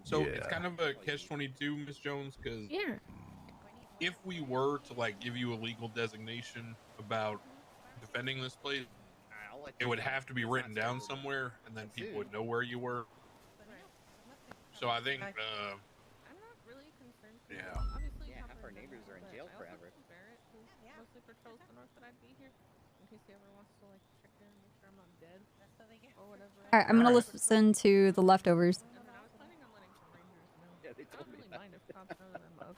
So Yeah. it's kind of a catch-22, Miss Jones, because Yeah. if we were to like give you a legal designation about defending this place, it would have to be written down somewhere, and then people would know where you were. So I think, I'm not really concerned. yeah. Obviously, Yeah, half Copper our is neighbors are in everywhere, jail but I also forever. told Barrett, who mostly patrols the north, that I'd be here in case he ever wants to like check in and make sure I'm not dead or whatever. All right, I'm gonna listen to the leftovers. And then I was planning on letting some rangers know. Yeah, they I told don't me really that. mind if cops know that I'm up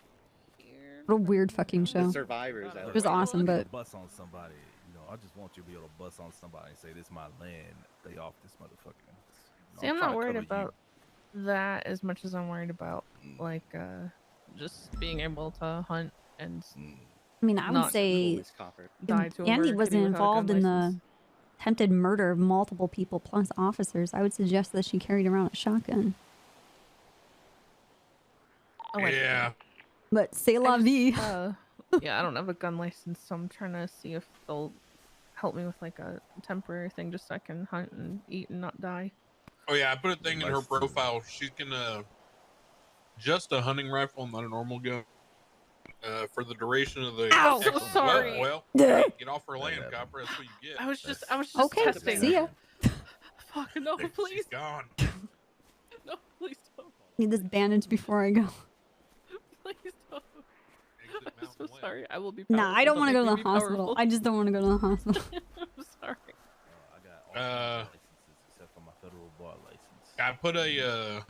here. What a weird fucking show. The survivors. It was awesome, but bust on somebody. You know, I just want you to be able to bust on somebody and say, "This is my land." They off this motherfucker. See, I'm not worried about that as much as I'm worried about like just being able to hunt and I mean, I would not say die to a Andy murder wasn't kitty without a involved gun in license. the attempted murder of multiple people plus officers. I would suggest that she carried around a shotgun. Yeah. But c'est la vie. Yeah, I don't have a gun license, so I'm trying to see if they'll help me with like a temporary thing just so I can hunt and eat and not die. Oh yeah, I put a thing in her profile. She can just a hunting rifle, not a normal gun. For the duration of the. Ow! So sorry. Well, Yeah. get off our land, copper. That's what you get. I was just Okay, testing. see ya. Fuck no, please. She's gone. No, please don't. Need this bandage before I go. Please don't. I'm so sorry. I will be. Nah, I don't want to go to the hospital. Powerful. I just don't want to go to the hospital. I'm sorry. Except for my federal bar license. I put a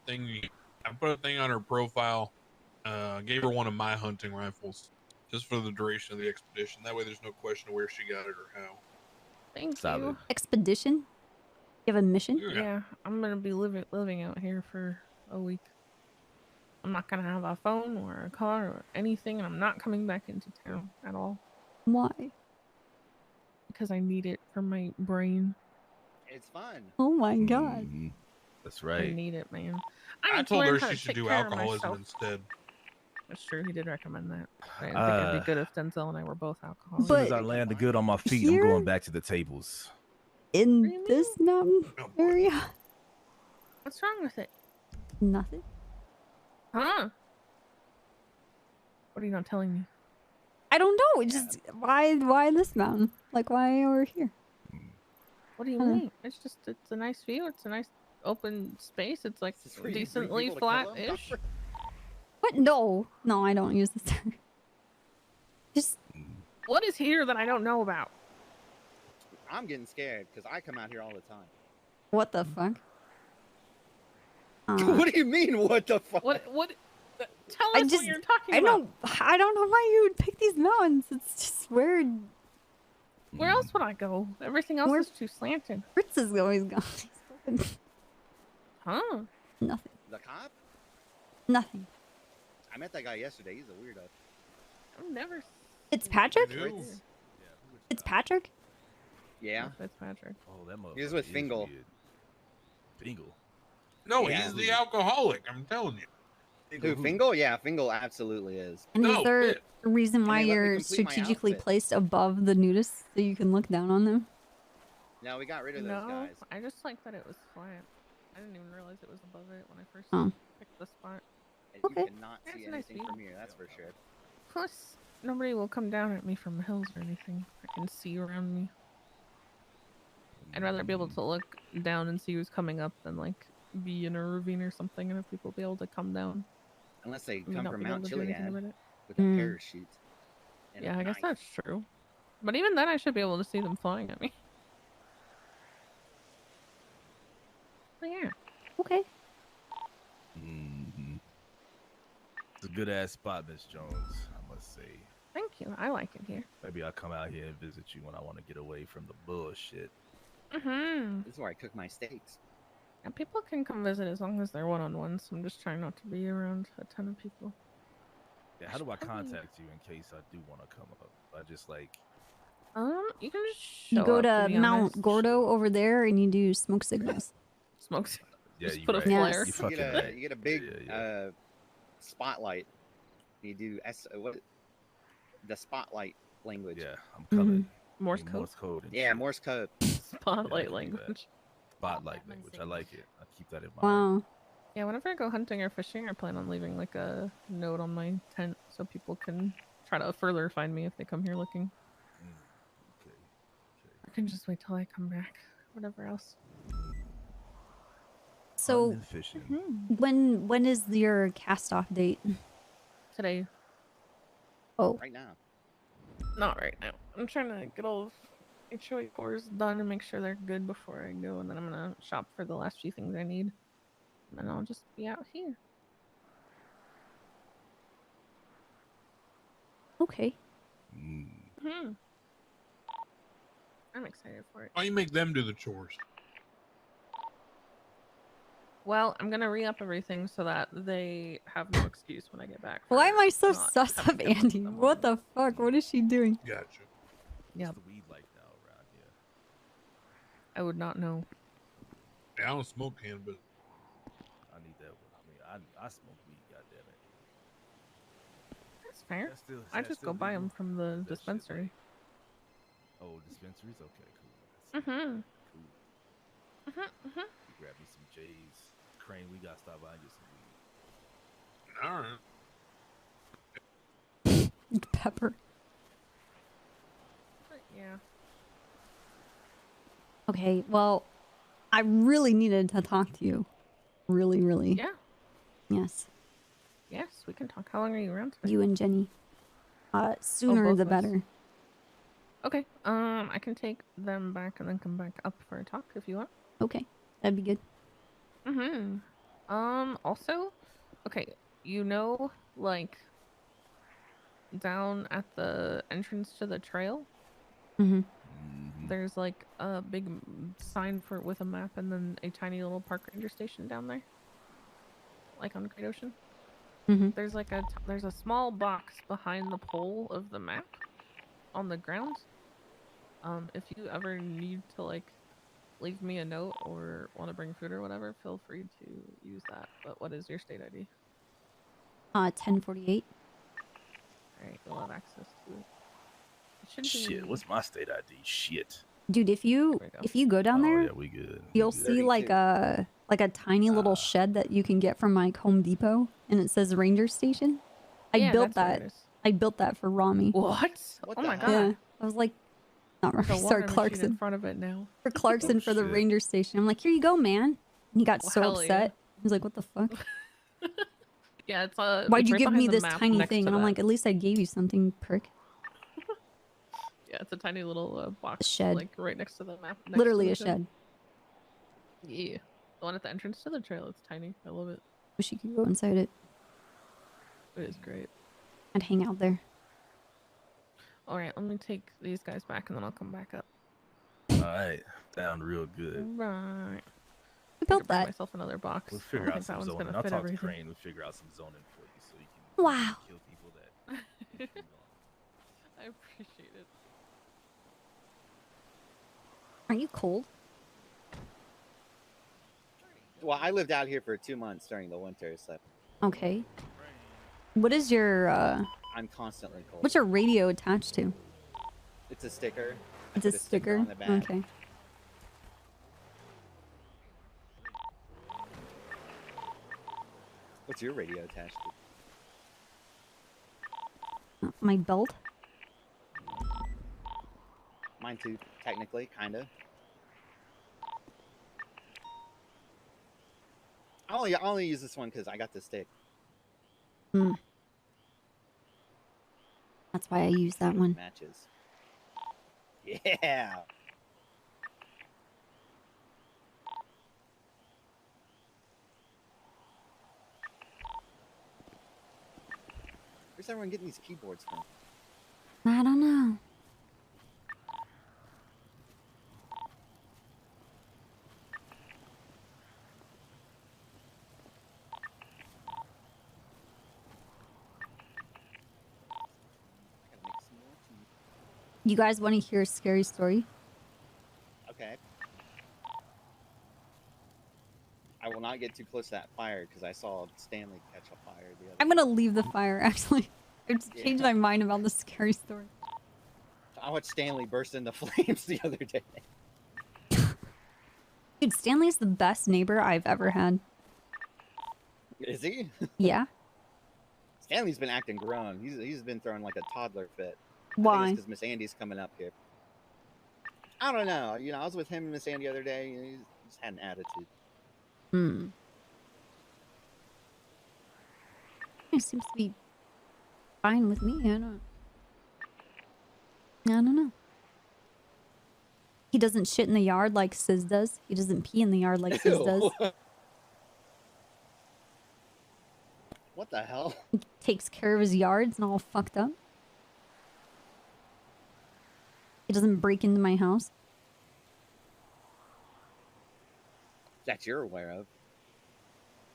thing. I put a thing on her profile. Gave her one of my hunting rifles, just for the duration of the expedition. That way, there's no question of where she got it or how. Thank Solid. you. Expedition? You have a mission? Yeah, I'm gonna be living out here for a week. I'm not gonna have a phone or a car or anything, and I'm not coming back into town at all. Why? Because I need it for my brain. It's fun. Oh my god. That's I right. need it, man. I need to told learn her how she to should take do care of alcoholism myself. instead. That's true. He did recommend that. I didn't think it'd be good if Denzel and I were both alcoholics. As soon as I land the good on my feet, I'm going back to the tables. In this mountain area? What's wrong with it? Nothing. Huh? What are you not telling me? I don't know. It just why this mountain? Like why over here? What do you mean? It's a nice view. It's a nice open space. It's like where you bring decently people to kill 'em? flat-ish. What? No, I don't use this term. Just What is here that I don't know about? I'm getting scared because I come out here all the time. what the fuck? What do you mean? What the fuck? What? Tell us what you're talking about. I don't know why you would pick these mountains. It's just weird. Where else would I go? Everything else is too slanted. Fritz is always gone. Huh? Nothing. The cop? Nothing. I met that guy yesterday. He's a weirdo. I've never. It's Patrick? Fritz? It's Patrick? Yeah. That's Patrick. Oh, that He was with Fingal. Fingal. No, Yeah. he's the alcoholic. I'm telling you. Who, Fingal? Yeah, Fingal absolutely is. And is there a reason why And they let me you're complete my strategically outfit. placed above the nudists so you can look down on them? No, we got rid of those No, guys. I just like that it was flat. I didn't even realize it was above it when I first Oh. picked the spot. You cannot see That's a nice anything view. from here, that's for sure. Plus, nobody will come down at me from the hills or anything. I can see around me. I'd rather be able to look down and see who's coming up than like be in a ravine or something and have people be able to come down. Unless they and me come not from being able Mount to do anything Chiliad about it. with a parachute. and a Yeah, I guess knife. that's true. But even then, I should be able to see them flying at me. But yeah. Okay. It's a good ass spot, Miss Jones, I must say. Thank you. I like it here. Maybe I'll come out here and visit you when I want to get away from the bullshit. Mm-hmm. This is where I cook my steaks. And people can come visit as long as they're one-on-one, so I'm just trying not to be around a ton of people. Yeah, how do I contact you in case I do want to come up? I just like You can just show You go up, to be Mount honest. Gordo over there and you do smoke signals. Smoke signals. Yeah, Just you put a right. flare. You fucking right. You get a big spotlight. You do the spotlight language. Yeah, I'm coming. Morse code. Morse code. and Yeah, shit. Morse code. Spotlight language. Spotlight language. I like it. I keep that in mind. Wow. Yeah, whenever I go hunting or fishing, I plan on leaving like a note on my tent so people can try to further find me if they come here looking. I can just wait till I come back. Whatever else. So and fishing. when is your cast off date? Today. Oh. Right now. Not right now. I'm trying to get all of HOA cores done and make sure they're good before I go, and then I'm gonna shop for the last few things I need. And then I'll just be out here. Okay. Hmm. I'm excited for it. Why you make them do the chores? Well, I'm gonna re-up everything so that they have no excuse when I get back. Why am I so not sus of Andy? What the fuck? What is she doing? Gotcha. Yeah. What's the weed like now around here? I would not know. Yeah, I don't smoke cannabis. I need that one. I mean, I smoke weed, goddammit. That's fair. That's still- I that's just still go buy legal? them from the That shit, dispensary. Oh, dispensaries? Okay, cool. Mm-hmm. Cool. Mm-hmm. Grab me some J's. Crane, we gotta stop by and get some weed. All right. pepper. Yeah. Okay, well, I really needed to talk to you. Really, really. Yeah. Yes. Yes, we can talk. How long are you around today? You and Jenny. Sooner both the of us. better. Okay. I can take them back and then come back up for a talk if you want. Okay, that'd be good. Mm-hmm. Also, okay, like down at the entrance to the trail, Mm-hmm. there's like a big sign with a map and then a tiny little park ranger station down there, like on Great Ocean. Mm-hmm. There's like there's a small box behind the pole of the map on the ground. If you ever need to like leave me a note or want to bring food or whatever, feel free to use that. But what is your state ID? 1048. Alright, you'll have access to it. It should be... Shit, what's my state ID? Shit. Dude, if you go down there, yeah, we good. you'll see like a tiny little shed that you can get from like Home Depot, and it says Ranger Station. I built that. I built that for Rami. What? Oh my god. Yeah, I was like, not There's a Rami, water sorry, machine Clarkson. in front of it now. For Clarkson for the shit. Ranger Station. I'm like, here you go, man. And he got Well, so hell upset. yeah. He was like, what the fuck? Yeah, it's Why'd it's you right give me behind the this map tiny next thing? to And I'm that. like, at least I gave you something, prick. Yeah, it's a tiny little box. shed. Like right next to the map. next to Literally the a shed. Yeah. The one at the entrance to the trail. It's tiny. I love it. Wish you could go inside it. It is great. I'd hang out there. Alright, let me take these guys back and then I'll come back up. Alright, sound real good. Right. I built bring that. myself another box. We'll I figure don't out think that some one's zoning. gonna I'll fit talk to everything. Crane. We'll figure out some zoning for you so you can Wow. kill people that. I appreciate it. Are you cold? Well, I lived out here for 2 months during the winter, so Okay. What is your I'm constantly cold. what's your radio attached to? It's a sticker. I It's a put sticker? on the back. Okay. What's your radio attached to? My belt? Mine too, technically, kinda. I only use this one because I got the stick. Hmm. That's why I use that one. Matches. Yeah. Where's everyone getting these keyboards from? I don't know. You guys want to hear a scary story? Okay. I will not get too close to that fire because I saw Stanley catch a fire the other I'm gonna leave the fire, actually. I just changed my mind about the scary story. I watched Stanley burst into flames the other day. Dude, Stanley's the best neighbor I've ever had. Is he? Yeah? Stanley's been acting grown. He's been throwing like a toddler fit. Why? Because Miss Andy's coming up here. I don't know. You know, I was with him and Miss Andy the other day. And he just had an attitude. Hmm. He seems to be fine with me. I don't know. He doesn't shit in the yard like Sis does. He doesn't pee in the yard like Sis does. What the hell? He takes care of his yard. It's not all fucked up. He doesn't break into my house. That you're aware of.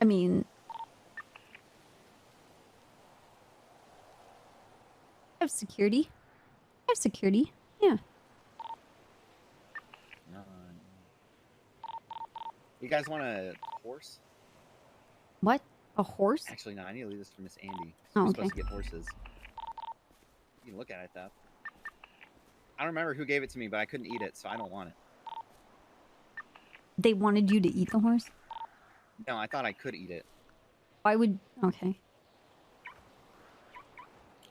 I mean, I have security. I have security. Yeah. You guys want a horse? What? A horse? Actually, no. I need to leave this for Miss Andy. Oh, We're okay. supposed to get horses. You can look at it though. I don't remember who gave it to me, but I couldn't eat it, so I don't want it. They wanted you to eat the horse? No, I thought I could eat it. Why would... Okay.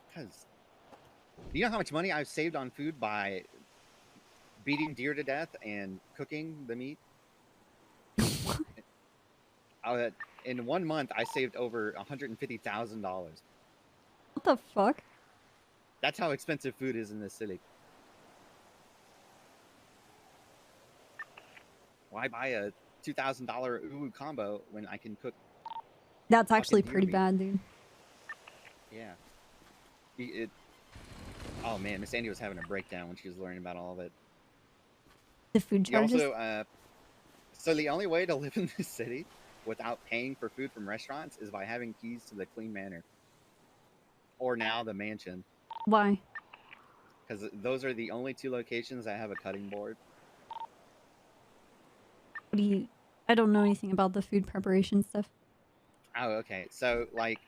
Because Do you know how much money I've saved on food by beating deer to death and cooking the meat? In 1 month, I saved over $150,000. What the fuck? That's how expensive food is in this city. Why buy a $2,000 uwu combo when I can cook? That's fucking actually deer pretty meat? bad, dude. Yeah. Oh man, Miss Andy was having a breakdown when she was learning about all of it. The food You charges? also, so the only way to live in this city without paying for food from restaurants is by having keys to the Clean Manor. Or now the mansion. Why? Because those are the only 2 locations that have a cutting board. What do you... I don't know anything about the food preparation stuff. Oh, okay. So, like,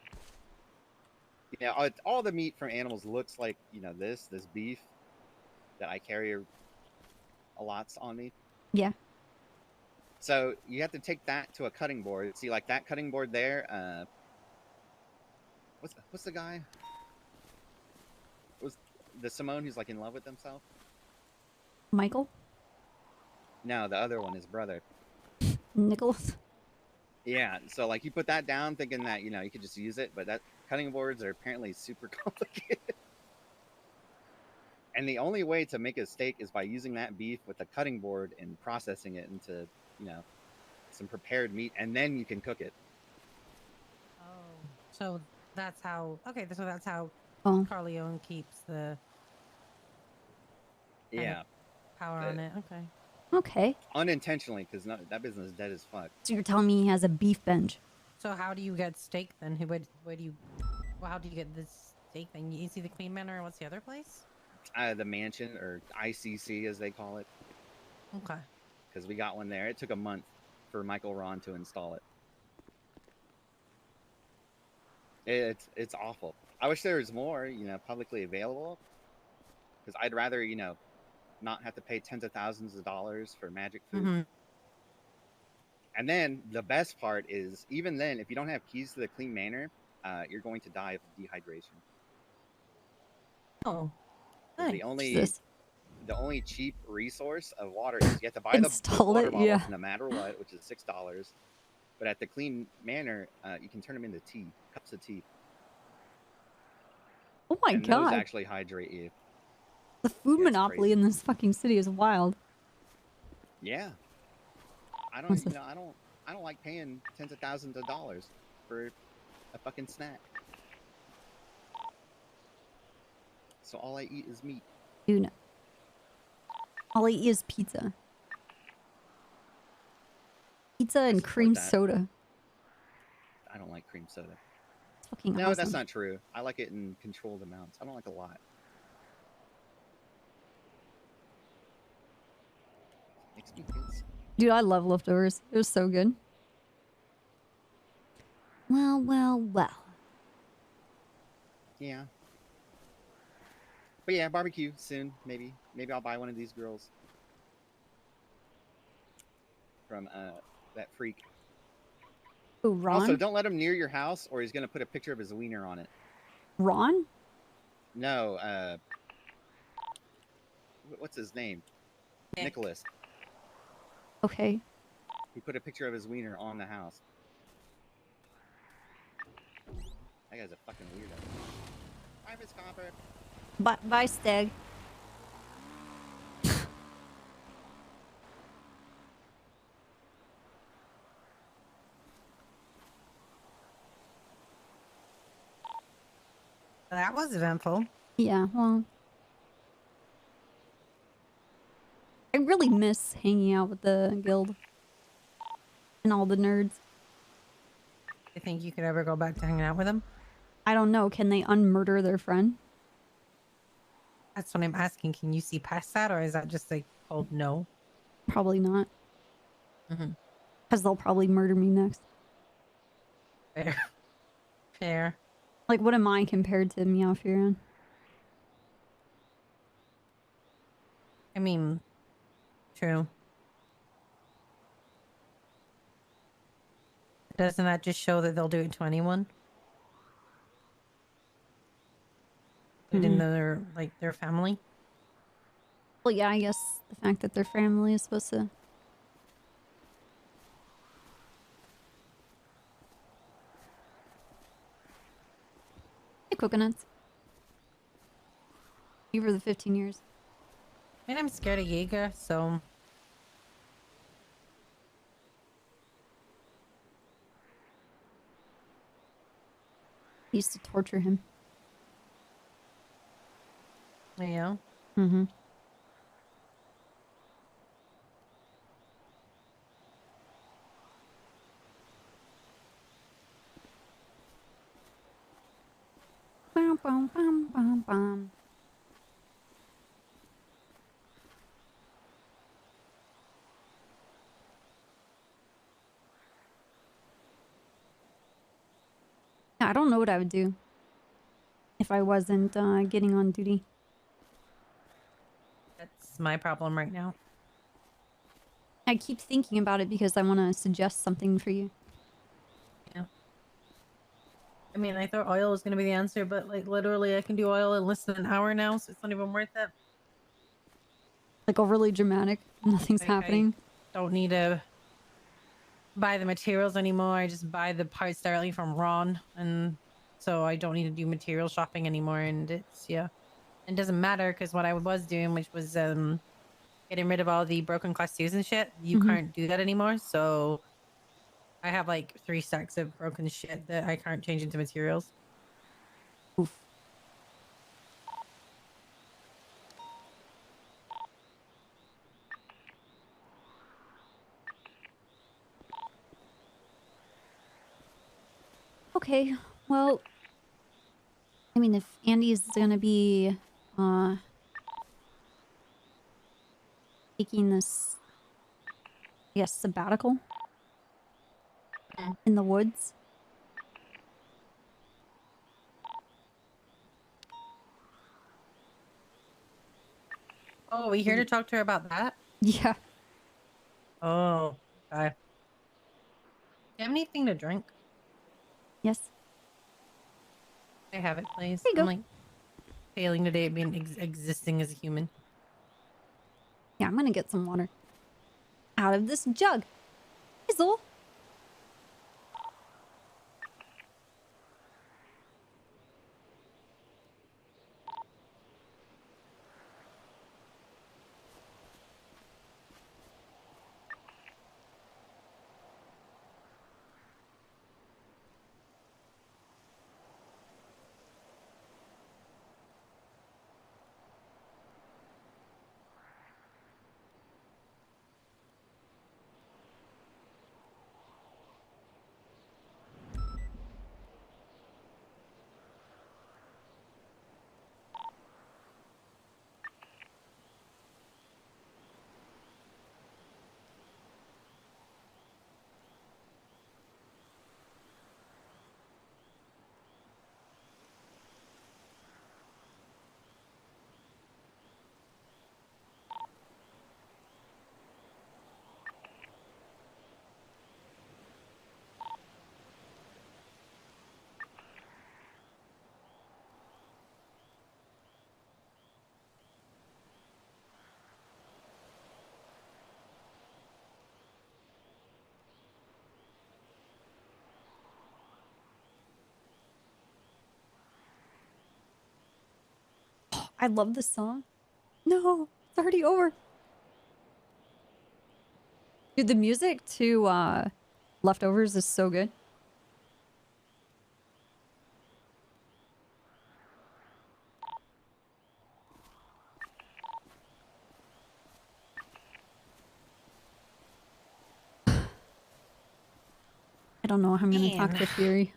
you know, all the meat from animals looks like, you know, this beef that I carry a lot's on me. Yeah. So you have to take that to a cutting board. See, like that cutting board there. What's the guy? Was the Simone who's like in love with himself? Michael? No, the other one, his brother. Nicholas? Yeah. So like you put that down, thinking that you know you could just use it, but that cutting boards are apparently super complicated. And the only way to make a steak is by using that beef with a cutting board and processing it into, you know, some prepared meat, and then you can cook it. Oh, so that's how. Okay, so that's how Carleone keeps the kind Yeah. of power on it. Okay. Okay. Unintentionally, because that business is dead as fuck. So you're telling me he has a beef bench? So how do you get steak then? Where do you? Well, how do you get this steak then? You see the Clean Manor. What's the other place? The mansion, or ICC as they call it. Okay. Because we got one there. It took a month for Michael Ron to install it. It's awful. I wish there was more, you know, publicly available. Because I'd rather, you know, not have to pay tens of thousands of dollars for magic food. Mm-hmm. And then the best part is, even then, if you don't have keys to the Clean Manor, you're going to die of dehydration. Oh. Nice. The only cheap resource of water is you have to buy the water bottles no matter what, which is $6. But at the Clean Manor, you can turn them into tea, cups of tea. Oh my god! Those actually hydrate you. The food monopoly in this fucking city is wild. Yeah. I don't like paying tens of thousands of dollars for a fucking snack. So all I eat is meat. Dude, all I eat is pizza. Pizza and cream soda. I don't like cream soda. It's fucking No, awesome. that's not true. I like it in controlled amounts. I don't like a lot. Makes me feel sick. Dude, I love leftovers. It was so good. Well, well, well. Yeah. But yeah, barbecue soon, maybe. Maybe I'll buy one of these girls. From that freak. Ooh, Ron? Also, don't let him near your house or he's going to put a picture of his wiener on it. Ron? No, what's his name? Nicholas. Okay. He put a picture of his wiener on the house. That guy's a fucking weirdo. Bye, Miss Copper. Bye, Stag. That was eventful. Yeah, well. I really miss hanging out with the guild. And all the nerds. You think you could ever go back to hanging out with them? I don't know. Can they unmurder their friend? That's what I'm asking. Can you see past that, or is that just a cold no? Probably not. Mm-hmm. Because they'll probably murder me next. Fair. Fair. Like, what am I compared to Meowfuron? I mean, true. Doesn't that just show that they'll do it to anyone? within their family. Well, yeah, I guess the fact that their family is supposed to. Hey, coconuts. You for the 15 years. I mean, I'm scared of Jaeger, so. I used to torture him. Yeah. Mm-hmm. Bum, bum, bum, bum, bum. I don't know what I would do if I wasn't getting on duty. That's my problem right now. I keep thinking about it because I want to suggest something for you. Yeah. I mean, I thought oil was going to be the answer, but like literally I can do oil in less than an hour now, so it's not even worth it. Like overly dramatic. Nothing's Like, happening. I don't need to buy the materials anymore. I just buy the parts directly from Ron, and so I don't need to do material shopping anymore. And it's it doesn't matter because what I was doing, which was getting rid of all the broken class 2s and shit, you can't do that anymore. So I have like 3 stacks of broken shit that I can't change into materials. Oof. Okay, well, I mean, if Andy's gonna be taking this, I guess, sabbatical in the woods. Oh, are we here to talk to her about that? Yeah. Oh, okay. Do you have anything to drink? Yes. I have it, please. There you I'm go. like failing today at being existing as a human. Yeah, I'm gonna get some water out of this jug. Hazel. I love this song. No, it's already over. Dude, the music to Leftovers is so good. I don't know how I'm gonna talk to Fury.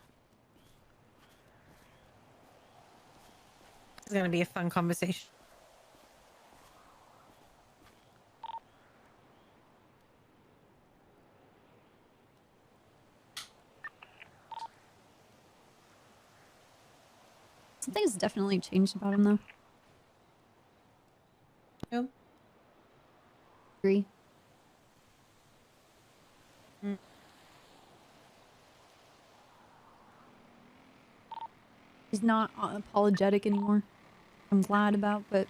It's gonna be a fun conversation. Something's definitely changed about him, though. Who? Agree. He's not apologetic anymore. I'm glad about, but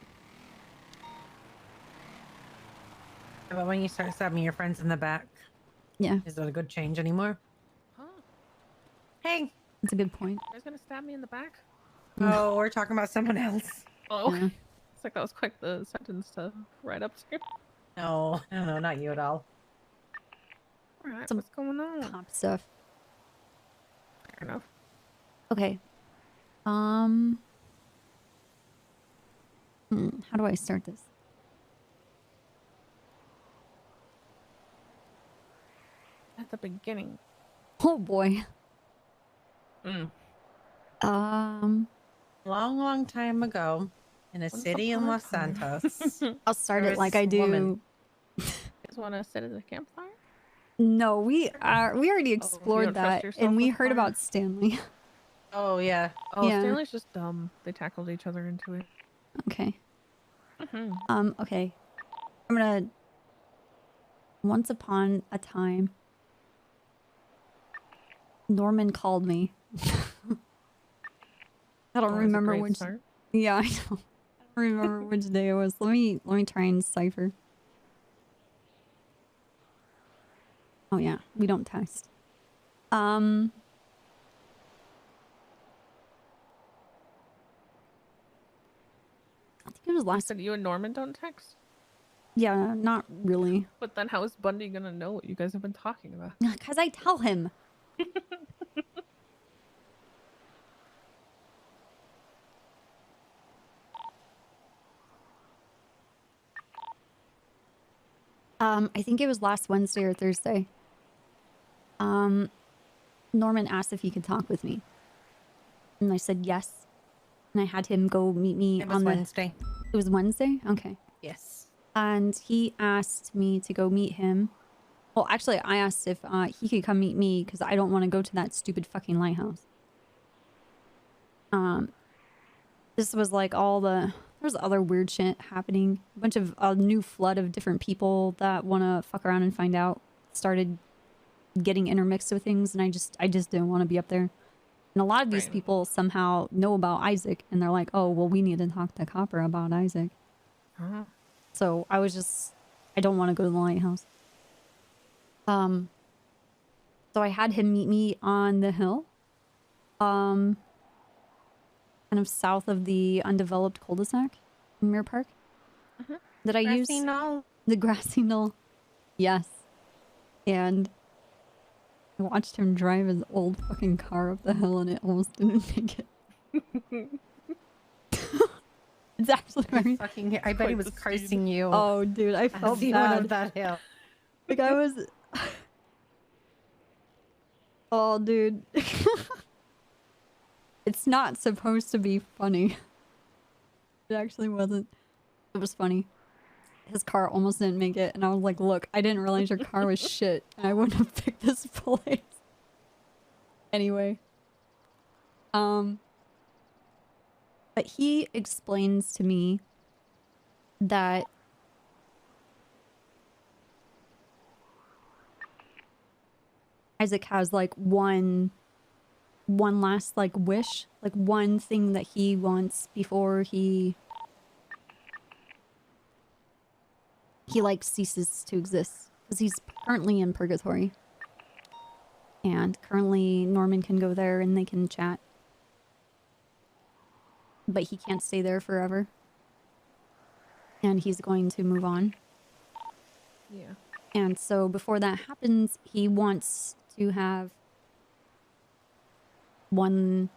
But when you start stabbing your friends in the back, yeah, is that a good change anymore? Huh? hey, that's a good point. You guys gonna stab me in the back? Oh, we're talking about someone else. Oh, Yeah. it's like that was quite the sentence to write up to. No, not you at all. Alright, Some what's going on? cop stuff. Fair enough. Okay. How do I start this? At the beginning. Oh boy. Long time ago, in a city in Los Santos. I'll start there it was like this I do. woman. You guys want to sit at the campfire? No, we already you explored don't trust that, yourself and we with heard fire? about Stanley. Oh yeah. Oh, Yeah. Stanley's just dumb. They tackled each other into it. Okay. Mhm. Okay. I'm gonna. Once upon a time, Norman called me. I don't Oh, that's a remember great which. start. Yeah, I know. I don't remember which day it was. Let me try and cipher. Oh yeah, we don't text. I think it was You last. said you and Norman don't text? Yeah, not really. But then how is Bundy gonna know what you guys have been talking about? Because I tell him. I think it was last Wednesday or Thursday. Norman asked if he could talk with me. And I said yes. And I had him go meet me It was on the... Wednesday. It was Wednesday? Okay. Yes. And he asked me to go meet him. Well, actually, I asked if he could come meet me because I don't want to go to that stupid fucking lighthouse. This was like all the... There's other weird shit happening. A bunch of a new flood of different people that want to fuck around and find out started getting intermixed with things, and I just didn't want to be up there. And a lot of these people somehow know about Isaac, and they're like, oh, well, we need to talk to Copper about Isaac. So I was just... I don't want to go to the lighthouse. So I had him meet me on the hill. Kind of south of the undeveloped cul-de-sac in Mirror Park. That I use. Grassy knoll. The grassy knoll. Yes. And I watched him drive his old fucking car up the hill and it almost didn't make it. It's actually very... Fucking, I bet he was cursing you. Oh, dude, I felt as he went bad. up that hill. Like, I was... Oh, dude. It's not supposed to be funny. It actually wasn't. It was funny. His car almost didn't make it, and I was like, look, I didn't realize your car was shit, and I wouldn't have picked this place. Anyway. But he explains to me that Isaac has like one last like wish, like one thing that he wants before he like ceases to exist, because he's currently in purgatory, and currently Norman can go there and they can chat, but he can't stay there forever, and he's going to move on. Yeah. And so before that happens, he wants to have one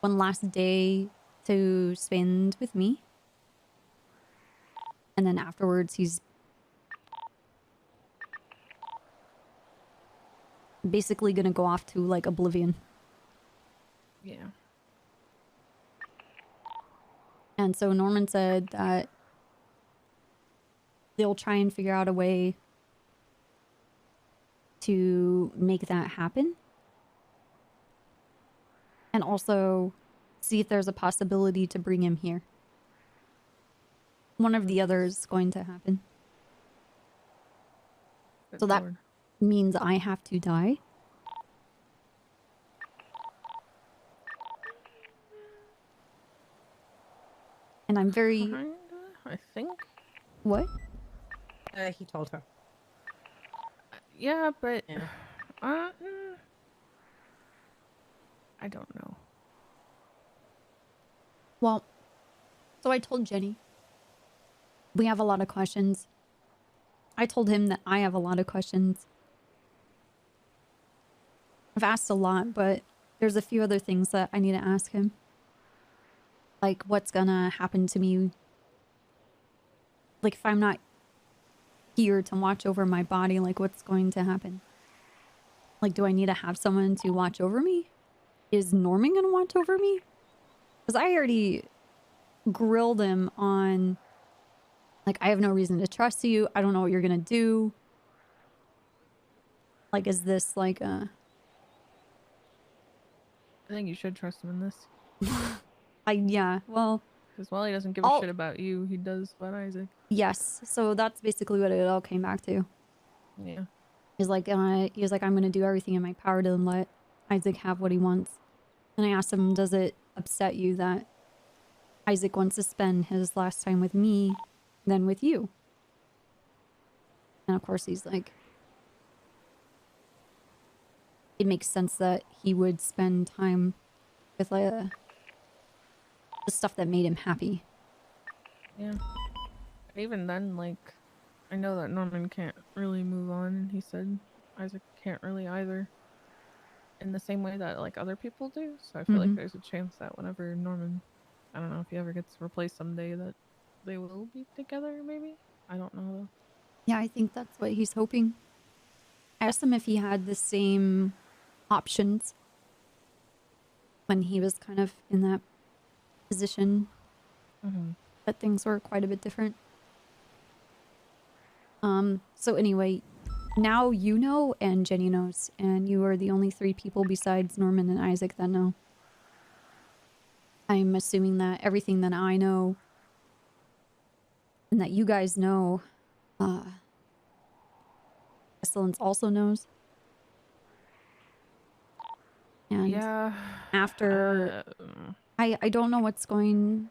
last day to spend with me. And then afterwards, he's basically gonna go off to, like, oblivion. Yeah. And so Norman said that they'll try and figure out a way to make that happen. And also see if there's a possibility to bring him here. One of the others is going to happen. So that means I have to die. And I'm very... Kinda, I think. What? He told her. Yeah, but I don't know. Well, so I told Jenny. We have a lot of questions. I told him that I have a lot of questions. I've asked a lot, but there's a few other things that I need to ask him. Like, what's gonna happen to me? Like, if I'm not here to watch over my body, like, what's going to happen? Like, do I need to have someone to watch over me? Is Norman gonna watch over me? Because I already grilled him on, like, I have no reason to trust you. I don't know what you're gonna do. Like, is this like a... I think you should trust him in this. Yeah, well... Because while he doesn't give a shit about you, he does about Isaac. Yes, so that's basically what it all came back to. Yeah. He's like, I'm gonna do everything in my power to let Isaac have what he wants. And I asked him, does it upset you that Isaac wants to spend his last time with me than with you? And of course he's like, it makes sense that he would spend time with the stuff that made him happy. Yeah. Even then, like, I know that Norman can't really move on, and he said Isaac can't really either. In the same way that, like, other people do. So I feel like there's a chance that whenever Norman, I don't know if he ever gets replaced someday, that they will be together, maybe? I don't know, though. Yeah, I think that's what he's hoping. I asked him if he had the same options when he was kind of in that position, but things were quite a bit different. So anyway, now you know and Jenny knows, and you are the only 3 people besides Norman and Isaac that know. I'm assuming that everything that I know and that you guys know, Excellence also knows. And yeah, after I don't know what's going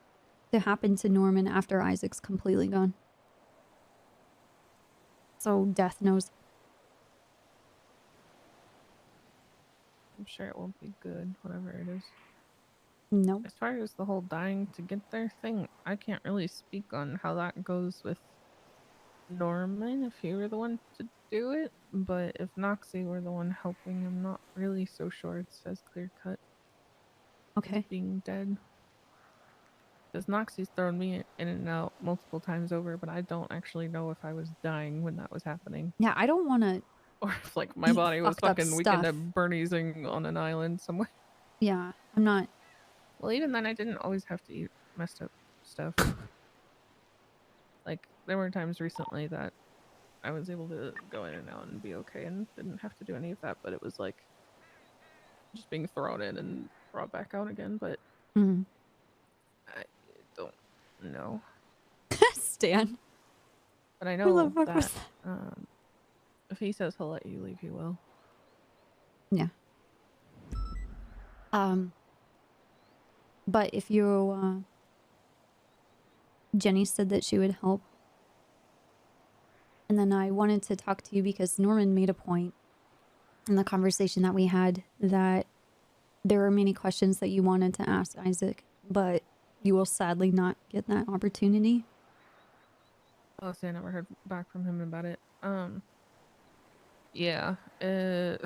to happen to Norman after Isaac's completely gone. So Death knows. I'm sure it won't be good, whatever it is. No. As far as the whole dying to get there thing, I can't really speak on how that goes with Norman if he were the one to do it, but if Noxie were the one helping, I'm not really so sure it's as clear cut. Okay. Being dead. Because Noxie's thrown me in and out multiple times over, but I don't actually know if I was dying when that was happening. Yeah, I don't want to... Or if, like, my body was fucking weekend at Bernie'sing on an island somewhere. Yeah, I'm not... Well, even then, I didn't always have to eat messed up stuff. Like, there were times recently that I was able to go in and out and be okay and didn't have to do any of that, but it was like just being thrown in and brought back out again, but I don't know. Stan. But I Who know the fuck was that if he says he'll let you leave, he will. Yeah. But if you, Jenny said that she would help. And then I wanted to talk to you because Norman made a point in the conversation that we had that there are many questions that you wanted to ask Isaac, but you will sadly not get that opportunity. Oh, see, I never heard back from him about it. Yeah. With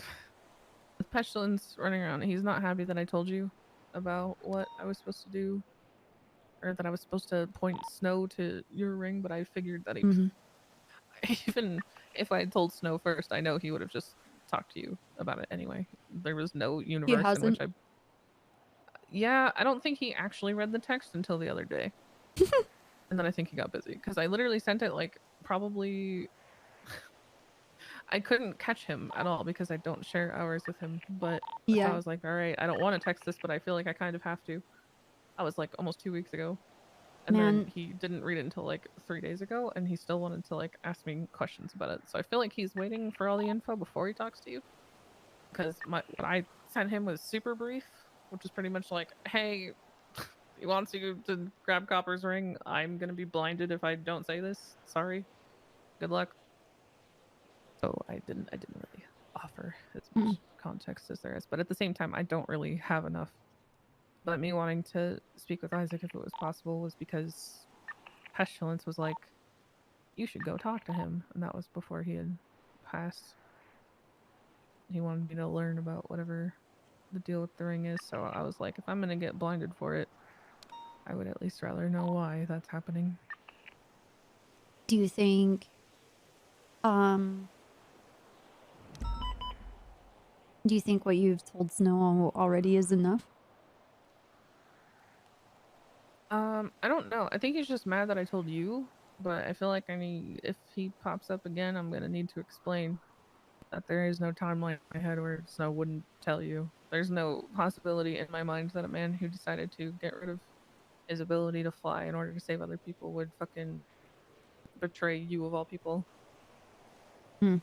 Pestilence running around, he's not happy that I told you about what I was supposed to do. Or that I was supposed to point Snow to your ring, but I figured that he... Even if I had told Snow first, I know he would have just talked to you about it anyway. There was no universe in which I... Yeah, I don't think he actually read the text until the other day. And then I think he got busy. Because I literally sent it, like, probably... I couldn't catch him at all because I don't share hours with him. But yeah. I was like, alright, I don't want to text this, but I feel like I kind of have to. I was like almost 2 weeks ago. And then he didn't read it until like 3 days ago, and he still wanted to like ask me questions about it. So I feel like he's waiting for all the info before he talks to you. Because what I sent him was super brief, which is pretty much like, hey, He wants you to grab Copper's ring. I'm gonna be blinded if I don't say this. Sorry. Good luck. So I didn't really offer as much context as there is, but at the same time, I don't really have enough. But me wanting to speak with Isaac if it was possible was because Pestilence was like, you should go talk to him, and that was before he had passed. He wanted me to learn about whatever the deal with the ring is, so I was like, if I'm gonna get blinded for it, I would at least rather know why that's happening. Do you think, do you think what you've told Snow already is enough? I don't know. I think he's just mad that I told you, but I feel like if he pops up again, I'm gonna need to explain that there is no timeline in my head where Snow wouldn't tell you. There's no possibility in my mind that a man who decided to get rid of his ability to fly in order to save other people would fucking betray you of all people. It's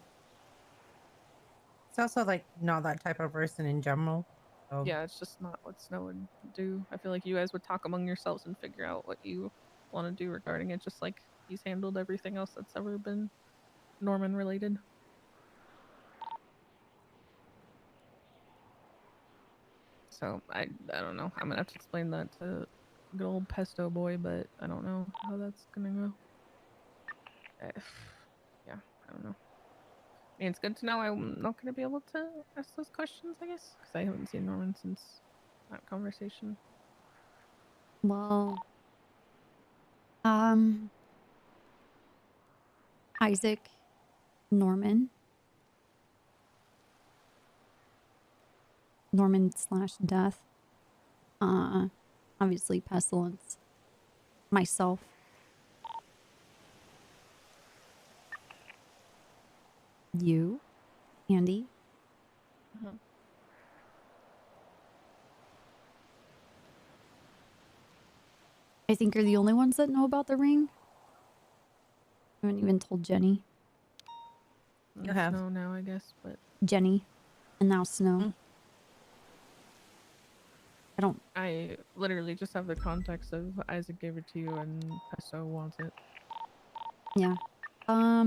also like not that type of person in general. So. Yeah, it's just not what Snow would do. I feel like you guys would talk among yourselves and figure out what you want to do regarding it, just like he's handled everything else that's ever been Norman related. So I don't know. I'm gonna have to explain that to good old Pesto boy, but I don't know how that's gonna go. Yeah, I don't know. I mean, it's good to know I'm not gonna be able to ask those questions, I guess, because I haven't seen Norman since that conversation. Well, Isaac, Norman / Death, obviously Pestilence, myself. You, Andy. I think you're the only ones that know about the ring. I haven't even told Jenny. You have Snow now, I guess, but Jenny, and now Snow. I literally just have the context of Isaac gave it to you and Pesto wants it. Yeah. I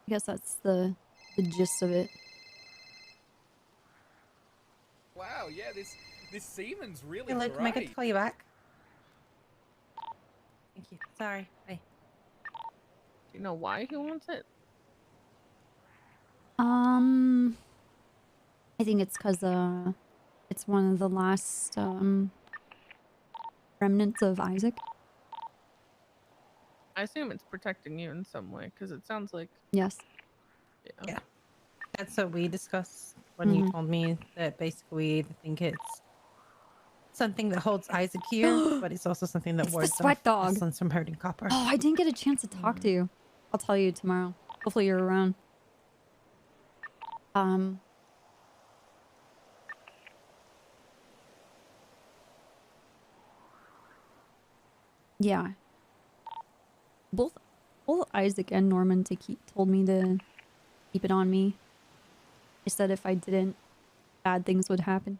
guess that's the gist of it. Wow, yeah, this seaman's really Hey, look, great. am I good to call you back? Thank you. Sorry. Bye. Do you know why he wants it? I think it's because it's one of the last remnants of Isaac. I assume it's protecting you in some way, because it sounds like... Yes. Yeah. That's what we discussed when you told me that basically I think it's something that holds Isaac here, but it's also something that It's the wards sweat off dog. Pestilence from hurting Copper. Oh, I didn't get a chance to talk to you. I'll tell you tomorrow. Hopefully you're around. Yeah. Both Isaac and Norman told me to keep it on me. They said if I didn't, bad things would happen.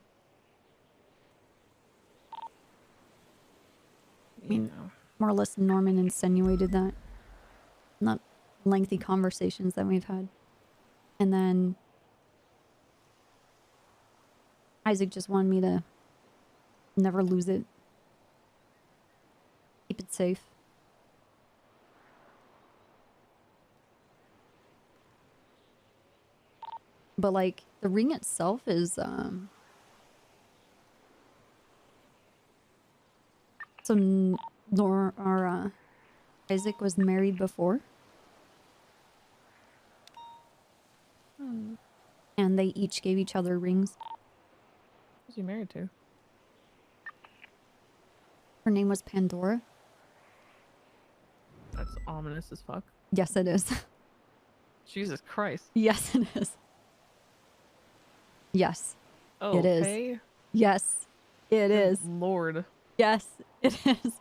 I mean, more or less Norman insinuated that. Not lengthy conversations that we've had. And then Isaac just wanted me to never lose it. Keep it safe. But like the ring itself is so Isaac was married before. And they each gave each other rings. Who's he married to? Her name was Pandora. That's ominous as fuck. Yes, it is. Jesus Christ. Yes, it is. Yes, it Okay. is. Yes, it is. Lord. Yes, it is.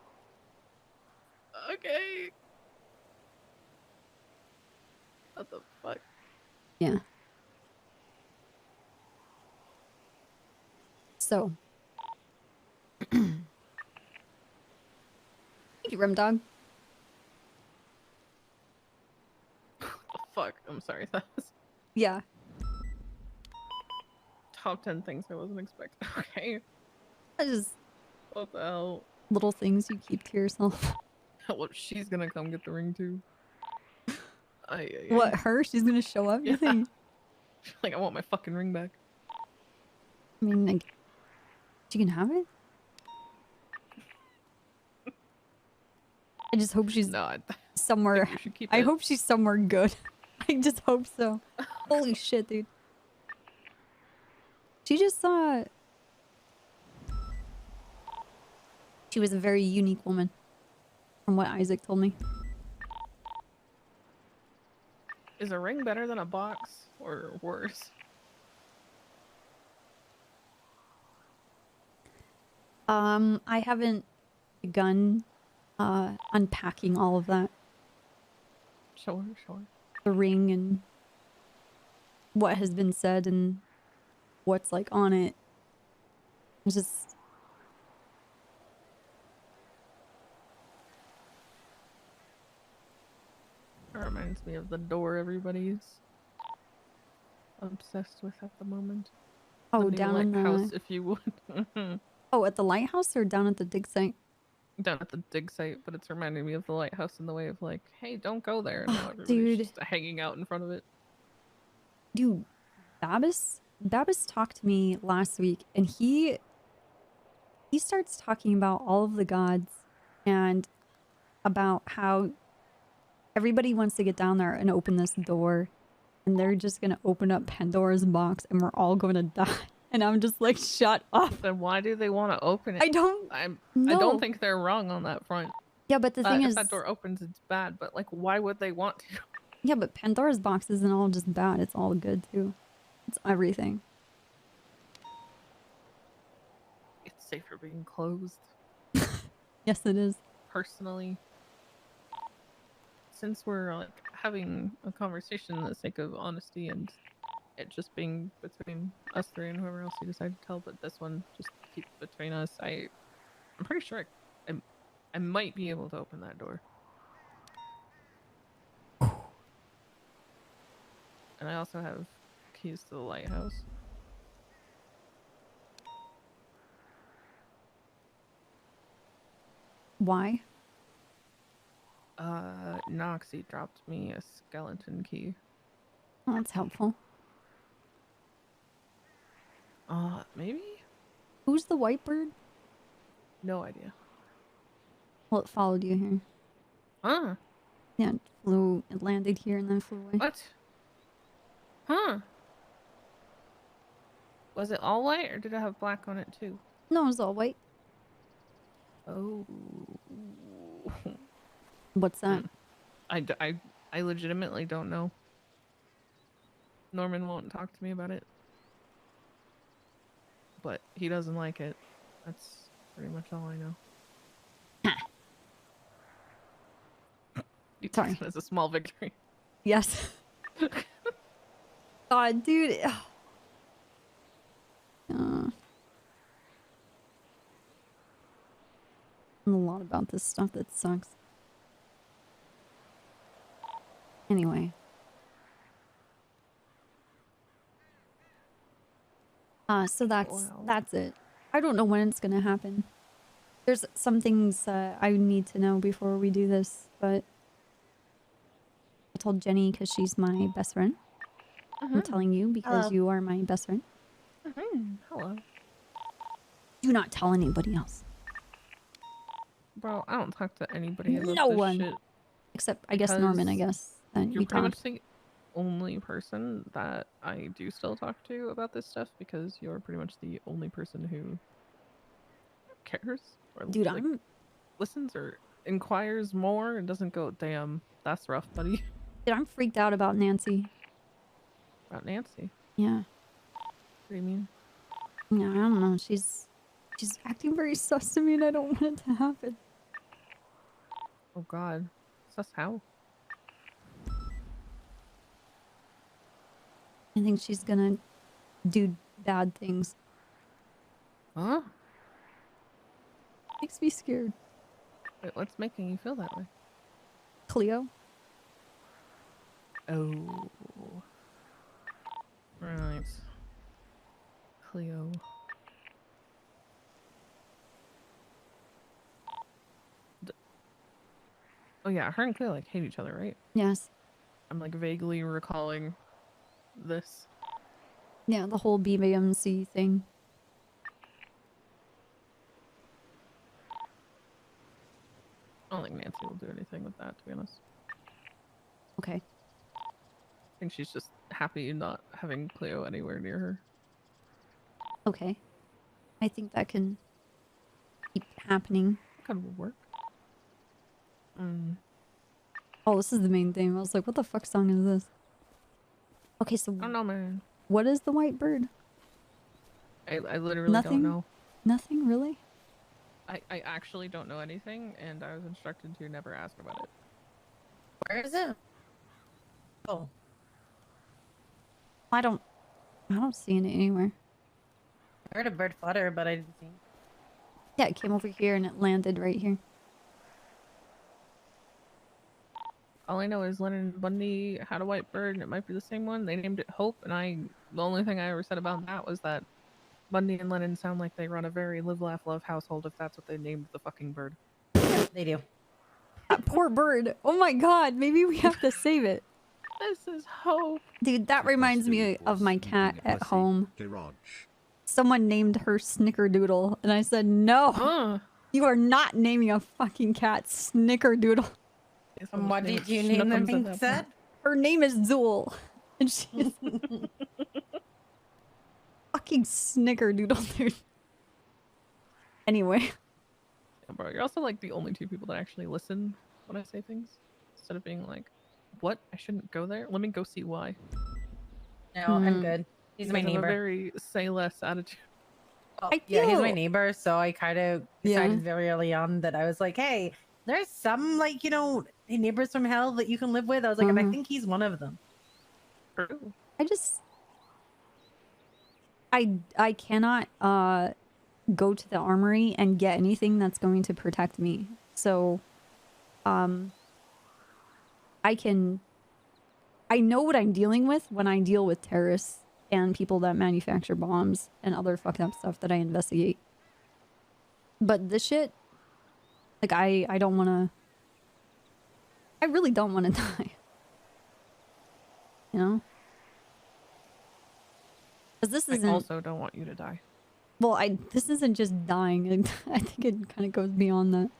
Okay. What the fuck? Yeah. So. Thank you, Rim Dog. The fuck? I'm sorry. That was Yeah. top 10 things I wasn't expecting. Okay. I just What the hell? little things you keep to yourself. What? She's gonna come get the ring too. What, her? She's gonna show up, you think? Like, I want my fucking ring back. I mean, like, she can have it? I just hope she's somewhere. keep I it. hope she's somewhere good. I just hope so. Holy shit, dude. She just saw. She was a very unique woman, from what Isaac told me. Is a ring better than a box or worse? I haven't begun unpacking all of that. Sure. The ring and what has been said and what's like on it. It's just It reminds me of the door everybody's obsessed with at the moment. Oh, The new down in the lighthouse, if you would. Oh, at the lighthouse or down at the dig site? Down at the dig site, but it's reminding me of the lighthouse in the way of like, hey, don't go there. And now everybody's Dude. just hanging out in front of it. Dude, Babis talked to me last week and he starts talking about all of the gods and about how everybody wants to get down there and open this door and they're just gonna open up Pandora's box and we're all gonna die. And I'm just like, shut up. Then why do they want to open it? I don't I know. don't think they're wrong on that front. Yeah, but the thing if is, that door opens, it's bad. But like, why would they want to? yeah, but Pandora's box isn't all just bad. It's all good too. It's everything. It's safer being closed. Yes, it is. Personally, since we're like having a conversation in the sake of honesty and it just being between us three and whoever else you decide to tell, but this one just keep between us. I'm pretty sure I might be able to open that door. And I also have keys to the lighthouse. Why? Noxie dropped me a skeleton key. Oh, that's helpful. Maybe? Who's the white bird? No idea. Well, it followed you here. Huh? Yeah, it landed here and then flew away. What? Huh? Was it all white or did it have black on it too? No, it was all white. Oh. What's that? I legitimately don't know. Norman won't talk to me about it. But he doesn't like it. That's pretty much all I know. Sorry. It's a small victory. Yes. God, dude. A lot about this stuff that sucks. Anyway. So that's it. I don't know when it's gonna happen. There's some things I need to know before we do this, but I told Jenny because she's my best friend. I'm telling you because you are my best friend. Hello. Do not tell anybody else. Bro, I don't talk to anybody about No this one. shit. Except, I guess, Norman, I guess. That You're you pretty much talked. the only person that I do still talk to about this stuff because you're pretty much the only person who cares or Dude, like, listens or inquires more and doesn't go, damn, that's rough, buddy. Dude, I'm freaked out about Nancy. About Nancy? Yeah. What do you mean? Yeah, I don't know. She's acting very sus to me and I don't want it to happen. Oh god. Sus how? I think she's gonna do bad things. Huh? Makes me scared. Wait, what's making you feel that way? Cleo? Oh. Right. Cleo. Oh yeah, her and Cleo like hate each other, right? Yes. I'm like vaguely recalling this. Yeah, the whole BBMC thing. I don't think Nancy will do anything with that, to be honest. Okay. I think she's just happy not having Cleo anywhere near her. Okay. I think that can keep happening. That could work. Oh, this is the main thing. I was like, what the fuck song is this? Okay, so I don't know, man. What is the white bird? I literally Nothing? don't know. Nothing, really? I actually don't know anything, and I was instructed to never ask about it. Where is it? Oh. I don't see it anywhere. I heard a bird flutter, but I didn't see it. Yeah, it came over here and it landed right here. All I know is Lennon Bundy had a white bird, and it might be the same one. They named it Hope, and the only thing I ever said about that was that Bundy and Lennon sound like they run a very live, laugh, love household if that's what they named the fucking bird. Yeah, they do. That poor bird. Oh my god, maybe we have to save it. This is Hope. Dude, that reminds me of my cat at home. Someone named her Snickerdoodle, and I said, no, you are not naming a fucking cat Snickerdoodle. And what did you name them instead? Her name is Zool, and she's fucking Snickerdoodle, dude. Anyway. Yeah, bro, you're also like the only two people that actually listen when I say things. Instead of being like, what? I shouldn't go there? Let me go see why. No, I'm good. He's You my guys have a neighbor. very say less attitude. Oh, yeah, he's my neighbor, so I kind of decided very early on that I was like, hey, there's some, like, you know, neighbors from hell that you can live with. I was like, and I think he's one of them. I cannot go to the armory and get anything that's going to protect me. So I know what I'm dealing with when I deal with terrorists and people that manufacture bombs and other fucked up stuff that I investigate. But this shit, like, I don't want to... I really don't want to die. You know? Because this isn't... I also don't want you to die. Well, this isn't just dying. I think it kind of goes beyond that.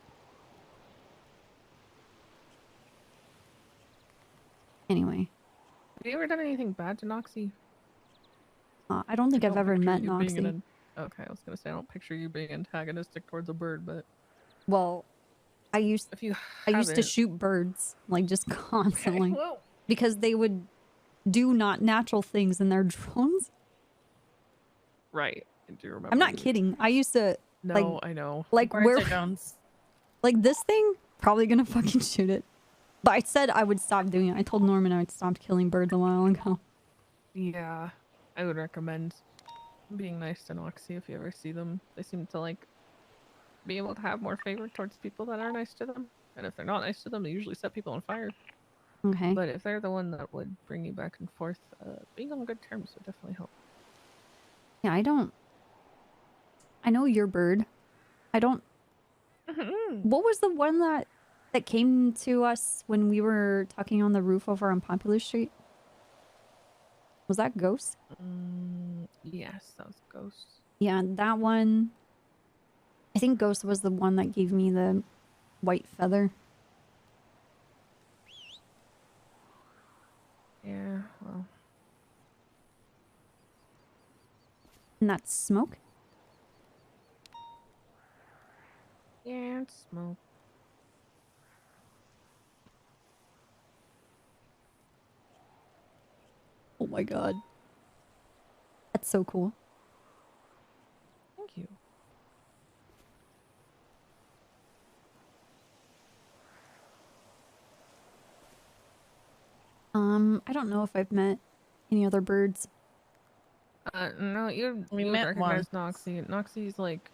Anyway. Have you ever done anything bad to Noxie? I don't think I've ever met you being Noxie. Okay, I was gonna say I don't picture you being antagonistic towards a bird, but Well, I used to haven't- shoot birds, like, just constantly. well- Because they would do not natural things in their drones. Right, I do remember. I'm not kidding. I used to, No, like, I know. like, Birds where, are drones. like, this thing, probably gonna fucking shoot it. But I said I would stop doing it. I told Norman I would stop killing birds a while ago. Yeah, I would recommend being nice to Noxie if you ever see them. They seem to, like, be able to have more favor towards people that are nice to them. And if they're not nice to them, they usually set people on fire. Okay. But if they're the one that would bring you back and forth, being on good terms would definitely help. Yeah, I know your bird. I don't... What was the one that came to us when we were talking on the roof over on Popular Street? Was that Ghost? Yes, that was Ghost. Yeah, that one. I think Ghost was the one that gave me the white feather. Yeah, well. And that's Smoke? Yeah, it's Smoke. Oh my god. That's so cool. Thank you. I don't know if I've met any other birds. No, you We would met recognize once. Noxie. Noxie's like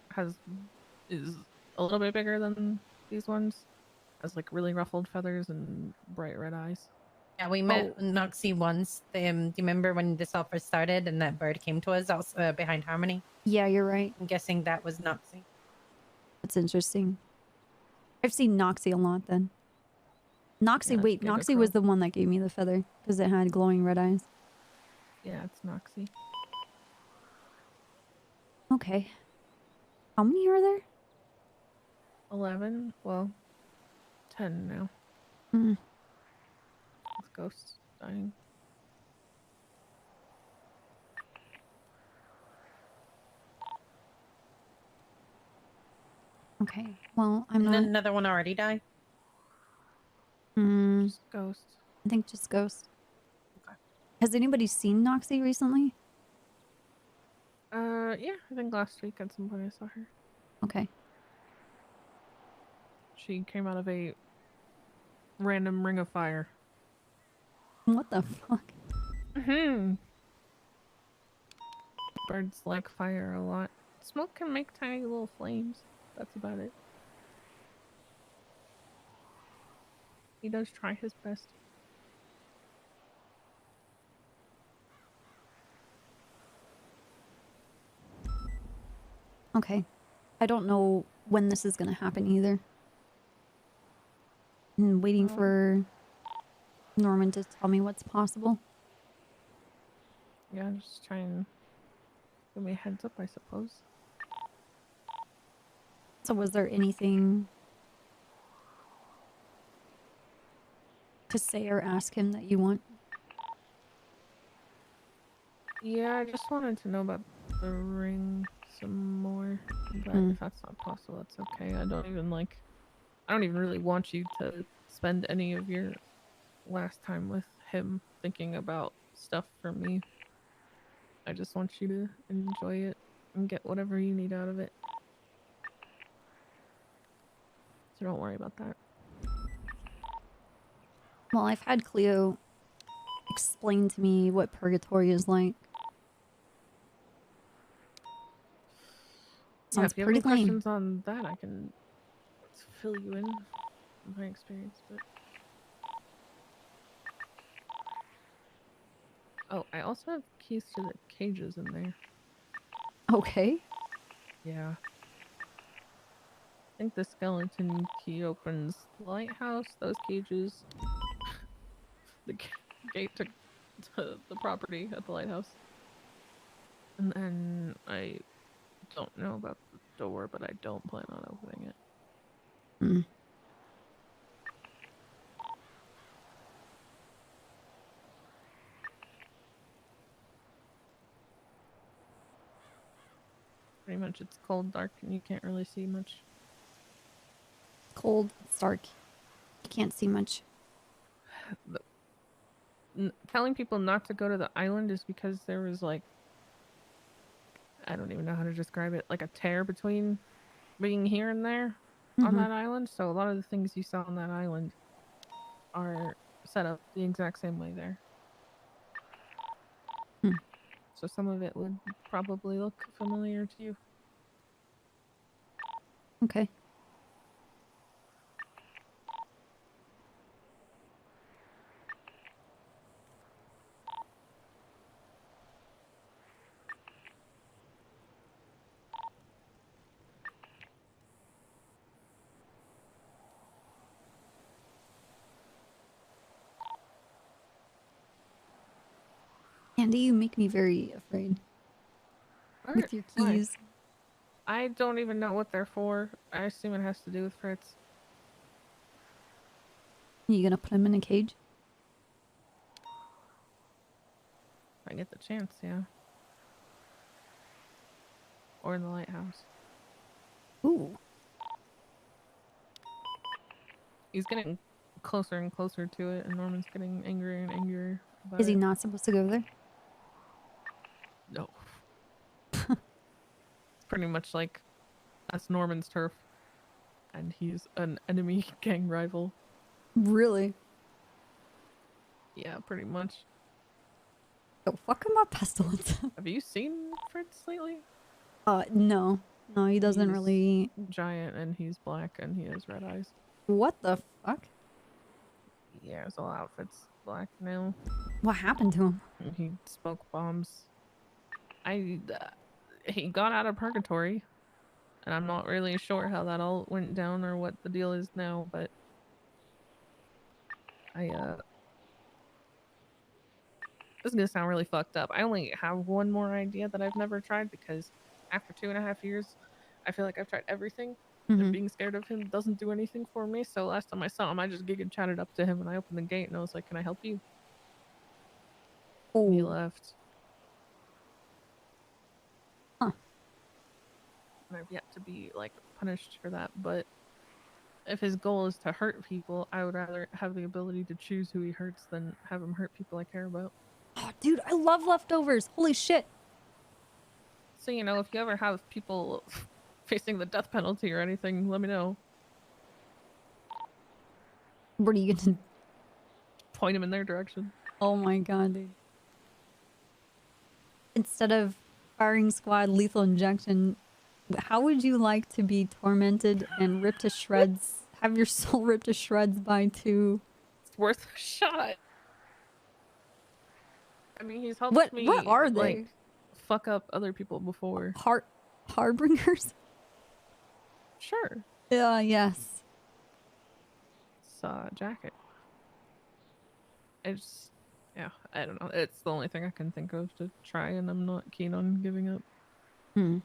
is a little bit bigger than these ones. Has like really ruffled feathers and bright red eyes. Yeah, we met Noxie once. Do you remember when this all first started and that bird came to us behind Harmony? Yeah, you're right. I'm guessing that was Noxie. That's interesting. I've seen Noxie a lot then. Noxie, Yeah, wait, Giga Noxie was Crow. the one that gave me the feather because it had glowing red eyes. Yeah, it's Noxie. Okay. How many are there? 11. Well, 10 now. Hmm. With ghosts dying. Okay. Well, I'm Didn't not. another one already die? Just ghosts. I think just ghost. Okay. Has anybody seen Noxie recently? Yeah, I think last week at some point I saw her. Okay. She came out of a random ring of fire. What the fuck? Birds like fire a lot. Smoke can make tiny little flames. That's about it. He does try his best. Okay. I don't know when this is going to happen either. I'm waiting for Norman to tell me what's possible. Yeah, just try and give me a heads up, I suppose. So was there anything to say or ask him that you want? Yeah, I just wanted to know about the ring some more. But if that's not possible, that's okay. I don't even really want you to spend any of your last time with him thinking about stuff for me. I just want you to enjoy it and get whatever you need out of it. So don't worry about that. Well, I've had Cleo explain to me what purgatory is like. Yeah, Sounds if you have pretty any lame. questions on that, I can fill you in from my experience. But oh, I also have keys to the cages in there. Okay. Yeah. I think the skeleton key opens the lighthouse, those cages, the gate to the property at the lighthouse. And then I don't know about the door, but I don't plan on opening it. Hmm. Pretty much it's cold, dark, and you can't really see much. Cold, it's dark. You can't see much. Telling people not to go to the island is because there was like, I don't even know how to describe it, like a tear between being here and there on that island. So a lot of the things you saw on that island are set up the exact same way there. So some of it would probably look familiar to you. Okay. Andy, you make me very afraid. With your keys. I don't even know what they're for. I assume it has to do with Fritz. You gonna put him in a cage? If I get the chance, yeah. Or in the lighthouse. Ooh. He's getting closer and closer to it, and Norman's getting angrier and angrier about Is he it. not supposed to go there? No. It's pretty much like that's Norman's turf. And he's an enemy gang rival. Really? Yeah, pretty much. The fuck about pestilence? Have you seen Fritz lately? No. No, he doesn't He's really... giant and he's black and he has red eyes. What the fuck? Yeah, his whole outfit's black now. What happened to him? He spoke bombs. He got out of purgatory, and I'm not really sure how that all went down or what the deal is now, but this is gonna sound really fucked up. I only have one more idea that I've never tried because after 2.5 years, I feel like I've tried everything. And being scared of him doesn't do anything for me. So last time I saw him, I just gig and chatted up to him and I opened the gate and I was like, "Can I help you?" And he left. Huh. And I've yet to be like punished for that, but if his goal is to hurt people, I would rather have the ability to choose who he hurts than have him hurt people I care about. Oh, dude, I love leftovers. Holy shit. So, you know, if you ever have people facing the death penalty or anything, let me know. What are you gonna point him in their direction? Oh my god, dude. Instead of firing squad lethal injection, how would you like to be tormented and ripped to shreds? Have your soul ripped to shreds by 2? It's worth a shot. I mean, he's helped me. What are they? Like, fuck up other people before. Harbingers? Sure. Yes. It's jacket. It's, yeah, I don't know. It's the only thing I can think of to try, and I'm not keen on giving up. Hmm.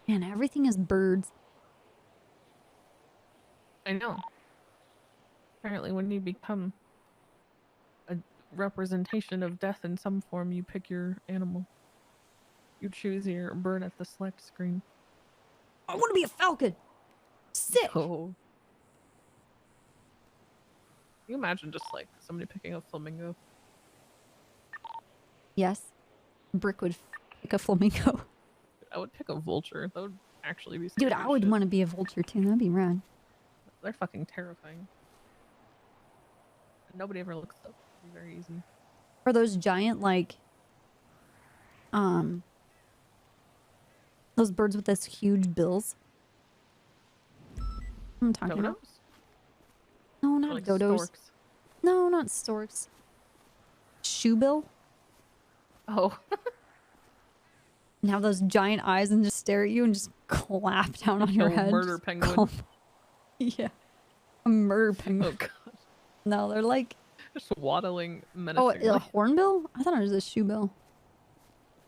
Man, everything is birds. I know. Apparently, when you become a representation of death in some form, you pick your animal. You choose your bird at the select screen. I want to be a falcon. Sick. Oh. Can you imagine just like somebody picking a flamingo? Yes. Brick would pick a flamingo. I would pick a vulture. That would actually be Dude, scary I as would shit. want to be a vulture too. That'd be rad. They're fucking terrifying. Nobody ever looks up. It's very easy. Or those giant, like, those birds with this huge bills. I'm talking about. Dodos? No, Or not like dodos. storks? No, not storks. Shoebill. Oh. And have those giant eyes and just stare at you and just clap down on your Oh, head. murder Just penguin. come- Yeah. A murder penguin. Oh god. No, they're like... Just waddling Oh, menacingly. a hornbill? I thought it was a shoebill.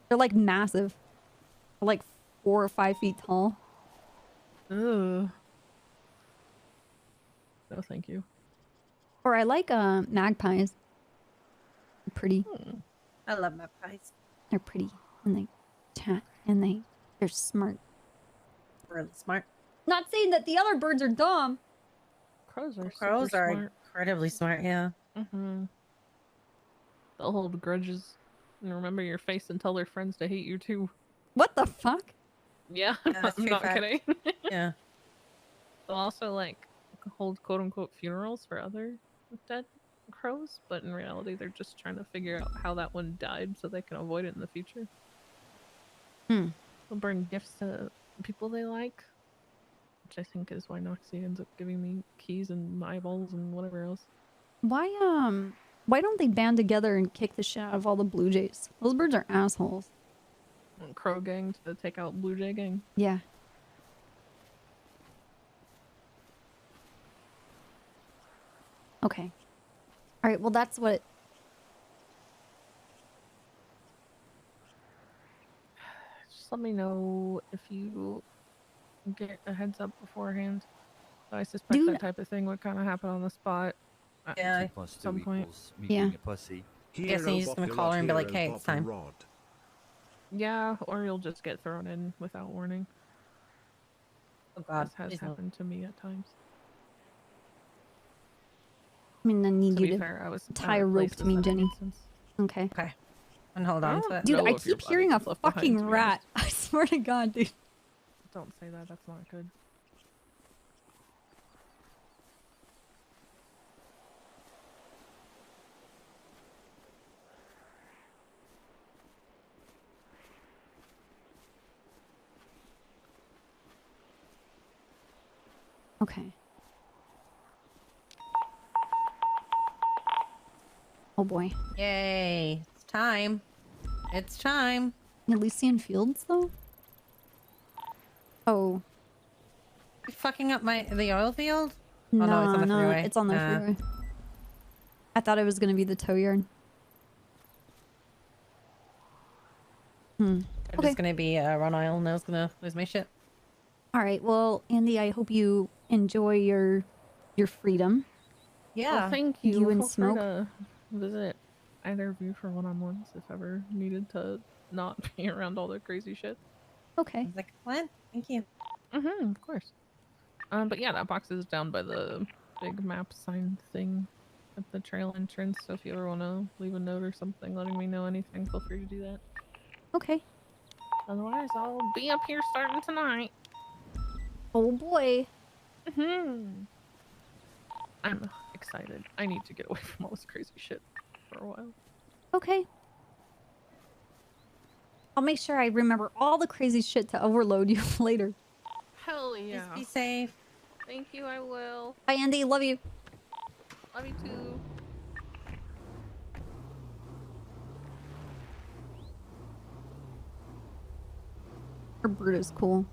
They're like massive. They're like 4 or 5 feet tall. Ugh. No, thank you. Or I like magpies. They're pretty. I love magpies. They're pretty. And they chat. And they're smart. Really smart. Not saying that the other birds are dumb. Crows are Crows super are smart. incredibly smart, yeah. Mm-hmm. They'll hold grudges and remember your face and tell their friends to hate you too. What the fuck? Yeah, that's I'm true not fact. kidding. Yeah. They'll also like hold quote unquote funerals for other dead crows, but in reality they're just trying to figure out how that one died so they can avoid it in the future. Hmm. They'll bring gifts to people they like, which I think is why Noxie ends up giving me keys and eyeballs and whatever else. Why don't they band together and kick the shit out of all the blue jays? Those birds are assholes. Crow gang to take out Blue Jay gang. Yeah. Okay. All right, well that's what... Just let me know if you get a heads up beforehand. I suspect Dude. that type of thing would kind of happen on the spot. At Yeah. some point. Me Yeah. being a pussy. Guessing you're just gonna call her and be like, hey, it's time. Yeah, or you'll just get thrown in without warning. Oh god. This has please no. happened to me at times. I mean, I need To you be to fair, I was tie out a of rope place to in me, that Jenny. instance. Okay. Okay. And hold on to it. Dude, know I if your keep body hearing a gets left behind, fucking to be rat. I swear to god, dude. Don't say that, that's not good. Okay. Oh boy. Yay. It's time. It's time. Elysian Fields, though? Oh. You fucking up the oil field? No, Oh no, it's on the freeway. it's on the freeway. I thought it was gonna be the tow yard. I'm just gonna be run aisle and I was gonna lose my shit. Alright, well, Andy, I hope you enjoy your freedom. Yeah. Well, thank you. You and Feel free Smoke. to visit either of you for one-on-ones if ever needed to not be around all the crazy shit. Okay. Like what? Thank you. Of course. But yeah, that box is down by the big map sign thing at the trail entrance. So if you ever want to leave a note or something letting me know anything, feel free to do that. Okay. Otherwise, I'll be up here starting tonight. Oh boy. I'm excited. I need to get away from all this crazy shit for a while. Okay. I'll make sure I remember all the crazy shit to overload you later. Hell yeah. Just be safe. Thank you, I will. Bye, Andy. Love you. Love you too. Her bird is cool.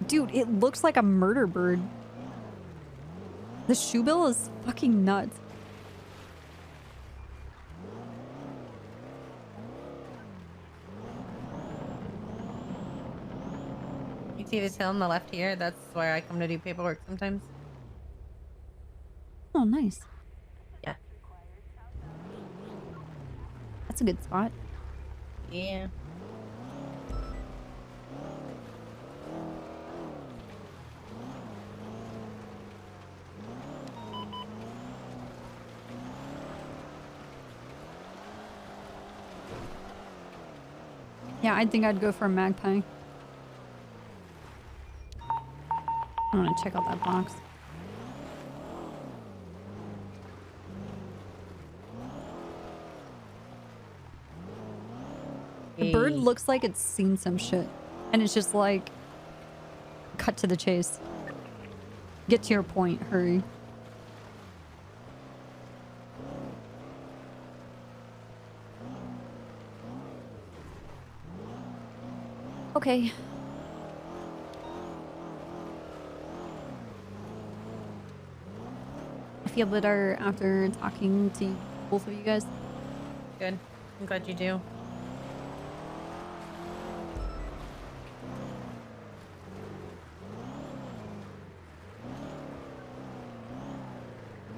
Dude, it looks like a murder bird. The shoe bill is fucking nuts. You see this hill on the left here? That's where I come to do paperwork sometimes. Oh, nice. Yeah. That's a good spot. Yeah. Yeah, I think I'd go for a magpie. I want to check out that box. The bird looks like it's seen some shit. And it's just like, cut to the chase. Get to your point, hurry. Okay. I feel better after talking to both of you guys. Good. I'm glad you do.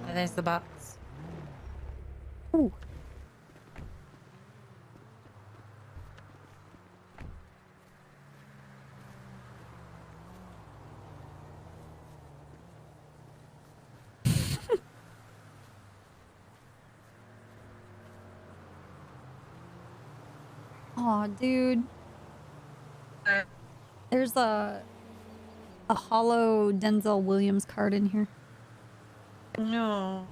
And there's the box. Ooh. Aw, dude. There's a hollow Denzel Williams card in here. No.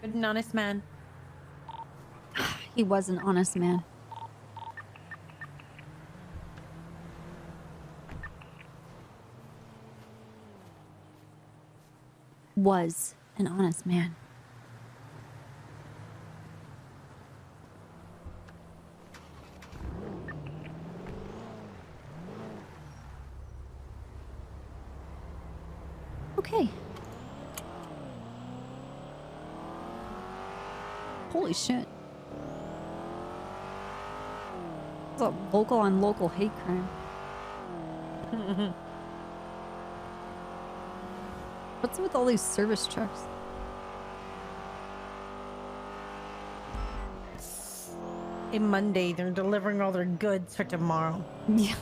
Good and honest man. He was an honest man. Was an honest man. Okay. Holy shit. It's a local on local hate crime. What's with all these service trucks? Hey, Monday, they're delivering all their goods for tomorrow. Yeah.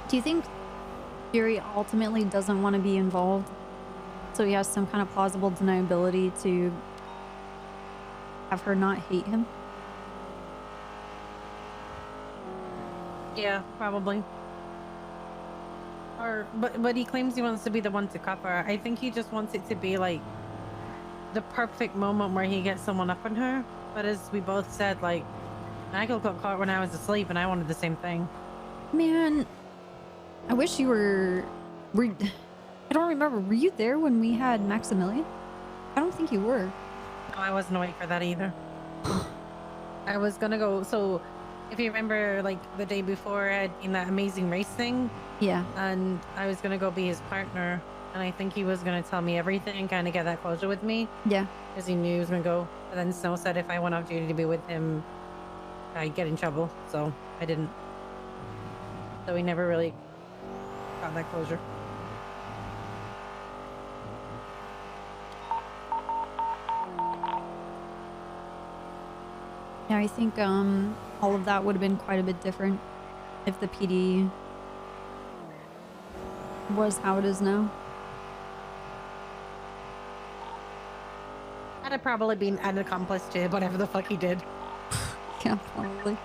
Do you think Fury ultimately doesn't want to be involved? So he has some kind of plausible deniability to have her not hate him? Yeah, probably. Or, but he claims he wants to be the one to cuff her. I think he just wants it to be like the perfect moment where he gets someone up on her. But as we both said, like, Michael got caught when I was asleep, and I wanted the same thing. Man, I wish you were. I don't remember. Were you there when we had Maximilian? I don't think you were. No, I wasn't awake for that either. I was gonna go. So, if you remember, like the day before, I had been that amazing race thing. Yeah. And I was gonna go be his partner, and I think he was gonna tell me everything, kind of get that closure with me. Yeah. Because he knew he was gonna go. But then Snow said if I went off duty to be with him, I'd get in trouble. So I didn't. So we never really got that closure. Yeah, I think all of that would have been quite a bit different if the PD was how it is now. I'd have probably been an accomplice to whatever the fuck he did. Yeah, probably.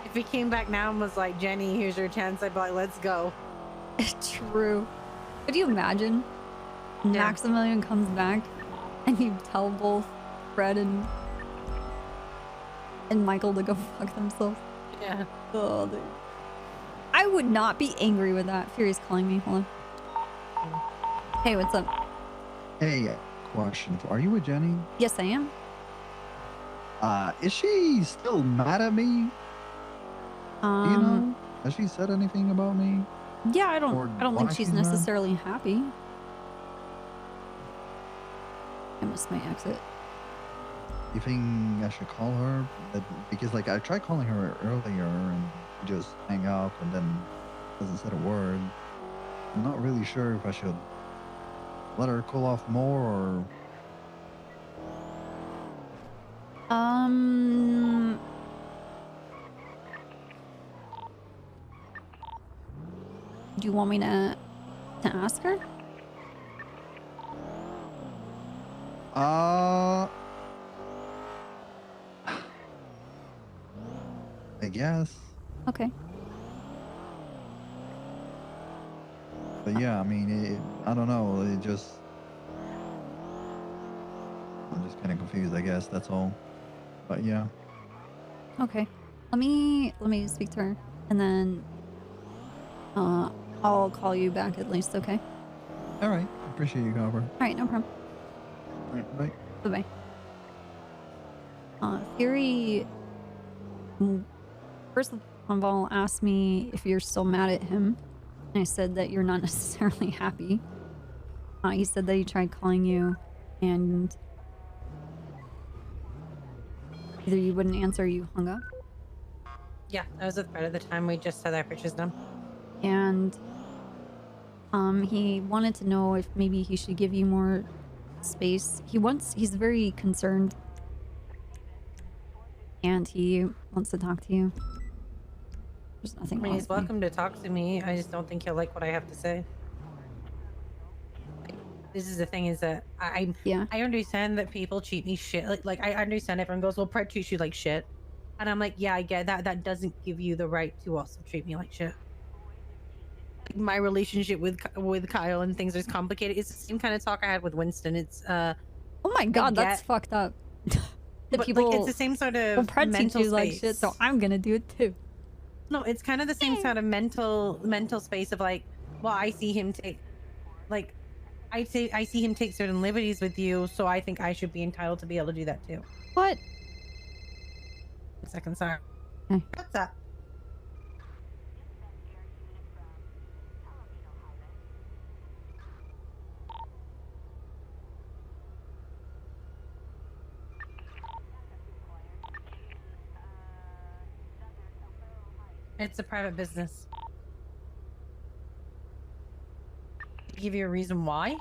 If he came back now and was like, Jenny, here's your chance, I'd be like, let's go. True. Could you imagine? Maximilian comes back and you tell both Fred and Michael to go fuck themselves. Yeah. Oh, dude. I would not be angry with that. Fury's calling me. Hold on. Hey, what's up? Hey, question. Are you with Jenny? Yes, I am. Is she still mad at me? Do you know? Has she said anything about me? Yeah, I Or don't think why she's she's mad? necessarily happy. I missed my exit. You think I should call her? Because like I tried calling her earlier and she just hang up and then doesn't say a word. I'm not really sure if I should let her cool off more or Do you want me to ask her? I guess. Okay. But yeah, I mean, I don't know. I'm just kind of confused, I guess. That's all. But yeah. Okay. Let me speak to her and then I'll call you back at least, okay? All right. Appreciate you, Copper. All right, no problem. All right, bye. Bye-bye. Fury, first of all, asked me if you're still mad at him. And I said that you're not necessarily happy. He said that he tried calling you and either you wouldn't answer or you hung up. Yeah, I was with Fred at the time. We just had our pictures done. And he wanted to know if maybe he should give you more space. He's very concerned. And he wants to talk to you. There's nothing I mean, wrong he's with me. welcome to talk to me. I just don't think he'll like what I have to say. This is the thing is that I understand that people treat me shit. Like I understand everyone goes, well, Fred treats you like shit. And I'm like, yeah, I get that. That doesn't give you the right to also treat me like shit. My relationship with Kyle and things is complicated. It's the same kind of talk I had with Winston. It's oh my god, that's fucked up. But people like, it's the same sort of will Fred teach mental you space. like shit, so I'm gonna do it too. No, it's kind of the same sort of mental space of like, well, I see him take, like, I see him take certain liberties with you, so I think I should be entitled to be able to do that too. What? A second, sorry. Okay. What's up? It's a private business. Give you a reason why?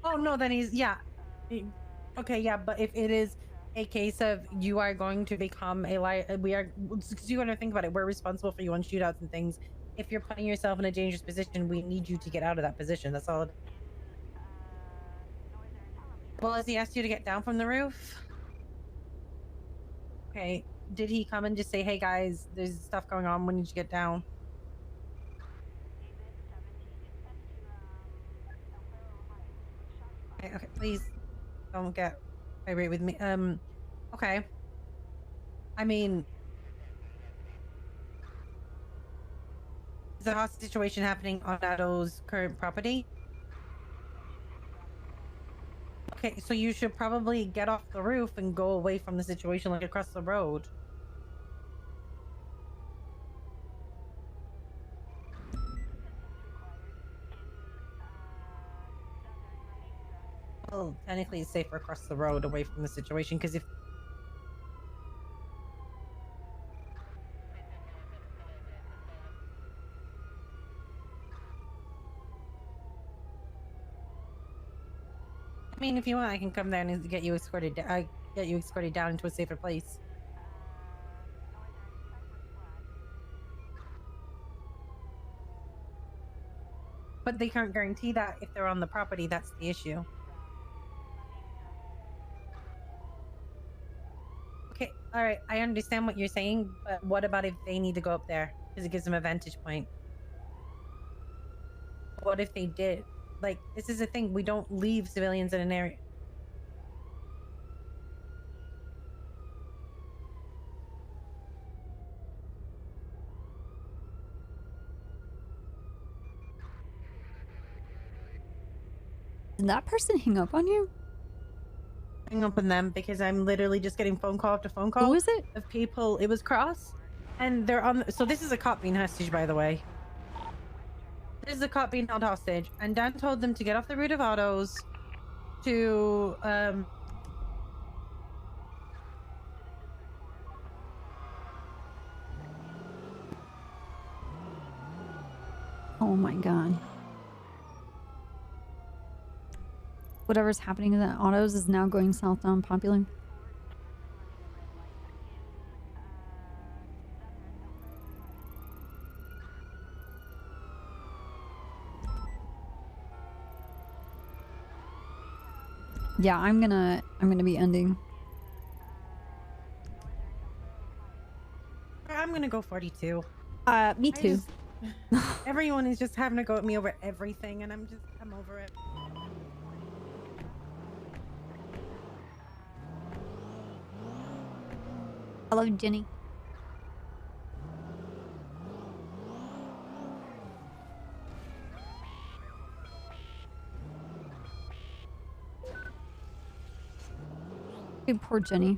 Oh no, then he's yeah. Okay, yeah, but if it is a case of you are going to become a we are, because you got to think about it. We're responsible for you on shootouts and things. If you're putting yourself in a dangerous position, we need you to get out of that position. That's all. Well, has he asked you to get down from the roof? Okay. Did he come and just say, "Hey guys, there's stuff going on. We need you to get down"? Okay, okay, please don't get irate with me. Okay. I mean, is a hostage situation happening on Addo's current property? Okay, so you should probably get off the roof and go away from the situation, like across the road. Well, technically it's safer across the road away from the situation, because if I mean, if you want, I can come there and get you escorted. Get you escorted down into a safer place. But they can't guarantee that if they're on the property. That's the issue. Okay, all right. I understand what you're saying, but what about if they need to go up there because it gives them a vantage point? What if they did? Like, this is the thing. We don't leave civilians in an area. Did that person hang up on you? Hang up on them because I'm literally just getting phone call after phone call. Who is it? Of people. It was Cross, and they're on. So this is a cop being hostage, by the way. This is a cop being held hostage, and Dan told them to get off the route of autos, to Oh my god. Whatever's happening in the autos is now going south down Popular. Yeah, I'm gonna be ending. I'm gonna go 42. Me too. Everyone is just having to go at me over everything, and I'm over it. Hello, Jenny. Hey, poor Jenny.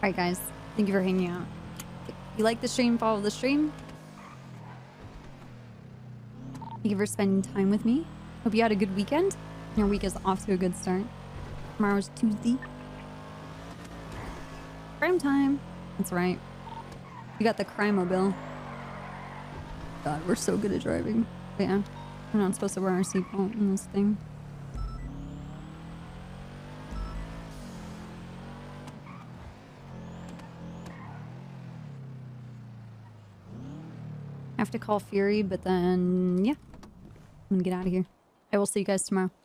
Alright guys, thank you for hanging out. If you like the stream, follow the stream. Thank you for spending time with me. Hope you had a good weekend. Your week is off to a good start. Tomorrow's Tuesday. Crime time. That's right. You got the crime-mobile. God, we're so good at driving. But yeah, we're not supposed to wear our seatbelt in this thing. I have to call Fury, but then, yeah. I'm gonna get out of here. I will see you guys tomorrow.